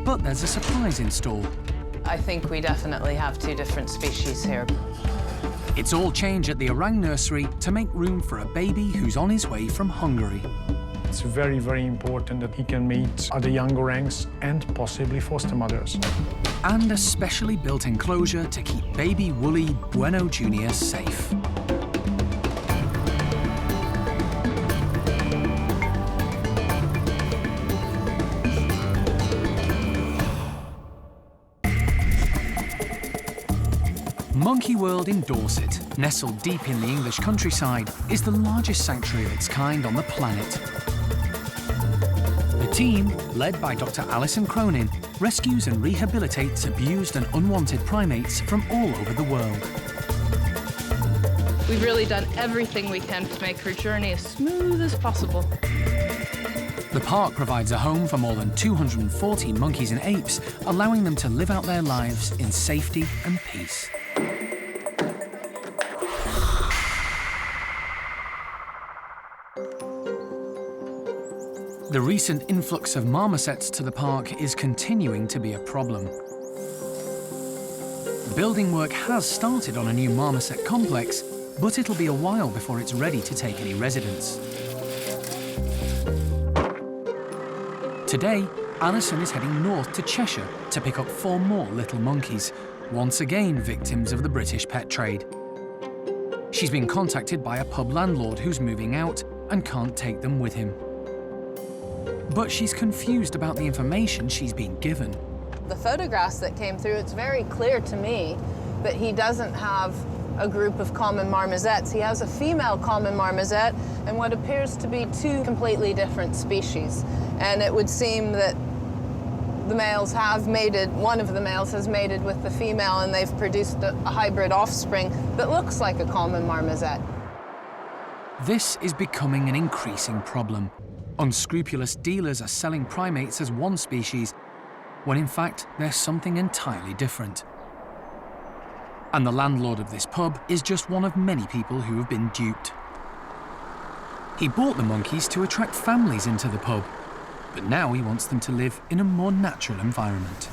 [SPEAKER 1] But there's a surprise in store.
[SPEAKER 9] I think we definitely have 2 different species here.
[SPEAKER 1] It's all change at the orang nursery to make room for a baby who's on his way from Hungary.
[SPEAKER 8] It's very, very important that he can meet other young orangs and possibly foster mothers.
[SPEAKER 1] And a specially built enclosure to keep baby woolly Bueno Junior safe. Monkey World in Dorset, nestled deep in the English countryside, is the largest sanctuary of its kind on the planet. The team, led by Dr. Alison Cronin, rescues and rehabilitates abused and unwanted primates from all over the world.
[SPEAKER 12] We've really done everything we can to make her journey as smooth as possible.
[SPEAKER 1] The park provides a home for more than 240 monkeys and apes, allowing them to live out their lives in safety and peace. The recent influx of marmosets to the park is continuing to be a problem. Building work has started on a new marmoset complex, but it'll be a while before it's ready to take any residents. Today, Alison is heading north to Cheshire to pick up 4 more little monkeys, once again victims of the British pet trade. She's been contacted by a pub landlord who's moving out and can't take them with him. But she's confused about the information she's been given.
[SPEAKER 12] The photographs that came through, it's very clear to me that he doesn't have a group of common marmosets. He has a female common marmoset and what appears to be 2 completely different species. And it would seem that the males have mated, one of the males has mated with the female, and they've produced a hybrid offspring that looks like a common marmoset.
[SPEAKER 1] This is becoming an increasing problem. Unscrupulous dealers are selling primates as one species, when in fact they're something entirely different. And the landlord of this pub is just one of many people who have been duped. He bought the monkeys to attract families into the pub, but now he wants them to live in a more natural environment.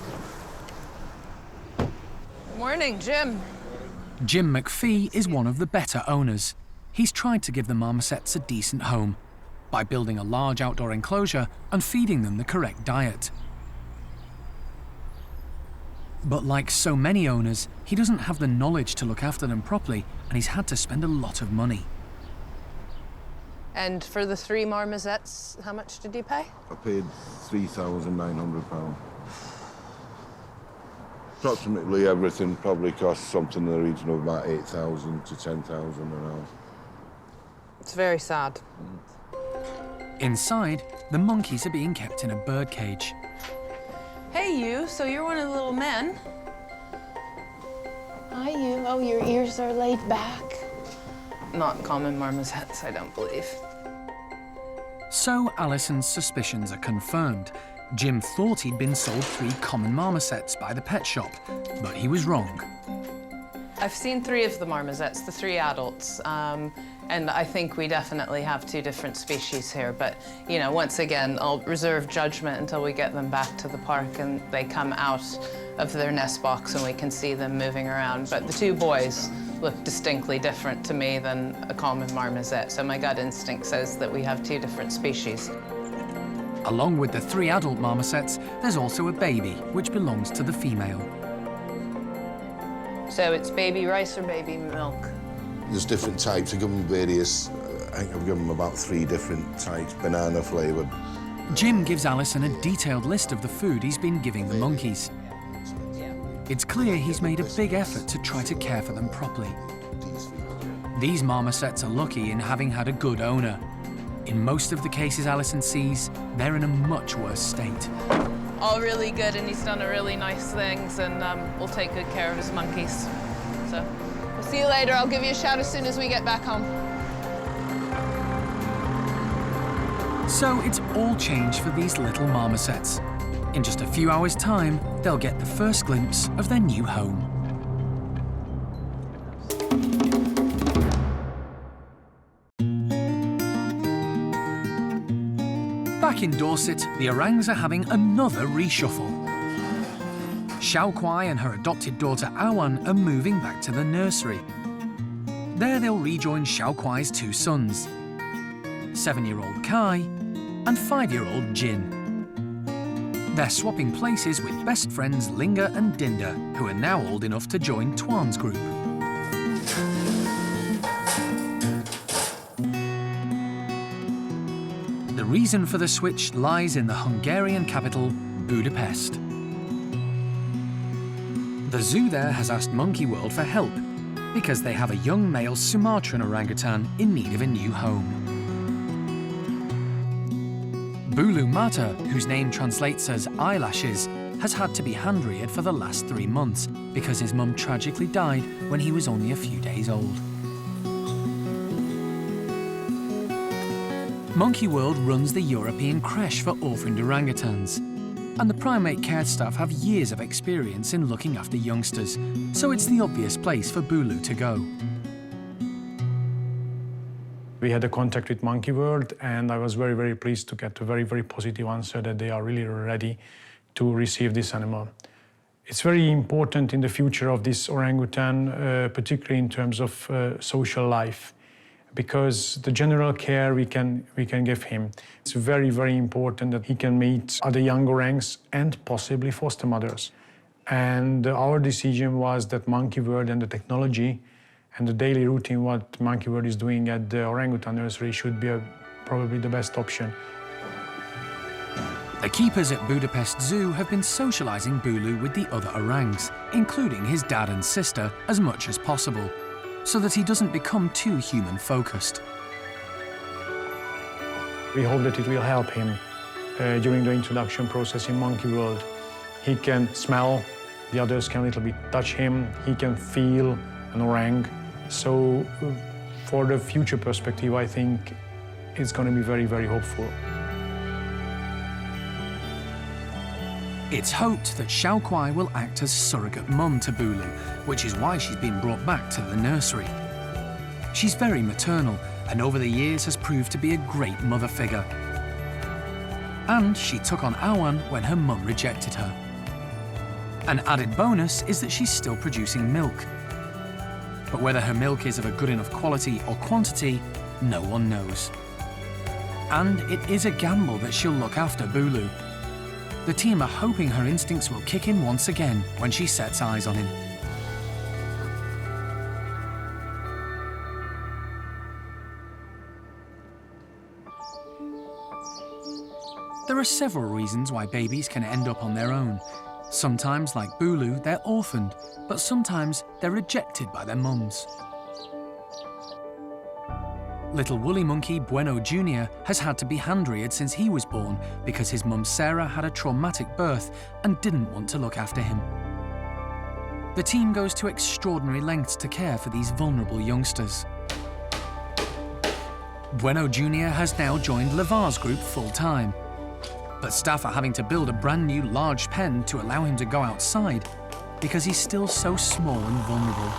[SPEAKER 12] Morning, Jim.
[SPEAKER 1] Jim McPhee is one of the better owners. He's tried to give the marmosets a decent home by building a large outdoor enclosure and feeding them the correct diet. But like so many owners, he doesn't have the knowledge to look after them properly, and he's had to spend a lot of money.
[SPEAKER 12] And for the 3 marmosets, how much did you pay?
[SPEAKER 15] I paid £3,900. Approximately everything probably costs something in the region of about 8,000 to 10,000 an hour.
[SPEAKER 12] It's very sad.
[SPEAKER 1] Inside, the monkeys are being kept in a bird cage.
[SPEAKER 12] Hey, you, so you're one of the little men?
[SPEAKER 16] Hi, you. Oh, your ears are laid back.
[SPEAKER 9] Not common marmosets, I don't believe.
[SPEAKER 1] So Alison's suspicions are confirmed. Jim thought he'd been sold 3 common marmosets by the pet shop, but he was wrong.
[SPEAKER 9] I've seen 3 of the marmosets, the 3 adults, and I think we definitely have 2 different species here. But, you know, once again, I'll reserve judgment until we get them back to the park and they come out of their nest box and we can see them moving around. But the 2 boys look distinctly different to me than a common marmoset, so my gut instinct says that we have 2 different species.
[SPEAKER 1] Along with the 3 adult marmosets, there's also a baby, which belongs to the female.
[SPEAKER 9] So it's baby rice or baby milk?
[SPEAKER 15] There's different types. I give them various, I think I've given them about 3 different types, banana flavoured.
[SPEAKER 1] Jim gives Alison a detailed list of the food he's been giving the monkeys. It's clear he's made a big effort to try to care for them properly. These marmosets are lucky in having had a good owner. In most of the cases Alison sees, they're in a much worse state.
[SPEAKER 12] All really good, and he's done a really nice things, and we'll take good care of his monkeys. So, we'll see you later. I'll give you a shout as soon as we get back home.
[SPEAKER 1] So it's all changed for these little marmosets. In just a few hours' time, they'll get the first glimpse of their new home. Back in Dorset, the orangs are having another reshuffle. Xiao Kuai and her adopted daughter Awan are moving back to the nursery. There they'll rejoin Xiao Kuai's two sons, 7-year-old Kai and 5-year-old Jin. They're swapping places with best friends Linga and Dinda, who are now old enough to join Tuan's group. The reason for the switch lies in the Hungarian capital, Budapest. The zoo there has asked Monkey World for help because they have a young male Sumatran orangutan in need of a new home. Bulu Mata, whose name translates as eyelashes, has had to be hand-reared for the last 3 months because his mum tragically died when he was only a few days old. Monkey World runs the European creche for orphaned orangutans, and the primate care staff have years of experience in looking after youngsters, so it's the obvious place for Bulu to go.
[SPEAKER 13] We had a contact with Monkey World, and I was very, very pleased to get a very, very positive answer that they are really ready to receive this animal. It's very important in the future of this orangutan, particularly in terms of social life, because the general care we can give him. It's very, very important that he can meet other young orangs and possibly foster mothers. And our decision was that Monkey World and the technology and the daily routine what Monkey World is doing at the orangutan nursery should be probably the best option.
[SPEAKER 1] The keepers at Budapest Zoo have been socialising Bulu with the other orangs, including his dad and sister, as much as possible, so that he doesn't become too human-focused.
[SPEAKER 13] We hope that it will help him during the introduction process in Monkey World. He can smell, the others can a little bit touch him, he can feel an orang. So for the future perspective, I think it's going to be very, very hopeful.
[SPEAKER 1] It's hoped that Xiao Kuai will act as surrogate mum to Bulu, which is why she's been brought back to the nursery. She's very maternal and over the years has proved to be a great mother figure. And she took on Awan when her mum rejected her. An added bonus is that she's still producing milk. But whether her milk is of a good enough quality or quantity, no one knows. And it is a gamble that she'll look after Bulu. The team are hoping her instincts will kick in once again when she sets eyes on him. There are several reasons why babies can end up on their own. Sometimes, like Bulu, they're orphaned, but sometimes they're rejected by their mums. Little woolly monkey Bueno Junior has had to be hand-reared since he was born because his mum Sarah had a traumatic birth and didn't want to look after him. The team goes to extraordinary lengths to care for these vulnerable youngsters. Bueno Junior has now joined Levar's group full-time, but staff are having to build a brand new large pen to allow him to go outside because he's still so small and vulnerable.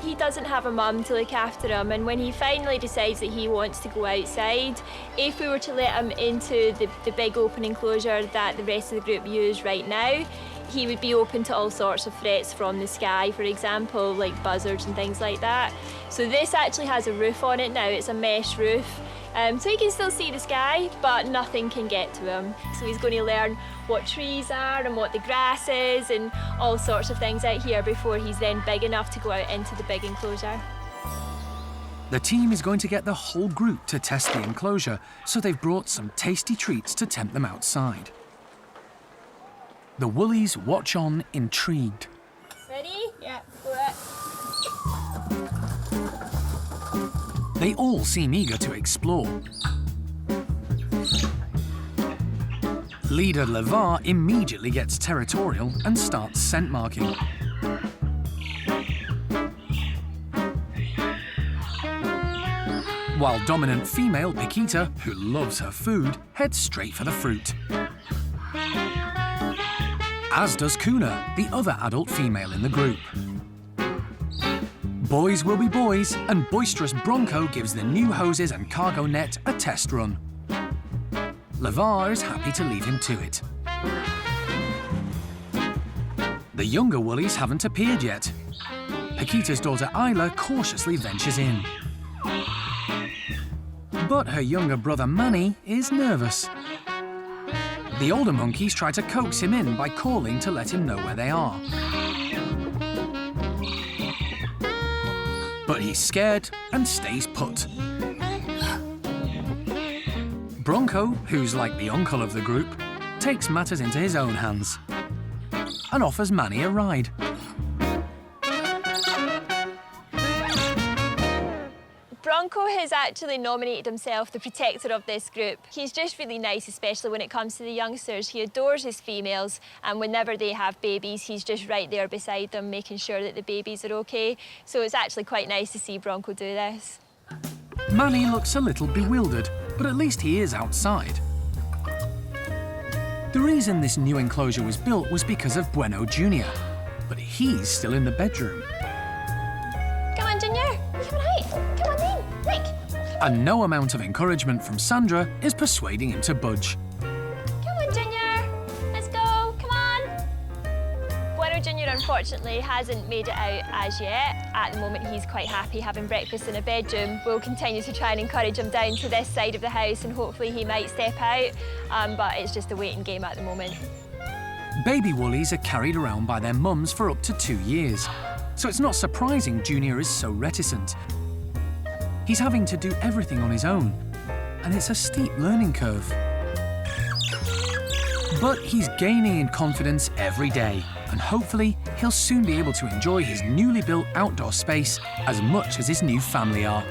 [SPEAKER 22] He doesn't have a mum to look after him, and when he finally decides that he wants to go outside, if we were to let him into the big open enclosure that the rest of the group use right now, he would be open to all sorts of threats from the sky, for example, like buzzards and things like that. So this actually has a roof on it now, it's a mesh roof. So he can still see the sky, but nothing can get to him. So he's going to learn what trees are and what the grass is and all sorts of things out here before he's then big enough to go out into the big enclosure.
[SPEAKER 1] The team is going to get the whole group to test the enclosure, so they've brought some tasty treats to tempt them outside. The woolies watch on, intrigued.
[SPEAKER 22] Ready? Yeah, go ahead.
[SPEAKER 1] They all seem eager to explore. Leader Levar immediately gets territorial and starts scent marking. While dominant female Paquita, who loves her food, heads straight for the fruit. As does Kuna, the other adult female in the group. Boys will be boys, and boisterous Bronco gives the new hoses and cargo net a test run. Lavar is happy to leave him to it. The younger woolies haven't appeared yet. Paquita's daughter Isla cautiously ventures in. But her younger brother Manny is nervous. The older monkeys try to coax him in by calling to let him know where they are. But he's scared and stays put. Bronco, who's like the uncle of the group, takes matters into his own hands and offers Manny a ride.
[SPEAKER 22] Bronco has actually nominated himself the protector of this group. He's just really nice, especially when it comes to the youngsters. He adores his females, and whenever they have babies, he's just right there beside them, making sure that the babies are okay. So it's actually quite nice to see Bronco do this.
[SPEAKER 1] Manny looks a little bewildered, but at least he is outside. The reason this new enclosure was built was because of Bueno Junior, but he's still in the bedroom.
[SPEAKER 22] Come on, Junior. You can hide. Come on then. Quick.
[SPEAKER 1] And no amount of encouragement from Sandra is persuading him to budge.
[SPEAKER 22] Come on, Junior. Let's go. Come on. Bueno Junior, unfortunately, hasn't made it out as yet. At the moment, he's quite happy having breakfast in a bedroom. We'll continue to try and encourage him down to this side of the house, and hopefully he might step out. But it's just a waiting game at the moment.
[SPEAKER 1] Baby woolies are carried around by their mums for up to 2 years, so it's not surprising Junior is so reticent. He's having to do everything on his own, and it's a steep learning curve. But he's gaining in confidence every day, and hopefully he'll soon be able to enjoy his newly built outdoor space as much as his new family are.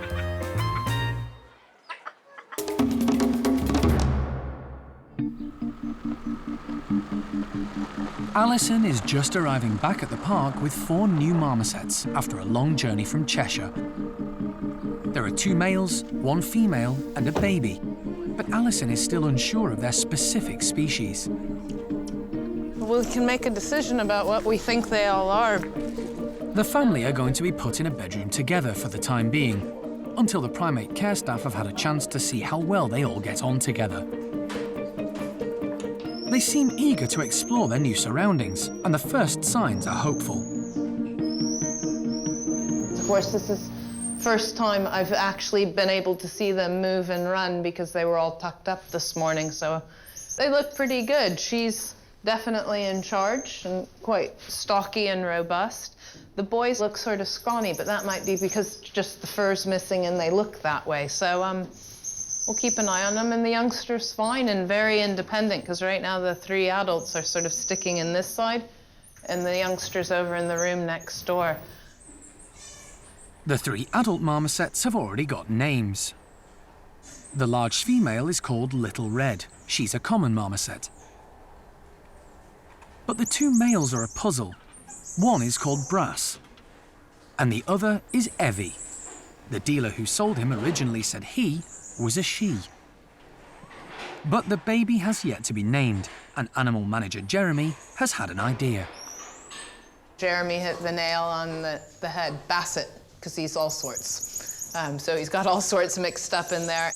[SPEAKER 1] Alison is just arriving back at the park with 4 new marmosets after a long journey from Cheshire. There are 2 males, 1 female, and a baby, but Alison is still unsure of their specific species.
[SPEAKER 12] We can make a decision about what we think they all are.
[SPEAKER 1] The family are going to be put in a bedroom together for the time being, until the primate care staff have had a chance to see how well they all get on together. They seem eager to explore their new surroundings, and the first signs are hopeful.
[SPEAKER 12] Of course, this is the first time I've actually been able to see them move and run because they were all tucked up this morning, so they look pretty good. She's definitely in charge and quite stocky and robust. The boys look sort of scrawny, but that might be because just the fur's missing and they look that way. So we'll keep an eye on them, and the youngster's fine and very independent, because right now the 3 adults are sort of sticking in this side and the youngster's over in the room next door.
[SPEAKER 1] The 3 adult marmosets have already got names. The large female is called Little Red. She's a common marmoset. But the 2 males are a puzzle. One is called Brass, and the other is Evie. The dealer who sold him originally said he was a she. But the baby has yet to be named, and animal manager Jeremy has had an idea.
[SPEAKER 12] Jeremy hit the nail on the head. Basset, because he's all sorts. So he's got all sorts mixed up in there.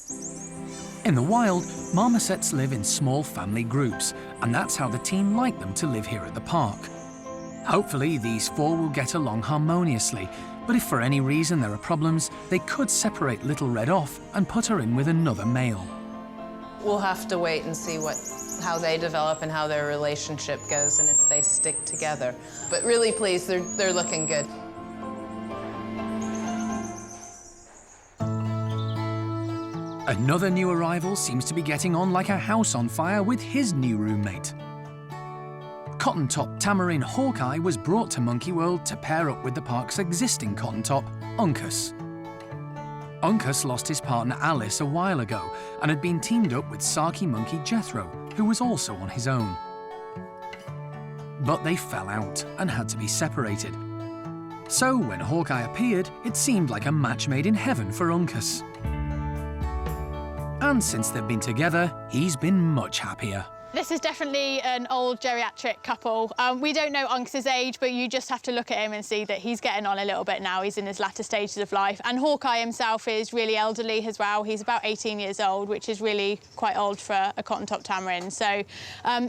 [SPEAKER 1] In the wild, marmosets live in small family groups, and that's how the team like them to live here at the park. Hopefully, these 4 will get along harmoniously, but if for any reason there are problems, they could separate Little Red off and put her in with another male.
[SPEAKER 12] We'll have to wait and see how they develop and how their relationship goes and if they stick together. But really pleased, they're looking good.
[SPEAKER 1] Another new arrival seems to be getting on like a house on fire with his new roommate. Cotton-top tamarin Hawkeye was brought to Monkey World to pair up with the park's existing cotton-top, Uncas. Uncas lost his partner Alice a while ago and had been teamed up with Sarky monkey Jethro, who was also on his own. But they fell out and had to be separated. So when Hawkeye appeared, it seemed like a match made in heaven for Uncas. And since they've been together, he's been much happier.
[SPEAKER 16] This is definitely an old geriatric couple. We don't know Uncas's age, but you just have to look at him and see that he's getting on a little bit now. He's in his latter stages of life. And Hawkeye himself is really elderly as well. He's about 18 years old, which is really quite old for a cotton-top tamarin. So,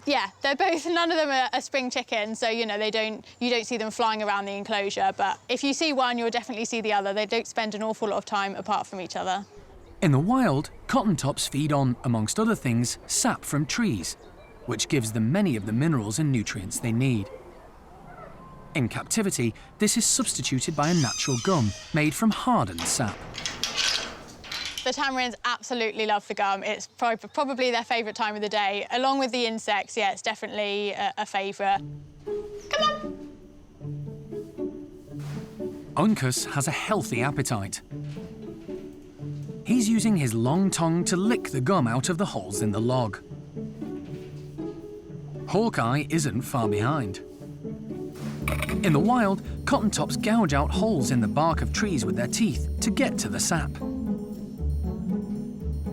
[SPEAKER 16] yeah, they're both, none of them are spring chickens, so, you know, you don't see them flying around the enclosure. But if you see one, you'll definitely see the other. They don't spend an awful lot of time apart from each other.
[SPEAKER 1] In the wild, cotton-tops feed on, amongst other things, sap from trees, which gives them many of the minerals and nutrients they need. In captivity, this is substituted by a natural gum made from hardened sap.
[SPEAKER 16] The tamarins absolutely love the gum. It's probably their favourite time of the day. Along with the insects, yeah, it's definitely a favourite. Come on!
[SPEAKER 1] Uncas has a healthy appetite. He's using his long tongue to lick the gum out of the holes in the log. Hawkeye isn't far behind. In the wild, cotton-tops gouge out holes in the bark of trees with their teeth to get to the sap.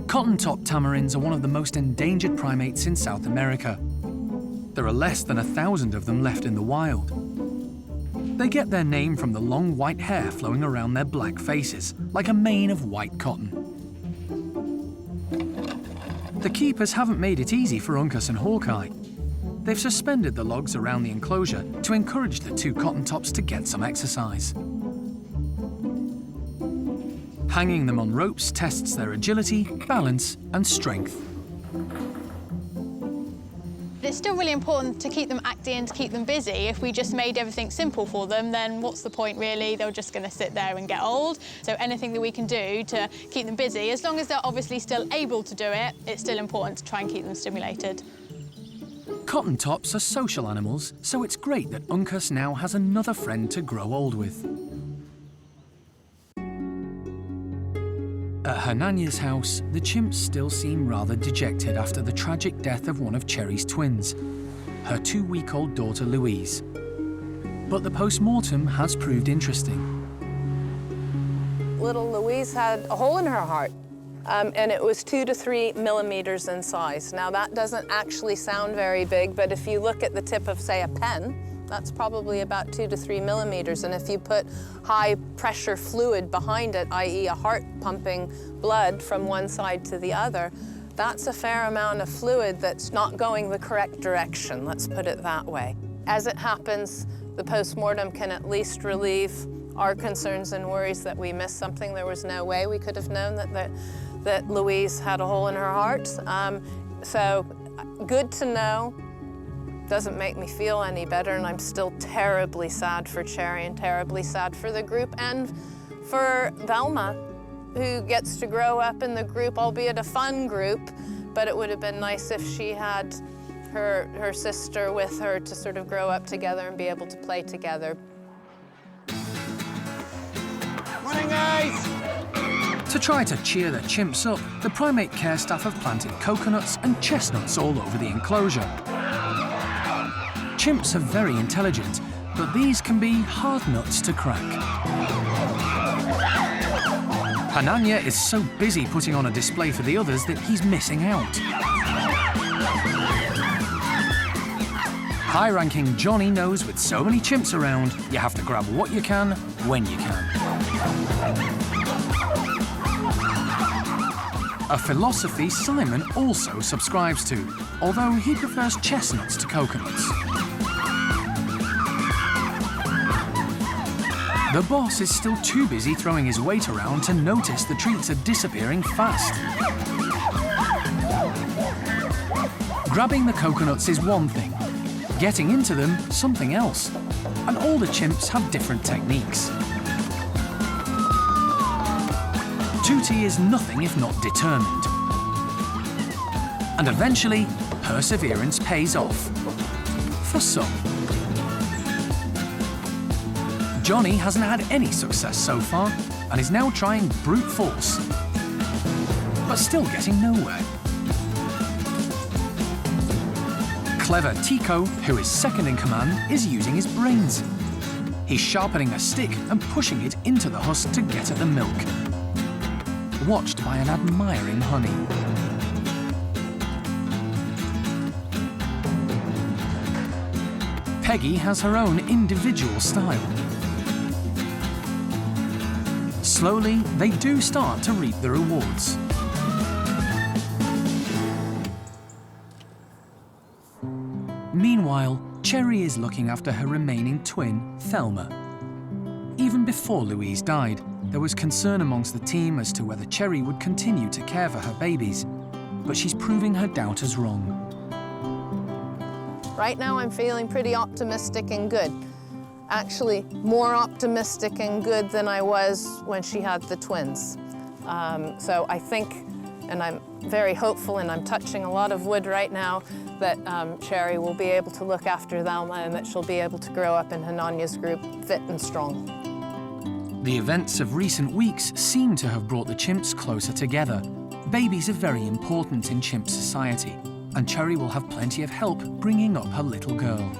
[SPEAKER 1] Cotton-top tamarins are one of the most endangered primates in South America. There are less than 1,000 of them left in the wild. They get their name from the long white hair flowing around their black faces, like a mane of white cotton. The keepers haven't made it easy for Uncas and Hawkeye. They've suspended the logs around the enclosure to encourage the two cotton-tops to get some exercise. Hanging them on ropes tests their agility, balance, and strength.
[SPEAKER 16] It's still really important to keep them active and to keep them busy. If we just made everything simple for them, then what's the point really? They're just going to sit there and get old. So anything that we can do to keep them busy, as long as they're obviously still able to do it, it's still important to try and keep them stimulated.
[SPEAKER 1] Cotton-tops are social animals, so it's great that Uncas now has another friend to grow old with. At Hernania's house, the chimps still seem rather dejected after the tragic death of one of Cherry's twins, her 2-week-old daughter Louise. But the post-mortem has proved interesting.
[SPEAKER 4] Little Louise had a hole in her heart. And it was 2 to 3 millimeters in size. Now, that doesn't actually sound very big, but if you look at the tip of, say, a pen, that's probably about 2 to 3 millimeters. And if you put high-pressure fluid behind it, i.e. a heart pumping blood from one side to the other, that's a fair amount of fluid that's not going the correct direction, let's put it that way. As it happens, the post-mortem can at least relieve our concerns and worries that we missed something. There was no way we could have known that Louise had a hole in her heart. So good to know. Doesn't make me feel any better, and I'm still terribly sad for Cherry and terribly sad for the group and for Velma, who gets to grow up in the group, albeit a fun group, but it would have been nice if she had her sister with her to sort of grow up together and be able to play together.
[SPEAKER 21] Morning, guys!
[SPEAKER 1] To try to cheer the chimps up, the primate care staff have planted coconuts and chestnuts all over the enclosure. Chimps are very intelligent, but these can be hard nuts to crack. Hernania is so busy putting on a display for the others that he's missing out. High-ranking Johnny knows with so many chimps around, you have to grab what you can, when you can. A philosophy Simon also subscribes to, although he prefers chestnuts to coconuts. The boss is still too busy throwing his weight around to notice the treats are disappearing fast. Grabbing the coconuts is one thing, getting into them something else, and all the chimps have different techniques. Tutti is nothing if not determined. And eventually, perseverance pays off. For some. Johnny hasn't had any success so far, and is now trying brute force. But still getting nowhere. Clever Tico, who is second in command, is using his brains. He's sharpening a stick and pushing it into the husk to get at the milk. Watched by an admiring honey. Peggy has her own individual style. Slowly, they do start to reap the rewards. Meanwhile, Cherry is looking after her remaining twin, Thelma. Even before Louise died, there was concern amongst the team as to whether Cherry would continue to care for her babies, but she's proving her doubters wrong.
[SPEAKER 4] Right now I'm feeling pretty optimistic and good. Actually, more optimistic and good than I was when she had the twins. So I think, and I'm very hopeful, and I'm touching a lot of wood right now, that Cherry will be able to look after Thelma and that she'll be able to grow up in Hananya's group fit and strong.
[SPEAKER 1] The events of recent weeks seem to have brought the chimps closer together. Babies are very important in chimp society, and Cherry will have plenty of help bringing up her little girl.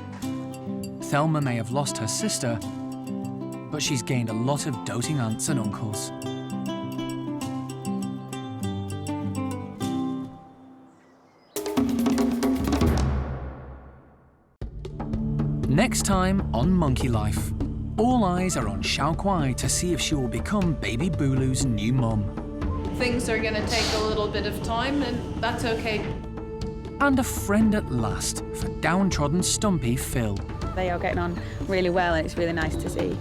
[SPEAKER 1] Thelma may have lost her sister, but she's gained a lot of doting aunts and uncles. Next time on Monkey Life, all eyes are on Xiao Kuai to see if she will become baby Bulu's new mum.
[SPEAKER 2] Things are gonna take a little bit of time, and that's okay.
[SPEAKER 1] And a friend at last for downtrodden Stumpy Phil.
[SPEAKER 3] They are getting on really well, and it's really nice to see.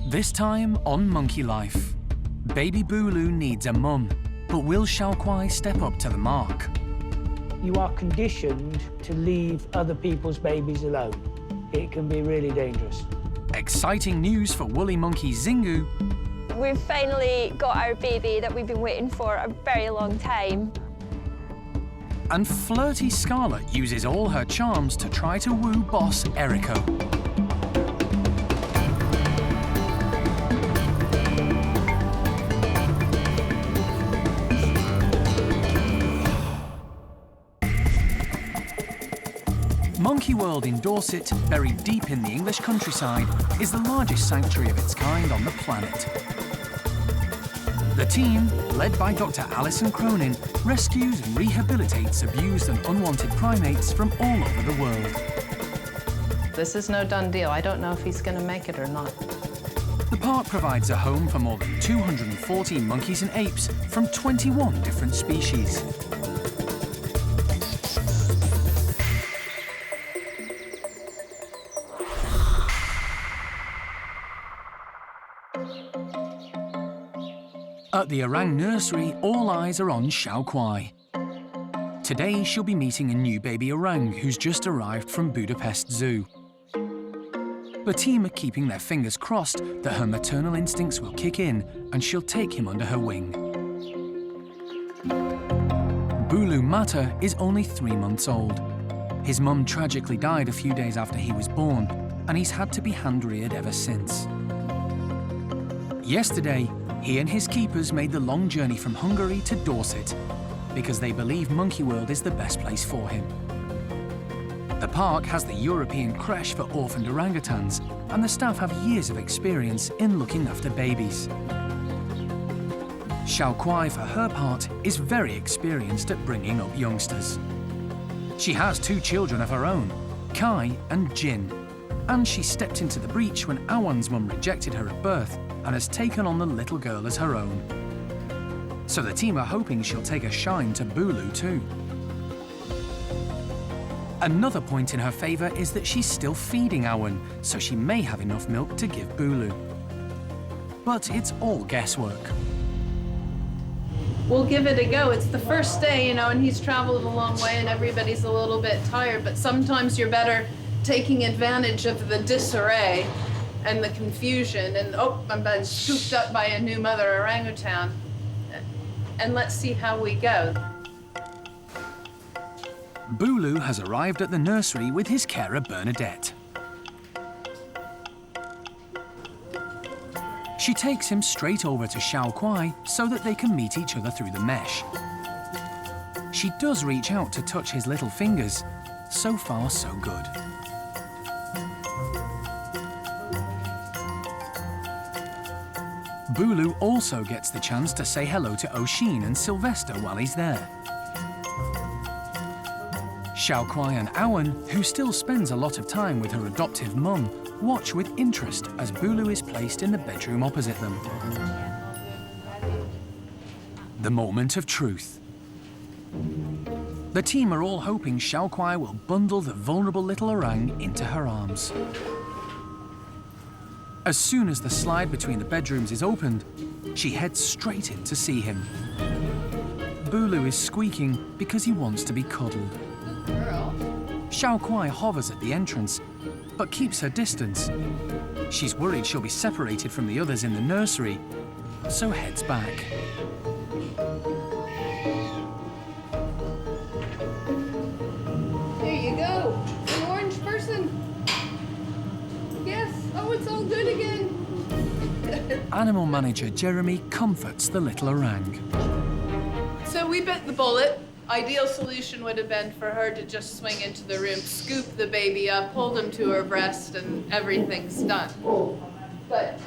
[SPEAKER 1] This time on Monkey Life, baby Bulu needs a mum, but will Xiao Kuai step up to the mark?
[SPEAKER 18] You are conditioned to leave other people's babies alone. It can be really dangerous.
[SPEAKER 1] Exciting news for woolly monkey Zingu.
[SPEAKER 22] We've finally got our baby that we've been waiting for a very long time.
[SPEAKER 1] And flirty Scarlet uses all her charms to try to woo boss Erico. Monkey World in Dorset, buried deep in the English countryside, is the largest sanctuary of its kind on the planet. The team, led by Dr. Alison Cronin, rescues and rehabilitates abused and unwanted primates from all over the world.
[SPEAKER 4] This is no done deal. I don't know if he's going to make it or not.
[SPEAKER 1] The park provides a home for more than 240 monkeys and apes from 21 different species. At the Orang nursery, all eyes are on Xiao Kuai. Today, she'll be meeting a new baby orang who's just arrived from Budapest Zoo. The team are keeping their fingers crossed that her maternal instincts will kick in and she'll take him under her wing. Bulu Mata is only 3 months old. His mum tragically died a few days after he was born, and he's had to be hand-reared ever since. Yesterday, he and his keepers made the long journey from Hungary to Dorset because they believe Monkey World is the best place for him. The park has the European creche for orphaned orangutans, and the staff have years of experience in looking after babies. Xiao Kuai, for her part, is very experienced at bringing up youngsters. She has 2 children of her own, Kai and Jin, and she stepped into the breach when Awan's mum rejected her at birth and has taken on the little girl as her own. So the team are hoping she'll take a shine to Bulu too. Another point in her favour is that she's still feeding Awan, so she may have enough milk to give Bulu. But it's all guesswork.
[SPEAKER 2] We'll give it a go. It's the first day, you know, and he's traveled a long way and everybody's a little bit tired, but sometimes you're better taking advantage of the disarray and the confusion, and oh, I'm being scooped up by a new mother orangutan. And let's see how we go.
[SPEAKER 1] Bulu has arrived at the nursery with his carer Bernadette. She takes him straight over to Xiao Kuai so that they can meet each other through the mesh. She does reach out to touch his little fingers. So far, so good. Bulu also gets the chance to say hello to Oshin and Sylvester while he's there. Xiao Kuai and Awen, who still spends a lot of time with her adoptive mum, watch with interest as Bulu is placed in the bedroom opposite them. The moment of truth. The team are all hoping Xiao Kuai will bundle the vulnerable little orang into her arms. As soon as the slide between the bedrooms is opened, she heads straight in to see him. Bulu is squeaking because he wants to be cuddled. Xiao Kuai hovers at the entrance, but keeps her distance. She's worried she'll be separated from the others in the nursery, so heads back.
[SPEAKER 12] There you go, an orange person. Yes, oh, it's all good again.
[SPEAKER 1] Animal manager Jeremy comforts the little orang.
[SPEAKER 2] So we bit the bullet. Ideal solution would have been for her to just swing into the room, scoop the baby up, hold him to her breast, and everything's done. But,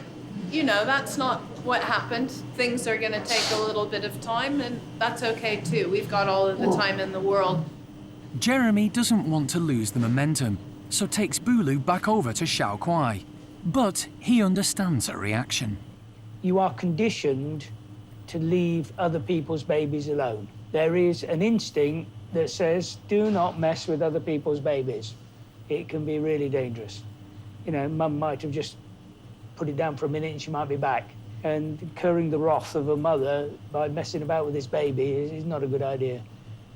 [SPEAKER 2] you know, that's not what happened. Things are going to take a little bit of time, and that's okay too. We've got all of the time in the world.
[SPEAKER 1] Jeremy doesn't want to lose the momentum, so takes Bulu back over to Xiao Kuai. But he understands her reaction.
[SPEAKER 18] You are conditioned to leave other people's babies alone. There is an instinct that says, do not mess with other people's babies. It can be really dangerous. You know, mum might have just put it down for a minute and she might be back. And incurring the wrath of a mother by messing about with this baby is not a good idea.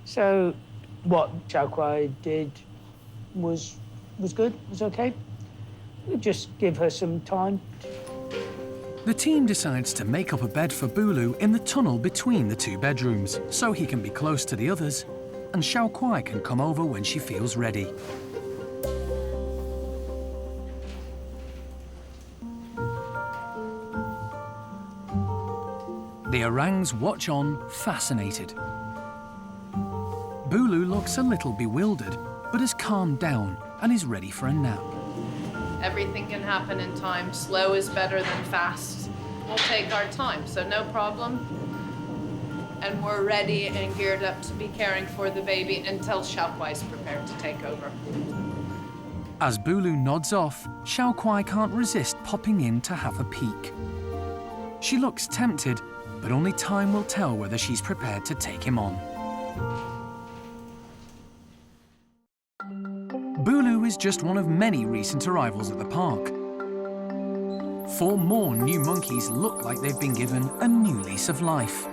[SPEAKER 18] So what Xiao Kuai did was good, was okay. Just give her some time.
[SPEAKER 1] The team decides to make up a bed for Bulu in the tunnel between the two bedrooms, so he can be close to the others, and Xiao Kuai can come over when she feels ready. The orangs watch on, fascinated. Bulu looks a little bewildered, but has calmed down and is ready for a nap.
[SPEAKER 2] Everything can happen in time. Slow is better than fast. We'll take our time, so no problem. And we're ready and geared up to be caring for the baby until Xiao Kuai is prepared to take over.
[SPEAKER 1] As Bulu nods off, Xiao Kuai can't resist popping in to have a peek. She looks tempted, but only time will tell whether she's prepared to take him on. Bulu is just one of many recent arrivals at the park. 4 more new monkeys look like they've been given a new lease of life.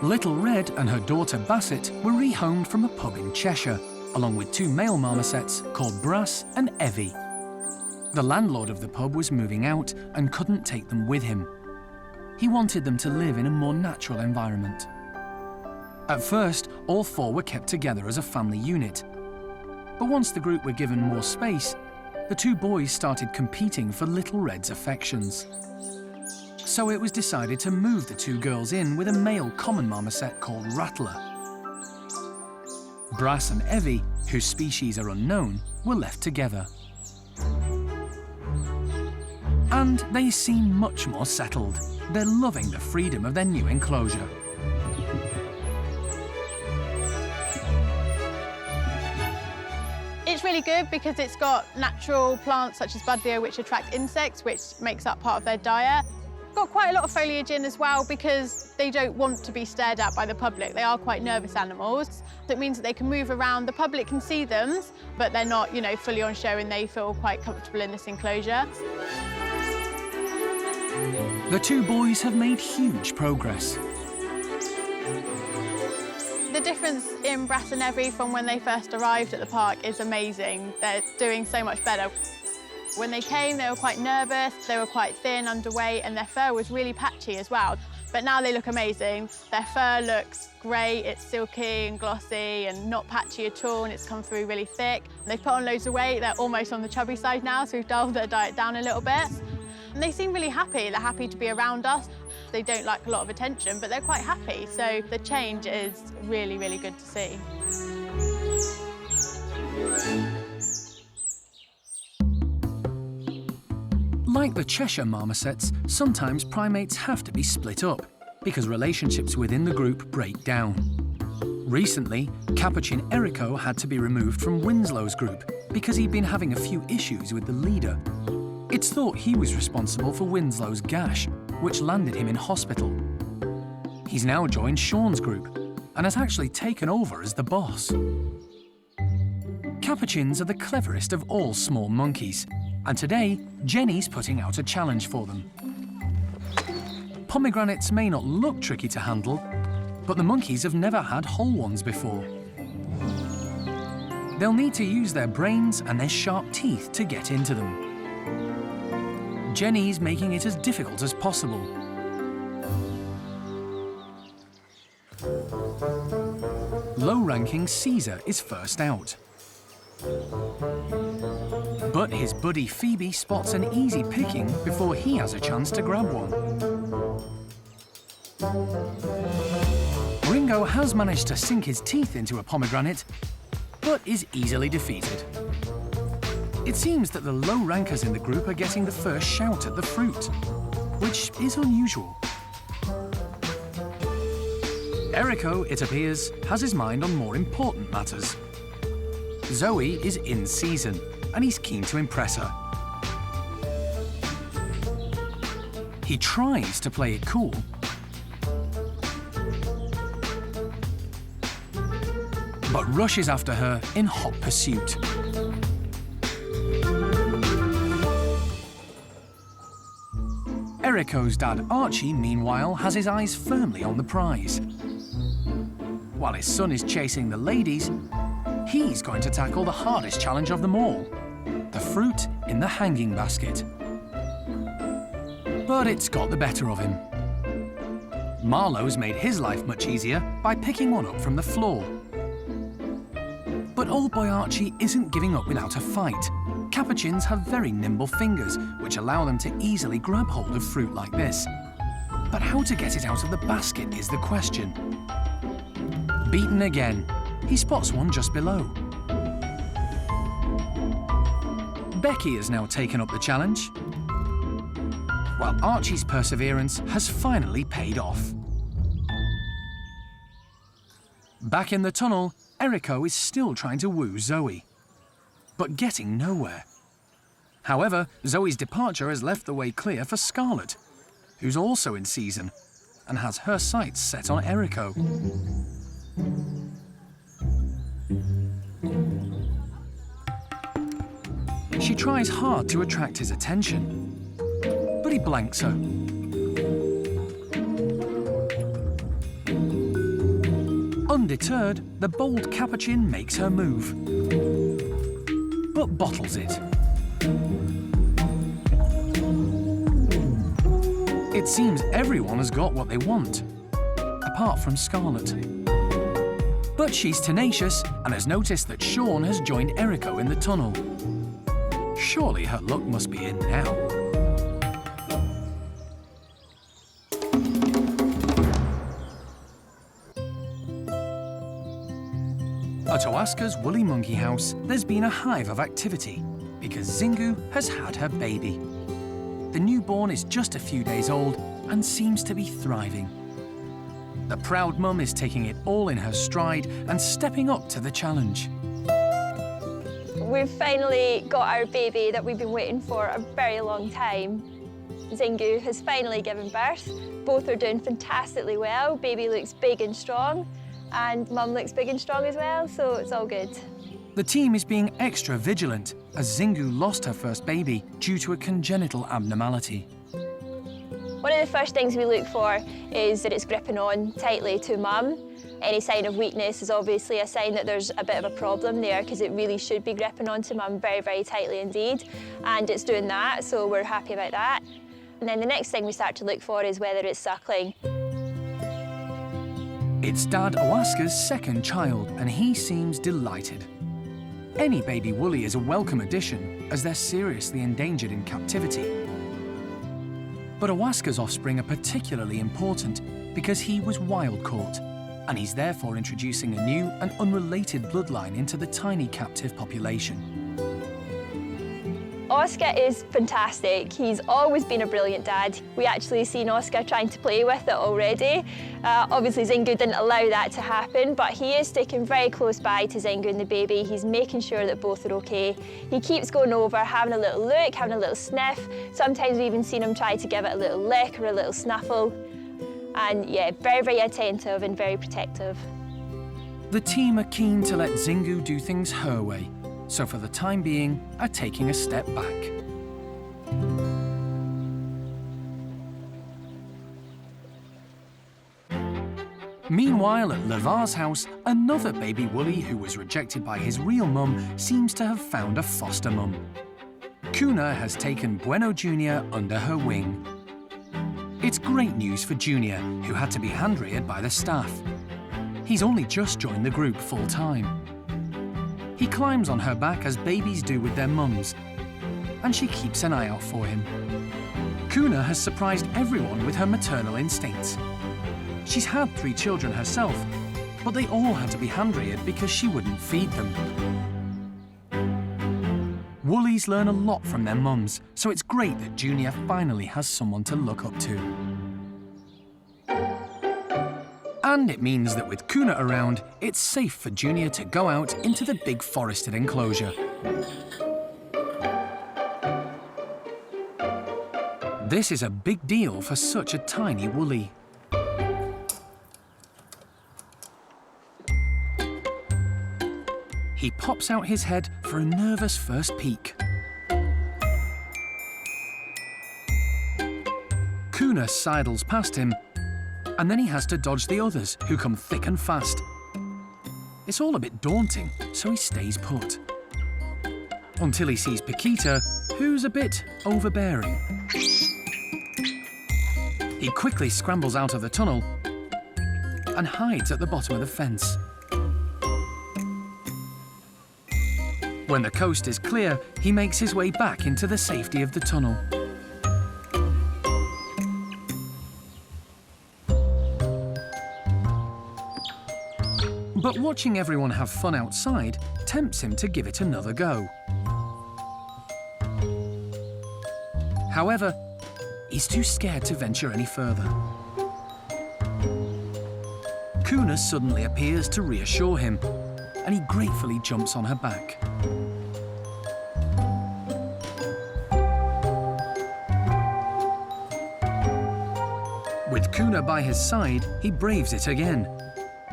[SPEAKER 1] Little Red and her daughter Basset were rehomed from a pub in Cheshire, along with 2 male marmosets called Brass and Evie. The landlord of the pub was moving out and couldn't take them with him. He wanted them to live in a more natural environment. At first, all 4 were kept together as a family unit. But once the group were given more space, the 2 boys started competing for Little Red's affections. So it was decided to move the 2 girls in with a male common marmoset called Rattler. Brass and Evie, whose species are unknown, were left together. And they seem much more settled. They're loving the freedom of their new enclosure.
[SPEAKER 16] It's really good because it's got natural plants such as buddleia which attract insects, which makes up part of their diet. Got quite a lot of foliage in as well because they don't want to be stared at by the public. They are quite nervous animals. That means that they can move around. The public can see them, but they're not, you know, fully on show and they feel quite comfortable in this enclosure.
[SPEAKER 1] The 2 boys have made huge progress.
[SPEAKER 16] The difference in Brass and Evie from when they first arrived at the park is amazing. They're doing so much better. When they came, they were quite nervous, they were quite thin, underweight, and their fur was really patchy as well. But now they look amazing. Their fur looks great. It's silky and glossy and not patchy at all, and it's come through really thick. They've put on loads of weight. They're almost on the chubby side now, so we've dialed their diet down a little bit. And they seem really happy. They're happy to be around us. They don't like a lot of attention, but they're quite happy. So the change is really, really good to see.
[SPEAKER 1] Like the Cheshire marmosets, sometimes primates have to be split up because relationships within the group break down. Recently, capuchin Erico had to be removed from Winslow's group because he'd been having a few issues with the leader. It's thought he was responsible for Winslow's gash, which landed him in hospital. He's now joined Sean's group and has actually taken over as the boss. Capuchins are the cleverest of all small monkeys, and today, Jenny's putting out a challenge for them. Pomegranates may not look tricky to handle, but the monkeys have never had whole ones before. They'll need to use their brains and their sharp teeth to get into them. Jenny's making it as difficult as possible. Low-ranking Caesar is first out. But his buddy Phoebe spots an easy picking before he has a chance to grab one. Ringo has managed to sink his teeth into a pomegranate, but is easily defeated. It seems that the low rankers in the group are getting the first shout at the fruit, which is unusual. Erico, it appears, has his mind on more important matters. Zoe is in season, and he's keen to impress her. He tries to play it cool, but rushes after her in hot pursuit. Erico's dad, Archie, meanwhile, has his eyes firmly on the prize. While his son is chasing the ladies, he's going to tackle the hardest challenge of them all, the fruit in the hanging basket. But it's got the better of him. Marlowe's made his life much easier by picking one up from the floor. But old boy Archie isn't giving up without a fight. Capuchins have very nimble fingers, which allow them to easily grab hold of fruit like this. But how to get it out of the basket is the question. Beaten again, he spots one just below. Becky has now taken up the challenge, while Archie's perseverance has finally paid off. Back in the tunnel, Erico is still trying to woo Zoe, but getting nowhere. However, Zoe's departure has left the way clear for Scarlett, who's also in season and has her sights set on Erico. She tries hard to attract his attention, but he blanks her. Undeterred, the bold capuchin makes her move, but bottles it. It seems everyone has got what they want, apart from Scarlett. But she's tenacious and has noticed that Sean has joined Erico in the tunnel. Surely her luck must be in now. At Oaska's woolly monkey house, there's been a hive of activity because Zingu has had her baby. The newborn is just a few days old and seems to be thriving. The proud mum is taking it all in her stride and stepping up to the challenge.
[SPEAKER 22] We've finally got our baby that we've been waiting for a very long time. Zingu has finally given birth. Both are doing fantastically well. Baby looks big and strong, and mum looks big and strong as well, so it's all good.
[SPEAKER 1] The team is being extra vigilant as Zingu lost her first baby due to a congenital abnormality.
[SPEAKER 22] One of the first things we look for is that it's gripping on tightly to mum. Any sign of weakness is obviously a sign that there's a bit of a problem there, because it really should be gripping onto mum very, very tightly indeed. And it's doing that, so we're happy about that. And then the next thing we start to look for is whether it's suckling.
[SPEAKER 1] It's Dad Owaska's second child, and he seems delighted. Any baby woolly is a welcome addition, as they're seriously endangered in captivity. But Owaska's offspring are particularly important because he was wild-caught, and he's therefore introducing a new and unrelated bloodline into the tiny captive population.
[SPEAKER 22] Oscar is fantastic. He's always been a brilliant dad. We actually seen Oscar trying to play with it already. Obviously Zingu didn't allow that to happen, but he is sticking very close by to Zingu and the baby. He's making sure that both are okay. He keeps going over, having a little look, having a little sniff. Sometimes we've even seen him try to give it a little lick or a little snuffle. And yeah, very, very attentive and very protective.
[SPEAKER 1] The team are keen to let Zingu do things her way, so for the time being, are taking a step back. Meanwhile, at Levar's house, another baby woolly who was rejected by his real mum seems to have found a foster mum. Kuna has taken Bueno Junior under her wing. It's great news for Junior, who had to be hand-reared by the staff. He's only just joined the group full-time. He climbs on her back as babies do with their mums, and she keeps an eye out for him. Kuna has surprised everyone with her maternal instincts. She's had 3 children herself, but they all had to be hand-reared because she wouldn't feed them. Woolies learn a lot from their mums, so it's great that Junior finally has someone to look up to. And it means that with Kuna around, it's safe for Junior to go out into the big forested enclosure. This is a big deal for such a tiny woolly. He pops out his head for a nervous first peek. Kuna sidles past him, and then he has to dodge the others, who come thick and fast. It's all a bit daunting, so he stays put. Until he sees Paquita, who's a bit overbearing. He quickly scrambles out of the tunnel and hides at the bottom of the fence. When the coast is clear, he makes his way back into the safety of the tunnel. But watching everyone have fun outside tempts him to give it another go. However, he's too scared to venture any further. Kuna suddenly appears to reassure him, and he gratefully jumps on her back. With Kuna by his side, he braves it again.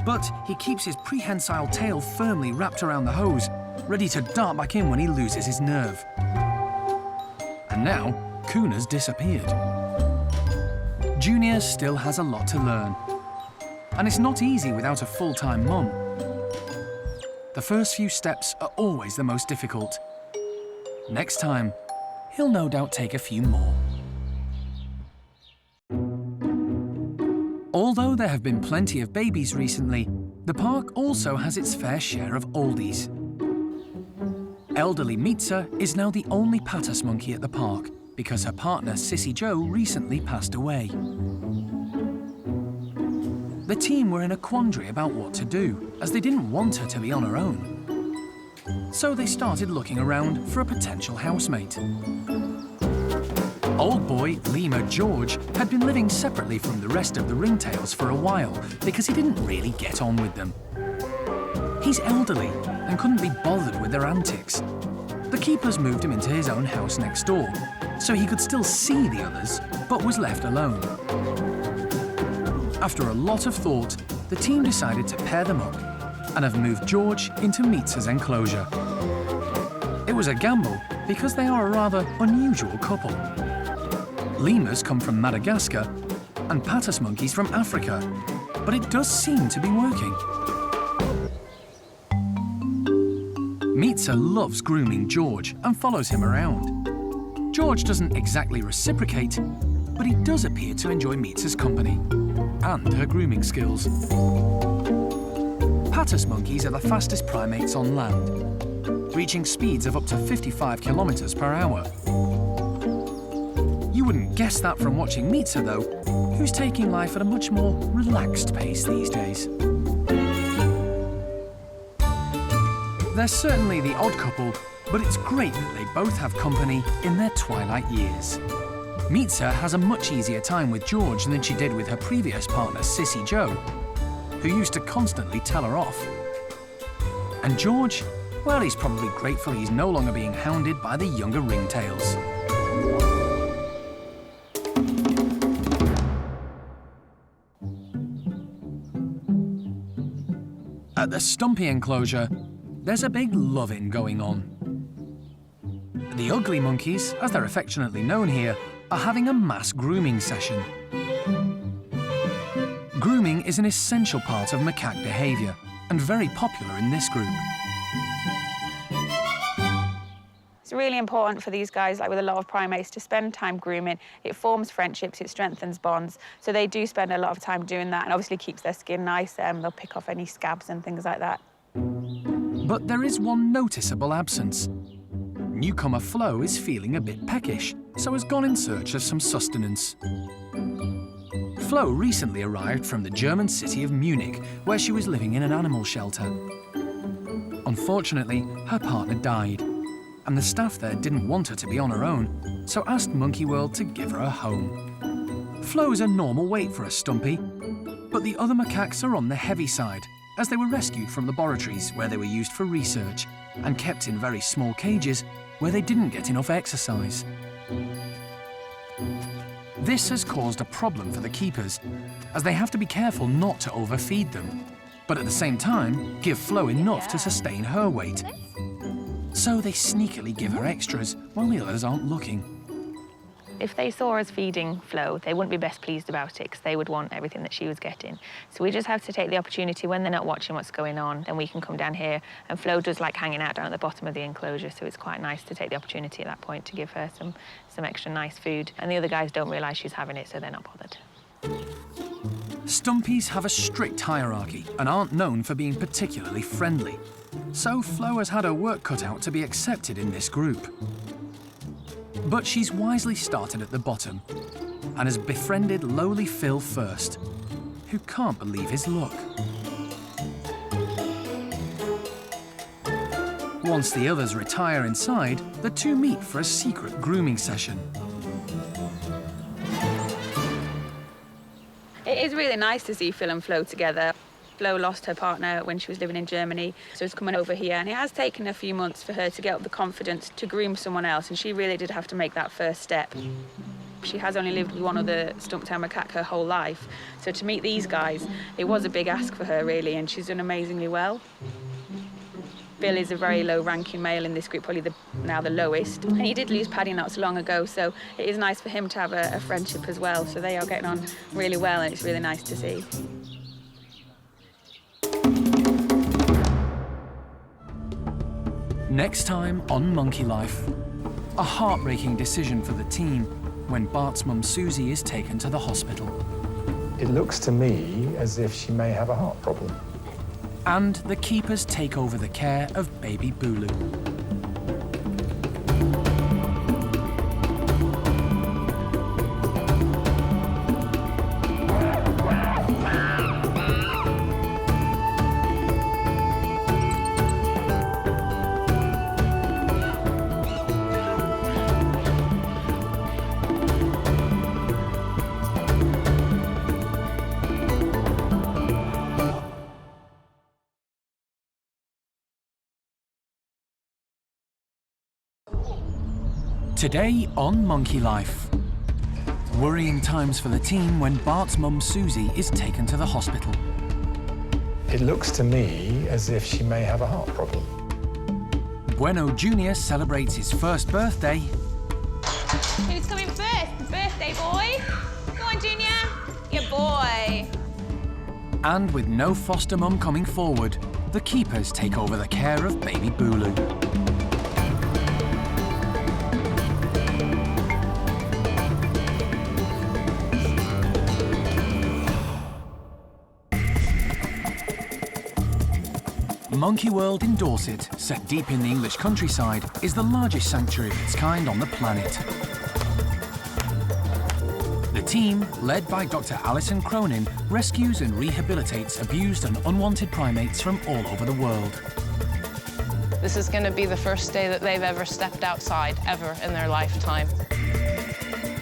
[SPEAKER 1] But he keeps his prehensile tail firmly wrapped around the hose, ready to dart back in when he loses his nerve. And now, Kuna's disappeared. Junior still has a lot to learn. And it's not easy without a full-time mum. The first few steps are always the most difficult. Next time, he'll no doubt take a few more. Although there have been plenty of babies recently, the park also has its fair share of oldies. Elderly Mitsa is now the only patas monkey at the park because her partner Sissy Joe recently passed away. The team were in a quandary about what to do, as they didn't want her to be on her own. So they started looking around for a potential housemate. Old boy Lemur George had been living separately from the rest of the ringtails for a while because he didn't really get on with them. He's elderly and couldn't be bothered with their antics. The keepers moved him into his own house next door, so he could still see the others, but was left alone. After a lot of thought, the team decided to pair them up and have moved George into Mitsa's enclosure. It was a gamble because they are a rather unusual couple. Lemurs come from Madagascar and patas monkeys from Africa, but it does seem to be working. Mitsa loves grooming George and follows him around. George doesn't exactly reciprocate, but he does appear to enjoy Meetsa's company and her grooming skills. Patas monkeys are the fastest primates on land, reaching speeds of up to 55 kilometers per hour. You wouldn't guess that from watching Meetsa, though, who's taking life at a much more relaxed pace these days. They're certainly the odd couple, but it's great that they both have company in their twilight years. Meetsa has a much easier time with George than she did with her previous partner, Sissy Joe, who used to constantly tell her off. And George, well, he's probably grateful he's no longer being hounded by the younger ringtails. At the Stumpy enclosure, there's a big love-in going on. The ugly monkeys, as they're affectionately known here, are having a mass grooming session. Grooming is an essential part of macaque behaviour and very popular in this group.
[SPEAKER 3] It's really important for these guys, like with a lot of primates, to spend time grooming. It forms friendships, it strengthens bonds. So they do spend a lot of time doing that and obviously keeps their skin nice. They'll pick off any scabs and things like that.
[SPEAKER 1] But there is one noticeable absence. Newcomer Floh is feeling a bit peckish, so has gone in search of some sustenance. Floh recently arrived from the German city of Munich, where she was living in an animal shelter. Unfortunately, her partner died, and the staff there didn't want her to be on her own, so asked Monkey World to give her a home. Floh's a normal weight for a stumpy, but the other macaques are on the heavy side, as they were rescued from laboratories where they were used for research and kept in very small cages where they didn't get enough exercise. This has caused a problem for the keepers, as they have to be careful not to overfeed them, but at the same time give Floh enough to sustain her weight. So they sneakily give her extras while the others aren't looking.
[SPEAKER 3] If they saw us feeding Floh, they wouldn't be best pleased about it because they would want everything that she was getting. So we just have to take the opportunity when they're not watching what's going on, then we can come down here. And Floh does like hanging out down at the bottom of the enclosure, so it's quite nice to take the opportunity at that point to give her some extra nice food. And the other guys don't realise she's having it, so they're not bothered.
[SPEAKER 1] Stumpies have a strict hierarchy and aren't known for being particularly friendly. So Floh has had her work cut out to be accepted in this group. But she's wisely started at the bottom and has befriended lowly Phil first, who can't believe his luck. Once the others retire inside, the two meet for a secret grooming session.
[SPEAKER 3] It is really nice to see Phil and Floh together. Floh lost her partner when she was living in Germany, so it's coming over here, and it has taken a few months for her to get up the confidence to groom someone else, and she really did have to make that first step. She has only lived with one other stump-tailed macaque her whole life, so to meet these guys, it was a big ask for her, really, and she's done amazingly well. Phil is a very low-ranking male in this group, probably now the lowest, and he did lose Paddy not so long ago, so it is nice for him to have a friendship as well, so they are getting on really well, and it's really nice to see.
[SPEAKER 1] Next time on Monkey Life, a heartbreaking decision for the team when Bart's mum Susie is taken to the hospital.
[SPEAKER 8] It looks to me as if she may have a heart problem.
[SPEAKER 1] And the keepers take over the care of baby Bulu. Today on Monkey Life. Worrying times for the team when Bart's mum Susie is taken to the hospital.
[SPEAKER 8] It looks to me as if she may have a heart problem.
[SPEAKER 1] Bueno Junior celebrates his first birthday.
[SPEAKER 5] Who's coming first? The birthday boy? Go on, Junior. Your boy.
[SPEAKER 1] And with no foster mum coming forward, the keepers take over the care of baby Bulu. Monkey World in Dorset, set deep in the English countryside, is the largest sanctuary of its kind on the planet. The team, led by Dr. Alison Cronin, rescues and rehabilitates abused and unwanted primates from all over the world.
[SPEAKER 12] This is going to be the first day that they've ever stepped outside, ever in their lifetime.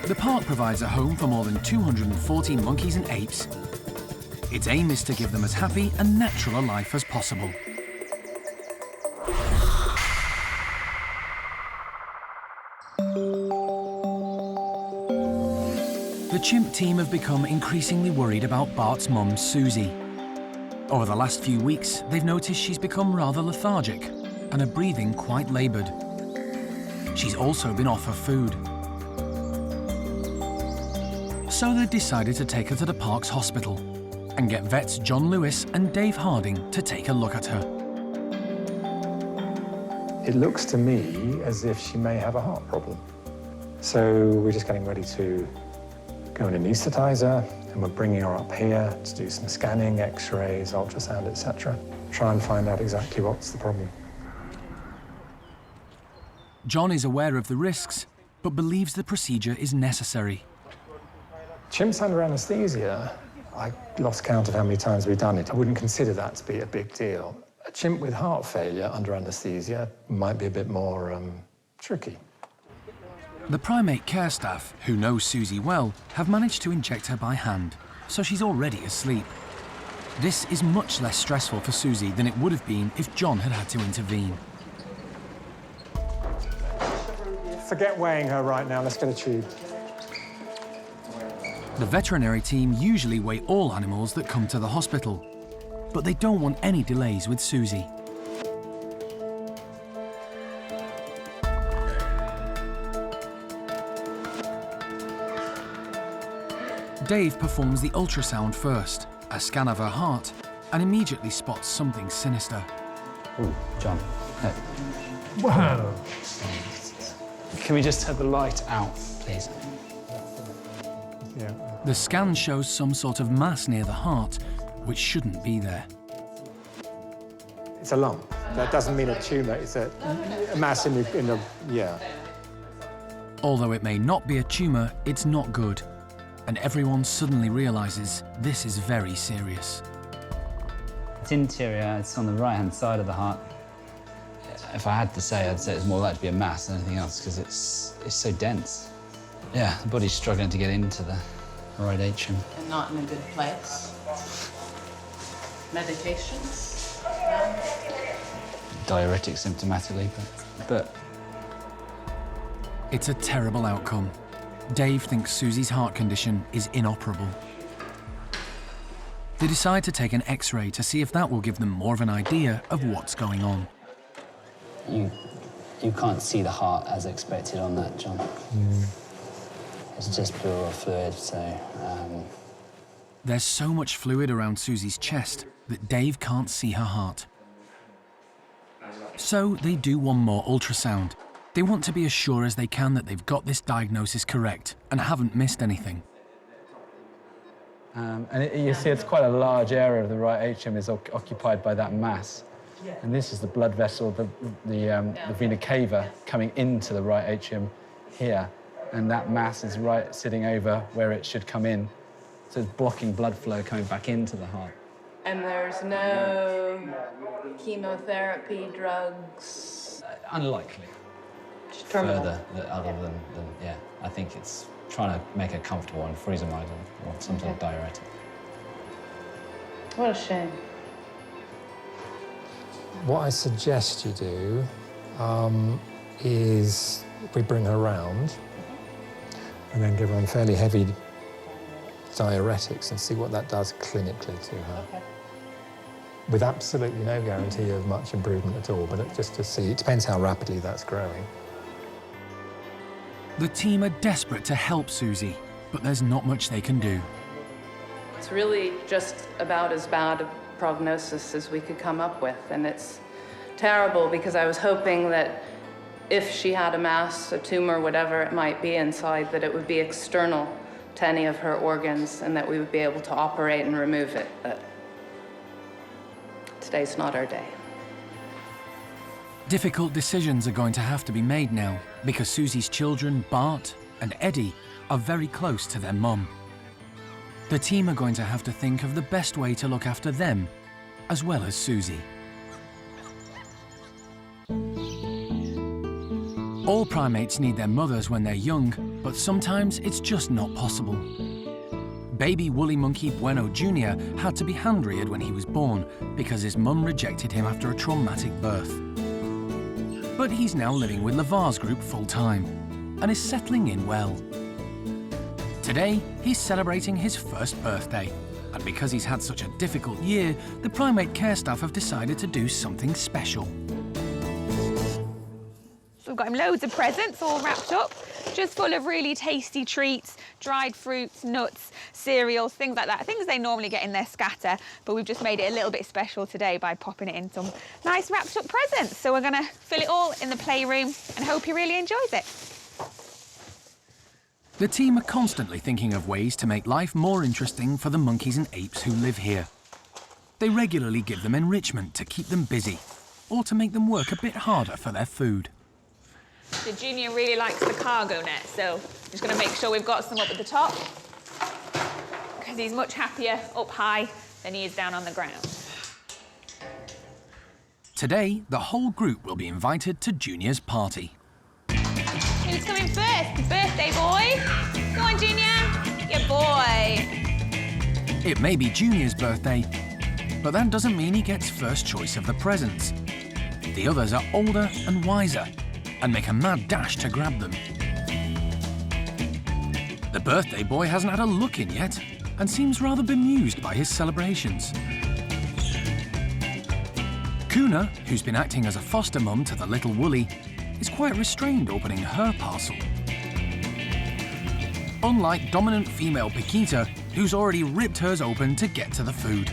[SPEAKER 1] The park provides a home for more than 240 monkeys and apes. Its aim is to give them as happy and natural a life as possible. The chimp team have become increasingly worried about Bart's mum, Susie. Over the last few weeks, they've noticed she's become rather lethargic and her breathing quite laboured. She's also been off her food. So they've decided to take her to the park's hospital and get vets John Lewis and Dave Harding to take a look at her.
[SPEAKER 8] It looks to me as if she may have a heart problem. So we're just getting ready to go and anaesthetise her, and we're bringing her up here to do some scanning, x-rays, ultrasound, etc. Try and find out exactly what's the problem.
[SPEAKER 1] John is aware of the risks, but believes the procedure is necessary.
[SPEAKER 8] Chimps under anaesthesia, I lost count of how many times we've done it. I wouldn't consider that to be a big deal. A chimp with heart failure under anaesthesia might be a bit more tricky.
[SPEAKER 1] The primate care staff, who know Susie well, have managed to inject her by hand, so she's already asleep. This is much less stressful for Susie than it would have been if John had had to intervene.
[SPEAKER 8] Forget weighing her right now, let's get a tube.
[SPEAKER 1] The veterinary team usually weigh all animals that come to the hospital, but they don't want any delays with Susie. Dave performs the ultrasound first, a scan of her heart, and immediately spots something sinister.
[SPEAKER 10] Ooh, John. Hey.
[SPEAKER 8] Whoa!
[SPEAKER 10] Can we just have the light out, please?
[SPEAKER 8] Yeah.
[SPEAKER 1] The scan shows some sort of mass near the heart, which shouldn't be there.
[SPEAKER 8] It's a lump. That doesn't mean a tumour, it's a mass in the, yeah.
[SPEAKER 1] Although it may not be a tumour, it's not good. And everyone suddenly realises this is very serious.
[SPEAKER 10] It's interior, it's on the right-hand side of the heart. If I had to say, I'd say it's more likely to be a mass than anything else because it's so dense. Yeah, the body's struggling to get into the right atrium.
[SPEAKER 9] And not in a good place. Medications?
[SPEAKER 10] Diuretic symptomatically, but...
[SPEAKER 1] It's a terrible outcome. Dave thinks Susie's heart condition is inoperable. They decide to take an X-ray to see if that will give them more of an idea of what's going on.
[SPEAKER 10] You can't see the heart as expected on that, John. It's just pleural fluid, so...
[SPEAKER 1] There's so much fluid around Susie's chest that Dave can't see her heart. So they do one more ultrasound. They want to be as sure as they can that they've got this diagnosis correct and haven't missed anything.
[SPEAKER 10] You see it's quite a large area of the right atrium is occupied by that mass. And this is the blood vessel, the vena cava coming into the right atrium here. And that mass is right sitting over where it should come in. So it's blocking blood flow coming back into the heart.
[SPEAKER 9] And there's no chemotherapy, drugs?
[SPEAKER 10] Unlikely. Further, other than, yeah. I think it's trying to make her comfortable and freeze her mind or some sort of diuretic.
[SPEAKER 9] What a shame.
[SPEAKER 8] What I suggest you do is we bring her round and then give her fairly heavy diuretics and see what that does clinically to her.
[SPEAKER 9] Okay.
[SPEAKER 8] With absolutely no guarantee of much improvement at all, but just to see. It depends how rapidly that's growing.
[SPEAKER 1] The team are desperate to help Susie, but there's not much they can do.
[SPEAKER 9] It's really just about as bad a prognosis as we could come up with, and it's terrible because I was hoping that if she had a mass, a tumor, whatever it might be inside, that it would be external to any of her organs and that we would be able to operate and remove it, but today's not our day.
[SPEAKER 1] Difficult decisions are going to have to be made now because Susie's children, Bart and Eddie, are very close to their mum. The team are going to have to think of the best way to look after them, as well as Susie. All primates need their mothers when they're young, but sometimes it's just not possible. Baby woolly monkey Bueno Junior had to be hand-reared when he was born because his mum rejected him after a traumatic birth. But he's now living with Lavar's group full-time and is settling in well. Today, he's celebrating his first birthday, and because he's had such a difficult year, the primate care staff have decided to do something special.
[SPEAKER 3] So we've got him loads of presents all wrapped up, just full of really tasty treats, dried fruits, nuts, cereals, things like that. Things they normally get in their scatter, but we've just made it a little bit special today by popping it in some nice wrapped up presents. So we're gonna fill it all in the playroom and hope he really enjoys it.
[SPEAKER 1] The team are constantly thinking of ways to make life more interesting for the monkeys and apes who live here. They regularly give them enrichment to keep them busy, or to make them work a bit harder for their food.
[SPEAKER 3] The Junior really likes the cargo net, so I'm just going to make sure we've got some up at the top, because he's much happier up high than he is down on the ground.
[SPEAKER 1] Today, the whole group will be invited to Junior's party.
[SPEAKER 5] Who's coming first? Birthday boy. Go on, Junior. Good boy.
[SPEAKER 1] It may be Junior's birthday, but that doesn't mean he gets first choice of the presents. The others are older and wiser, and make a mad dash to grab them. The birthday boy hasn't had a look in yet, and seems rather bemused by his celebrations. Kuna, who's been acting as a foster mum to the little Woolly, is quite restrained opening her parcel. Unlike dominant female Paquita, who's already ripped hers open to get to the food.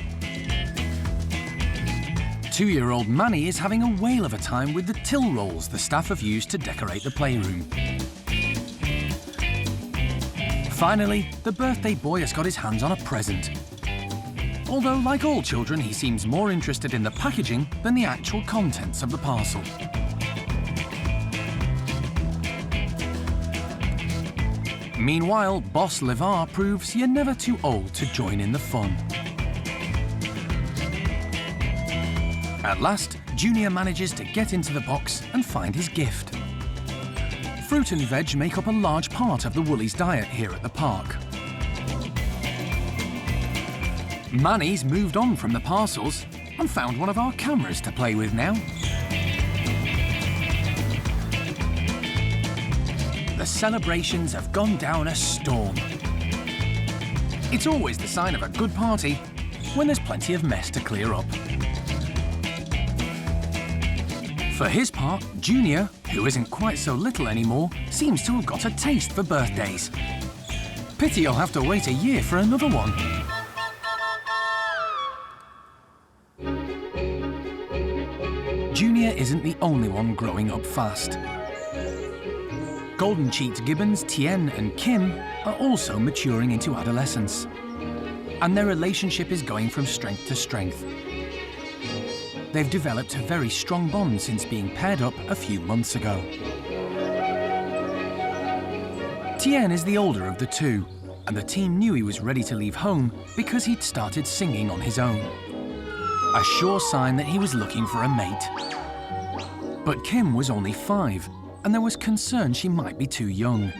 [SPEAKER 1] 2-year-old Manny is having a whale of a time with the till rolls the staff have used to decorate the playroom. Finally, the birthday boy has got his hands on a present. Although, like all children, he seems more interested in the packaging than the actual contents of the parcel. Meanwhile, Boss Lavar proves you're never too old to join in the fun. At last, Junior manages to get into the box and find his gift. Fruit and veg make up a large part of the Woolly's diet here at the park. Manny's moved on from the parcels and found one of our cameras to play with now. The celebrations have gone down a storm. It's always the sign of a good party when there's plenty of mess to clear up. For his part, Junior, who isn't quite so little anymore, seems to have got a taste for birthdays. Pity he'll have to wait a year for another one. Junior isn't the only one growing up fast. Golden-cheeked gibbons Tien and Kim are also maturing into adolescence. And their relationship is going from strength to strength. They've developed a very strong bond since being paired up a few months ago. Tien is the older of the two, and the team knew he was ready to leave home because he'd started singing on his own. A sure sign that he was looking for a mate. But Kim was only 5, and there was concern she might be too young.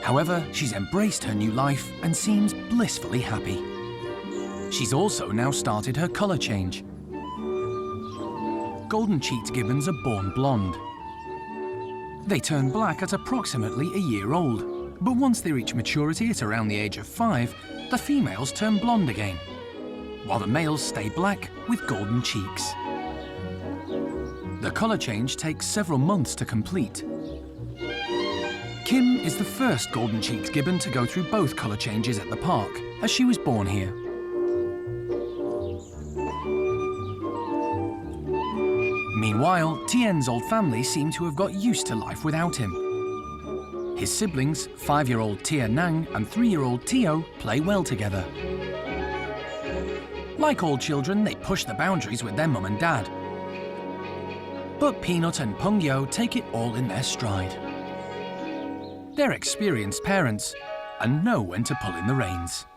[SPEAKER 1] However, she's embraced her new life and seems blissfully happy. She's also now started her colour change. Golden-cheeked gibbons are born blonde. They turn black at approximately a year old, but once they reach maturity at around the age of 5, the females turn blonde again, while the males stay black with golden cheeks. The colour change takes several months to complete. Kim is the first golden-cheeked gibbon to go through both colour changes at the park, as she was born here. Meanwhile, Tien's old family seem to have got used to life without him. His siblings, 5-year-old Tia Nang and 3-year-old Tio, play well together. Like all children, they push the boundaries with their mum and dad. But Peanut and Pungyo take it all in their stride. They're experienced parents and know when to pull in the reins.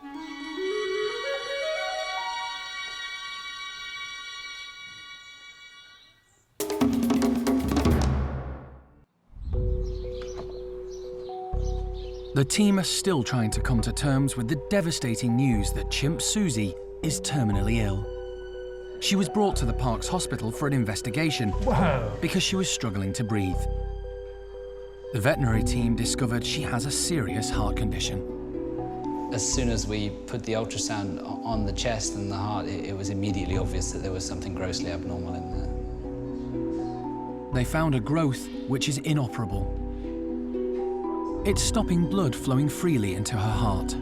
[SPEAKER 1] The team are still trying to come to terms with the devastating news that chimp Susie is terminally ill. She was brought to the park's hospital for an investigation because she was struggling to breathe. The veterinary team discovered she has a serious heart condition.
[SPEAKER 10] As soon as we put the ultrasound on the chest and the heart, it was immediately obvious that there was something grossly abnormal in there.
[SPEAKER 1] They found a growth which is inoperable. It's stopping blood flowing freely into her heart.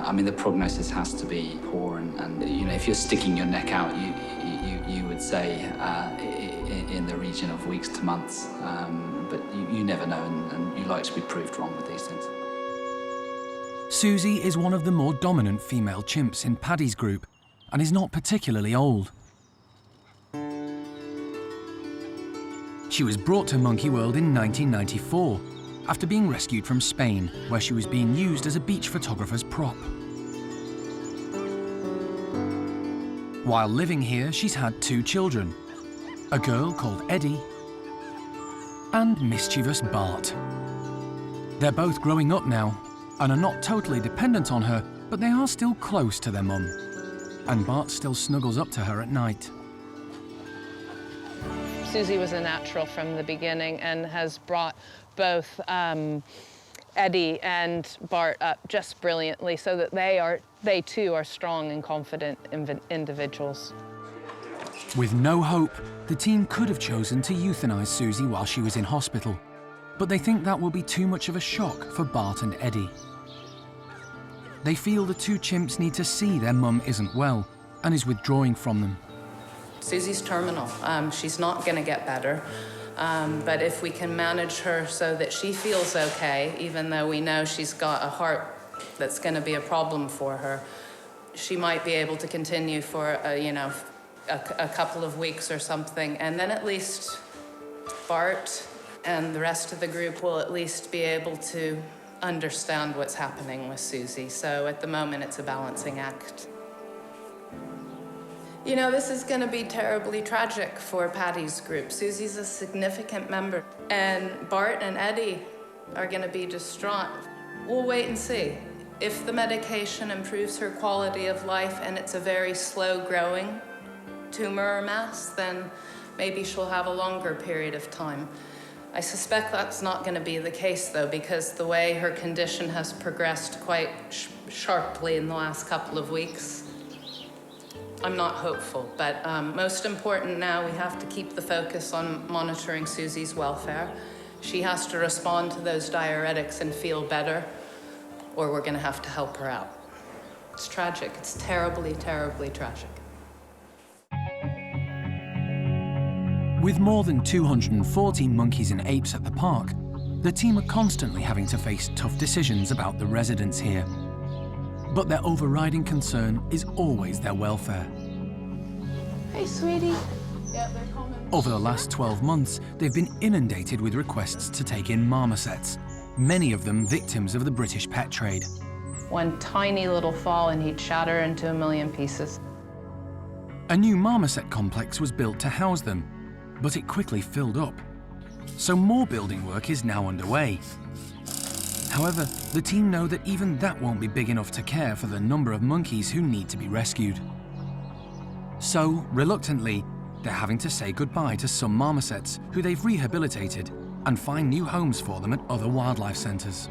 [SPEAKER 10] I mean, the prognosis has to be poor, and you know, if you're sticking your neck out, you would say in the region of weeks to months, but you never know, and you like to be proved wrong with these things.
[SPEAKER 1] Susie is one of the more dominant female chimps in Paddy's group and is not particularly old. She was brought to Monkey World in 1994 after being rescued from Spain, where she was being used as a beach photographer's prop. While living here, she's had 2 children, a girl called Eddie and mischievous Bart. They're both growing up now and are not totally dependent on her, but they are still close to their mum, and Bart still snuggles up to her at night.
[SPEAKER 12] Susie was a natural from the beginning and has brought both Eddie and Bart up just brilliantly, so that they too are strong and confident individuals.
[SPEAKER 1] With no hope, the team could have chosen to euthanize Susie while she was in hospital, but they think that will be too much of a shock for Bart and Eddie. They feel the 2 chimps need to see their mum isn't well and is withdrawing from them.
[SPEAKER 9] Susie's terminal. She's not going to get better. But if we can manage her so that she feels okay, even though we know she's got a heart that's going to be a problem for her, she might be able to continue for, a couple of weeks or something. And then at least Bart and the rest of the group will at least be able to understand what's happening with Susie. So at the moment, it's a balancing act. You know, this is going to be terribly tragic for Paddy's group. Susie's a significant member, and Bart and Eddie are going to be distraught. We'll wait and see. If the medication improves her quality of life and it's a very slow-growing tumor or mass, then maybe she'll have a longer period of time. I suspect that's not going to be the case, though, because the way her condition has progressed quite sharply in the last couple of weeks, I'm not hopeful, but most important now, we have to keep the focus on monitoring Susie's welfare. She has to respond to those diuretics and feel better, or we're gonna have to help her out. It's tragic. It's terribly, terribly tragic.
[SPEAKER 1] With more than 240 monkeys and apes at the park, the team are constantly having to face tough decisions about the residents here. But their overriding concern is always their welfare.
[SPEAKER 16] Hey, sweetie.
[SPEAKER 2] Yeah, they're coming.
[SPEAKER 1] Over the last 12 months, they've been inundated with requests to take in marmosets, many of them victims of the British pet trade.
[SPEAKER 9] One tiny little fall and he'd shatter into 1,000,000 pieces.
[SPEAKER 1] A new marmoset complex was built to house them, but it quickly filled up. So more building work is now underway. However, the team know that even that won't be big enough to care for the number of monkeys who need to be rescued. So, reluctantly, they're having to say goodbye to some marmosets who they've rehabilitated and find new homes for them at other wildlife centres.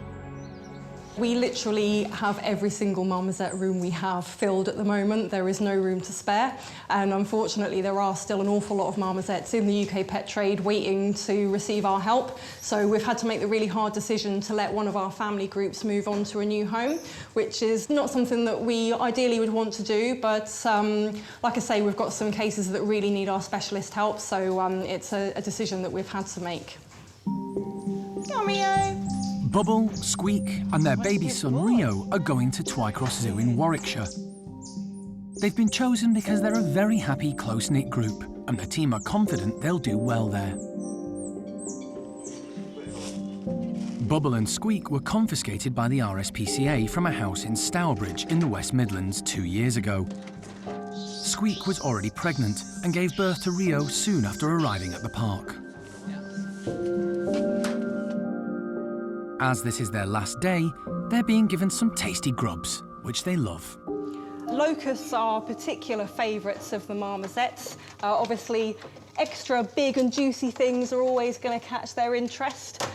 [SPEAKER 7] We literally have every single marmoset room we have filled at the moment. There is no room to spare. And unfortunately, there are still an awful lot of marmosets in the UK pet trade waiting to receive our help. So we've had to make the really hard decision to let one of our family groups move on to a new home, which is not something that we ideally would want to do. But like I say, we've got some cases that really need our specialist help. So it's a decision that we've had to make.
[SPEAKER 16] Romeo.
[SPEAKER 1] Bubble, Squeak and their baby son Rio are going to Twycross Zoo in Warwickshire. They've been chosen because they're a very happy, close-knit group and the team are confident they'll do well there. Bubble and Squeak were confiscated by the RSPCA from a house in Stourbridge in the West Midlands 2 years ago. Squeak was already pregnant and gave birth to Rio soon after arriving at the park. As this is their last day, they're being given some tasty grubs, which they love.
[SPEAKER 7] Locusts are particular favourites of the marmosets. Obviously, extra big and juicy things are always going to catch their interest.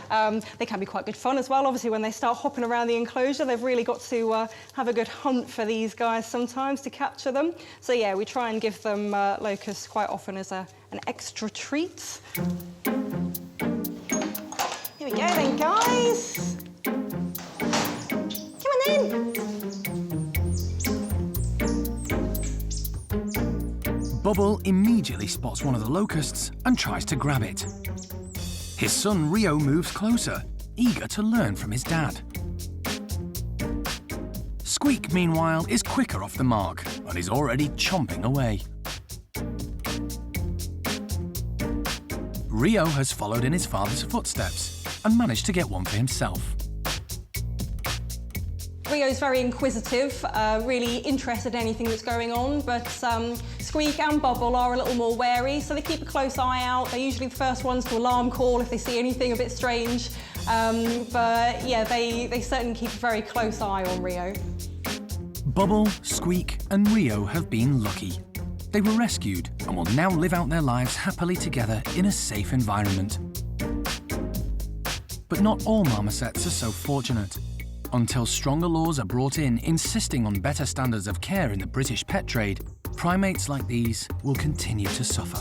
[SPEAKER 7] They can be quite good fun as well. Obviously, when they start hopping around the enclosure, they've really got to have a good hunt for these guys sometimes to capture them. So yeah, we try and give them locusts quite often as an extra treat. Here we go then, guys. Come on then.
[SPEAKER 1] Bubble immediately spots one of the locusts and tries to grab it. His son Rio moves closer, eager to learn from his dad. Squeak, meanwhile, is quicker off the mark and is already chomping away. Rio has followed in his father's footsteps and managed to get one for himself.
[SPEAKER 7] Rio's very inquisitive, really interested in anything that's going on, but Squeak and Bubble are a little more wary, so they keep a close eye out. They're usually the first ones to alarm call if they see anything a bit strange. But yeah, they certainly keep a very close eye on Rio.
[SPEAKER 1] Bubble, Squeak and Rio have been lucky. They were rescued and will now live out their lives happily together in a safe environment. But not all marmosets are so fortunate. Until stronger laws are brought in insisting on better standards of care in the British pet trade, primates like these will continue to suffer.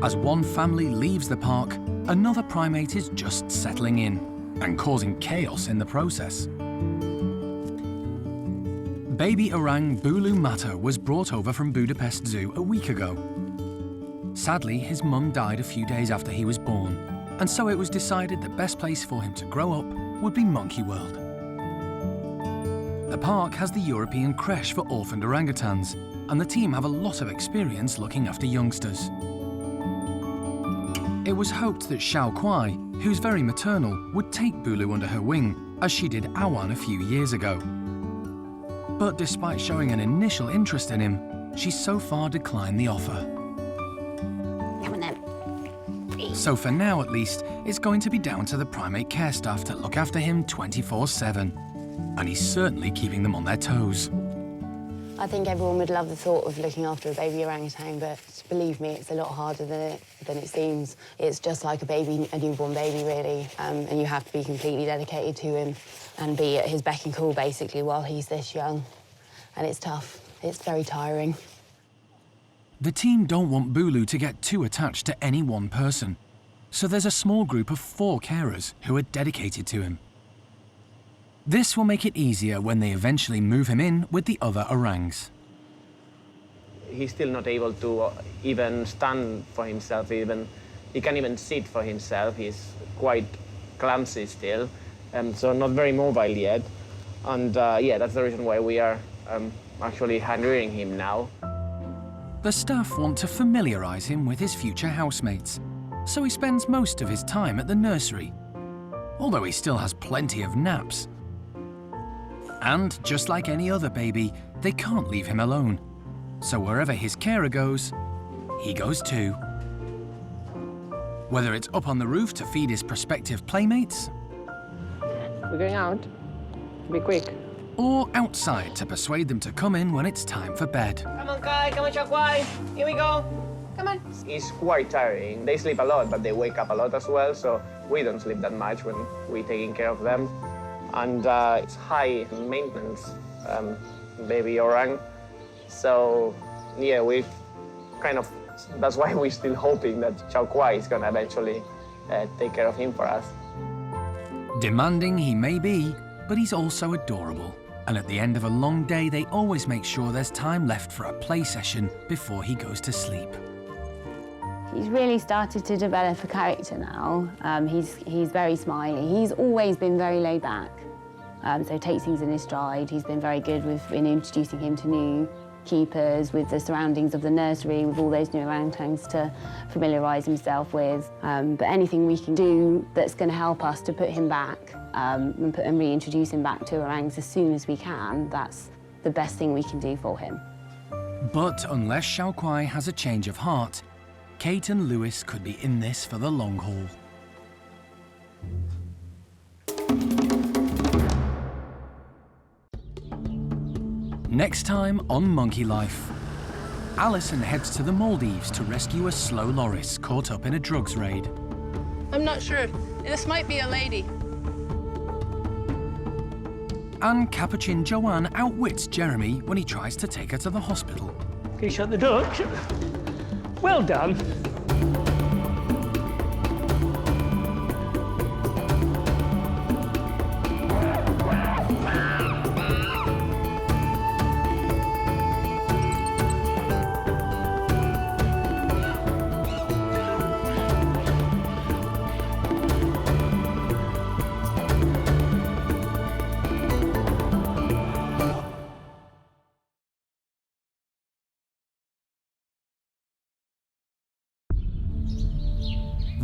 [SPEAKER 1] As one family leaves the park, another primate is just settling in and causing chaos in the process. Baby orang Bulu Mata was brought over from Budapest Zoo a week ago. Sadly, his mum died a few days after he was born, and so it was decided the best place for him to grow up would be Monkey World. The park has the European creche for orphaned orangutans, and the team have a lot of experience looking after youngsters. It was hoped that Xiao Kuai, who's very maternal, would take Bulu under her wing, as she did Awan a few years ago. But despite showing an initial interest in him, she's so far declined the offer. So for now, at least, it's going to be down to the primate care staff to look after him 24/7. And he's certainly keeping them on their toes.
[SPEAKER 19] I think everyone would love the thought of looking after a baby orangutan, but believe me, it's a lot harder than it seems. It's just like a newborn baby, really, and you have to be completely dedicated to him and be at his beck and call, basically, while he's this young. And it's tough. It's very tiring.
[SPEAKER 1] The team don't want Bulu to get too attached to any one person, so there's a small group of 4 carers who are dedicated to him. This will make it easier when they eventually move him in with the other orangs.
[SPEAKER 20] He's still not able to even stand for himself, he can't even sit for himself. He's quite clumsy still, so not very mobile yet. And yeah, that's the reason why we are actually hand-rearing him now.
[SPEAKER 1] The staff want to familiarise him with his future housemates, so he spends most of his time at the nursery, although he still has plenty of naps. And just like any other baby, they can't leave him alone, so wherever his carer goes, he goes too. Whether it's up on the roof to feed his prospective playmates,
[SPEAKER 12] We're going out. Be quick.
[SPEAKER 1] or outside to persuade them to come in when it's time for bed.
[SPEAKER 20] Come on, Kai, come on, Chakwai. Here we go. Come on. It's quite tiring. They sleep a lot, but they wake up a lot as well, so we don't sleep that much when we're taking care of them. And it's high maintenance, baby orang. So, yeah, we kind of, that's why we're still hoping that Xiao Kuai is gonna eventually take care of him for us.
[SPEAKER 1] Demanding he may be, but he's also adorable. And at the end of a long day, they always make sure there's time left for a play session before he goes to sleep.
[SPEAKER 19] He's really started to develop a character now. He's very smiley. He's always been very laid back. so takes things in his stride. He's been very good in introducing him to new keepers, with the surroundings of the nursery, with all those new orangutans to familiarise himself with. But anything we can do that's going to help us to put him back and reintroduce him back to orangs as soon as we can, that's the best thing we can do for him.
[SPEAKER 1] But unless Xiao Kuai has a change of heart, Kate and Louise could be in this for the long haul. Next time on Monkey Life, Alison heads to the Maldives to rescue a slow loris caught up in a drugs raid.
[SPEAKER 4] I'm not sure. This might be a lady.
[SPEAKER 1] And Capuchin Joanne outwits Jeremy when he tries to take her to the hospital.
[SPEAKER 18] Can you shut the door? Well done.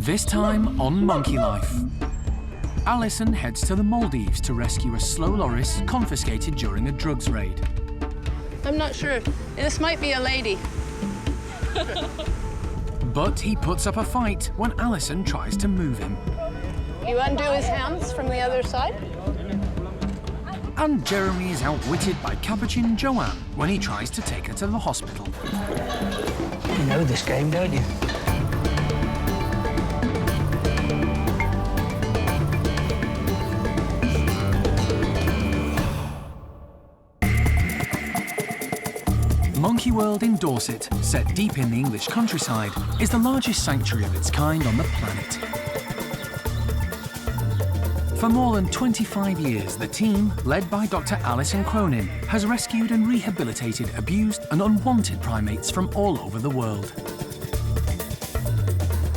[SPEAKER 1] This time on Monkey Life, Alison heads to the Maldives to rescue a slow loris confiscated during a drugs raid.
[SPEAKER 4] I'm not sure. This might be a lady.
[SPEAKER 1] But he puts up a fight when Alison tries to move him.
[SPEAKER 4] You undo his hands from the other side?
[SPEAKER 1] And Jeremy is outwitted by Capuchin Joanne when he tries to take her to the hospital.
[SPEAKER 18] You know this game, don't you?
[SPEAKER 1] Monkey World in Dorset, set deep in the English countryside, is the largest sanctuary of its kind on the planet. For more than 25 years, the team, led by Dr. Alison Cronin, has rescued and rehabilitated abused and unwanted primates from all over the world.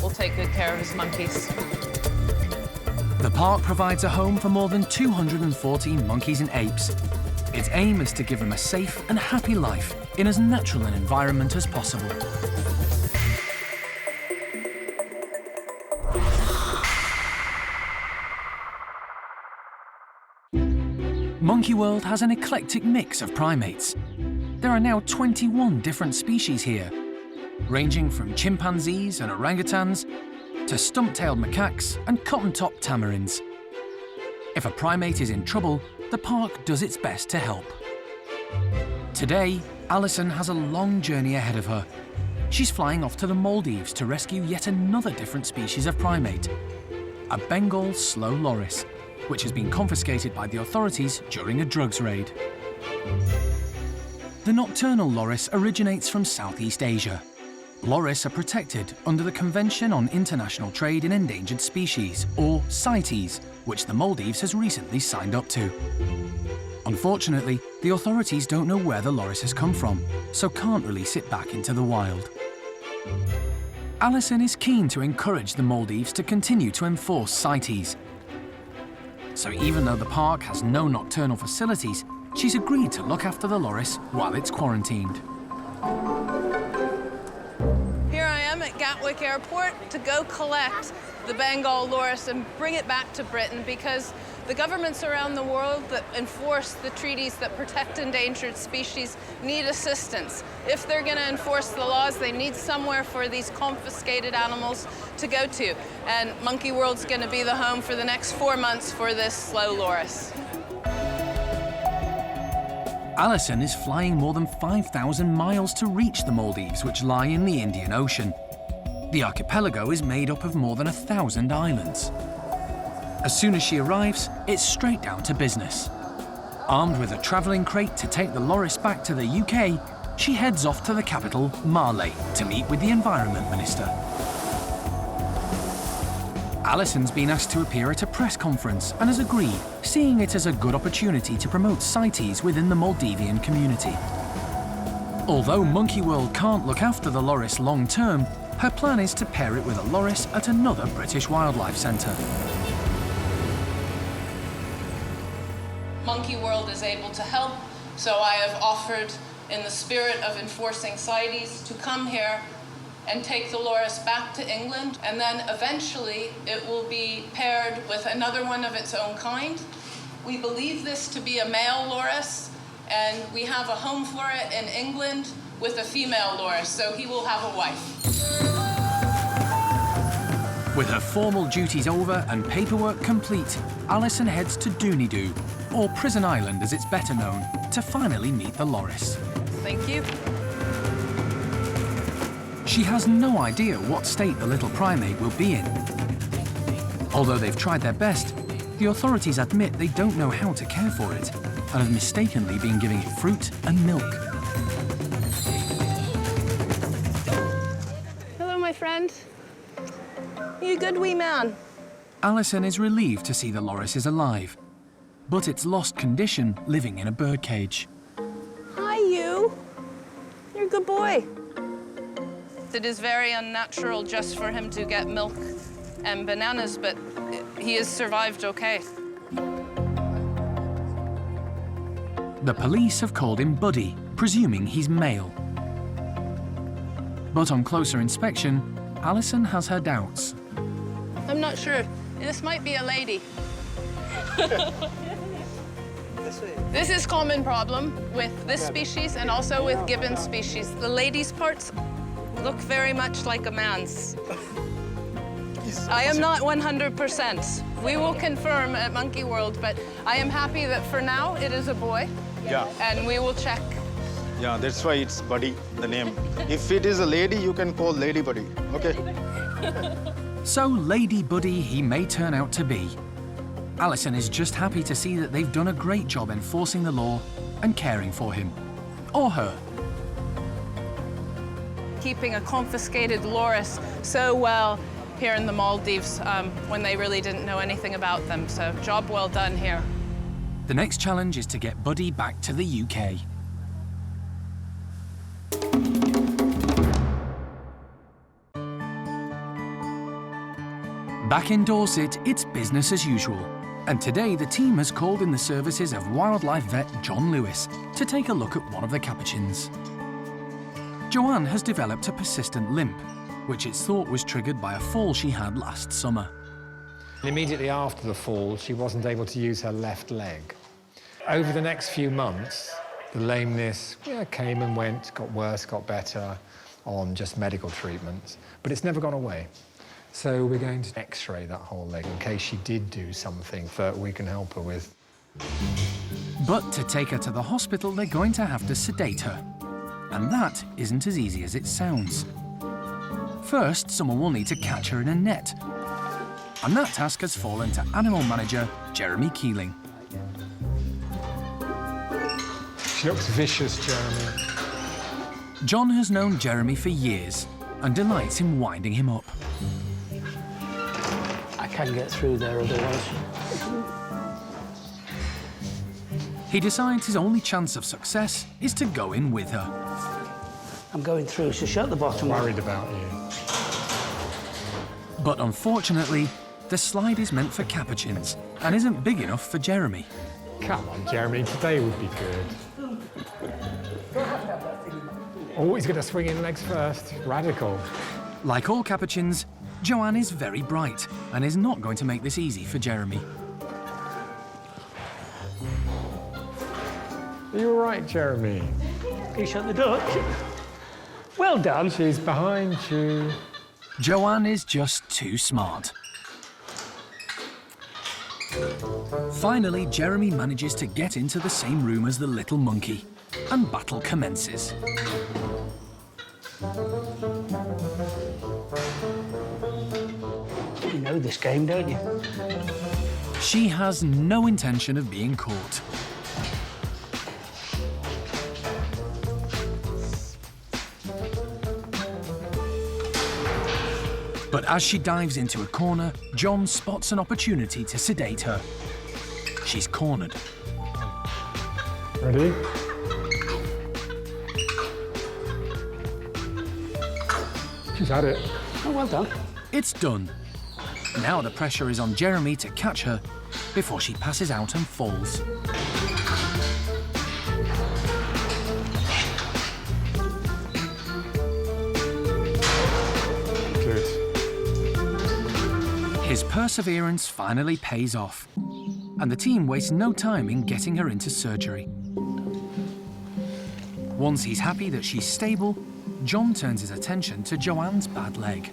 [SPEAKER 4] We'll take good care of his monkeys.
[SPEAKER 1] The park provides a home for more than 214 monkeys and apes. Its aim is to give them a safe and happy life in as natural an environment as possible. Monkey World has an eclectic mix of primates. There are now 21 different species here, ranging from chimpanzees and orangutans to stump-tailed macaques and cotton-top tamarins. If a primate is in trouble, the park does its best to help. Today, Alison has a long journey ahead of her. She's flying off to the Maldives to rescue yet another different species of primate, a Bengal slow loris, which has been confiscated by the authorities during a drugs raid. The nocturnal loris originates from Southeast Asia. Loris are protected under the Convention on International Trade in Endangered Species, or CITES, which the Maldives has recently signed up to. Unfortunately, the authorities don't know where the loris has come from, so can't release it back into the wild. Alison is keen to encourage the Maldives to continue to enforce CITES. So even though the park has no nocturnal facilities, she's agreed to look after the loris while it's quarantined.
[SPEAKER 4] Here I am at Gatwick Airport to go collect the Bengal loris and bring it back to Britain, because the governments around the world that enforce the treaties that protect endangered species need assistance. If they're going to enforce the laws, they need somewhere for these confiscated animals to go to. And Monkey World's going to be the home for the next 4 months for this slow loris.
[SPEAKER 1] Alison is flying more than 5,000 miles to reach the Maldives, which lie in the Indian Ocean. The archipelago is made up of more than 1,000 islands. As soon as she arrives, it's straight down to business. Armed with a travelling crate to take the loris back to the UK, she heads off to the capital, Male, to meet with the Environment Minister. Alison's been asked to appear at a press conference and has agreed, seeing it as a good opportunity to promote CITES within the Maldivian community. Although Monkey World can't look after the loris long term, her plan is to pair it with a loris at another British wildlife centre.
[SPEAKER 4] Monkey World is able to help, so I have offered, in the spirit of enforcing CITES, to come here and take the loris back to England, and then eventually it will be paired with another one of its own kind. We believe this to be a male loris, and we have a home for it in England with a female loris, so he will have a wife.
[SPEAKER 1] With her formal duties over and paperwork complete, Alison heads to Dooney-Doo, or Prison Island as it's better known, to finally meet the loris.
[SPEAKER 4] Thank you.
[SPEAKER 1] She has no idea what state the little primate will be in. Although they've tried their best, the authorities admit they don't know how to care for it and have mistakenly been giving it fruit and milk.
[SPEAKER 4] Hello, my friend. You good wee man?
[SPEAKER 1] Alison is relieved to see the loris is alive, but its lost condition living in a birdcage.
[SPEAKER 4] Hi, you. You're a good boy. It is very unnatural just for him to get milk and bananas, but he has survived okay.
[SPEAKER 1] The police have called him Buddy, presuming he's male. But on closer inspection, Alison has her doubts.
[SPEAKER 4] I'm not sure. This might be a lady. This is a common problem with this species and also with gibbon species. The lady's parts look very much like a man's. I am not 100%. We will confirm at Monkey World, but I am happy that for now it is a boy.
[SPEAKER 11] Yeah.
[SPEAKER 4] And we will check.
[SPEAKER 11] Yeah, that's why it's Buddy, the name. If it is a lady, you can call Lady Buddy, okay?
[SPEAKER 1] So Lady Buddy he may turn out to be. Alison is just happy to see that they've done a great job enforcing the law and caring for him. Or her.
[SPEAKER 4] Keeping a confiscated loris so well here in the Maldives when they really didn't know anything about them. So job well done here.
[SPEAKER 1] The next challenge is to get Buddy back to the UK. Back in Dorset, it's business as usual. And today the team has called in the services of wildlife vet John Lewis to take a look at one of the capuchins. Joanne has developed a persistent limp, which it's thought was triggered by a fall she had last summer.
[SPEAKER 8] Immediately after the fall, she wasn't able to use her left leg. Over the next few months, the lameness came and went, got worse, got better on just medical treatments, but it's never gone away. So we're going to x-ray that whole leg in case she did do something that we can help her with.
[SPEAKER 1] But to take her to the hospital, they're going to have to sedate her. And that isn't as easy as it sounds. First, someone will need to catch her in a net. And that task has fallen to animal manager Jeremy Keeling.
[SPEAKER 8] She looks vicious, Jeremy.
[SPEAKER 1] John has known Jeremy for years and delights in winding him up.
[SPEAKER 18] I can get through there otherwise.
[SPEAKER 1] He decides his only chance of success is to go in with her.
[SPEAKER 18] I'm going through, so shut the bottom.
[SPEAKER 8] I'm worried about you.
[SPEAKER 1] But unfortunately, the slide is meant for capuchins and isn't big enough for Jeremy.
[SPEAKER 8] Come on, Jeremy, today would be good. Oh, he's going to swing in legs first. Radical.
[SPEAKER 1] Like all capuchins, Joanne is very bright and is not going to make this easy for Jeremy.
[SPEAKER 8] Are you all right, Jeremy?
[SPEAKER 18] You shut the door. Well done.
[SPEAKER 8] She's behind you.
[SPEAKER 1] Joanne is just too smart. Finally, Jeremy manages to get into the same room as the little monkey, and battle commences.
[SPEAKER 18] You know this game, don't you?
[SPEAKER 1] She has no intention of being caught. But as she dives into a corner, John spots an opportunity to sedate her. She's cornered.
[SPEAKER 8] Ready? She's had it.
[SPEAKER 18] Oh, well done.
[SPEAKER 1] It's done. Now the pressure is on Jeremy to catch her before she passes out and falls. His perseverance finally pays off, and the team wastes no time in getting her into surgery. Once he's happy that she's stable, John turns his attention to Joanne's bad leg.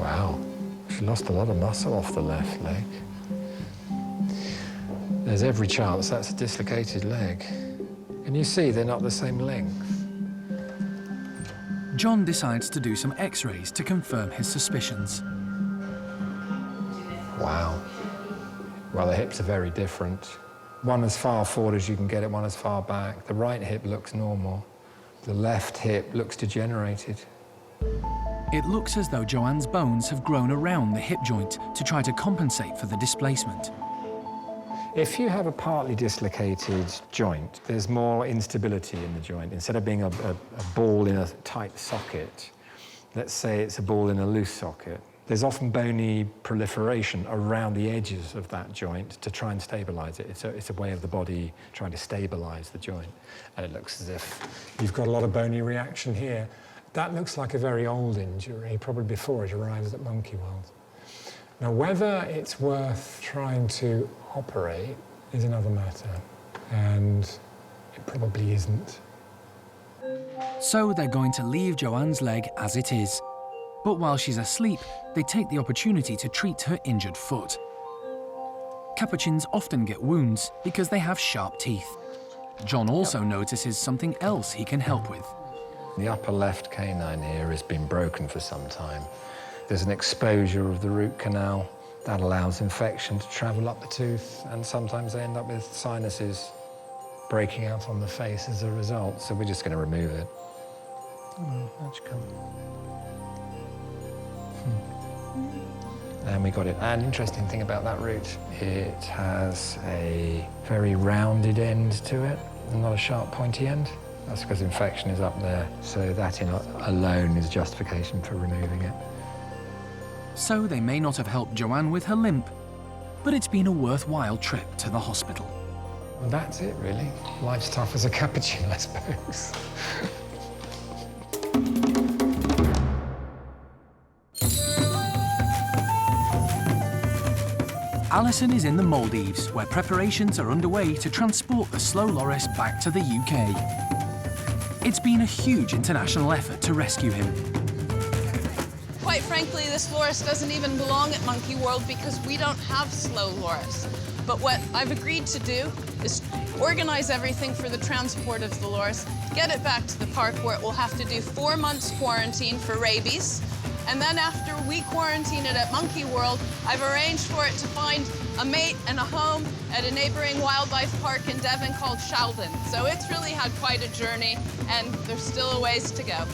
[SPEAKER 8] Wow, she lost a lot of muscle off the left leg. There's every chance that's a dislocated leg. And you see they're not the same length.
[SPEAKER 1] John decides to do some x-rays to confirm his suspicions.
[SPEAKER 8] Wow. Well, the hips are very different. One as far forward as you can get it, one as far back. The right hip looks normal. The left hip looks degenerated.
[SPEAKER 1] It looks as though Joanne's bones have grown around the hip joint to try to compensate for the displacement.
[SPEAKER 8] If you have a partly dislocated joint, there's more instability in the joint. Instead of being a ball in a tight socket, let's say it's a ball in a loose socket, there's often bony proliferation around the edges of that joint to try and stabilize it. It's a way of the body trying to stabilize the joint. And it looks as if you've got a lot of bony reaction here. That looks like a very old injury, probably before it arrives at Monkey World. Now, whether it's worth trying to operate is another matter, and it probably isn't.
[SPEAKER 1] So they're going to leave Joanne's leg as it is. But while she's asleep, they take the opportunity to treat her injured foot. Capuchins often get wounds because they have sharp teeth. John also notices something else he can help with.
[SPEAKER 8] The upper left canine here has been broken for some time. There's an exposure of the root canal that allows infection to travel up the tooth, and sometimes they end up with sinuses breaking out on the face as a result, so we're just going to remove it. Oh, how'd you come? And we got it. An interesting thing about that root, it has a very rounded end to it, and not a sharp, pointy end. That's because infection is up there, so that alone is justification for removing it.
[SPEAKER 1] So they may not have helped Joanne with her limp, but it's been a worthwhile trip to the hospital.
[SPEAKER 8] Well, that's it, really. Life's tough as a capuchin, I suppose.
[SPEAKER 1] Alison is in the Maldives, where preparations are underway to transport the slow loris back to the UK. It's been a huge international effort to rescue him.
[SPEAKER 4] Quite frankly, this loris doesn't even belong at Monkey World because we don't have slow loris. But what I've agreed to do is organize everything for the transport of the loris, get it back to the park where it will have to do 4 months quarantine for rabies. And then after we quarantine it at Monkey World, I've arranged for it to find a mate and a home at a neighboring wildlife park in Devon called Sheldon. So it's really had quite a journey, and there's still a ways to go.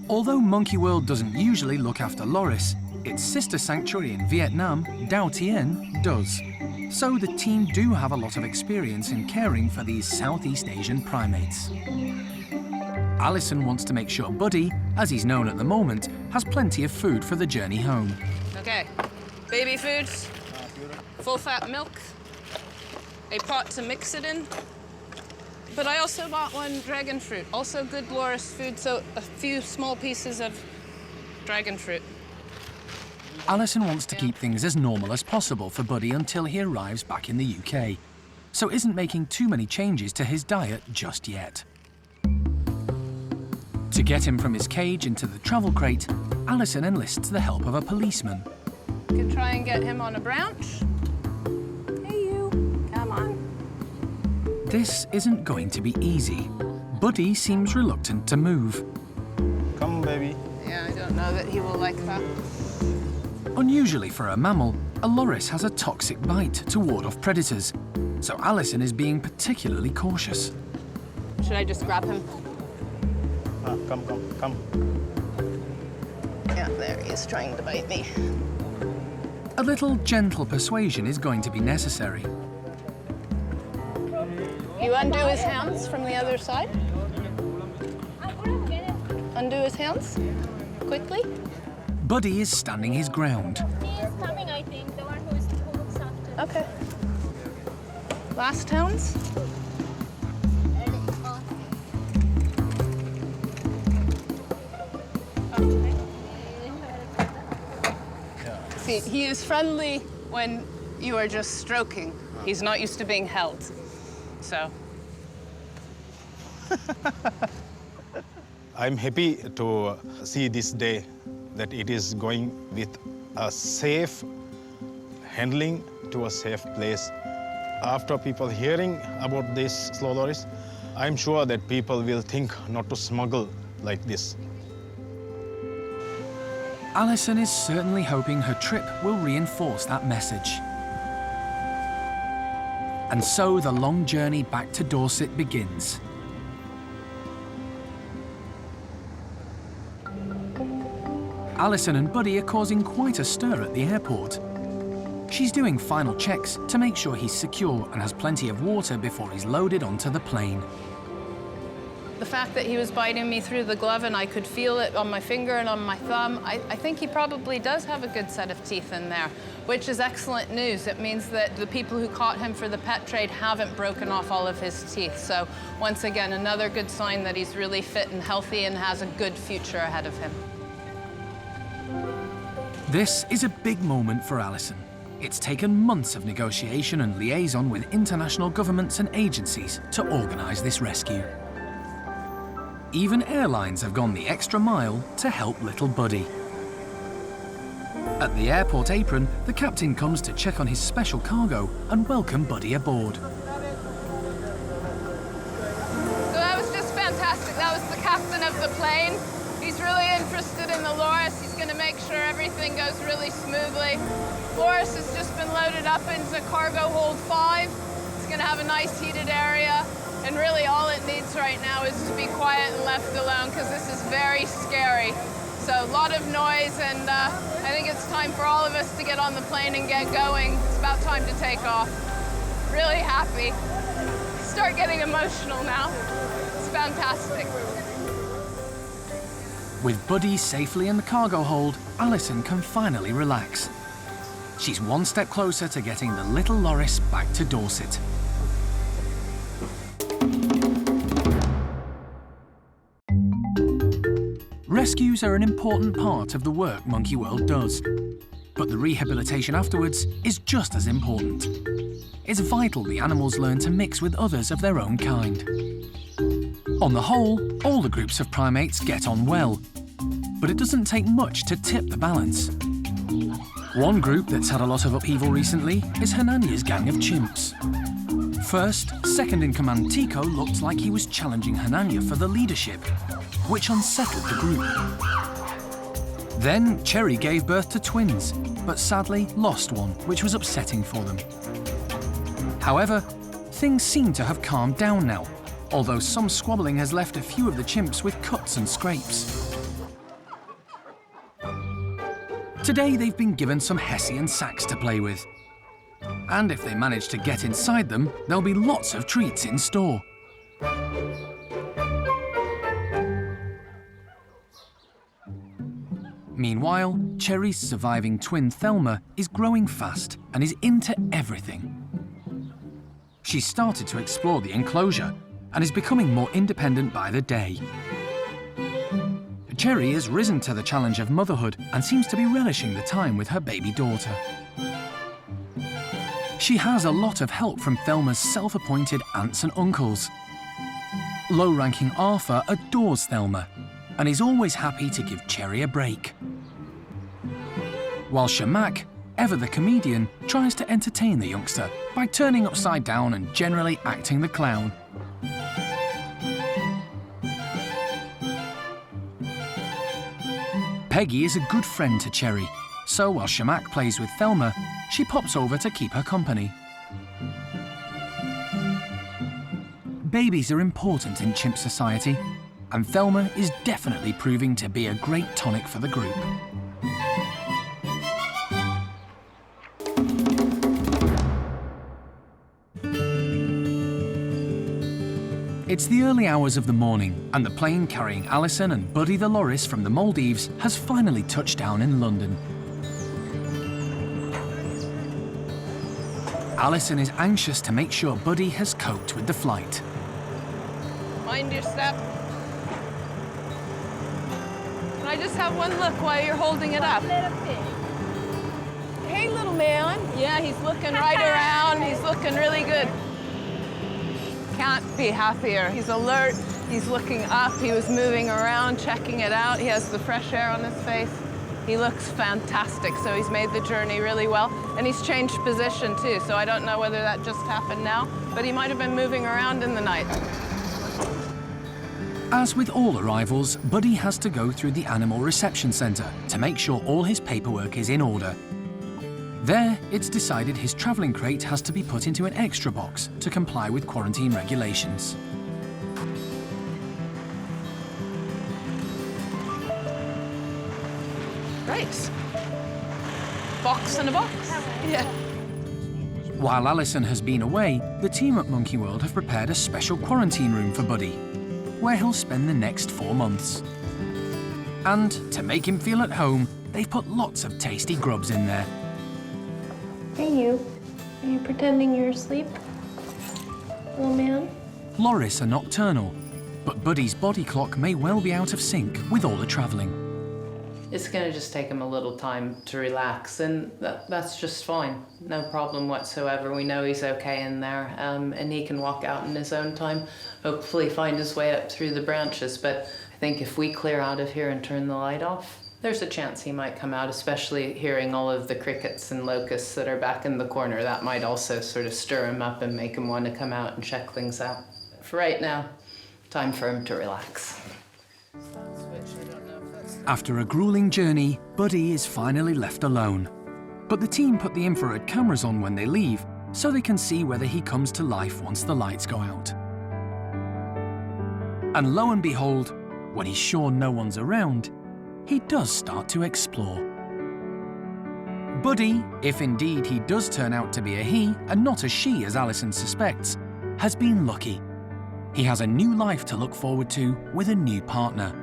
[SPEAKER 1] Although Monkey World doesn't usually look after loris, its sister sanctuary in Vietnam, Dao Tien, does. So the team do have a lot of experience in caring for these Southeast Asian primates. Alison wants to make sure Buddy, as he's known at the moment, has plenty of food for the journey home.
[SPEAKER 4] Okay, baby foods, full-fat milk, a pot to mix it in. But I also bought one dragon fruit, also good loris food, so a few small pieces of dragon fruit.
[SPEAKER 1] Alison wants to keep things as normal as possible for Buddy until he arrives back in the UK, so isn't making too many changes to his diet just yet. To get him from his cage into the travel crate, Alison enlists the help of a policeman.
[SPEAKER 4] You can try and get him on a branch. Hey, you, come on.
[SPEAKER 1] This isn't going to be easy. Buddy seems reluctant to move.
[SPEAKER 11] Come, baby.
[SPEAKER 4] Yeah, I don't know that he will like that.
[SPEAKER 1] Unusually for a mammal, a loris has a toxic bite to ward off predators, so Alison is being particularly cautious.
[SPEAKER 4] Should I just grab him?
[SPEAKER 11] Come.
[SPEAKER 4] Yeah, there he is trying to bite me.
[SPEAKER 1] A little gentle persuasion is going to be necessary.
[SPEAKER 4] You undo his hands from the other side. Undo his hands, quickly.
[SPEAKER 1] Buddy is standing his ground.
[SPEAKER 22] He is coming, I think, the one who looks after.
[SPEAKER 4] Okay. Last hands. He is friendly when you are just stroking. He's not used to being held, so.
[SPEAKER 11] I'm happy to see this day that it is going with a safe handling to a safe place. After people hearing about these slow lorries, I'm sure that people will think not to smuggle like this.
[SPEAKER 1] Alison is certainly hoping her trip will reinforce that message. And so the long journey back to Dorset begins. Alison and Buddy are causing quite a stir at the airport. She's doing final checks to make sure he's secure and has plenty of water before he's loaded onto the plane.
[SPEAKER 4] The fact that he was biting me through the glove and I could feel it on my finger and on my thumb, I think he probably does have a good set of teeth in there, which is excellent news. It means that the people who caught him for the pet trade haven't broken off all of his teeth. So once again, another good sign that he's really fit and healthy and has a good future ahead of him.
[SPEAKER 1] This is a big moment for Alison. It's taken months of negotiation and liaison with international governments and agencies to organise this rescue. Even airlines have gone the extra mile to help little Buddy. At the airport apron, the captain comes to check on his special cargo and welcome Buddy aboard.
[SPEAKER 4] So that was just fantastic. That was the captain of the plane. He's really interested in the loris. He's going to make sure everything goes really smoothly. Loris has just been loaded up into cargo hold 5. It's going to have a nice heated area. And really all it needs right now is to be quiet and left alone because this is very scary. So a lot of noise, and I think it's time for all of us to get on the plane and get going. It's about time to take off. Really happy. Start getting emotional now. It's fantastic.
[SPEAKER 1] With Buddy safely in the cargo hold, Alison can finally relax. She's one step closer to getting the little loris back to Dorset. Rescues are an important part of the work Monkey World does, but the rehabilitation afterwards is just as important. It's vital the animals learn to mix with others of their own kind. On the whole, all the groups of primates get on well, but it doesn't take much to tip the balance. One group that's had a lot of upheaval recently is Hernania's gang of chimps. First, second-in-command Tico looked like he was challenging Hernania for the leadership, which unsettled the group. Then Cherry gave birth to twins, but sadly lost one, which was upsetting for them. However, things seem to have calmed down now, although some squabbling has left a few of the chimps with cuts and scrapes. Today they've been given some Hessian sacks to play with. And if they manage to get inside them, there'll be lots of treats in store. Meanwhile, Cherry's surviving twin Thelma is growing fast and is into everything. She's started to explore the enclosure and is becoming more independent by the day. Cherry has risen to the challenge of motherhood and seems to be relishing the time with her baby daughter. She has a lot of help from Thelma's self-appointed aunts and uncles. Low-ranking Arthur adores Thelma and is always happy to give Cherry a break. While Shamak, ever the comedian, tries to entertain the youngster by turning upside down and generally acting the clown. Peggy is a good friend to Cherry, so while Shamak plays with Thelma, she pops over to keep her company. Babies are important in chimp society, and Thelma is definitely proving to be a great tonic for the group. It's the early hours of the morning, and the plane carrying Alison and Buddy the loris from the Maldives has finally touched down in London. Alison is anxious to make sure Buddy has coped with the flight.
[SPEAKER 4] Mind your step. Can I just have one look while you're holding it up?
[SPEAKER 12] hey, little man. Yeah, he's looking right around. He's looking really good. Can't be happier. He's alert. He's looking up. He was moving around, checking it out. He has the fresh air on his face. He looks fantastic, so he's made the journey really well. And he's changed position, too, so I don't know whether that just happened now, but he might have been moving around in the night.
[SPEAKER 1] As with all arrivals, Buddy has to go through the Animal Reception Centre to make sure all his paperwork is in order. There, it's decided his travelling crate has to be put into an extra box to comply with quarantine regulations.
[SPEAKER 12] Right. Box in a box. Yeah.
[SPEAKER 1] While Alison has been away, the team at Monkey World have prepared a special quarantine room for Buddy, where he'll spend the next 4 months. And to make him feel at home, they've put lots of tasty grubs in there.
[SPEAKER 22] Hey, you. Are you pretending you're asleep? Little man?
[SPEAKER 1] Loris are nocturnal, but Buddy's body clock may well be out of sync with all the travelling.
[SPEAKER 9] It's going to just take him a little time to relax, and that's just fine. No problem whatsoever. We know he's okay in there, and he can walk out in his own time, hopefully find his way up through the branches. But I think if we clear out of here and turn the light off, there's a chance he might come out, especially hearing all of the crickets and locusts that are back in the corner. That might also sort of stir him up and make him want to come out and check things out. For right now, time for him to relax.
[SPEAKER 1] After a grueling journey, Buddy is finally left alone. But the team put the infrared cameras on when they leave, so they can see whether he comes to life once the lights go out. And lo and behold, when he's sure no one's around, he does start to explore. Buddy, if indeed he does turn out to be a he and not a she as Alison suspects, has been lucky. He has a new life to look forward to with a new partner.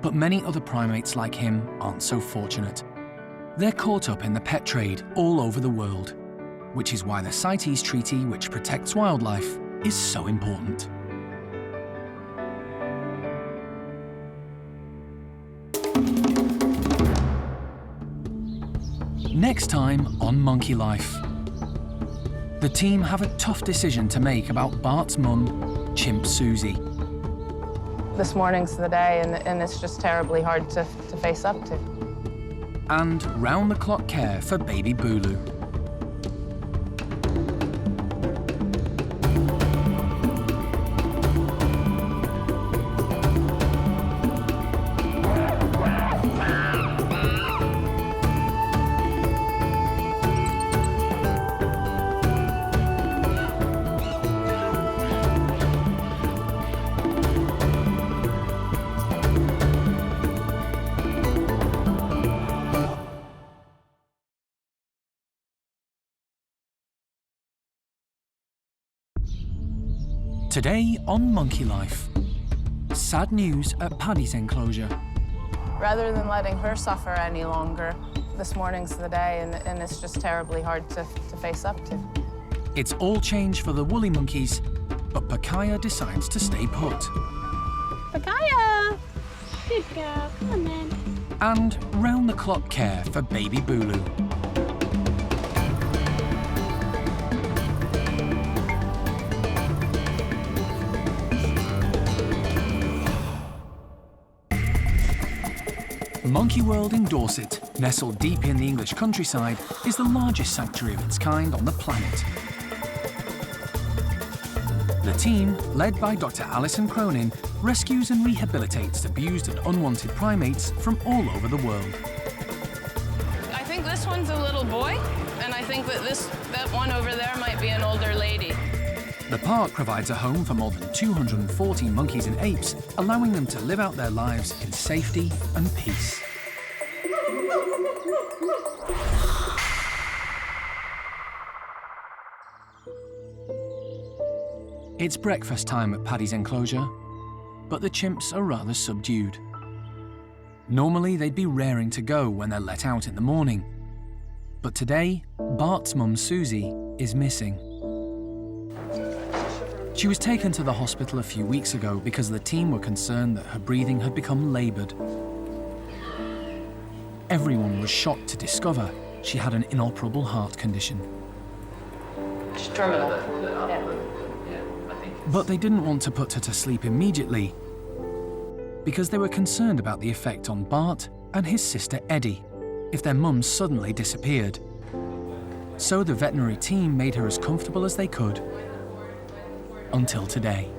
[SPEAKER 1] But many other primates like him aren't so fortunate. They're caught up in the pet trade all over the world, which is why the CITES Treaty, which protects wildlife, is so important. Next time on Monkey Life. The team have a tough decision to make about Bart's mum, Chimp Susie.
[SPEAKER 4] This morning's the day, and it's just terribly hard to face up to.
[SPEAKER 1] And round-the-clock care for baby Bulu. Today on Monkey Life, sad news at Paddy's enclosure.
[SPEAKER 4] Rather than letting her suffer any longer, this morning's the day, and it's just terribly hard to face up to.
[SPEAKER 1] It's all change for the woolly monkeys, but Pakaya decides to stay put.
[SPEAKER 5] Pakaya! Good girl, come on then.
[SPEAKER 1] And round-the-clock care for baby Bulu. Monkey World in Dorset, nestled deep in the English countryside, is the largest sanctuary of its kind on the planet. The team, led by Dr. Alison Cronin, rescues and rehabilitates abused and unwanted primates from all over the world.
[SPEAKER 12] I think this one's a little boy, and I think that one over there might be an older lady.
[SPEAKER 1] The park provides a home for more than 240 monkeys and apes, allowing them to live out their lives in safety and peace. It's breakfast time at Paddy's enclosure, but the chimps are rather subdued. Normally, they'd be raring to go when they're let out in the morning. But today, Bart's mum, Susie, is missing. She was taken to the hospital a few weeks ago because the team were concerned that her breathing had become laboured. Everyone was shocked to discover she had an inoperable heart condition.
[SPEAKER 4] It's terminal.
[SPEAKER 1] But they didn't want to put her to sleep immediately because they were concerned about the effect on Bart and his sister Eddie if their mum suddenly disappeared. So the veterinary team made her as comfortable as they could until today.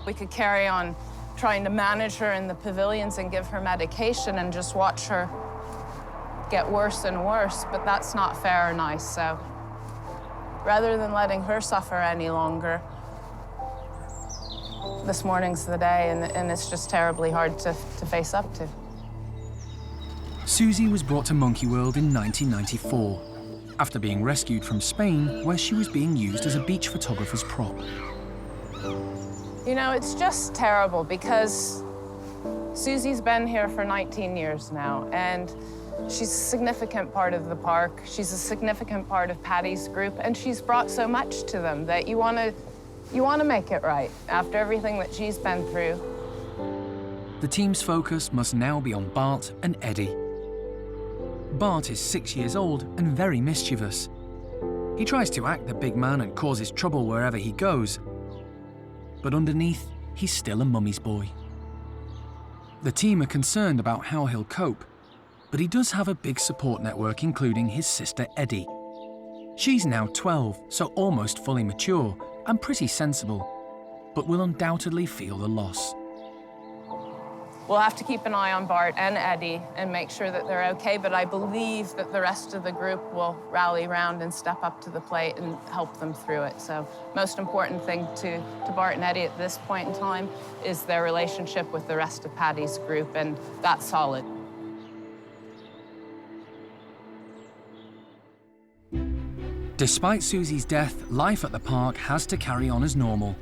[SPEAKER 4] We could carry on trying to manage her in the pavilions and give her medication and just watch her get worse and worse, but that's not fair or nice, so rather than letting her suffer any longer, this morning's the day, and it's just terribly hard to face up to.
[SPEAKER 1] Susie was brought to Monkey World in 1994 after being rescued from Spain, where she was being used as a beach photographer's prop.
[SPEAKER 4] You know, it's just terrible because Susie's been here for 19 years now, and she's a significant part of the park. She's a significant part of Patty's group, and she's brought so much to them that you want to make it right after everything that she's been through.
[SPEAKER 1] The team's focus must now be on Bart and Eddie. Bart is 6 years old and very mischievous. He tries to act the big man and causes trouble wherever he goes, but underneath, he's still a mummy's boy. The team are concerned about how he'll cope, but he does have a big support network, including his sister Eddie. She's now 12, so almost fully mature and pretty sensible, but will undoubtedly feel the loss.
[SPEAKER 4] We'll have to keep an eye on Bart and Eddie and make sure that they're okay, but I believe that the rest of the group will rally around and step up to the plate and help them through it. So most important thing to Bart and Eddie at this point in time is their relationship with the rest of Patty's group, and that's solid.
[SPEAKER 1] Despite Susie's death, life at the park has to carry on as normal.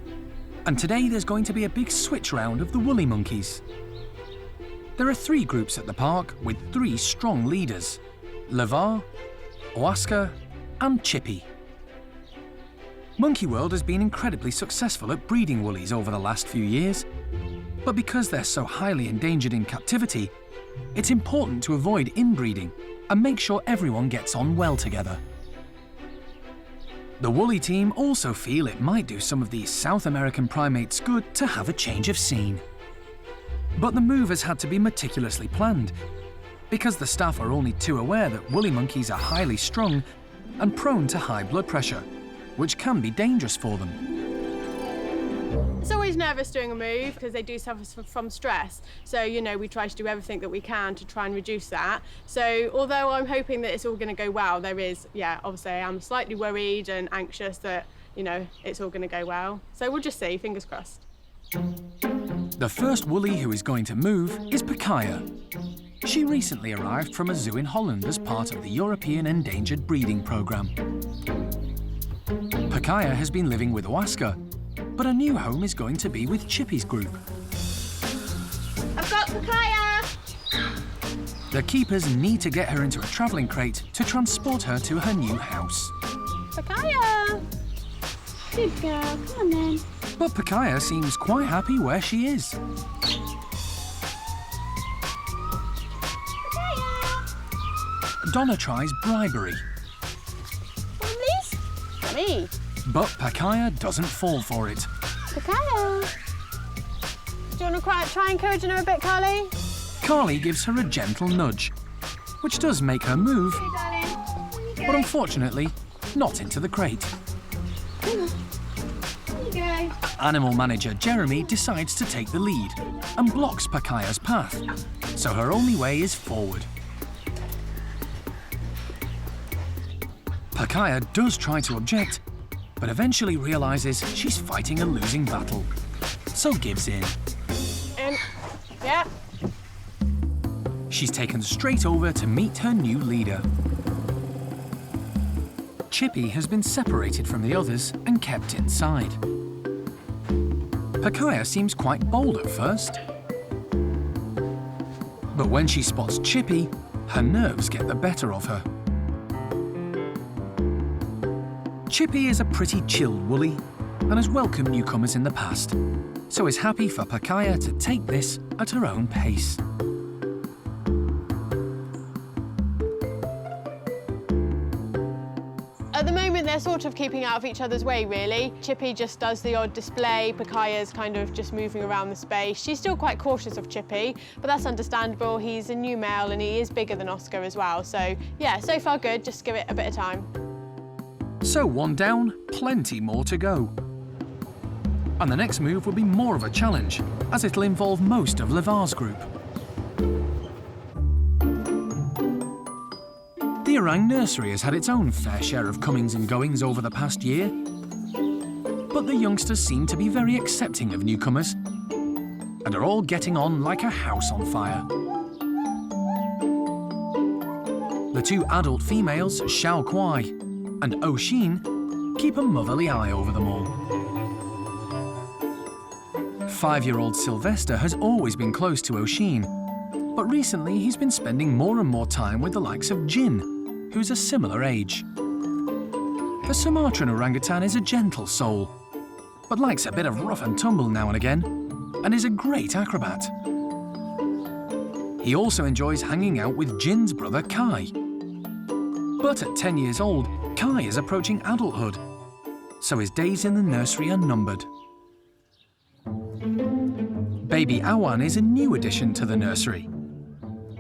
[SPEAKER 1] And today there's going to be a big switch round of the woolly monkeys. There are 3 groups at the park with 3 strong leaders: Levar, Oscar, and Chippy. Monkey World has been incredibly successful at breeding woolies over the last few years, but because they're so highly endangered in captivity, it's important to avoid inbreeding and make sure everyone gets on well together. The woolly team also feel it might do some of these South American primates good to have a change of scene. But the move has had to be meticulously planned, because the staff are only too aware that woolly monkeys are highly strung and prone to high blood pressure, which can be dangerous for them.
[SPEAKER 16] It's always nervous doing a move because they do suffer from stress. So, you know, we try to do everything that we can to try and reduce that. So, although I'm hoping that it's all going to go well, there is, obviously I'm slightly worried and anxious that, you know, it's all going to go well. So we'll just see, fingers crossed.
[SPEAKER 1] The first woolly who is going to move is Pakaya. She recently arrived from a zoo in Holland as part of the European Endangered Breeding Programme. Pakaya has been living with Oscar, but her new home is going to be with Chippy's group.
[SPEAKER 5] I've got Pakaya!
[SPEAKER 1] The keepers need to get her into a travelling crate to transport her to her new house.
[SPEAKER 5] Pakaya! Good girl, come on then.
[SPEAKER 1] But Pakaya seems quite happy where she is.
[SPEAKER 5] Pakaya!
[SPEAKER 1] Donna tries bribery.
[SPEAKER 5] Please? Me.
[SPEAKER 1] But Pakaya doesn't fall for it.
[SPEAKER 5] Pakaya! Do you want to try encouraging her a bit, Carly?
[SPEAKER 1] Carly gives her a gentle nudge, which does make her move, but unfortunately, not into the crate. Animal manager Jeremy decides to take the lead and blocks Pakaya's path, so her only way is forward. Pakaya does try to object, but eventually realises she's fighting a losing battle, so gives in.
[SPEAKER 16] Yeah.
[SPEAKER 1] She's taken straight over to meet her new leader. Chippy has been separated from the others and kept inside. Pakaya seems quite bold at first, but when she spots Chippy, her nerves get the better of her. Chippy is a pretty chilled woolly and has welcomed newcomers in the past, so is happy for Pakaya to take this at her own pace.
[SPEAKER 16] they're sort of keeping out of each other's way, really. Chippy just does the odd display. Pakaya's kind of just moving around the space. She's still quite cautious of Chippy, but that's understandable. He's a new male and he is bigger than Oscar as well. So, yeah, so far good. Just give it a bit of time.
[SPEAKER 1] So one down, plenty more to go. And the next move will be more of a challenge, as it'll involve most of Levar's group. The Orang nursery has had its own fair share of comings and goings over the past year. But the youngsters seem to be very accepting of newcomers and are all getting on like a house on fire. The two adult females, Xiao Kuai and Oshin, keep a motherly eye over them all. 5-year-old Sylvester has always been close to Oshin, but recently he's been spending more and more time with the likes of Jin, who's a similar age. The Sumatran orangutan is a gentle soul, but likes a bit of rough and tumble now and again, and is a great acrobat. He also enjoys hanging out with Jin's brother Kai. But at 10 years old, Kai is approaching adulthood, so his days in the nursery are numbered. Baby Awan is a new addition to the nursery.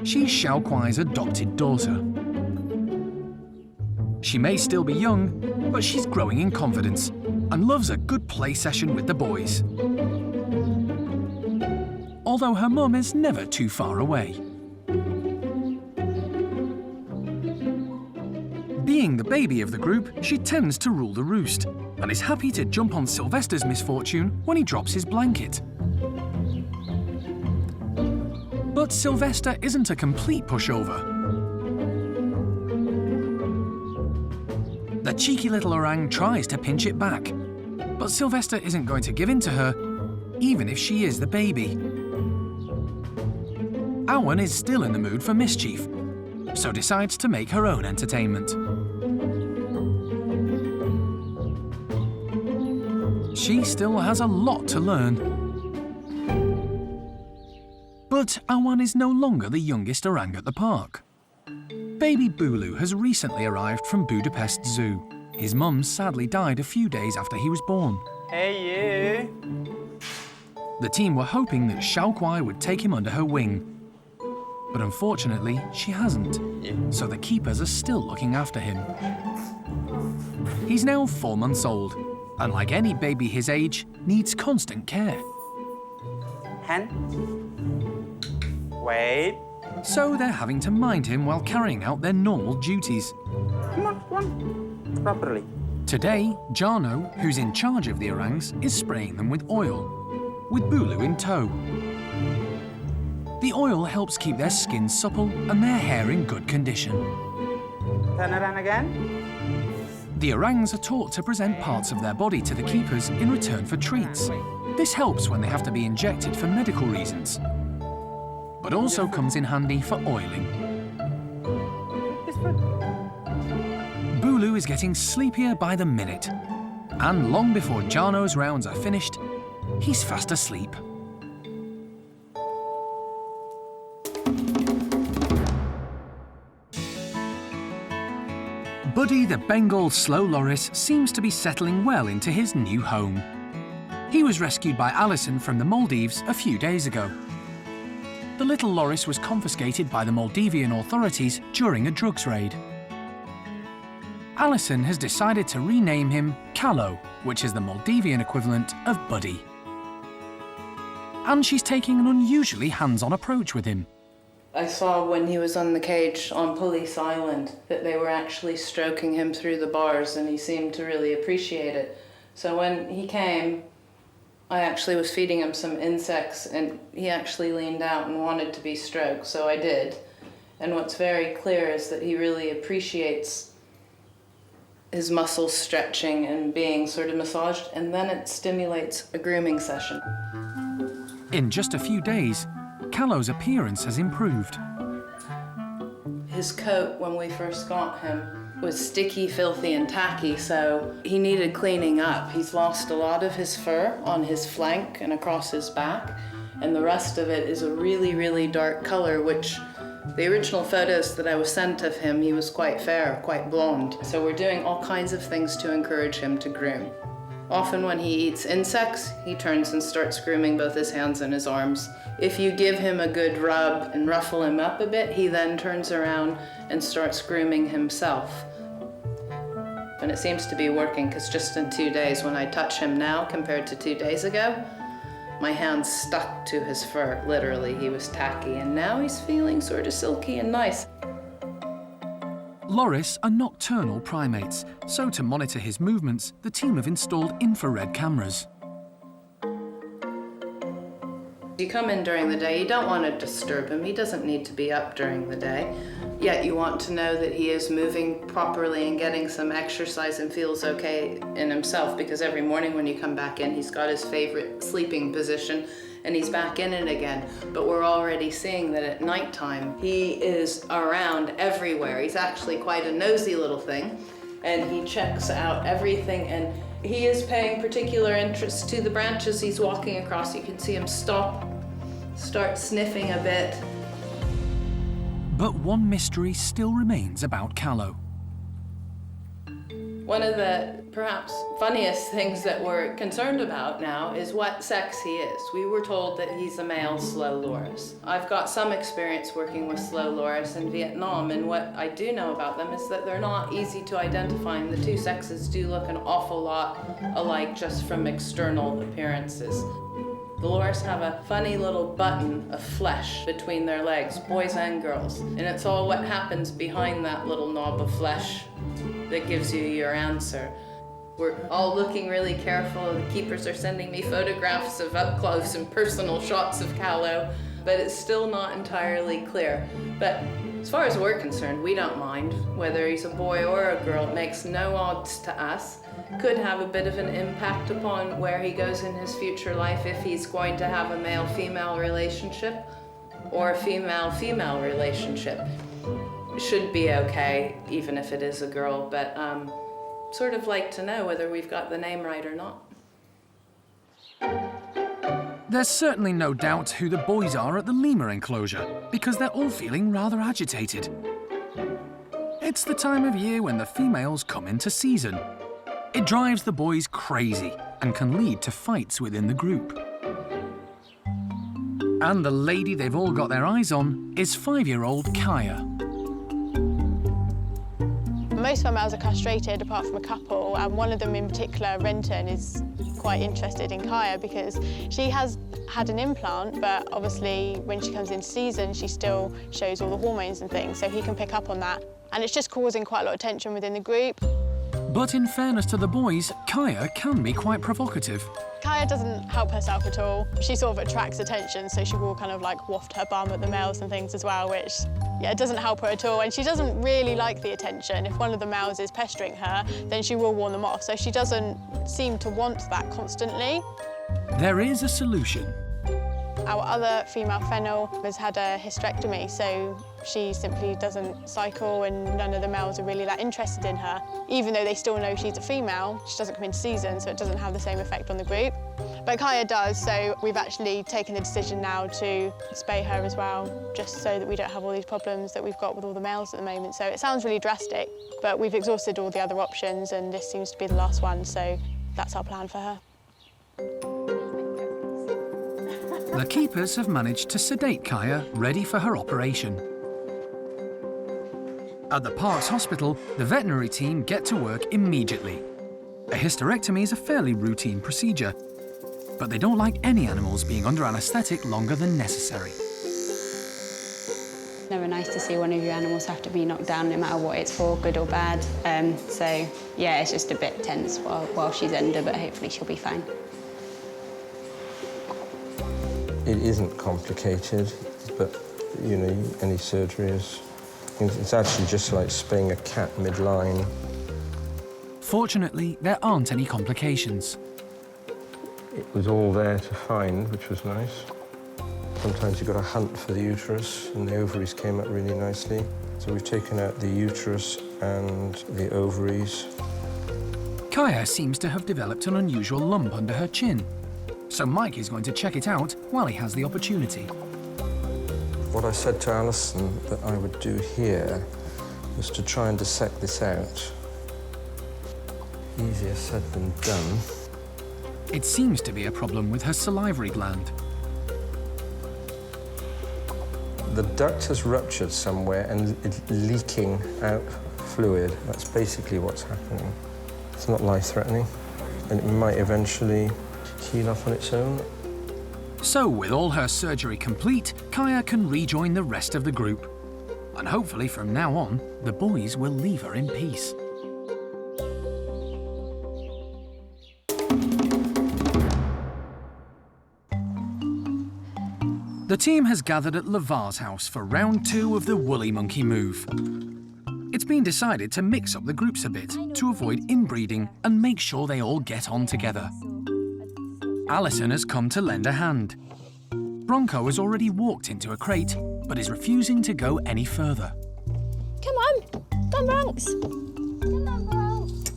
[SPEAKER 1] She's Xiao Kuai's adopted daughter. She may still be young, but she's growing in confidence and loves a good play session with the boys. Although her mum is never too far away. Being the baby of the group, she tends to rule the roost and is happy to jump on Sylvester's misfortune when he drops his blanket. But Sylvester isn't a complete pushover. The cheeky little orang tries to pinch it back, but Sylvester isn't going to give in to her, even if she is the baby. Awan is still in the mood for mischief, so decides to make her own entertainment. She still has a lot to learn. But Awan is no longer the youngest orang at the park. Baby Bulu has recently arrived from Budapest Zoo. His mum sadly died a few days after he was born.
[SPEAKER 14] Hey, you!
[SPEAKER 1] The team were hoping that Xiao Kuai would take him under her wing. But unfortunately, she hasn't, so the keepers are still looking after him. He's now 4 months old, and like any baby his age, needs constant care.
[SPEAKER 14] Hand. Wait.
[SPEAKER 1] So they're having to mind him while carrying out their normal duties.
[SPEAKER 14] Come on. Properly.
[SPEAKER 1] Today, Jarno, who's in charge of the orangs, is spraying them with oil, with Bulu in tow. The oil helps keep their skin supple and their hair in good condition.
[SPEAKER 14] Turn around again.
[SPEAKER 1] The orangs are taught to present parts of their body to the keepers in return for treats. This helps when they have to be injected for medical reasons, but also comes in handy for oiling. Bulu is getting sleepier by the minute, and long before Jarno's rounds are finished, he's fast asleep. Buddy the Bengal slow loris seems to be settling well into his new home. He was rescued by Alison from the Maldives a few days ago. The little loris was confiscated by the Maldivian authorities during a drugs raid. Alison has decided to rename him Kalo, which is the Maldivian equivalent of Buddy. And she's taking an unusually hands-on approach with him.
[SPEAKER 9] I saw when he was on the cage on Police Island that they were actually stroking him through the bars, and he seemed to really appreciate it. So when he came, I actually was feeding him some insects, and he actually leaned out and wanted to be stroked, so I did. And what's very clear is that he really appreciates his muscles stretching and being sort of massaged, and then it stimulates a grooming session.
[SPEAKER 1] In just a few days, Kalo's appearance has improved.
[SPEAKER 9] His coat, when we first got him, was sticky, filthy, and tacky, so he needed cleaning up. He's lost a lot of his fur on his flank and across his back, and the rest of it is a really, really dark color, which
[SPEAKER 4] The original photos that I was sent of him, he was quite fair, quite blonde. So we're doing all kinds of things to encourage him to groom. Often when he eats insects, he turns and starts grooming both his hands and his arms. If you give him a good rub and ruffle him up a bit, he then turns around and starts grooming himself. And it seems to be working, because just in 2 days, when I touch him now compared to 2 days ago, my hand's stuck to his fur, literally. He was tacky, and now he's feeling sort of silky and nice.
[SPEAKER 1] Loris are nocturnal primates, so to monitor his movements, the team have installed infrared cameras.
[SPEAKER 4] You come in during the day, you don't want to disturb him. He doesn't need to be up during the day. Yet you want to know that he is moving properly and getting some exercise and feels okay in himself, because every morning when you come back in, he's got his favorite sleeping position and he's back in it again. But we're already seeing that at nighttime, he is around everywhere. He's actually quite a nosy little thing, and he checks out everything, and he is paying particular interest to the branches he's walking across. You can see him stop, start sniffing a bit.
[SPEAKER 1] But one mystery still remains about Callow.
[SPEAKER 4] One of the perhaps funniest things that we're concerned about now is what sex he is. We were told that he's a male slow loris. I've got some experience working with slow loris in Vietnam, and what I do know about them is that they're not easy to identify, and the two sexes do look an awful lot alike just from external appearances. The loris have a funny little button of flesh between their legs, boys and girls, and it's all what happens behind that little knob of flesh that gives you your answer. We're all looking really careful. The keepers are sending me photographs of up close and personal shots of Callow, but it's still not entirely clear. But as far as we're concerned, we don't mind whether he's a boy or a girl. It makes no odds to us. Could have a bit of an impact upon where he goes in his future life if he's going to have a male-female relationship or a female-female relationship. Should be okay, even if it is a girl, but sort of like to know whether we've got the name right or not.
[SPEAKER 1] There's certainly no doubt who the boys are at the lemur enclosure, because they're all feeling rather agitated. It's the time of year when the females come into season. It drives the boys crazy and can lead to fights within the group. And the lady they've all got their eyes on is 5-year-old Kaya.
[SPEAKER 16] Most of our males are castrated, apart from a couple, and one of them in particular, Renton, is quite interested in Kaya because she has had an implant, but obviously when she comes into season, she still shows all the hormones and things, so he can pick up on that. And it's just causing quite a lot of tension within the group.
[SPEAKER 1] But in fairness to the boys, Kaya can be quite provocative.
[SPEAKER 16] Kaya doesn't help herself at all. She sort of attracts attention, so she will kind of like waft her bum at the males and things as well, which, yeah, it doesn't help her at all. And she doesn't really like the attention. If one of the males is pestering her, then she will warn them off. So she doesn't seem to want that constantly.
[SPEAKER 1] There is a solution.
[SPEAKER 16] Our other female fennel has had a hysterectomy, so she simply doesn't cycle, and none of the males are really that interested in her. Even though they still know she's a female, she doesn't come into season, so it doesn't have the same effect on the group. But Kaya does, so we've actually taken the decision now to spay her as well, just so that we don't have all these problems that we've got with all the males at the moment. So it sounds really drastic, but we've exhausted all the other options, and this seems to be the last one, so that's our plan for her.
[SPEAKER 1] The keepers have managed to sedate Kaya, ready for her operation. At the Parks Hospital, the veterinary team get to work immediately. A hysterectomy is a fairly routine procedure, but they don't like any animals being under anaesthetic longer than necessary.
[SPEAKER 3] Never nice to see one of your animals have to be knocked down, no matter what it's for, good or bad. So, yeah, it's just a bit tense while she's under, but hopefully she'll be fine.
[SPEAKER 6] It isn't complicated, but, you know, any surgery is... It's actually just like spaying a cat mid-line.
[SPEAKER 1] Fortunately, there aren't any complications.
[SPEAKER 6] It was all there to find, which was nice. Sometimes you've got to hunt for the uterus, and the ovaries came out really nicely. So we've taken out the uterus and the ovaries.
[SPEAKER 1] Kaya seems to have developed an unusual lump under her chin. So Mike is going to check it out while he has the opportunity.
[SPEAKER 6] What I said to Alison that I would do here was to try and dissect this out. Easier said than done.
[SPEAKER 1] It seems to be a problem with her salivary gland.
[SPEAKER 6] The duct has ruptured somewhere and it's leaking out fluid. That's basically what's happening. It's not life-threatening, and it might eventually heal up on its own.
[SPEAKER 1] So, with all her surgery complete, Kaya can rejoin the rest of the group. And hopefully from now on, the boys will leave her in peace. The team has gathered at Lavar's house for round 2 of the woolly monkey move. It's been decided to mix up the groups a bit to avoid inbreeding and make sure they all get on together. Alison has come to lend a hand. Bronco has already walked into a crate, but is refusing to go any further.
[SPEAKER 22] Come on, Bronx. Come on, Bronx.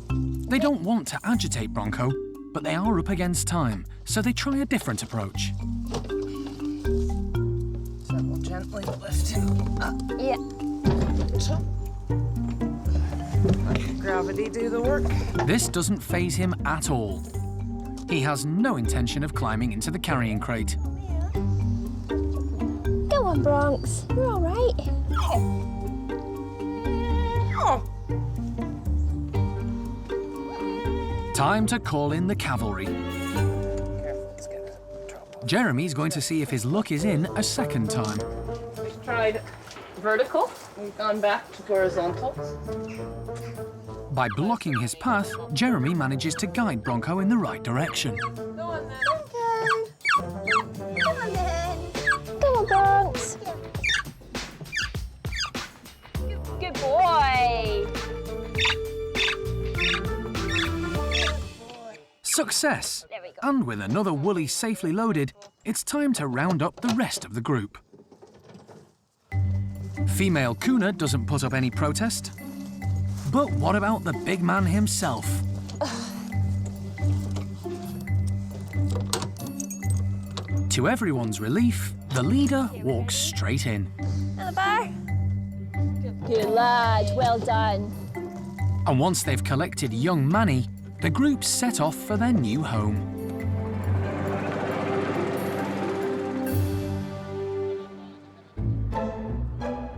[SPEAKER 1] They don't want to agitate Bronco, but they are up against time, so they try a different approach.
[SPEAKER 4] So we'll gently lift him up.
[SPEAKER 22] Yeah.
[SPEAKER 4] Let gravity do the work.
[SPEAKER 1] This doesn't faze him at all. He has no intention of climbing into the carrying crate.
[SPEAKER 22] Go on, Bronx. You're all right.
[SPEAKER 1] Time to call in the cavalry. Jeremy's going to see if his luck is in a second time.
[SPEAKER 12] We've tried vertical. We've gone back to horizontal.
[SPEAKER 1] By blocking his path, Jeremy manages to guide Bronco in the right direction.
[SPEAKER 12] Go on then.
[SPEAKER 22] Come on, then. Come on, Bronx. Good boy.
[SPEAKER 1] Success!
[SPEAKER 22] There we go.
[SPEAKER 1] And with another woolly safely loaded, it's time to round up the rest of the group. Female Kuna doesn't put up any protest. But what about the big man himself? To everyone's relief, the leader walks straight in.
[SPEAKER 22] Bar. Good lad, well done.
[SPEAKER 1] And once they've collected young Manny, the group set off for their new home.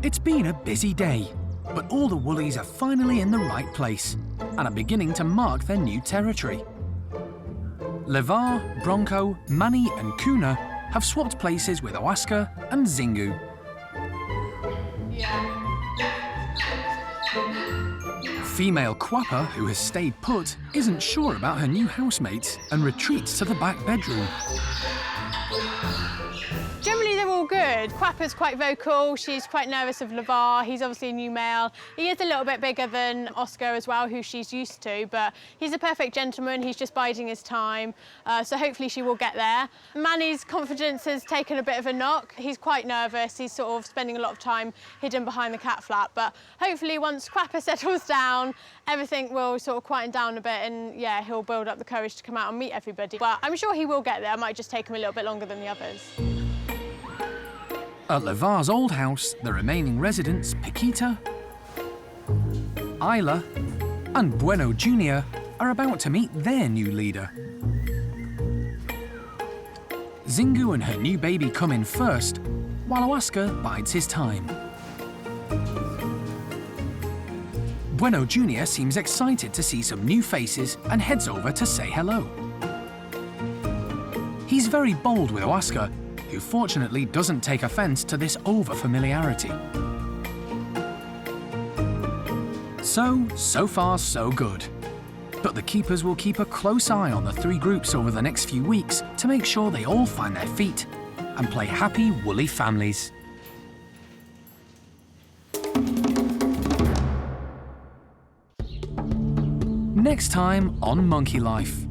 [SPEAKER 1] It's been a busy day, but all the woolies are finally in the right place and are beginning to mark their new territory. Lavar, Bronco, Manny and Kuna have swapped places with Oaska and Zingu. Female Quapper, who has stayed put, isn't sure about her new housemates and retreats to the back bedroom.
[SPEAKER 16] Generally, they're all good. Quapper's quite vocal. She's quite nervous of Lavar. He's obviously a new male. He is a little bit bigger than Oscar as well, who she's used to, but he's a perfect gentleman. He's just biding his time, so hopefully she will get there. Manny's confidence has taken a bit of a knock. He's quite nervous. He's sort of spending a lot of time hidden behind the cat flap, but hopefully once Quapper settles down, everything will sort of quieten down a bit and, yeah, he'll build up the courage to come out and meet everybody. But I'm sure he will get there. It might just take him a little bit longer than the others.
[SPEAKER 1] At Lavar's old house, the remaining residents, Paquita, Isla, and Bueno Junior, are about to meet their new leader. Zingu and her new baby come in first, while Oaska bides his time. Bueno Junior seems excited to see some new faces and heads over to say hello. He's very bold with Oaska, who fortunately doesn't take offence to this over-familiarity. So far, so good. But the keepers will keep a close eye on the three groups over the next few weeks to make sure they all find their feet and play happy, woolly families. Next time on Monkey Life,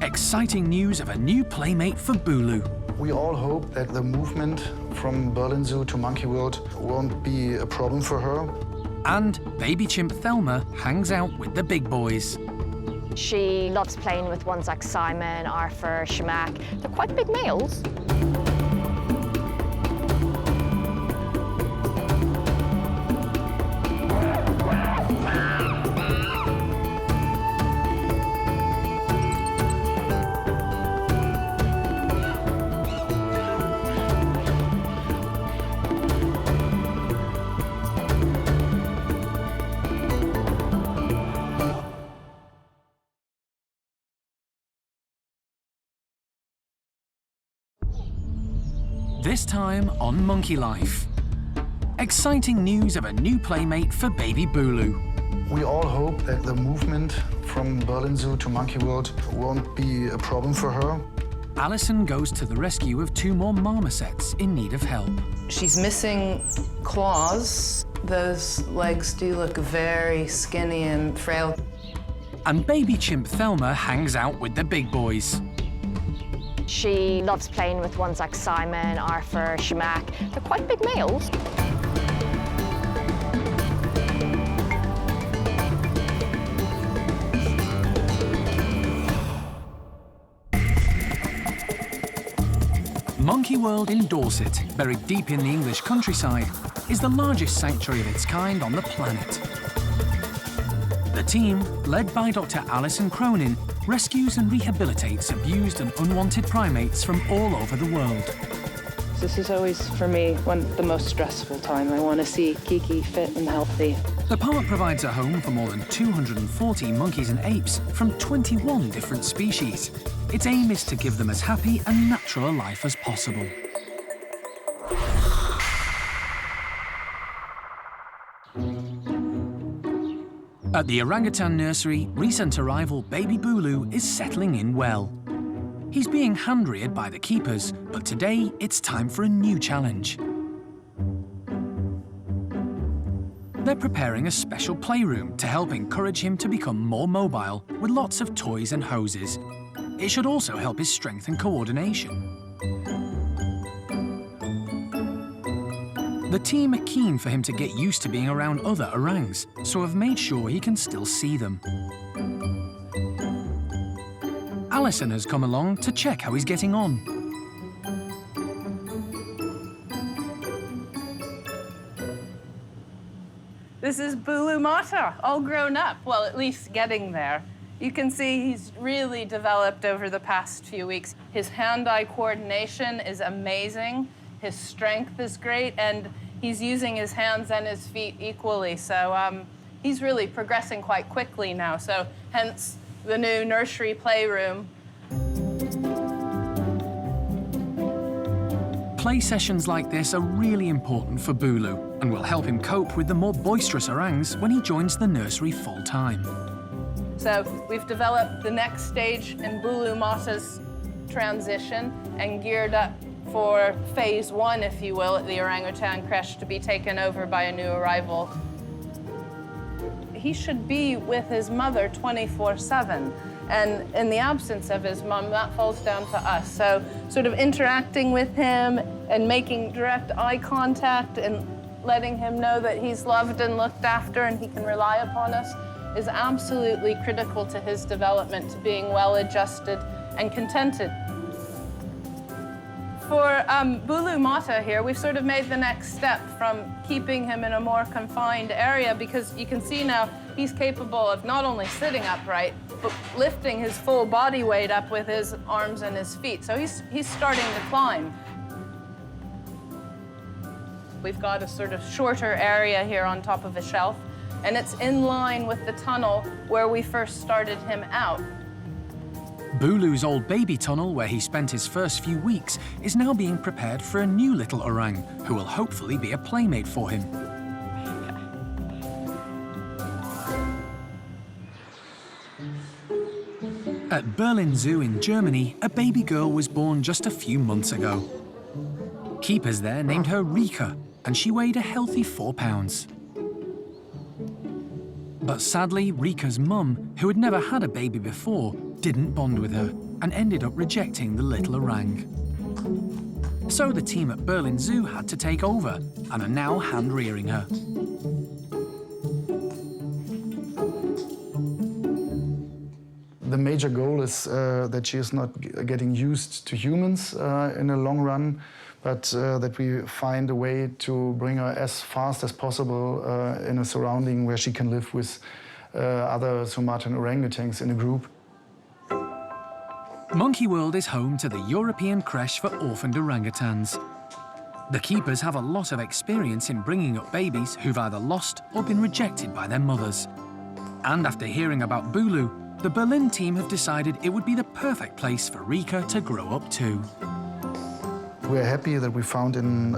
[SPEAKER 1] exciting news of a new playmate for Bulu.
[SPEAKER 15] We all hope that the movement from Berlin Zoo to Monkey World won't be a problem for her.
[SPEAKER 1] And baby chimp Thelma hangs out with the big boys.
[SPEAKER 17] She loves playing with ones like Simon, Arthur, Shamak. They're quite big males.
[SPEAKER 1] This time on Monkey Life. Exciting news of a new playmate for baby Bulu.
[SPEAKER 15] We all hope that the movement from Berlin Zoo to Monkey World won't be a problem for her.
[SPEAKER 1] Alison goes to the rescue of 2 more marmosets in need of help.
[SPEAKER 4] She's missing claws. Those legs do look very skinny and frail.
[SPEAKER 1] And baby chimp Thelma hangs out with the big boys.
[SPEAKER 17] She loves playing with ones like Simon, Arthur, Macaque. They're quite big males.
[SPEAKER 1] Monkey World in Dorset, buried deep in the English countryside, is the largest sanctuary of its kind on the planet. The team, led by Dr. Alison Cronin, rescues and rehabilitates abused and unwanted primates from all over the world.
[SPEAKER 9] This is always, for me, the most stressful time. I want to see Kiki fit and healthy.
[SPEAKER 1] The park provides a home for more than 240 monkeys and apes from 21 different species. Its aim is to give them as happy and natural a life as possible. At the orangutan nursery, recent arrival baby Bulu is settling in well. He's being hand-reared by the keepers, but today it's time for a new challenge. They're preparing a special playroom to help encourage him to become more mobile with lots of toys and hoses. It should also help his strength and coordination. The team are keen for him to get used to being around other orangs, so have made sure he can still see them. Alison has come along to check how he's getting on.
[SPEAKER 4] This is Bulu Mata, all grown up, well, at least getting there. You can see he's really developed over the past few weeks. His hand-eye coordination is amazing, his strength is great, and he's using his hands and his feet equally, so he's really progressing quite quickly now, so hence the new nursery playroom.
[SPEAKER 1] Play sessions like this are really important for Bulu and will help him cope with the more boisterous orangs when he joins the nursery full-time.
[SPEAKER 4] So we've developed the next stage in Bulu Mata's transition and geared up for phase 1, if you will, at the orangutan creche to be taken over by a new arrival. He should be with his mother 24/7. And in the absence of his mum, that falls down to us. So sort of interacting with him and making direct eye contact and letting him know that he's loved and looked after and he can rely upon us is absolutely critical to his development, to being well-adjusted and contented. For Bulu Mata here, we've sort of made the next step from keeping him in a more confined area because you can see now he's capable of not only sitting upright, but lifting his full body weight up with his arms and his feet. So he's starting to climb. We've got a sort of shorter area here on top of a shelf, and it's in line with the tunnel where we first started him out.
[SPEAKER 1] Bulu's old baby tunnel, where he spent his first few weeks, is now being prepared for a new little orang, who will hopefully be a playmate for him. At Berlin Zoo in Germany, a baby girl was born just a few months ago. Keepers there named her Rika, and she weighed a healthy 4 pounds. But sadly, Rika's mum, who had never had a baby before, didn't bond with her and ended up rejecting the little orang. So the team at Berlin Zoo had to take over and are now hand-rearing her.
[SPEAKER 15] The major goal is that she is not getting used to humans in the long run, but that we find a way to bring her as fast as possible in a surrounding where she can live with other Sumatran orangutans in a group.
[SPEAKER 1] Monkey World is home to the European creche for orphaned orangutans. The keepers have a lot of experience in bringing up babies who've either lost or been rejected by their mothers. And after hearing about Bulu, the Berlin team have decided it would be the perfect place for Rika to grow up too.
[SPEAKER 15] We're happy that we found in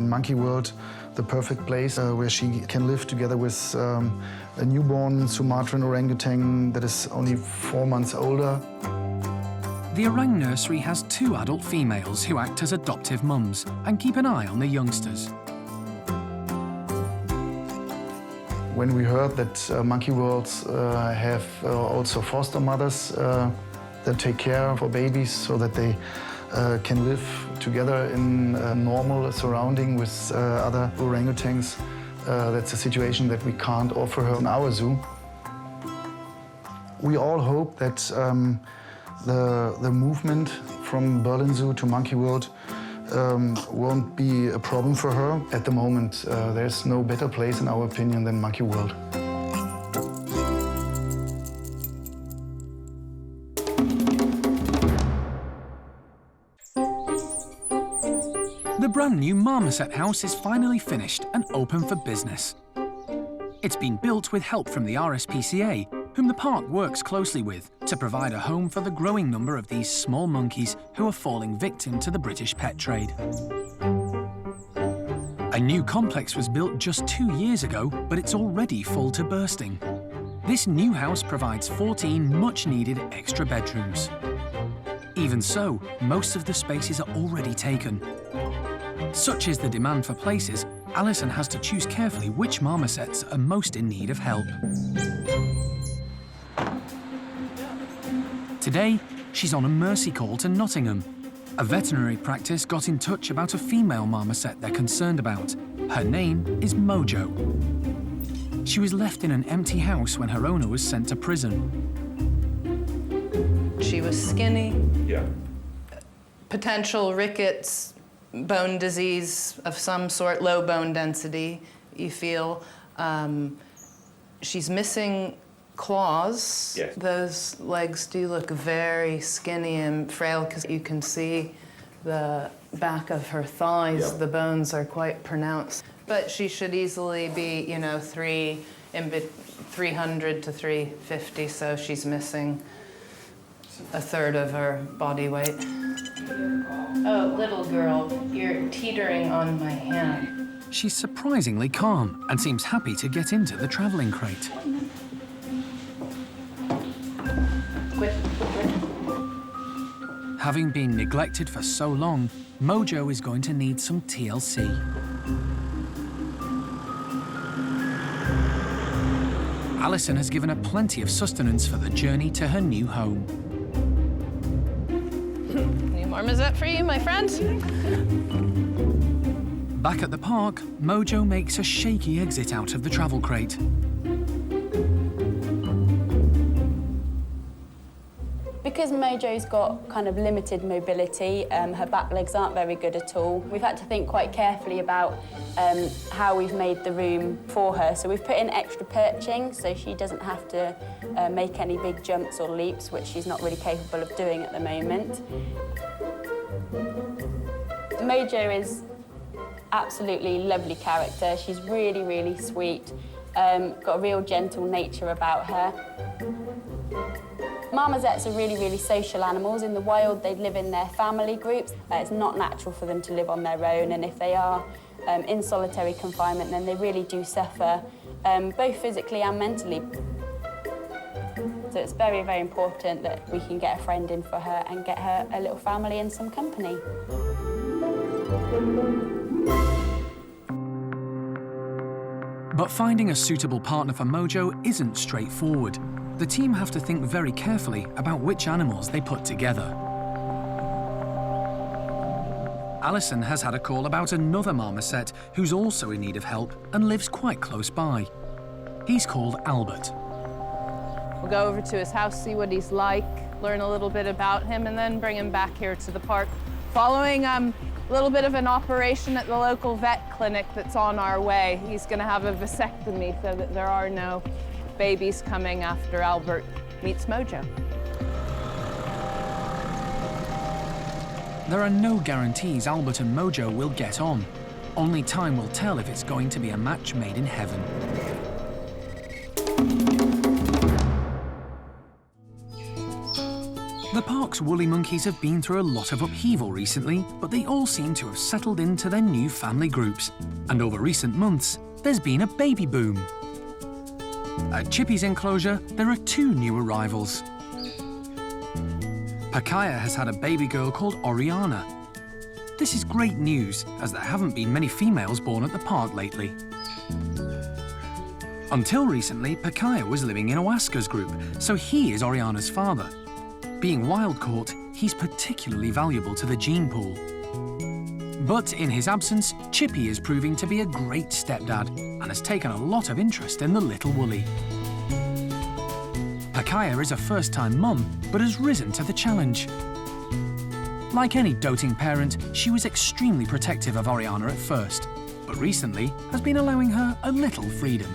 [SPEAKER 15] Monkey World the perfect place where she can live together with a newborn Sumatran orangutan that is only 4 months older.
[SPEAKER 1] The orang nursery has 2 adult females who act as adoptive mums and keep an eye on the youngsters.
[SPEAKER 15] When we heard that Monkey Worlds have also foster mothers that take care of our babies so that they can live together in a normal surrounding with other orangutans, that's a situation that we can't offer her in our zoo. We all hope that the movement from Berlin Zoo to Monkey World won't be a problem for her. At the moment, there's no better place, in our opinion, than Monkey World.
[SPEAKER 1] The brand new marmoset house is finally finished and open for business. It's been built with help from the RSPCA, whom the park works closely with to provide a home for the growing number of these small monkeys who are falling victim to the British pet trade. A new complex was built just 2 years ago, but it's already full to bursting. This new house provides 14 much-needed extra bedrooms. Even so, most of the spaces are already taken. Such is the demand for places, Alison has to choose carefully which marmosets are most in need of help. Today, she's on a mercy call to Nottingham. A veterinary practice got in touch about a female marmoset they're concerned about. Her name is Mojo. She was left in an empty house when her owner was sent to prison.
[SPEAKER 4] She was skinny.
[SPEAKER 13] Yeah.
[SPEAKER 4] Potential rickets, bone disease of some sort, low bone density, you feel. She's missing claws.
[SPEAKER 13] Yes.
[SPEAKER 4] Those legs do look very skinny and frail because you can see the back of her thighs.
[SPEAKER 13] Yeah.
[SPEAKER 4] The bones are quite pronounced. But she should easily be, 300 to 350, so she's missing a third of her body weight. Oh, little girl, you're teetering on my hand.
[SPEAKER 1] She's surprisingly calm and seems happy to get into the travelling crate.
[SPEAKER 4] Quit.
[SPEAKER 1] Having been neglected for so long, Mojo is going to need some TLC. Alison has given her plenty of sustenance for the journey to her new home.
[SPEAKER 4] New marmoset for you, my friend.
[SPEAKER 1] Back at the park, Mojo makes a shaky exit out of the travel crate.
[SPEAKER 3] Because Mojo's got kind of limited mobility, her back legs aren't very good at all. We've had to think quite carefully about how we've made the room for her. So we've put in extra perching so she doesn't have to make any big jumps or leaps, which she's not really capable of doing at the moment. Mojo is absolutely lovely character. She's really, really sweet, got a real gentle nature about her. Marmosets are really, really social animals. In the wild, they live in their family groups. It's not natural for them to live on their own, and if they are in solitary confinement, then they really do suffer, both physically and mentally. So it's very, very important that we can get a friend in for her and get her a little family and some company.
[SPEAKER 1] But finding a suitable partner for Mojo isn't straightforward. The team have to think very carefully about which animals they put together. Alison has had a call about another marmoset who's also in need of help and lives quite close by. He's called Albert.
[SPEAKER 2] We'll go over to his house, see what he's like, learn a little bit about him, and then bring him back here to the park. Following a little bit of an operation at the local vet clinic that's on our way. He's going to have a vasectomy so that there are no babies coming after Albert meets Mojo.
[SPEAKER 1] There are no guarantees Albert and Mojo will get on. Only time will tell if it's going to be a match made in heaven. The The park's woolly monkeys have been through a lot of upheaval recently, but they all seem to have settled into their new family groups. And over recent months, there's been a baby boom. At Chippy's enclosure, there are 2 new arrivals. Pakaya has had a baby girl called Oriana. This is great news, as there haven't been many females born at the park lately. Until recently, Pakaya was living in Oaska's group, so he is Oriana's father. Being wild-caught, he's particularly valuable to the gene pool. But in his absence, Chippy is proving to be a great stepdad and has taken a lot of interest in the little woolly. Pakaya is a first-time mum, but has risen to the challenge. Like any doting parent, she was extremely protective of Oriana at first, but recently has been allowing her a little freedom.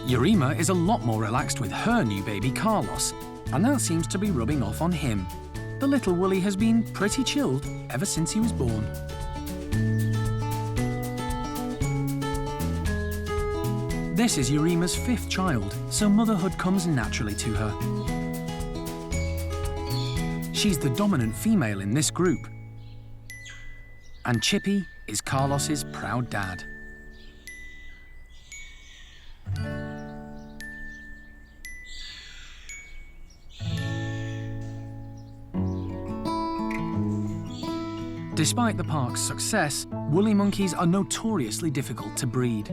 [SPEAKER 1] Yurima is a lot more relaxed with her new baby Carlos, and that seems to be rubbing off on him. The little woolly has been pretty chilled ever since he was born. This is Yurima's 5th child, so motherhood comes naturally to her. She's the dominant female in this group. And Chippy is Carlos's proud dad. Despite the park's success, woolly monkeys are notoriously difficult to breed.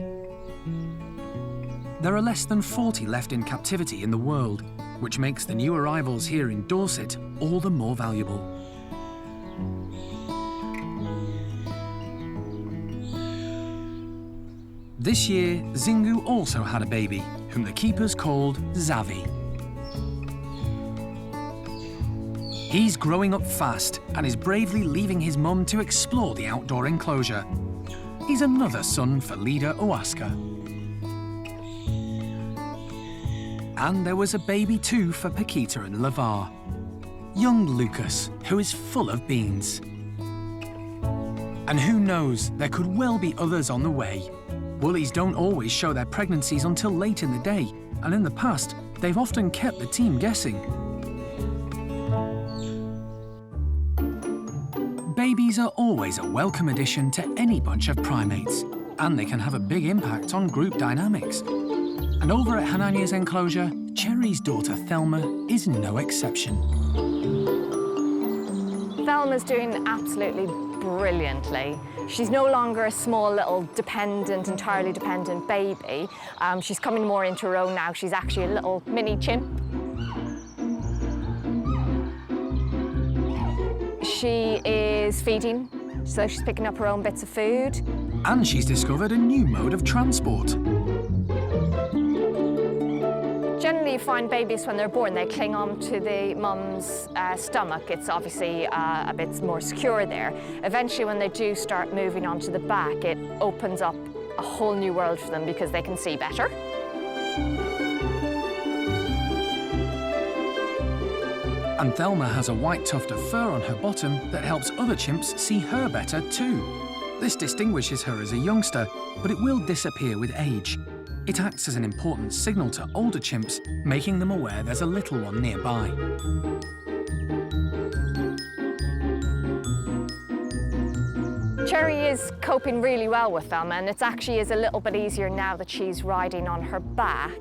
[SPEAKER 1] There are less than 40 left in captivity in the world, which makes the new arrivals here in Dorset all the more valuable. This year, Zingu also had a baby, whom the keepers called Zavi. He's growing up fast and is bravely leaving his mum to explore the outdoor enclosure. He's another son for leader Oaska. And there was a baby too for Paquita and Lavar. Young Lucas, who is full of beans. And who knows, there could well be others on the way. Woolies don't always show their pregnancies until late in the day, and in the past, they've often kept the team guessing. Babies are always a welcome addition to any bunch of primates, and they can have a big impact on group dynamics. And over at Hanania's enclosure, Cherry's daughter Thelma is no exception.
[SPEAKER 17] Thelma's doing absolutely brilliantly. She's no longer a small little entirely dependent baby. She's coming more into her own now. She's actually a little mini chimp. She is feeding, so she's picking up her own bits of food.
[SPEAKER 1] And she's discovered a new mode of transport.
[SPEAKER 17] Generally, you find babies when they're born, they cling on to the mum's stomach. It's obviously a bit more secure there. Eventually, when they do start moving onto the back, it opens up a whole new world for them because they can see better.
[SPEAKER 1] And Thelma has a white tuft of fur on her bottom that helps other chimps see her better too. This distinguishes her as a youngster, but it will disappear with age. It acts as an important signal to older chimps, making them aware there's a little one nearby.
[SPEAKER 17] Cherry is coping really well with Thelma, and it actually is a little bit easier now that she's riding on her back.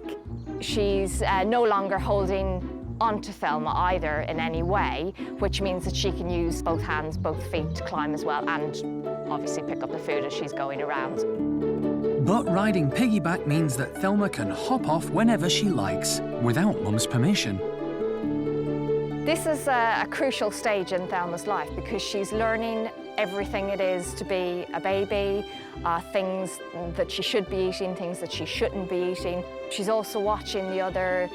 [SPEAKER 17] She's no longer holding onto Thelma either in any way, which means that she can use both hands, both feet to climb as well, and obviously pick up the food as she's going around.
[SPEAKER 1] But riding piggyback means that Thelma can hop off whenever she likes, without Mum's permission.
[SPEAKER 17] This is a crucial stage in Thelma's life because she's learning everything it is to be a baby, things that she should be eating, things that she shouldn't be eating. She's also watching the other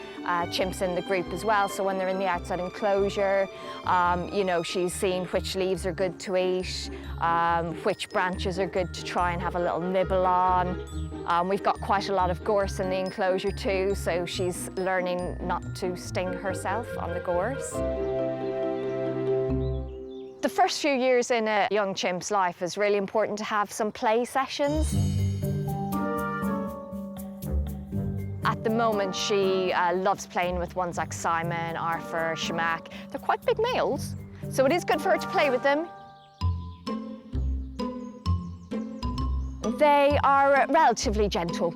[SPEAKER 17] chimps in the group as well, so when they're in the outside enclosure, you know, she's seeing which leaves are good to eat, which branches are good to try and have a little nibble on. We've got quite a lot of gorse in the enclosure too, so she's learning not to sting herself on the gorse. The first few years in a young chimp's life is really important to have some play sessions. At the moment, she loves playing with ones like Simon, Arthur, Shamak. They're quite big males, so it is good for her to play with them. They are relatively gentle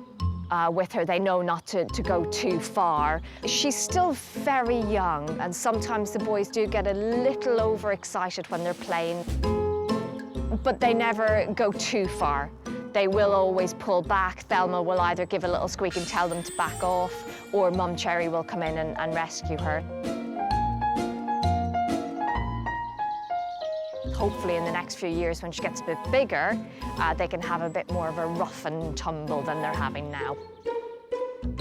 [SPEAKER 17] with her. They know not to go too far. She's still very young, and sometimes the boys do get a little overexcited when they're playing, but they never go too far. They will always pull back. Thelma will either give a little squeak and tell them to back off, or Mum Cherry will come in and rescue her. Hopefully in the next few years, when she gets a bit bigger, they can have a bit more of a rough and tumble than they're having now.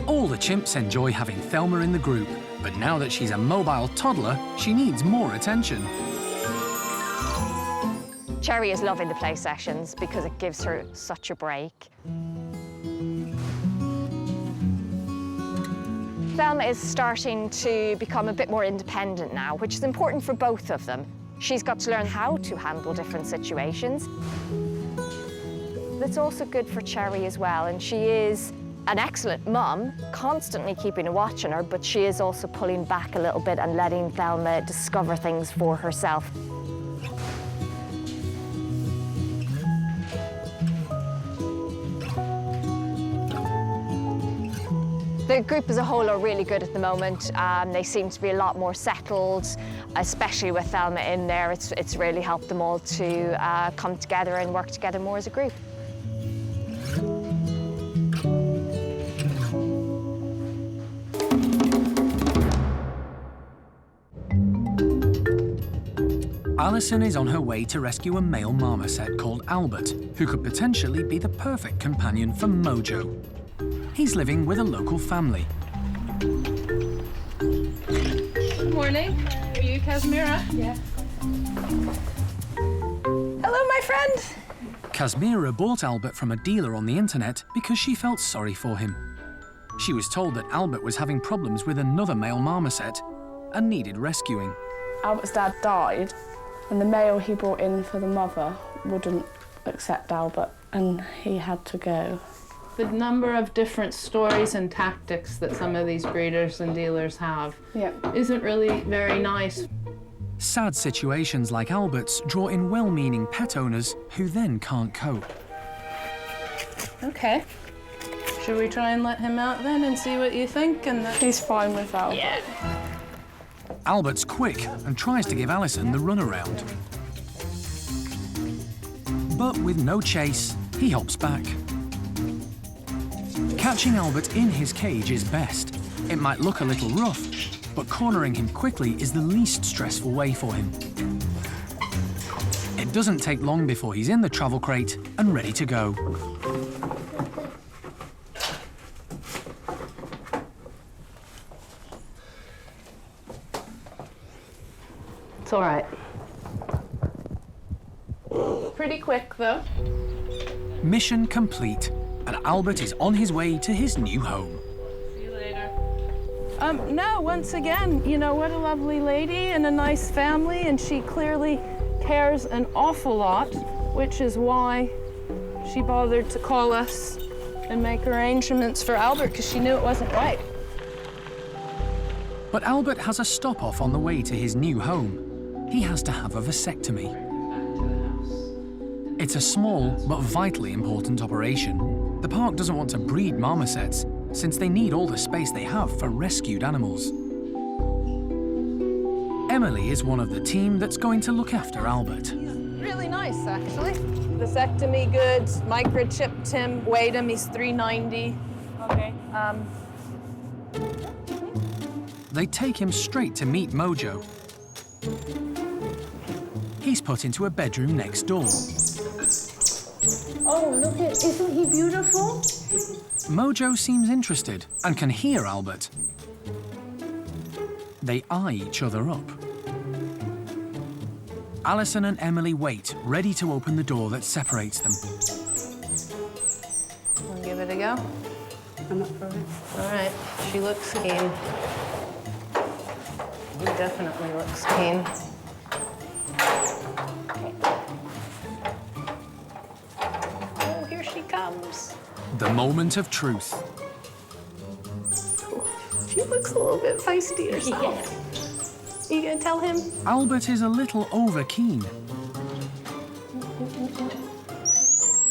[SPEAKER 1] All the chimps enjoy having Thelma in the group, but now that she's a mobile toddler, she needs more attention.
[SPEAKER 17] Cherry is loving the play sessions because it gives her such a break. Thelma is starting to become a bit more independent now, which is important for both of them. She's got to learn how to handle different situations. It's also good for Cherry as well, and she is an excellent mum, constantly keeping a watch on her, but she is also pulling back a little bit and letting Thelma discover things for herself. The group as a whole are really good at the moment. They seem to be a lot more settled, especially with Thelma in there. It's really helped them all to come together and work together more as a group.
[SPEAKER 1] Alison is on her way to rescue a male marmoset called Albert, who could potentially be the perfect companion for Mojo. He's living with a local family.
[SPEAKER 2] Good morning. Are you Casimira? Yeah.
[SPEAKER 4] Hello, my friend.
[SPEAKER 1] Casimira bought Albert from a dealer on the internet because she felt sorry for him. She was told that Albert was having problems with another male marmoset and needed rescuing.
[SPEAKER 13] Albert's dad died, and the male he brought in for the mother wouldn't accept Albert, and he had to go.
[SPEAKER 12] The number of different stories and tactics that some of these breeders and dealers have isn't really very nice.
[SPEAKER 1] Sad situations like Albert's draw in well-meaning pet owners who then can't cope.
[SPEAKER 12] Okay. Should we try and let him out then and see what you think? And
[SPEAKER 13] he's fine with Albert.
[SPEAKER 12] Yeah.
[SPEAKER 1] Albert's quick and tries to give Alison the runaround. But with no chase, he hops back. Catching Albert in his cage is best. It might look a little rough, but cornering him quickly is the least stressful way for him. It doesn't take long before he's in the travel crate and ready to go.
[SPEAKER 12] It's all right. Pretty quick, though.
[SPEAKER 1] Mission complete, and Albert is on his way to his new home.
[SPEAKER 12] See you later. No, once again, you know, what a lovely lady and a nice family, and she clearly cares an awful lot, which is why she bothered to call us and make arrangements for Albert, because she knew it wasn't right.
[SPEAKER 1] But Albert has a stop-off on the way to his new home. He has to have a vasectomy. It's a small but vitally important operation. The park doesn't want to breed marmosets since they need all the space they have for rescued animals. Emily is one of the team that's going to look after Albert.
[SPEAKER 4] Really nice, actually. Vasectomy good, microchipped him, weighed him, he's 390.
[SPEAKER 13] Okay.
[SPEAKER 1] They take him straight to meet Mojo. He's put into a bedroom next door.
[SPEAKER 13] Oh, look at, isn't he beautiful?
[SPEAKER 1] Mojo seems interested and can hear Albert. They eye each other up. Alison and Emily wait, ready to open the door that separates them.
[SPEAKER 4] Wanna give it a go?
[SPEAKER 13] I'm up for it.
[SPEAKER 4] All right, she looks keen. He definitely looks keen. Oh, here she comes.
[SPEAKER 1] The moment of truth.
[SPEAKER 4] She looks a little bit feisty herself. Are you gonna tell him?
[SPEAKER 1] Albert is a little over-keen.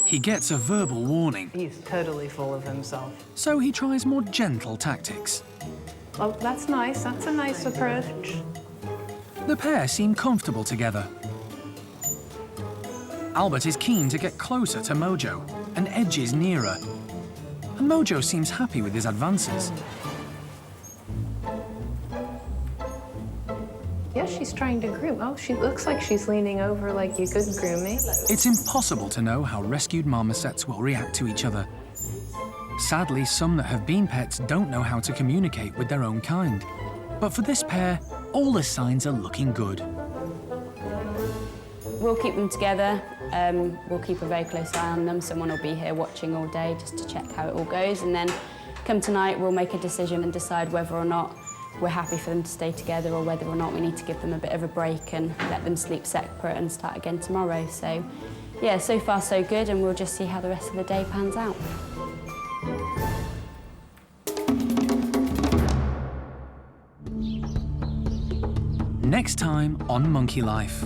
[SPEAKER 1] He gets a verbal warning.
[SPEAKER 4] He's totally full of himself.
[SPEAKER 1] So he tries more gentle tactics.
[SPEAKER 4] Oh, that's nice. That's a nice approach.
[SPEAKER 1] The pair seem comfortable together. Albert is keen to get closer to Mojo and edges nearer. And Mojo seems happy with his advances.
[SPEAKER 4] Yeah, she's trying to groom. Oh, she looks like she's leaning over like you could groom me.
[SPEAKER 1] It's impossible to know how rescued marmosets will react to each other. Sadly, some that have been pets don't know how to communicate with their own kind. But for this pair, all the signs are looking good.
[SPEAKER 10] We'll keep them together. We'll keep a very close eye on them. Someone will be here watching all day just to check how it all goes. And then come tonight, we'll make a decision and decide whether or not we're happy for them to stay together or whether or not we need to give them a bit of a break and let them sleep separate and start again tomorrow. So, yeah, so far so good, and we'll just see how the rest of the day pans out.
[SPEAKER 1] Next time on Monkey Life,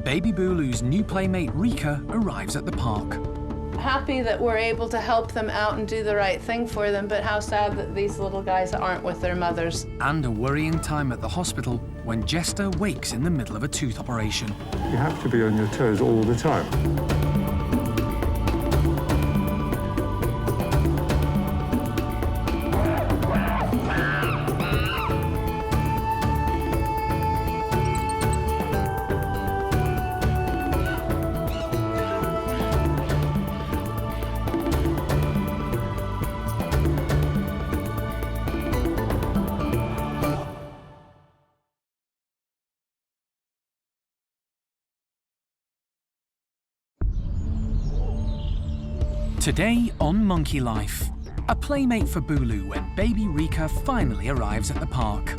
[SPEAKER 1] baby Booloo's new playmate Rika arrives at the park.
[SPEAKER 4] Happy that we're able to help them out and do the right thing for them, but how sad that these little guys aren't with their mothers.
[SPEAKER 1] And a worrying time at the hospital when Jester wakes in the middle of a tooth operation.
[SPEAKER 8] You have to be on your toes all the time.
[SPEAKER 1] Today on Monkey Life, a playmate for Booloo when baby Rika finally arrives at the park.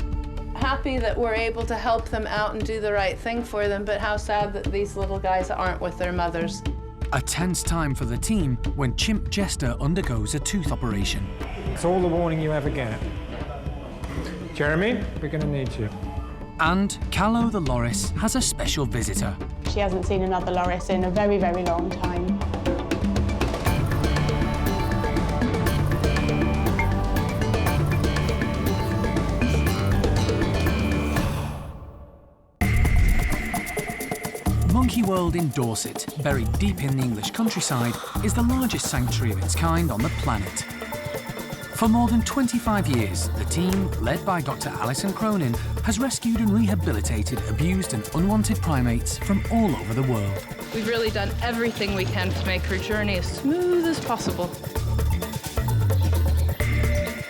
[SPEAKER 4] Happy that we're able to help them out and do the right thing for them, but how sad that these little guys aren't with their mothers.
[SPEAKER 1] A tense time for the team when Chimp Jester undergoes a tooth operation.
[SPEAKER 8] It's all the warning you ever get. Jeremy, we're going to need you.
[SPEAKER 1] And Callow the Loris has a special visitor.
[SPEAKER 13] She hasn't seen another loris in a very, very long time.
[SPEAKER 1] Monkey World in Dorset, buried deep in the English countryside, is the largest sanctuary of its kind on the planet. For more than 25 years, the team, led by Dr. Alison Cronin, has rescued and rehabilitated abused and unwanted primates from all over the world.
[SPEAKER 4] We've really done everything we can to make her journey as smooth as possible.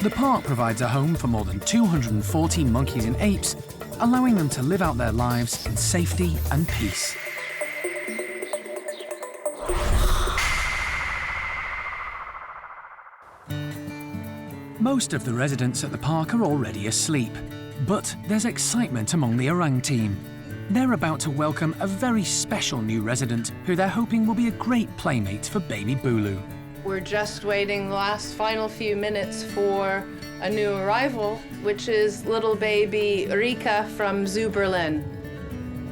[SPEAKER 1] The park provides a home for more than 240 monkeys and apes, allowing them to live out their lives in safety and peace. Most of the residents at the park are already asleep, but there's excitement among the orang team. They're about to welcome a very special new resident who they're hoping will be a great playmate for baby Booloo.
[SPEAKER 4] We're just waiting the final few minutes for a new arrival, which is little baby Rika from Zoo Berlin.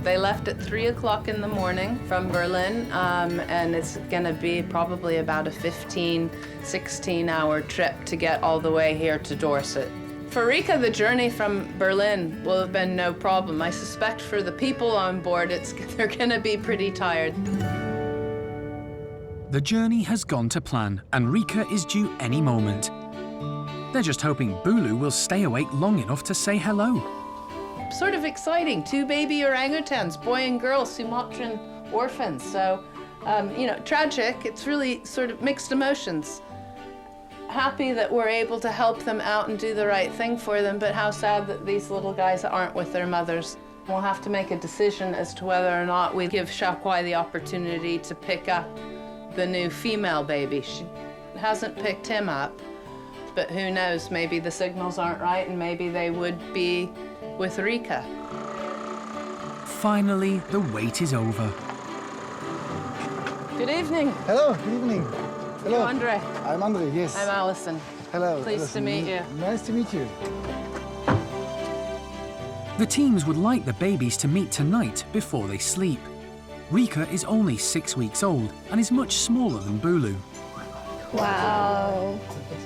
[SPEAKER 4] They left at 3 o'clock in the morning from Berlin, and it's gonna be probably about a 16-hour trip to get all the way here to Dorset. For Rika, the journey from Berlin will have been no problem. I suspect for the people on board, they're gonna be pretty tired.
[SPEAKER 1] The journey has gone to plan, and Rika is due any moment. They're just hoping Booloo will stay awake long enough to say hello.
[SPEAKER 4] Sort of exciting, 2 baby orangutans, boy and girl, Sumatran orphans. So, you know, tragic, it's really sort of mixed emotions. Happy that we're able to help them out and do the right thing for them, but how sad that these little guys aren't with their mothers. We'll have to make a decision as to whether or not we give Shakwai the opportunity to pick up the new female baby. She hasn't picked him up, but who knows, maybe the signals aren't right and maybe they would be with Rika.
[SPEAKER 1] Finally, the wait is over.
[SPEAKER 4] Good evening.
[SPEAKER 15] Hello, good evening. Hello.
[SPEAKER 4] You Andre?
[SPEAKER 15] I'm Andre, yes.
[SPEAKER 4] I'm Alison.
[SPEAKER 15] Hello.
[SPEAKER 4] Pleased to meet you.
[SPEAKER 15] Nice to meet you.
[SPEAKER 1] The teams would like the babies to meet tonight before they sleep. Rika is only 6 weeks old and is much smaller than Bulu.
[SPEAKER 13] Wow.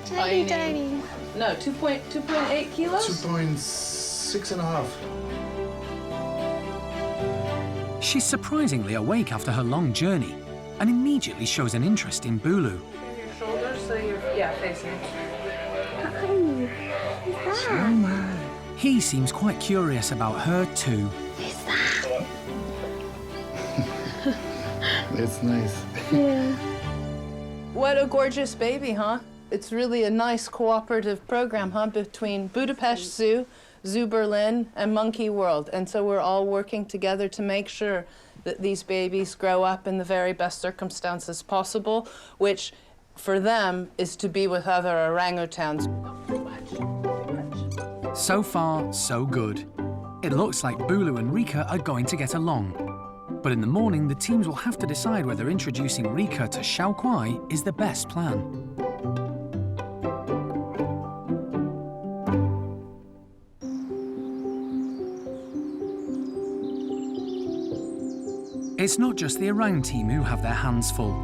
[SPEAKER 16] Tiny, tiny.
[SPEAKER 2] No, 2.8 kilos?
[SPEAKER 15] 2.6.5.
[SPEAKER 1] She's surprisingly awake after her long journey and immediately shows an interest in Bulu.
[SPEAKER 2] Your shoulders, so you're facing it.
[SPEAKER 1] He seems quite curious about her too.
[SPEAKER 15] It's nice.
[SPEAKER 13] Yeah.
[SPEAKER 2] What a gorgeous baby, huh? It's really a nice cooperative program, huh, between Budapest Zoo, Zoo Berlin, and Monkey World. And so we're all working together to make sure that these babies grow up in the very best circumstances possible, which for them is to be with other orangutans.
[SPEAKER 1] So far, so good. It looks like Bulu and Rika are going to get along. But in the morning, the teams will have to decide whether introducing Rika to Xiao Kuai is the best plan. It's not just the orang team who have their hands full.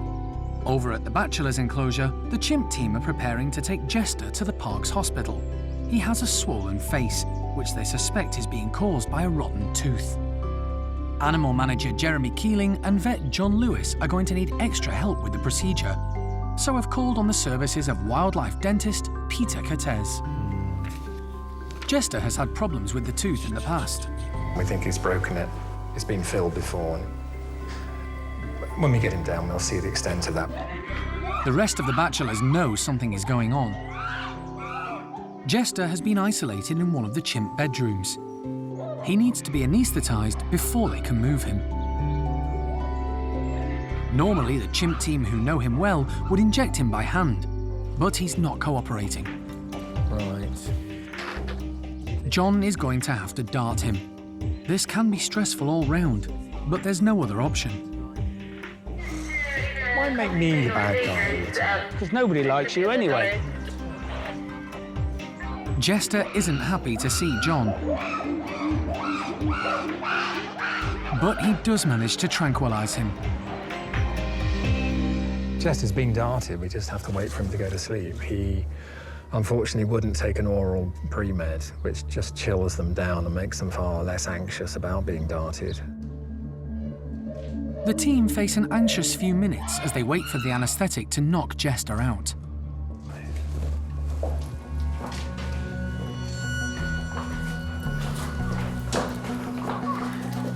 [SPEAKER 1] Over at the bachelor's enclosure, the chimp team are preparing to take Jester to the park's hospital. He has a swollen face, which they suspect is being caused by a rotten tooth. Animal manager Jeremy Keeling and vet John Lewis are going to need extra help with the procedure, so have called on the services of wildlife dentist Peter Cortez. Jester has had problems with the tooth in the past.
[SPEAKER 8] We think he's broken it. It's been filled before. When we get him down, we'll see the extent of that.
[SPEAKER 1] The rest of the bachelors know something is going on. Jester has been isolated in one of the chimp bedrooms. He needs to be anaesthetised before they can move him. Normally, the chimp team who know him well would inject him by hand, but he's not cooperating.
[SPEAKER 6] Right.
[SPEAKER 1] John is going to have to dart him. This can be stressful all round, but there's no other option.
[SPEAKER 8] Why make me the bad guy all the time?
[SPEAKER 18] Because nobody likes you anyway.
[SPEAKER 1] Jester isn't happy to see John. But he does manage to tranquilise him.
[SPEAKER 8] Jester's been darted, we just have to wait for him to go to sleep. He, unfortunately, wouldn't take an oral pre-med, which just chills them down and makes them far less anxious about being darted.
[SPEAKER 1] The team face an anxious few minutes as they wait for the anaesthetic to knock Jester out.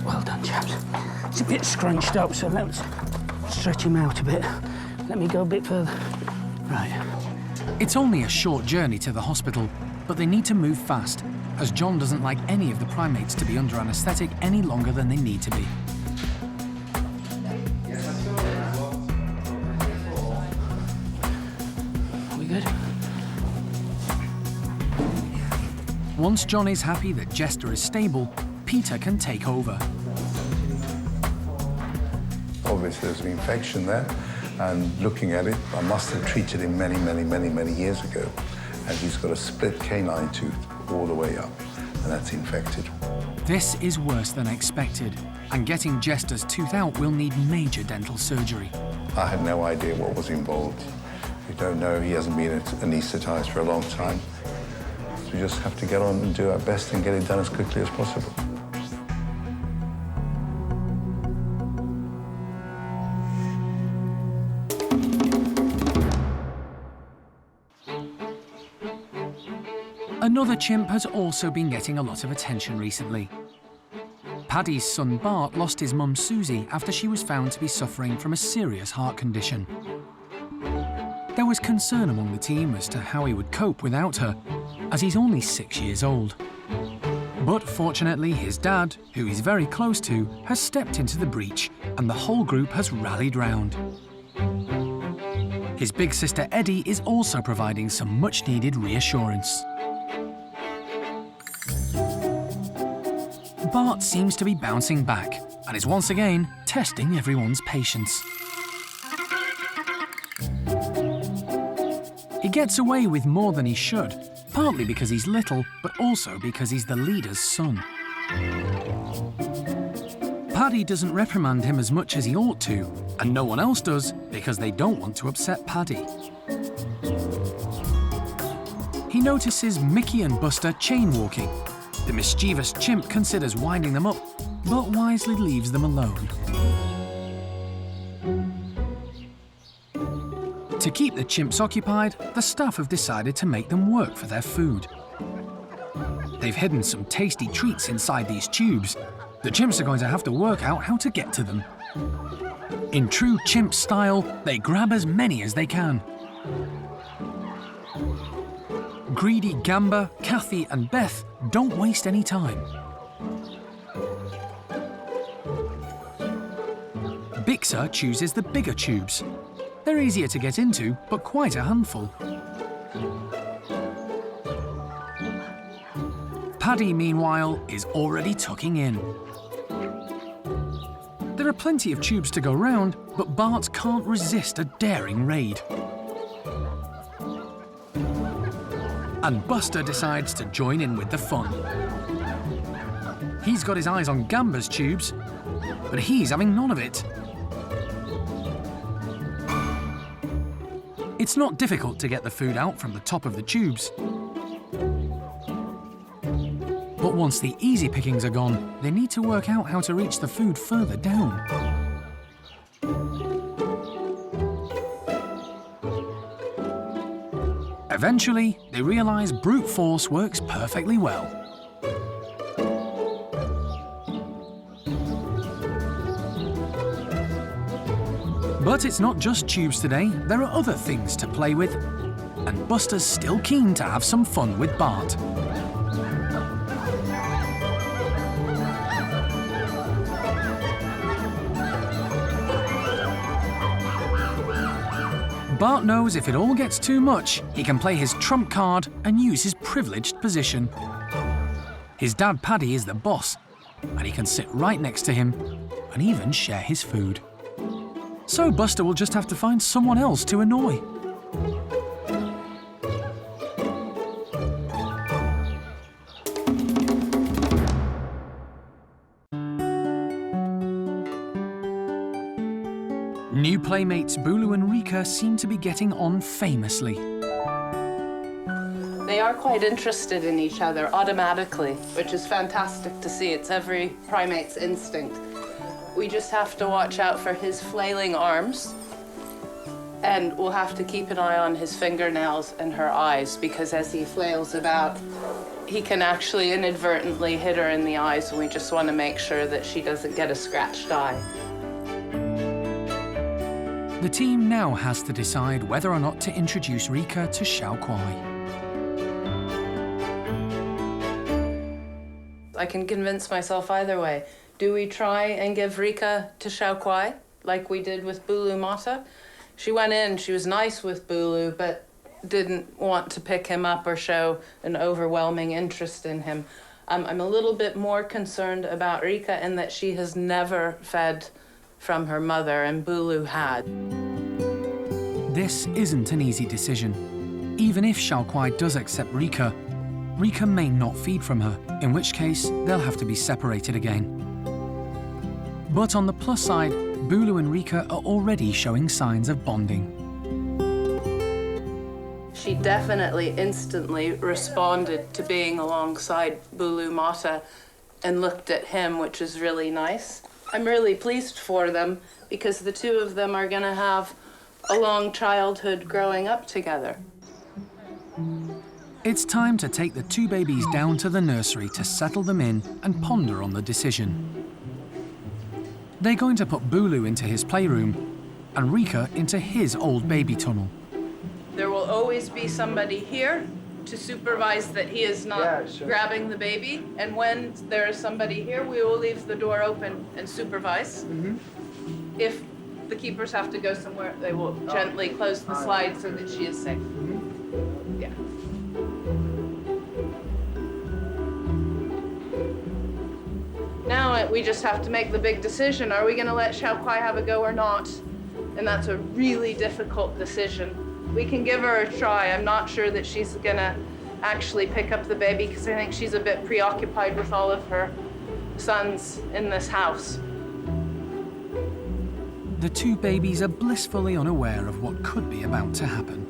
[SPEAKER 18] Well done, chaps. It's a bit scrunched up, so let's stretch him out a bit. Let me go a bit further. Right.
[SPEAKER 1] It's only a short journey to the hospital, but they need to move fast, as John doesn't like any of the primates to be under anaesthetic any longer than they need to be.
[SPEAKER 18] Are we good?
[SPEAKER 1] Once John is happy that Jester is stable, Peter can take over.
[SPEAKER 7] Obviously, there's an infection there, and looking at it, I must have treated him many years ago, and he's got a split canine tooth all the way up, and that's infected.
[SPEAKER 1] This is worse than expected, and getting Jester's tooth out will need major dental surgery.
[SPEAKER 7] I had no idea what was involved. We don't know. He hasn't been anaesthetized for a long time. So we just have to get on and do our best and get it done as quickly as possible.
[SPEAKER 1] Another chimp has also been getting a lot of attention recently. Paddy's son Bart lost his mum Susie after she was found to be suffering from a serious heart condition. There was concern among the team as to how he would cope without her, as he's only 6 years old. But fortunately, his dad, who he's very close to, has stepped into the breach, and the whole group has rallied round. His big sister Eddie is also providing some much-needed reassurance. Bart seems to be bouncing back and is once again testing everyone's patience. He gets away with more than he should, partly because he's little, but also because he's the leader's son. Paddy doesn't reprimand him as much as he ought to, and no one else does because they don't want to upset Paddy. He notices Mickey and Buster chain walking. The mischievous chimp considers winding them up, but wisely leaves them alone. To keep the chimps occupied, the staff have decided to make them work for their food. They've hidden some tasty treats inside these tubes. The chimps are going to have to work out how to get to them. In true chimp style, they grab as many as they can. Greedy Gamba, Kathy and Beth don't waste any time. Bixer chooses the bigger tubes. They're easier to get into, but quite a handful. Paddy, meanwhile, is already tucking in. There are plenty of tubes to go round, but Bart can't resist a daring raid. And Buster decides to join in with the fun. He's got his eyes on Gamba's tubes, but he's having none of it. It's not difficult to get the food out from the top of the tubes. But once the easy pickings are gone, they need to work out how to reach the food further down. Eventually, they realise brute force works perfectly well. But it's not just tubes today, there are other things to play with. And Buster's still keen to have some fun with Bart. Bart knows if it all gets too much, he can play his trump card and use his privileged position. His dad Paddy is the boss, and he can sit right next to him and even share his food. So Buster will just have to find someone else to annoy. New playmates Bulu and Rika seem to be getting on famously.
[SPEAKER 12] They are quite interested in each other automatically, which is fantastic to see. It's every primate's instinct. We just have to watch out for his flailing arms, and we'll have to keep an eye on his fingernails and her eyes, because as he flails about, he can actually inadvertently hit her in the eyes, and we just want to make sure that she doesn't get a scratched eye.
[SPEAKER 1] The team now has to decide whether or not to introduce Rika to Xiao Kuai.
[SPEAKER 12] I can convince myself either way. Do we try and give Rika to Xiao Kuai, like we did with Bulu Mata? She went in, she was nice with Bulu, but didn't want to pick him up or show an overwhelming interest in him. I'm a little bit more concerned about Rika in that she has never fed from her mother, and Bulu had.
[SPEAKER 1] This isn't an easy decision. Even if Xiao Kuai does accept Rika, Rika may not feed from her, in which case they'll have to be separated again. But on the plus side, Bulu and Rika are already showing signs of bonding.
[SPEAKER 12] She definitely instantly responded to being alongside Bulu Mata and looked at him, which is really nice. I'm really pleased for them because the two of them are going to have a long childhood growing up together.
[SPEAKER 1] It's time to take the two babies down to the nursery to settle them in and ponder on the decision. They're going to put Bulu into his playroom and Rika into his old baby tunnel.
[SPEAKER 12] There will always be somebody here to supervise that he is not grabbing the baby. And when there is somebody here, we will leave the door open and supervise. If the keepers have to go somewhere, they will gently close the slide so that she is safe. Yeah. Now we just have to make the big decision. Are we going to let Xiao Kuai have a go or not? And that's a really difficult decision. We can give her a try. I'm not sure that she's going to actually pick up the baby because I think she's a bit preoccupied with all of her
[SPEAKER 4] sons in this house.
[SPEAKER 1] The two babies are blissfully unaware of what could be about to happen.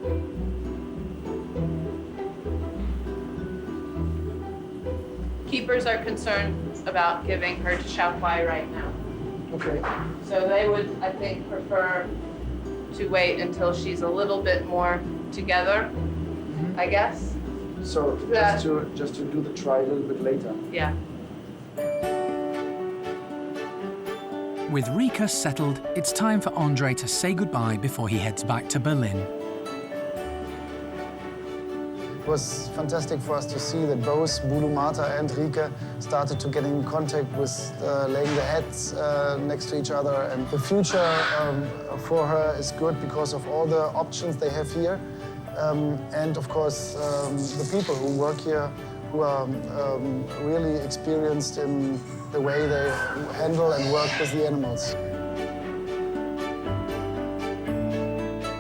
[SPEAKER 4] Keepers are concerned about giving her to Xiaohuai right now.
[SPEAKER 15] Okay.
[SPEAKER 4] So they would, I think, prefer to wait until she's a little bit more together, I guess.
[SPEAKER 15] So
[SPEAKER 4] Yeah.
[SPEAKER 15] just to do the try a little bit later.
[SPEAKER 4] Yeah.
[SPEAKER 1] With Rika settled, it's time for Andre to say goodbye before he heads back to Berlin.
[SPEAKER 15] It was fantastic for us to see that both Bulu Mata and Rika started to get in contact with laying their heads next to each other. And the future for her is good because of all the options they have here. And of course, the people who work here who are really experienced in the way they handle and work with the animals.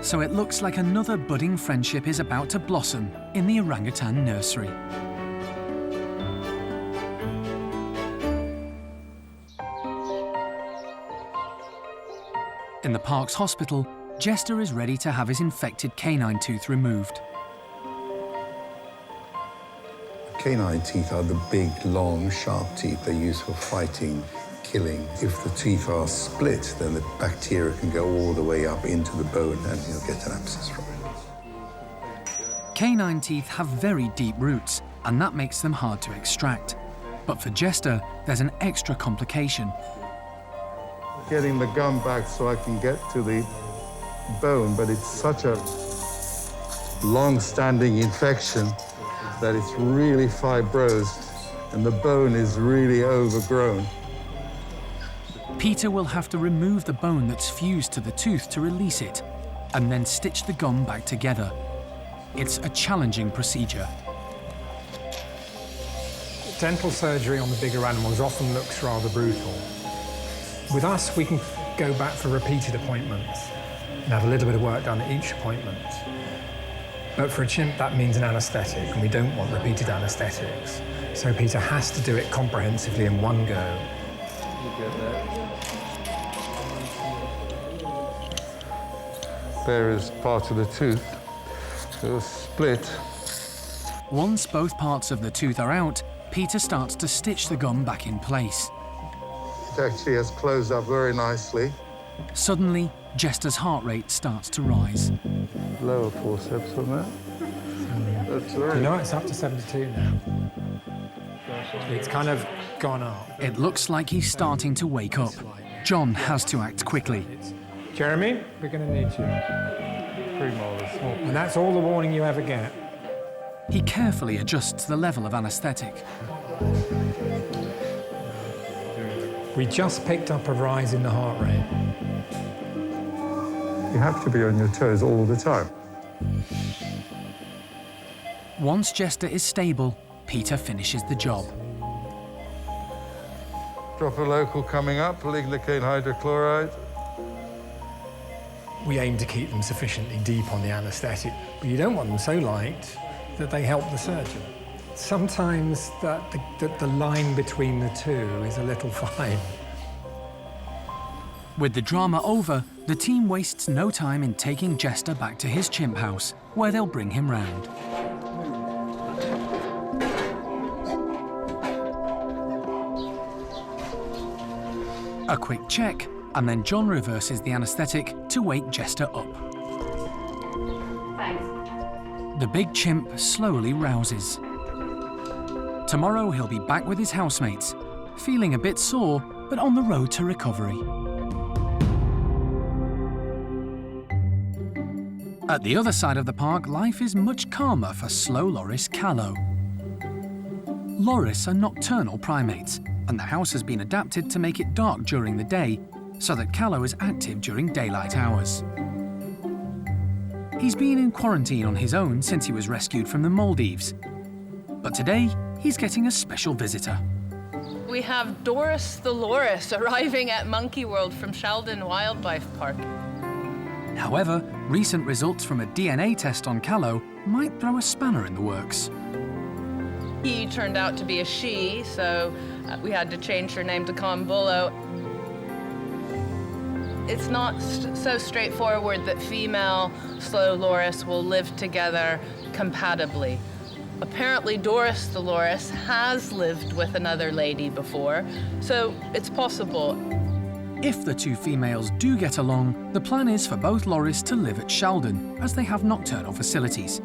[SPEAKER 1] So it looks like another budding friendship is about to blossom in the orangutan nursery. In the park's hospital, Jester is ready to have his infected canine tooth removed.
[SPEAKER 7] Canine teeth are the big, long, sharp teeth they use for fighting, killing. If the teeth are split, then the bacteria can go all the way up into the bone and you'll get an abscess from it.
[SPEAKER 1] Canine teeth have very deep roots, and that makes them hard to extract. But for Jester, there's an extra complication.
[SPEAKER 7] Getting the gum back so I can get to the bone, but it's such a long-standing infection that it's really fibrosed and the bone is really overgrown.
[SPEAKER 1] Peter will have to remove the bone that's fused to the tooth to release it, and then stitch the gum back together. It's a challenging procedure.
[SPEAKER 8] Dental surgery on the bigger animals often looks rather brutal. With us, we can go back for repeated appointments and have a little bit of work done at each appointment. But for a chimp, that means an anaesthetic, and we don't want repeated anaesthetics. So Peter has to do it comprehensively in one go.
[SPEAKER 7] There is part of the tooth that was split.
[SPEAKER 1] Once both parts of the tooth are out, Peter starts to stitch the gum back in place.
[SPEAKER 7] It actually has closed up very nicely.
[SPEAKER 1] Suddenly, Jester's heart rate starts to rise.
[SPEAKER 7] Lower forceps on that. That's right.
[SPEAKER 8] You know, it's up to 72 now. It's kind of gone up.
[SPEAKER 1] It looks like he's starting to wake up. John has to act quickly.
[SPEAKER 8] Jeremy, we're going to need you. 3 molars. And that's all the warning you ever get.
[SPEAKER 1] He carefully adjusts the level of anaesthetic.
[SPEAKER 8] We just picked up a rise in the heart rate.
[SPEAKER 7] You have to be on your toes all the time.
[SPEAKER 1] Once Jester is stable, Peter finishes the job.
[SPEAKER 7] Drop a local coming up, lignocaine hydrochloride.
[SPEAKER 8] We aim to keep them sufficiently deep on the anaesthetic, but you don't want them so light that they help the surgeon. Sometimes the line between the two is a little fine.
[SPEAKER 1] With the drama over, the team wastes no time in taking Jester back to his chimp house, where they'll bring him round. A quick check, and then John reverses the anaesthetic to wake Jester up.
[SPEAKER 22] Thanks.
[SPEAKER 1] The big chimp slowly rouses. Tomorrow he'll be back with his housemates, feeling a bit sore, but on the road to recovery. At the other side of the park, life is much calmer for slow loris Callow. Loris are nocturnal primates, and the house has been adapted to make it dark during the day so that Callow is active during daylight hours. He's been in quarantine on his own since he was rescued from the Maldives. But today, he's getting a special visitor.
[SPEAKER 4] We have Doris the loris arriving at Monkey World from Sheldon Wildlife Park.
[SPEAKER 1] However, recent results from a DNA test on Callow might throw a spanner in the works.
[SPEAKER 4] He turned out to be a she, so we had to change her name to Kambulo. It's not so straightforward that female slow loris will live together compatibly. Apparently Doris the loris has lived with another lady before, so it's possible.
[SPEAKER 1] If the two females do get along, the plan is for both loris to live at Sheldon, as they have nocturnal facilities.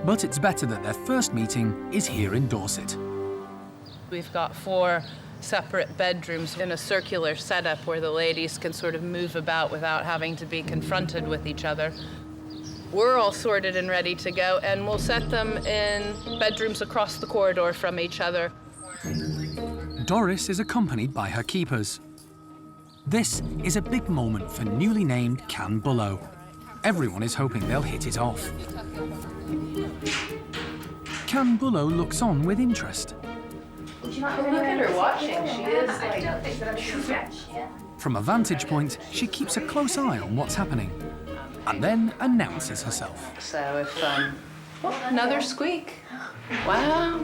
[SPEAKER 1] But it's better that their first meeting is here in Dorset.
[SPEAKER 4] We've got 4 separate bedrooms in a circular setup where the ladies can sort of move about without having to be confronted with each other. We're all sorted and ready to go, and we'll set them in bedrooms across the corridor from each other.
[SPEAKER 1] Doris is accompanied by her keepers. This is a big moment for newly named Kambulo. Everyone is hoping they'll hit it off. Kambulo looks on with interest.
[SPEAKER 4] Look at her watching. She is like...
[SPEAKER 1] From a vantage point, she keeps a close eye on what's happening, and then announces herself.
[SPEAKER 4] So if, oh, another squeak. Wow.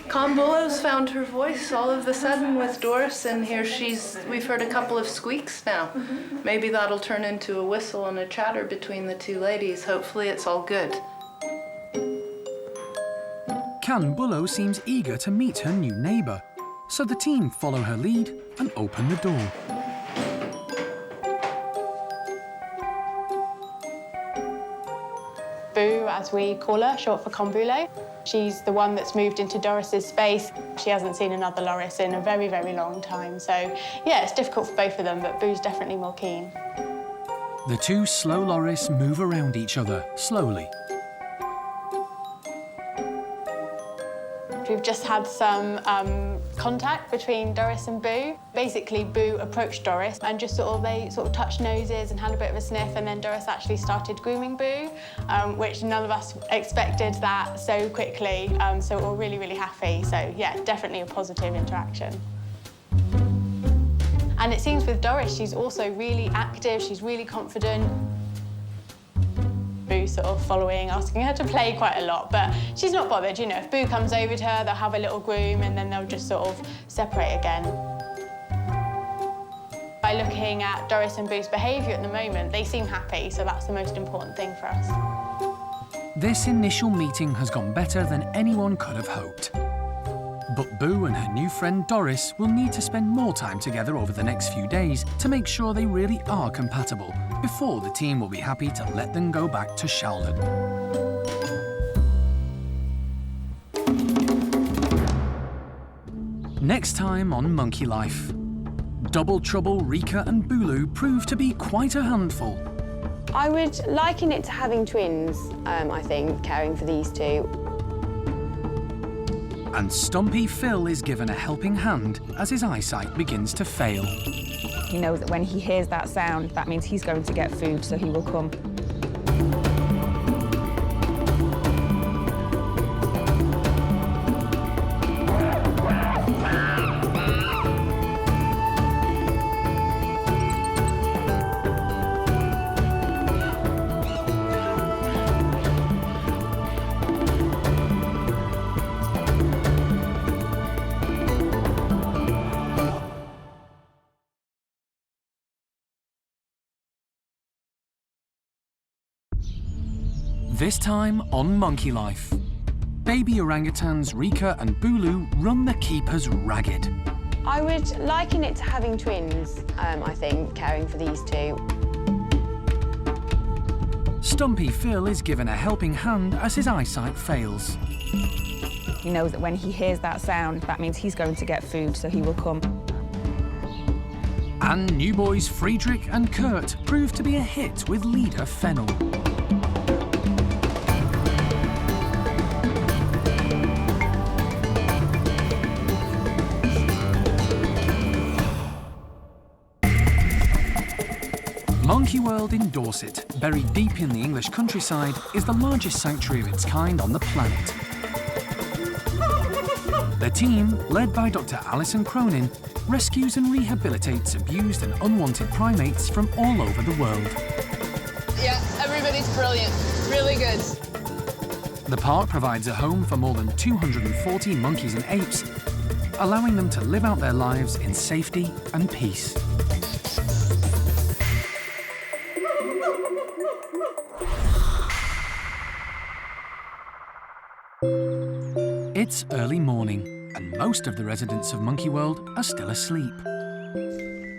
[SPEAKER 4] Kambulo's found her voice all of a sudden with Doris, and here we've heard a couple of squeaks now. Maybe that'll turn into a whistle and a chatter between the two ladies. Hopefully it's all good.
[SPEAKER 1] Kambulo seems eager to meet her new neighbour, so the team follow her lead and open the door.
[SPEAKER 16] Boo, as we call her, short for Kambulo. She's the one that's moved into Doris's space. She hasn't seen another loris in a very, very long time. So, yeah, it's difficult for both of them, but Boo's definitely more keen.
[SPEAKER 1] The two slow loris move around each other, slowly.
[SPEAKER 16] We've just had some contact between Doris and Boo. Basically, Boo approached Doris and they touched noses and had a bit of a sniff, and then Doris actually started grooming Boo, which none of us expected that so quickly, so we're really, really happy. So, yeah, definitely a positive interaction. And it seems with Doris, she's also really active, she's really confident. Boo sort of following, asking her to play quite a lot, but she's not bothered, you know. If Boo comes over to her, they'll have a little groom and then they'll just sort of separate again. By looking at Doris and Boo's behaviour at the moment, they seem happy, so that's the most important thing for us.
[SPEAKER 1] This initial meeting has gone better than anyone could have hoped. But Boo and her new friend Doris will need to spend more time together over the next few days to make sure they really are compatible before the team will be happy to let them go back to Sheldon. Next time on Monkey Life, Double Trouble, Rika and Bulu prove to be quite a handful.
[SPEAKER 19] I would liken it to having twins, I think, caring for these two.
[SPEAKER 1] And Stumpy Phil is given a helping hand as his eyesight begins to fail.
[SPEAKER 3] He knows that when he hears that sound, that means he's going to get food, so he will come.
[SPEAKER 1] This time on Monkey Life, baby orangutans Rika and Bulu run the keepers ragged.
[SPEAKER 19] I would liken it to having twins, I think, caring for these two.
[SPEAKER 1] Stumpy Phil is given a helping hand as his eyesight fails.
[SPEAKER 3] He knows that when he hears that sound, that means he's going to get food, so he will come.
[SPEAKER 1] And new boys Friedrich and Kurt prove to be a hit with leader Fennel. Monkey World in Dorset, buried deep in the English countryside, is the largest sanctuary of its kind on the planet. The team, led by Dr. Alison Cronin, rescues and rehabilitates abused and unwanted primates from all over the world.
[SPEAKER 12] Yeah, everybody's brilliant. Really good.
[SPEAKER 1] The park provides a home for more than 240 monkeys and apes, allowing them to live out their lives in safety and peace. It's early morning, and most of the residents of Monkey World are still asleep.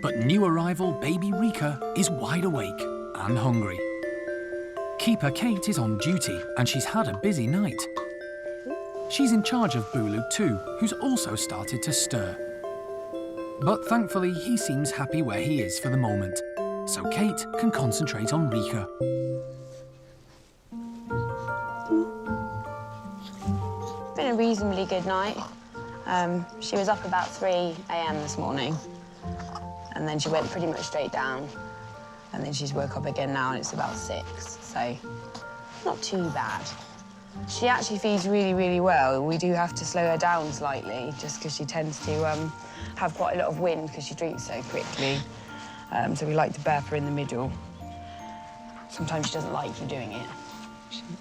[SPEAKER 1] But new arrival baby Rika is wide awake and hungry. Keeper Kate is on duty, and she's had a busy night. She's in charge of Bulu too, who's also started to stir. But thankfully, he seems happy where he is for the moment, so Kate can concentrate on Rika.
[SPEAKER 19] Been a reasonably good night. She was up about 3 a.m. this morning, and then she went pretty much straight down, and then she's woke up again now, and it's about 6, so not too bad. She actually feeds really, really well. We do have to slow her down slightly, just because she tends to have quite a lot of wind because she drinks so quickly. So we like to burp her in the middle. Sometimes she doesn't like you doing it.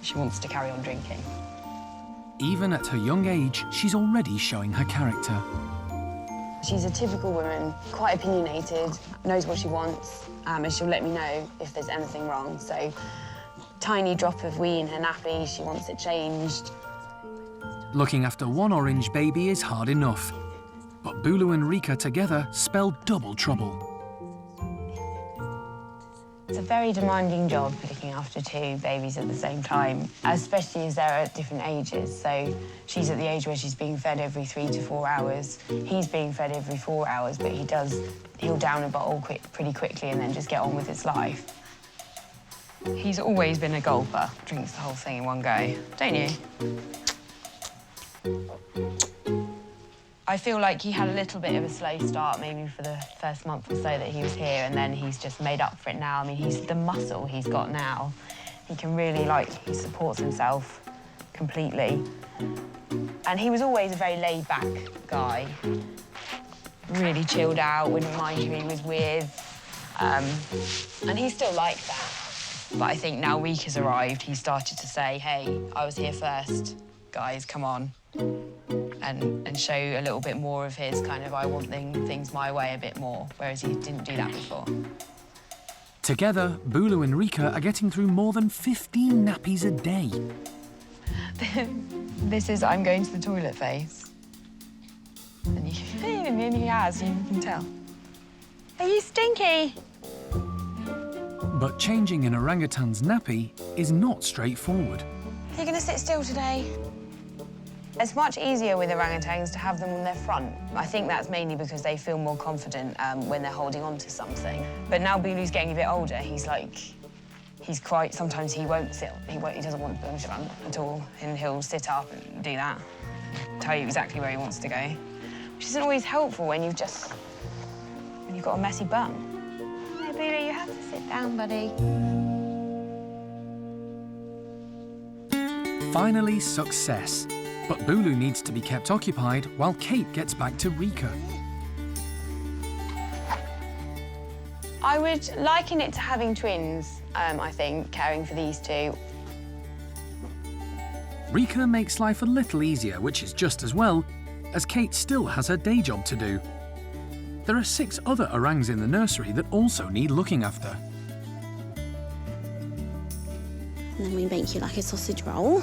[SPEAKER 19] She wants to carry on drinking.
[SPEAKER 1] Even at her young age, she's already showing her character.
[SPEAKER 19] She's a typical woman, quite opinionated, knows what she wants, and she'll let me know if there's anything wrong. So, tiny drop of wee in her nappy, she wants it changed.
[SPEAKER 1] Looking after one orange baby is hard enough, but Bulu and Rika together spell double trouble.
[SPEAKER 19] It's a very demanding job, looking after 2 babies at the same time, especially as they're at different ages. So she's at the age where she's being fed every 3 to 4 hours. He's being fed every 4 hours, but he'll down a bottle pretty quickly and then just get on with his life. He's always been a gulper, drinks the whole thing in one go, don't you? I feel like he had a little bit of a slow start, maybe for the first month or so that he was here, and then he's just made up for it now. I mean, he's the muscle he's got now. He can really, he supports himself completely. And he was always a very laid-back guy. Really chilled out, wouldn't mind who he was with. And he's still like that. But I think now Rika's arrived, he started to say, hey, I was here first, guys, come on. And show a little bit more of his kind of I want things my way a bit more, whereas he didn't do that before.
[SPEAKER 1] Together, Bulu and Rika are getting through more than 15 nappies a day.
[SPEAKER 19] This is I'm going to the toilet face. And he has, you can tell. Are you stinky?
[SPEAKER 1] But changing an orangutan's nappy is not straightforward.
[SPEAKER 19] Are you going to sit still today? It's much easier with orangutans to have them on their front. I think that's mainly because they feel more confident when they're holding on to something. But now Bulu's getting a bit older, sometimes he won't sit, he doesn't want to be on his front at all, and he'll sit up and do that, tell you exactly where he wants to go, which isn't always helpful when you've got a messy bum. Hey, Bulu, you have to sit down, buddy.
[SPEAKER 1] Finally, success. But Bulu needs to be kept occupied while Kate gets back to Rika.
[SPEAKER 19] I would liken it to having twins, I think, caring for these 2.
[SPEAKER 1] Rika makes life a little easier, which is just as well, as Kate still has her day job to do. There are 6 other orangs in the nursery that also need looking after.
[SPEAKER 20] And then we make you like a sausage roll.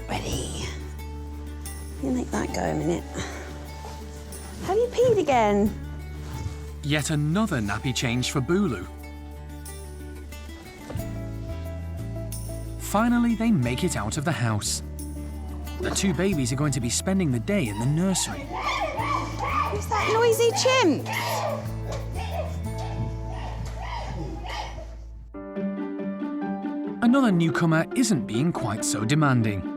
[SPEAKER 20] Ready. You make that go a minute. Have you peed again?
[SPEAKER 1] Yet another nappy change for Bulu. Finally, they make it out of the house. The 2 babies are going to be spending the day in the nursery.
[SPEAKER 20] Who's that noisy chimp?
[SPEAKER 1] Another newcomer isn't being quite so demanding.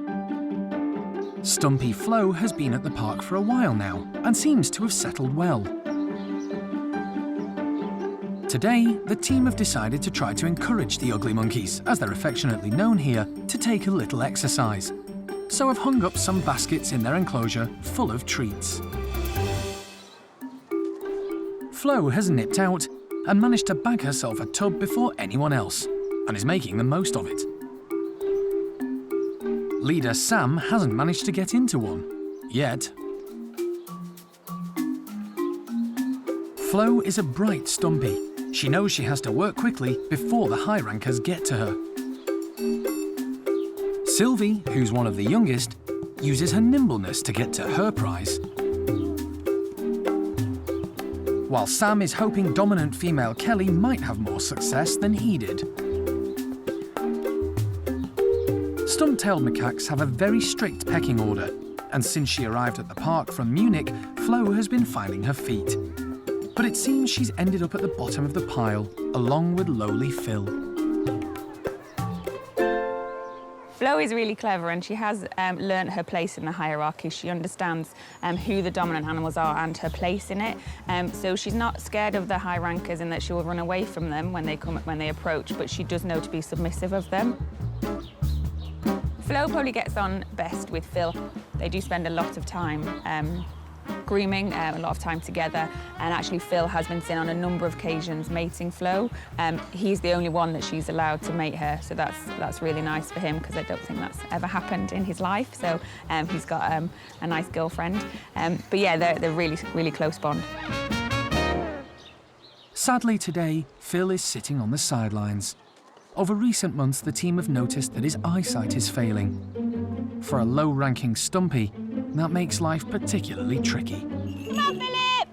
[SPEAKER 1] Stumpy Floh has been at the park for a while now and seems to have settled well. Today, the team have decided to try to encourage the ugly monkeys, as they're affectionately known here, to take a little exercise. So have hung up some baskets in their enclosure full of treats. Floh has nipped out and managed to bag herself a tub before anyone else, and is making the most of it. Leader Sam hasn't managed to get into one, yet. Floh is a bright stumpy. She knows she has to work quickly before the high rankers get to her. Sylvie, who's one of the youngest, uses her nimbleness to get to her prize. While Sam is hoping dominant female Kelly might have more success than he did. Stump-tailed macaques have a very strict pecking order, and since she arrived at the park from Munich, Floh has been finding her feet. But it seems she's ended up at the bottom of the pile, along with lowly Phil.
[SPEAKER 3] Floh is really clever, and she has learnt her place in the hierarchy. She understands who the dominant animals are and her place in it. So she's not scared of the high rankers in that she will run away from them when they approach, but she does know to be submissive of them. Floh probably gets on best with Phil. They do spend a lot of time grooming, a lot of time together, and actually Phil has been seen on a number of occasions mating Floh. He's the only one that she's allowed to mate her, so that's really nice for him, because I don't think that's ever happened in his life. So he's got a nice girlfriend. But yeah, they're really, really close bond.
[SPEAKER 1] Sadly today, Phil is sitting on the sidelines. Over recent months, the team have noticed that his eyesight is failing. For a low-ranking stumpy, that makes life particularly tricky.
[SPEAKER 5] Come on, Philip!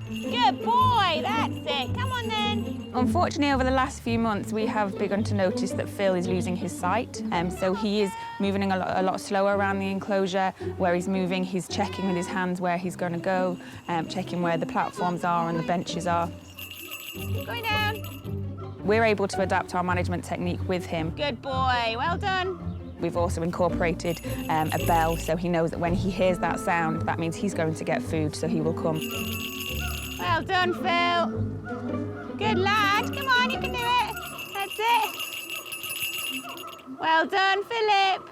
[SPEAKER 5] Good boy, that's it. Come on then.
[SPEAKER 3] Unfortunately, over the last few months, we have begun to notice that Phil is losing his sight. So he is moving a lot slower around the enclosure. Where he's moving, he's checking with his hands where he's going to go, checking where the platforms are and the benches are.
[SPEAKER 5] Going down.
[SPEAKER 3] We're able to adapt our management technique with him.
[SPEAKER 5] Good boy, well done.
[SPEAKER 3] We've also incorporated a bell, so he knows that when he hears that sound, that means he's going to get food, so he will come.
[SPEAKER 5] Well done, Phil. Good lad. Come on, you can do it. That's it. Well done, Philip.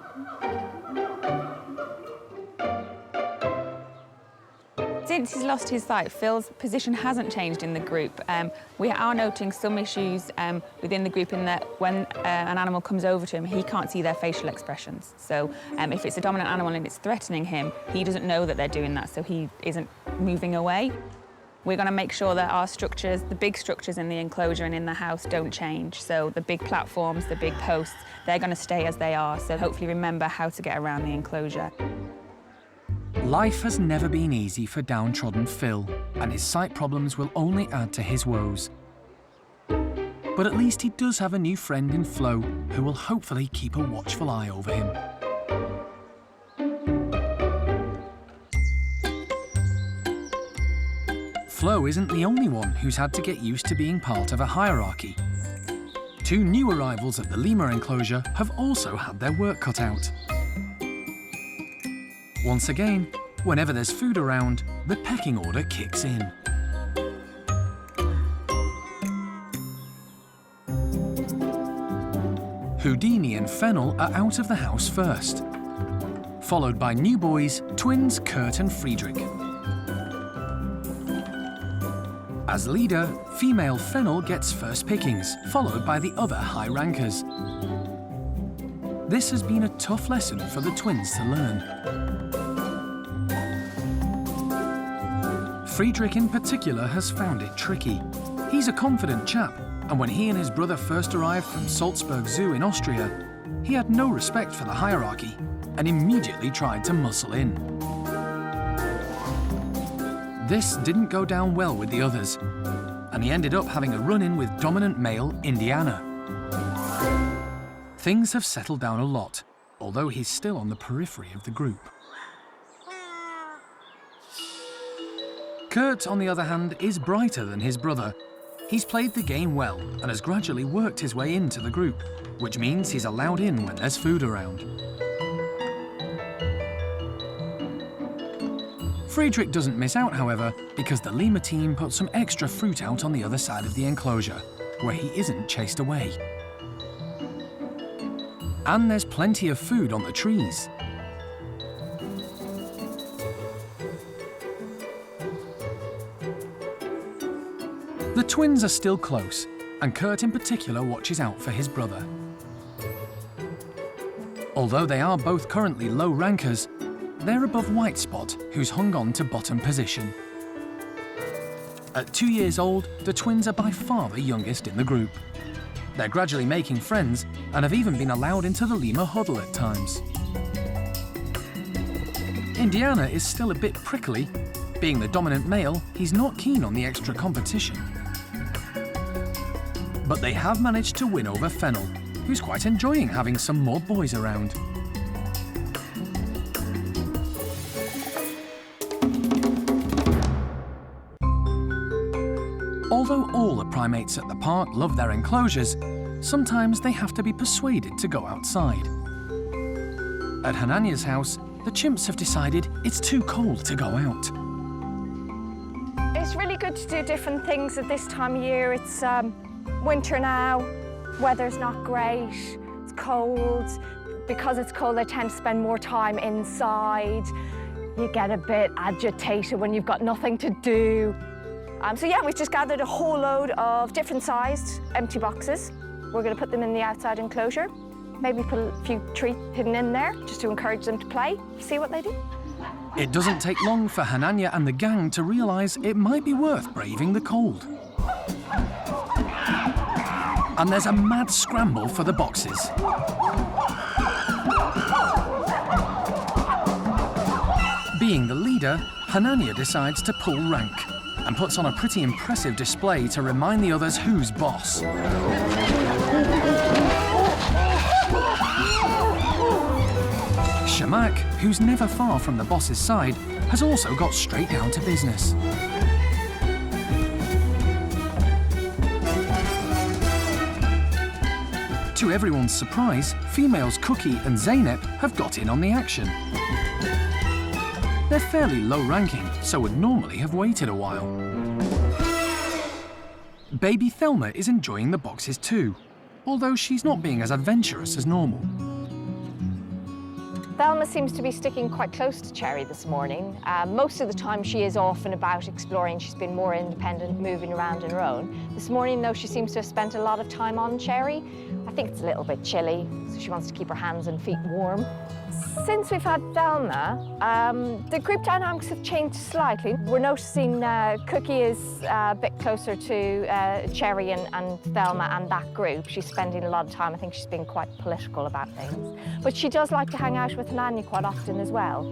[SPEAKER 3] Since he's lost his sight, Phil's position hasn't changed in the group. We are noting some issues within the group in that when an animal comes over to him, he can't see their facial expressions. So if it's a dominant animal and it's threatening him, he doesn't know that they're doing that, so he isn't moving away. We're going to make sure that our structures, the big structures in the enclosure and in the house, don't change. So the big platforms, the big posts, they're going to stay as they are. So hopefully remember how to get around the enclosure.
[SPEAKER 1] Life has never been easy for downtrodden Phil, and his sight problems will only add to his woes. But at least he does have a new friend in Floh, who will hopefully keep a watchful eye over him. Floh isn't the only one who's had to get used to being part of a hierarchy. Two new arrivals at the lemur enclosure have also had their work cut out. Once again, whenever there's food around, the pecking order kicks in. Houdini and Fennel are out of the house first, followed by new boys, twins Kurt and Friedrich. As leader, female Fennel gets first pickings, followed by the other high rankers. This has been a tough lesson for the twins to learn. Friedrich in particular has found it tricky. He's a confident chap, and when he and his brother first arrived from Salzburg Zoo in Austria, he had no respect for the hierarchy and immediately tried to muscle in. This didn't go down well with the others, and he ended up having a run-in with dominant male Indiana. Things have settled down a lot, although he's still on the periphery of the group. Kurt, on the other hand, is brighter than his brother. He's played the game well and has gradually worked his way into the group, which means he's allowed in when there's food around. Friedrich doesn't miss out, however, because the lemur team put some extra fruit out on the other side of the enclosure, where he isn't chased away. And there's plenty of food on the trees. The twins are still close, and Kurt in particular watches out for his brother. Although they are both currently low rankers, they're above White Spot, who's hung on to bottom position. At 2 years old, the twins are by far the youngest in the group. They're gradually making friends and have even been allowed into the lemur huddle at times. Indiana is still a bit prickly. Being the dominant male, he's not keen on the extra competition. But they have managed to win over Fennel, who's quite enjoying having some more boys around. Although all the primates at the park love their enclosures, sometimes they have to be persuaded to go outside. At Hananya's house, the chimps have decided it's too cold to go out.
[SPEAKER 17] It's really good to do different things at this time of year. It's winter now, weather's not great, it's cold. Because it's cold, they tend to spend more time inside. You get a bit agitated when you've got nothing to do. So yeah, we've just gathered a whole load of different sized empty boxes. We're going to put them in the outside enclosure. Maybe put a few treats hidden in there just to encourage them to play, see what they do.
[SPEAKER 1] It doesn't take long for Hananya and the gang to realise it might be worth braving the cold. And there's a mad scramble for the boxes. Being the leader, Hananya decides to pull rank and puts on a pretty impressive display to remind the others who's boss. Shamak, who's never far from the boss's side, has also got straight down to business. To everyone's surprise, females Cookie and Zeynep have got in on the action. They're fairly low-ranking, so would normally have waited a while. Baby Thelma is enjoying the boxes too, although she's not being as adventurous as normal.
[SPEAKER 17] Thelma seems to be sticking quite close to Cherry this morning. Most of the time she is off and about exploring. She's been more independent, moving around on her own. This morning, though, she seems to have spent a lot of time on Cherry. I think it's a little bit chilly, so she wants to keep her hands and feet warm. Since we've had Thelma, the group dynamics have changed slightly. We're noticing Cookie is a bit closer to Cherry and Thelma and that group. She's spending a lot of time. I think she's being quite political about things. But she does like to hang out with Hananya quite often as well.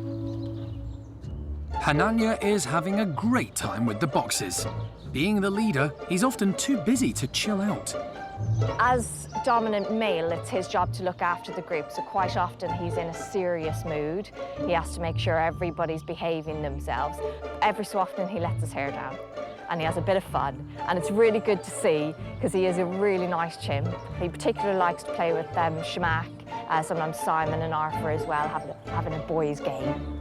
[SPEAKER 1] Hananya is having a great time with the boxes. Being the leader, he's often too busy to chill out.
[SPEAKER 17] As dominant male, it's his job to look after the group, so quite often he's in a serious mood. He has to make sure everybody's behaving themselves. Every so often he lets his hair down and he has a bit of fun, and it's really good to see because he is a really nice chimp. He particularly likes to play with Shamak, sometimes Simon and Arthur as well, having a boys' game.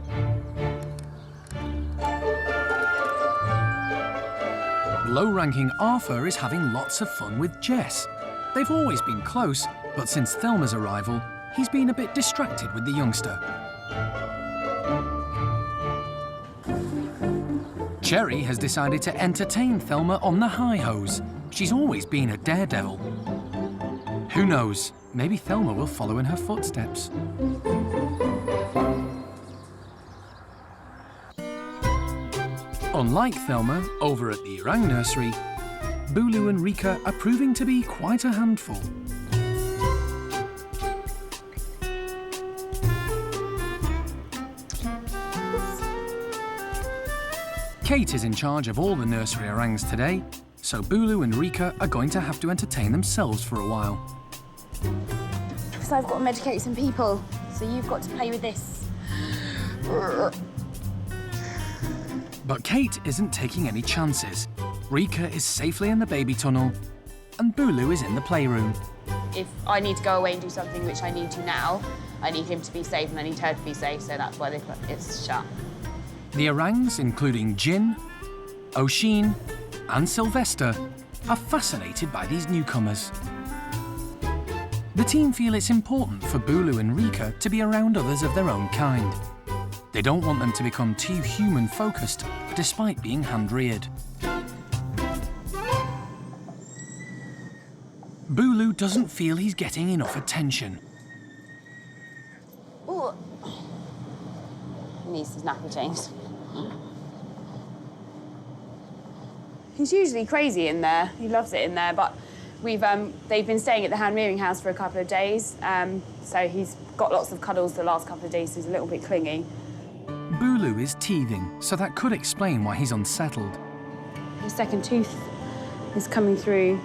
[SPEAKER 1] Low-ranking Arthur is having lots of fun with Jess. They've always been close, but since Thelma's arrival, he's been a bit distracted with the youngster. Cherry has decided to entertain Thelma on the high-hos. She's always been a daredevil. Who knows, maybe Thelma will follow in her footsteps. Unlike Thelma, over at the Orang nursery, Bulu and Rika are proving to be quite a handful. Kate is in charge of all the nursery orangs today, so Bulu and Rika are going to have to entertain themselves for a while.
[SPEAKER 11] So I've got to medicate some people, so you've got to play with this.
[SPEAKER 1] But Kate isn't taking any chances. Rika is safely in the baby tunnel, and Bulu is in the playroom.
[SPEAKER 3] If I need to go away and do something which I need to now, I need him to be safe and I need her to be safe, so that's why it's shut.
[SPEAKER 1] The orangs, including Jin, Oshin, and Sylvester, are fascinated by these newcomers. The team feel it's important for Bulu and Rika to be around others of their own kind. They don't want them to become too human-focused, despite being hand-reared. Bulu doesn't feel he's getting enough attention.
[SPEAKER 10] Ooh. Needs his nappy changed. He's usually crazy in there. He loves it in there, but they've been staying at the hand rearing house for a couple of days, so he's got lots of cuddles the last couple of days, so he's a little bit clingy.
[SPEAKER 1] Bulu is teething, so that could explain why he's unsettled.
[SPEAKER 10] His second tooth is coming through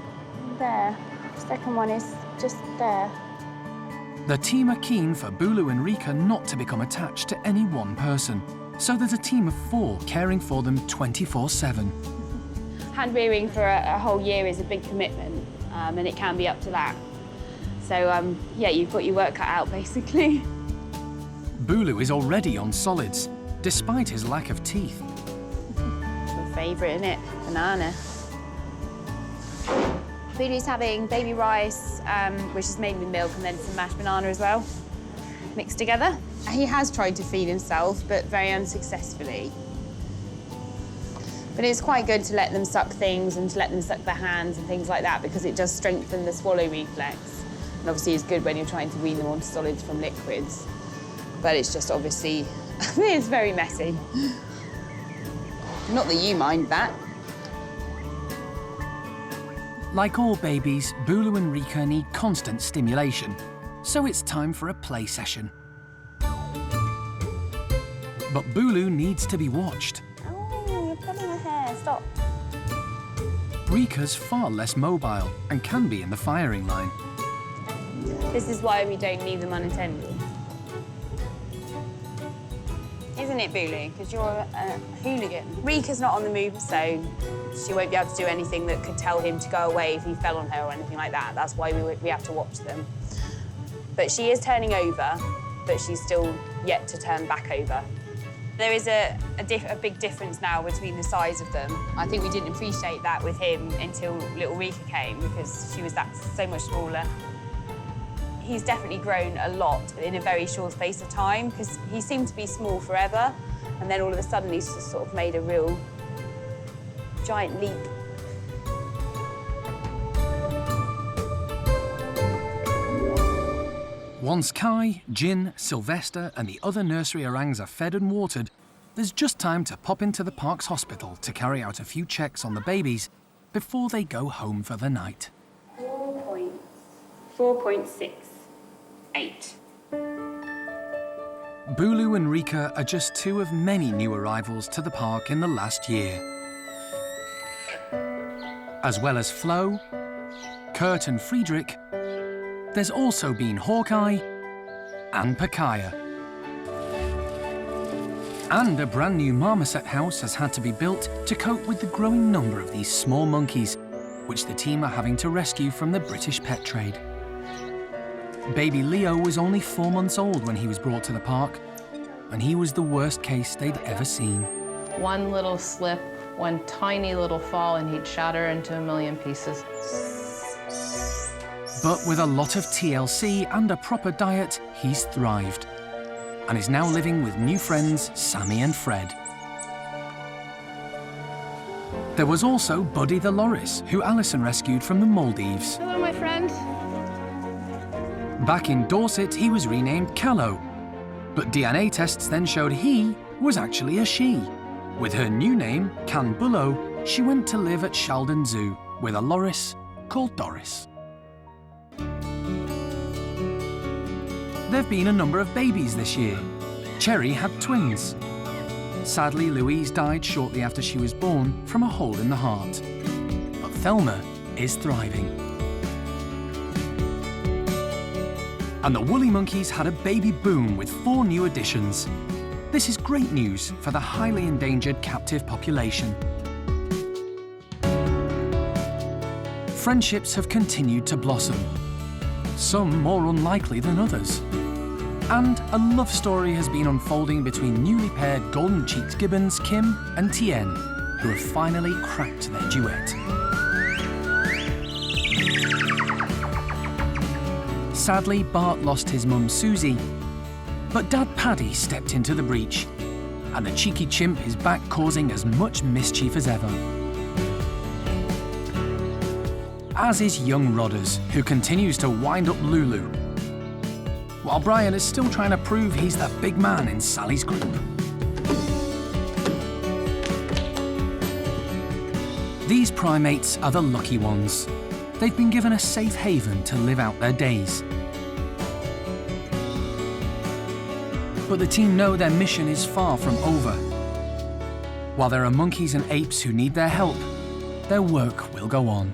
[SPEAKER 10] there. The second one is just there.
[SPEAKER 1] The team are keen for Bulu and Rika not to become attached to any one person, so there's a team of 4 caring for them 24/7.
[SPEAKER 10] Hand rearing for a whole year is a big commitment, and it can be up to that. So, yeah, you've got your work cut out, basically.
[SPEAKER 1] Bulu is already on solids, despite his lack of teeth.
[SPEAKER 10] Your favourite, isn't it? Banana. Bulu's having baby rice, which is made with milk, and then some mashed banana as well, mixed together. He has tried to feed himself, but very unsuccessfully. But it's quite good to let them suck things and to let them suck their hands and things like that, because it does strengthen the swallow reflex. And obviously it's good when you're trying to wean them onto solids from liquids. But it's just obviously, it's very messy. Not that you mind that.
[SPEAKER 1] Like all babies, Bulu and Rika need constant stimulation, so it's time for a play session. But Bulu needs to be watched.
[SPEAKER 10] Oh, you're pulling her hair, stop.
[SPEAKER 1] Rika's far less mobile and can be in the firing line.
[SPEAKER 10] This is why we don't leave them unattended. Isn't it, Bulu? Because you're a hooligan. Rika's not on the move, so she won't be able to do anything that could tell him to go away if he fell on her or anything like that. That's why we have to watch them. But she is turning over, but she's still yet to turn back over. There is a big difference now between the size of them. I think we didn't appreciate that with him until little Rika came, because she was so much smaller. He's definitely grown a lot in a very short space of time, because he seemed to be small forever, and then all of a sudden he's just sort of made a real giant leap.
[SPEAKER 1] Once Kai, Jin, Sylvester and the other nursery orangs are fed and watered, there's just time to pop into the park's hospital to carry out a few checks on the babies before they go home for the night.
[SPEAKER 10] 4.68.
[SPEAKER 1] Bulu and Rika are just 2 of many new arrivals to the park in the last year. As well as Floh, Kurt and Friedrich, there's also been Hawkeye and Pakaya. And a brand new marmoset house has had to be built to cope with the growing number of these small monkeys, which the team are having to rescue from the British pet trade. Baby Leo was only 4 months old when he was brought to the park, and he was the worst case they'd ever seen.
[SPEAKER 4] One little slip, one tiny little fall, and he'd shatter into a million pieces.
[SPEAKER 1] But with a lot of TLC and a proper diet, he's thrived, and is now living with new friends, Sammy and Fred. There was also Buddy the Loris, who Alison rescued from the Maldives.
[SPEAKER 12] Hello, my friend.
[SPEAKER 1] Back in Dorset, he was renamed Callow, but DNA tests then showed he was actually a she. With her new name, Canbullo, she went to live at Sheldon Zoo with a Loris called Doris. There've been a number of babies this year. Cherry had twins. Sadly, Louise died shortly after she was born from a hole in the heart. But Thelma is thriving. And the woolly monkeys had a baby boom with 4 new additions. This is great news for the highly endangered captive population. Friendships have continued to blossom, some more unlikely than others. And a love story has been unfolding between newly paired golden-cheeked gibbons Kim and Tien, who have finally cracked their duet. Sadly, Bart lost his mum Susie, but Dad Paddy stepped into the breach, and the cheeky chimp is back causing as much mischief as ever. as is young Rodders, who continues to wind up Lulu, while Brian is still trying to prove he's the big man in Sally's group. These primates are the lucky ones. They've been given a safe haven to live out their days. But the team know their mission is far from over. While there are monkeys and apes who need their help, their work will go on.